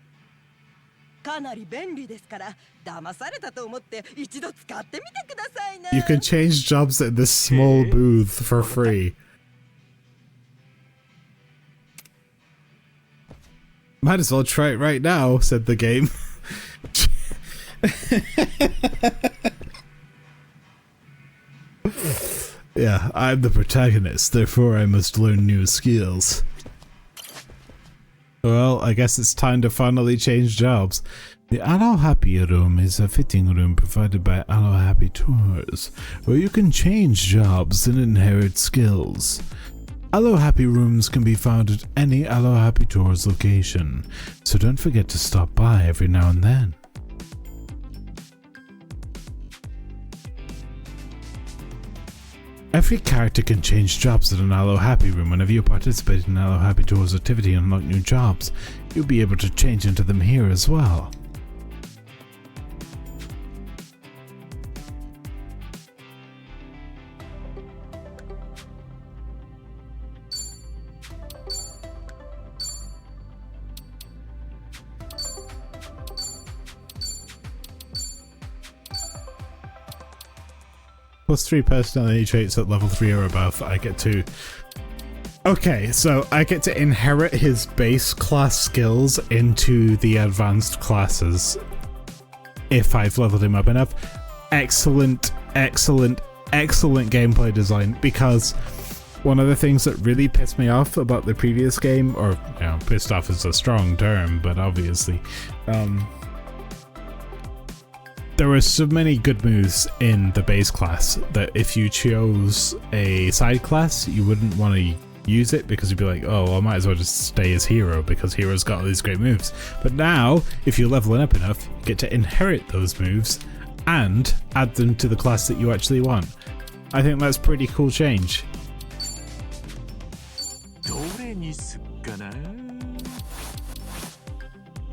Speaker 16: かなり便利ですから騙されたと思って一度使ってみてくださいな。
Speaker 1: You can change jobs in this small booth for free. Might as well try it right now, said the game. Yeah, I'm the protagonist, therefore I must learn new skills. Well, I guess it's time to finally change jobs. The Aloha Happy Room is a fitting room provided by Aloha Happy Tours, where you can change jobs and inherit skills. Aloha Happy Rooms can be found at any Aloha Happy Tours location, so don't forget to stop by every now and then. Every character can change jobs at an Aloha Happy Room. Whenever you participate in Aloha Happy Tours activity and unlock new jobs, you'll be able to change into them here as well. +3 personality traits at level 3 or above. I get to... Okay, so I get to inherit his base class skills into the advanced classes if I've leveled him up enough. Excellent, excellent, excellent gameplay design, because one of the things that really pissed me off about the previous game, or, you know, pissed off is a strong term, but obviously, there were so many good moves in the base class that if you chose a side class, you wouldn't want to use it because you'd be like, oh, well, I might as well just stay as hero because hero's got all these great moves. But now, if you're leveling up enough, you get to inherit those moves and add them to the class that you actually want. I think that's a pretty cool change.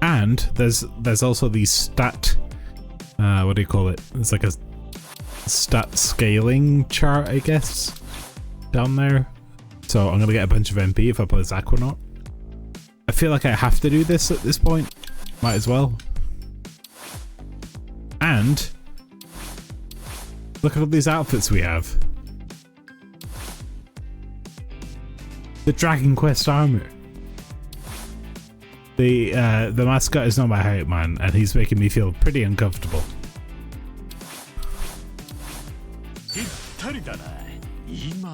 Speaker 1: And there's also the stat... what do you call it? It's like a stat scaling chart, I guess, down there. So I'm gonna get a bunch of MP if I play as Aquanaut. I feel like I have to do this at this point. Might as well. And look at all these outfits we have. The Dragon Quest armor. The mascot is not my hype man, and he's making me feel pretty uncomfortable.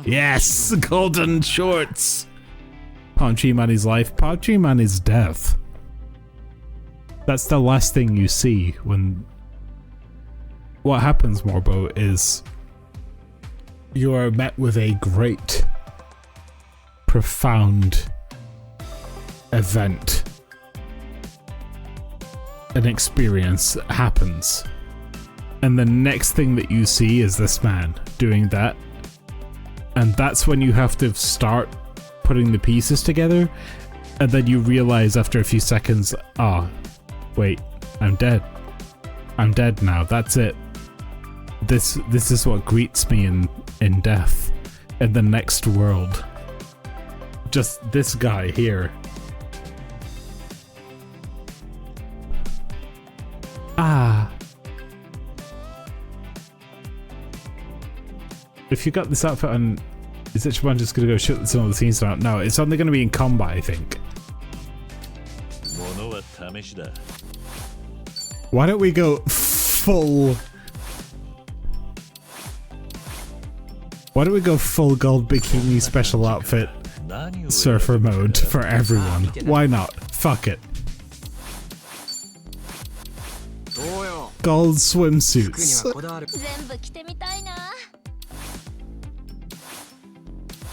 Speaker 1: Yes! Golden shorts! Palm Tree Man is life, Palm Tree Man is death. That's the last thing you see when... What happens, Morbo, is you are met with a great, profound event. An experience happens, and the next thing that you see is this man doing that, and that's when you have to start putting the pieces together, and then you realize after a few seconds, ah, wait, I'm dead now, that's it. This is what greets me in death, in the next world. Just this guy here. Ah. If you got this outfit on, is Ichiban just gonna go shoot some of the scenes out? No, it's only gonna be in combat, I think. Why don't we go full... Why don't we go full gold bikini special outfit surfer mode for everyone? Why not? Fuck it. Gold swimsuits.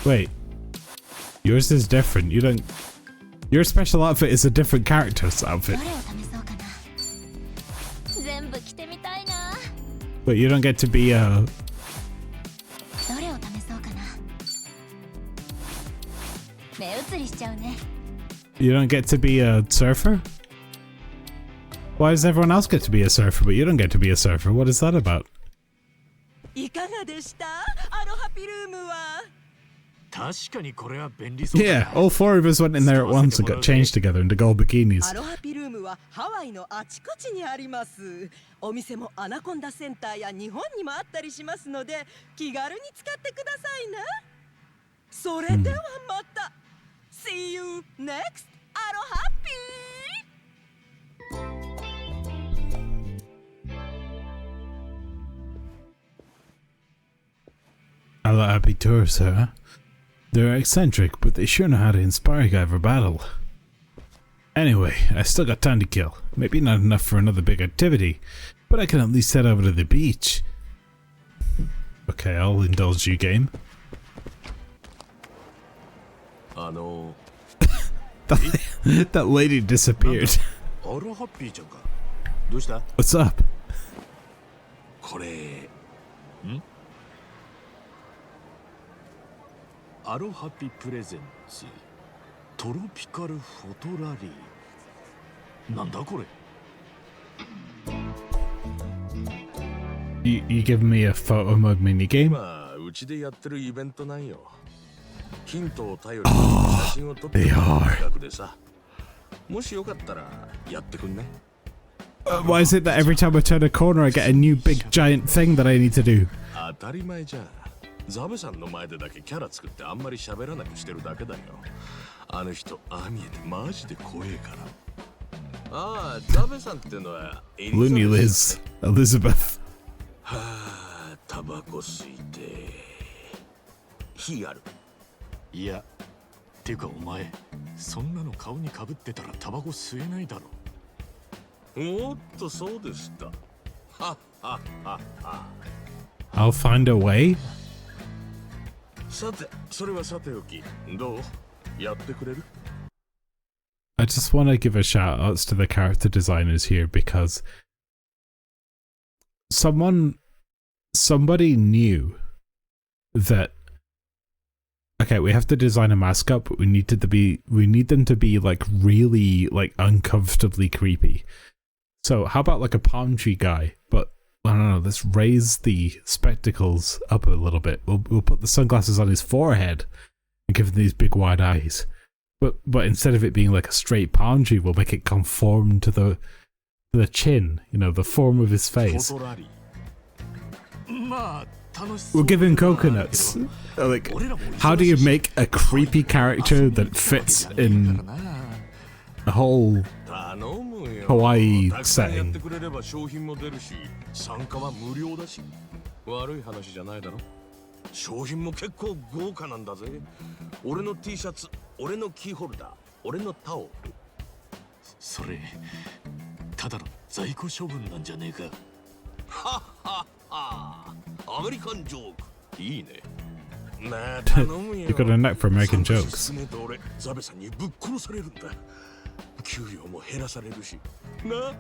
Speaker 1: Wait. Yours is different. You don't... Your special outfit is a different character's outfit. But you don't get to be a... You don't get to be a surfer? Why does everyone else get to be a surfer, but you don't get to be a surfer? What is that about? Yeah, all four of us went in there at once and got changed together into gold bikinis.
Speaker 16: アロハピルームはハワイのあちこちにあります。お店もアナコンダセンターや日本にもあったりしますので、気軽に使ってくださいな。それではまた。See you next アロハピー。
Speaker 1: Hello, happy tourists, huh? They're eccentric, but they sure know how to inspire a guy for battle. Anyway, I still got time to kill. Maybe not enough for another big activity, but I can at least head over to the beach. Okay, I'll indulge you, game. That lady disappeared. What's up?
Speaker 2: これアロハピプレゼンツトロピカルフォトラリーなんだこれ
Speaker 1: You giving me a photo mode minigame?
Speaker 2: まあうちでやってるイベントなんよヒントを頼りに写真を撮って企画でさもしよかったらやってくんね
Speaker 1: Why is it that every time I turn a corner I get a new big giant thing that I need to do?
Speaker 2: 当たり前じゃんザベさんの前でだけキャラ作ってあんまり喋らなくしてるだけだよあの人ああ見えてマジで怖えからああザベさんってのは
Speaker 1: Looney Liz Elizabeth
Speaker 2: はあタバコ吸いて火あるいやていうかお前そんなの顔にかぶってたらタバコ吸えないだろおっとそうでしたはっはっはっは
Speaker 1: I'll find a way?
Speaker 2: さてそれはさておきどうやってくれる
Speaker 1: I just want to give a shout outs to the character designers here because somebody knew that okay, we have to design a mascot, but we need them to be like really like uncomfortably creepy. So how about like a palm tree guy, but I don't know, let's raise the spectacles up a little bit. We'll put the sunglasses on his forehead and give him these big wide eyes. But instead of it being like a straight palm tree, we'll make it conform to the chin, you know, the form of his face. We'll give him coconuts. Like, how do you make a creepy character that fits in a whole Hawaii setting?
Speaker 2: 商品も結構豪華なんだぜ。俺の T シャツ、俺のキーホルダー、俺のタオル。それ、ただの在庫処分なんじゃねえか。はっはっは。アメリカンジョーク。いいね。なあ、頼むよ。
Speaker 1: You got a knack for American jokes.
Speaker 2: 進めと俺、ザベさんにぶっ殺されるんだ。給料も減らされるし。な、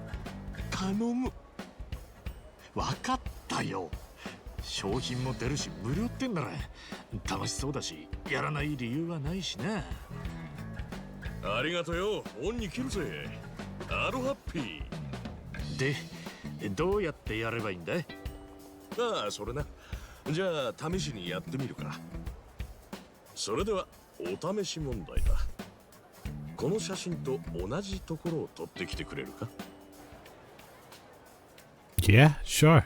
Speaker 2: 頼む。わかったよ。商品も出るし無料ってんなら楽しそうだしやらない理由はないしなありがとよ恩に切るぜアロハッピーでどうやってやればいいんだいああそれなじゃあ試しにやってみるかそれではお試し問題だこの写真と同じところを撮ってきてくれるか
Speaker 1: Yeah, sure.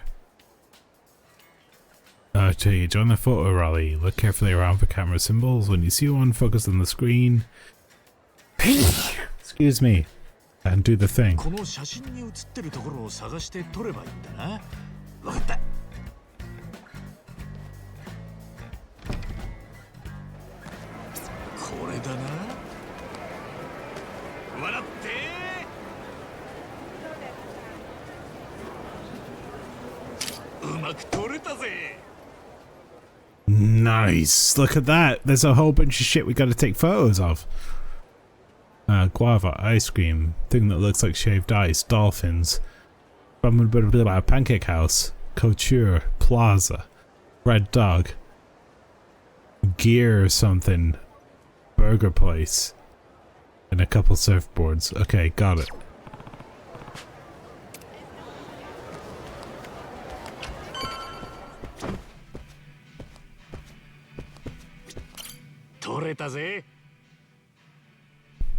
Speaker 1: To join the photo rally, look carefully around for camera symbols. When you see one, focus on the screen. Excuse me. And do the thing.
Speaker 2: この写真に写ってるところを探して撮ればいいんだな。わかった。これだな。笑って。うまく撮れたぜ。
Speaker 1: Nice. Look at that. There's a whole bunch of shit we gotta take photos of. Guava, ice cream, thing that looks like shaved ice, dolphins, pancake house, couture, plaza, red dog, gear or something, burger place, and a couple surfboards. Okay, got it.
Speaker 2: 取れたぜ。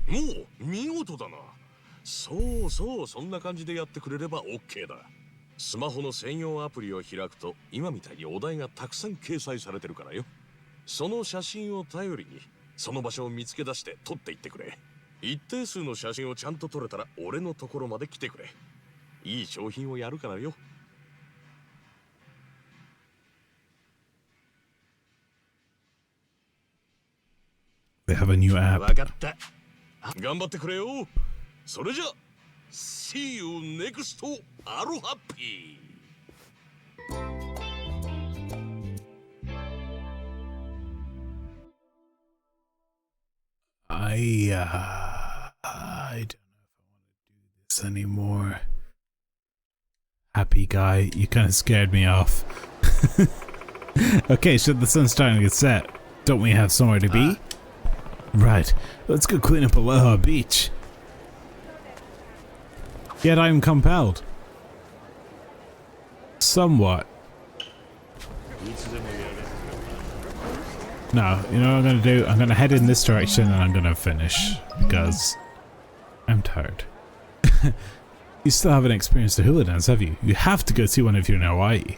Speaker 2: もう見事だな。そうそう、そんな感じでやってくれれば OK だ。スマホの専用アプリを開くと今みたいにお題がたくさん掲載されてるからよ。その写真を頼りにその場所を見つけ出して撮っていってくれ。一定数の写真をちゃんと撮れたら俺のところまで来てくれ。いい商品をやるからよ。
Speaker 1: They have a new app.
Speaker 2: わかった。頑張ってくれよ。それじゃ See you next アロハッピー。
Speaker 1: I don't know if I want to do this anymore. Happy guy, you kind of scared me off. Okay, so the sun's starting to get set. Don't we have somewhere to be? Right, let's go clean up Aloha Beach. Yet I'm compelled. Somewhat. No, you know what I'm gonna do? I'm gonna head in this direction and I'm gonna finish. Because I'm tired. You still haven't experienced a hula dance, have you? You have to go see one if you're in Hawaii.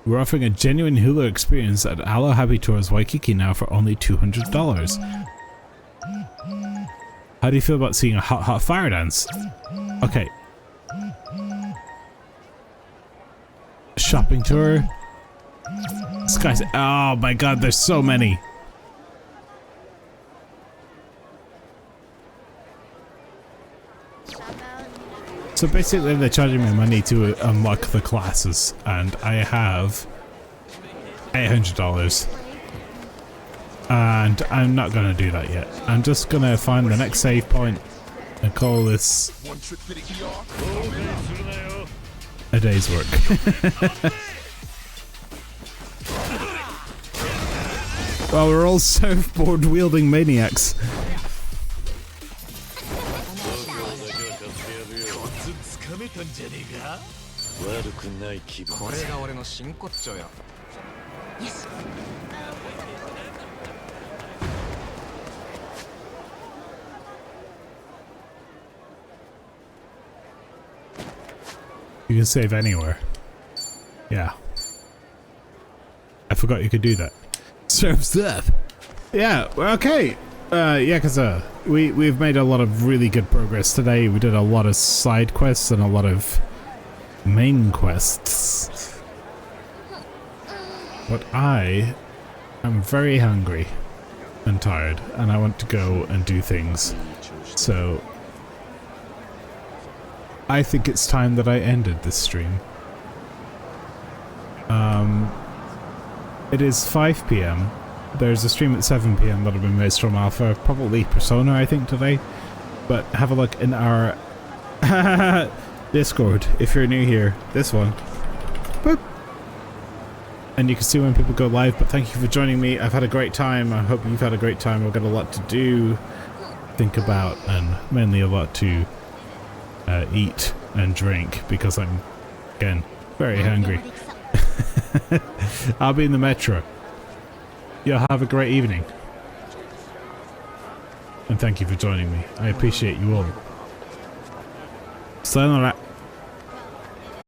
Speaker 1: We're offering a genuine hula experience at Aloha Happy Tours Waikiki now for only $200. How do you feel about seeing a hot fire dance? Okay. Shopping tour. Skies. Oh my god, there's so many. So basically they're charging me money to unlock the classes, and I have $800. And I'm not gonna do that yet. I'm just gonna find the next save point and call this a day's work. Well, we're all surfboard wielding maniacs. You can save anywhere. Yeah. I forgot you could do that. Surf stuff. Yeah, okay. Yeah, because we've made a lot of really good progress today. We did a lot of side quests and a lot of main quests. But I am very hungry and tired, and I want to go and do things. So I think it's time that I ended this stream. It is 5 PM. There's a stream at 7 PM that'll be made from Alpha, probably Persona I think today. But have a look in our Discord if you're new here. This one. Boop. And you can see when people go live, but thank you for joining me. I've had a great time. I hope you've had a great time. I've got a lot to do, think about, and mainly a lot to eat and drink because I'm, again, very hungry. I'll be in the metro. You'll have a great evening. And thank you for joining me. I appreciate you all. Sayonara.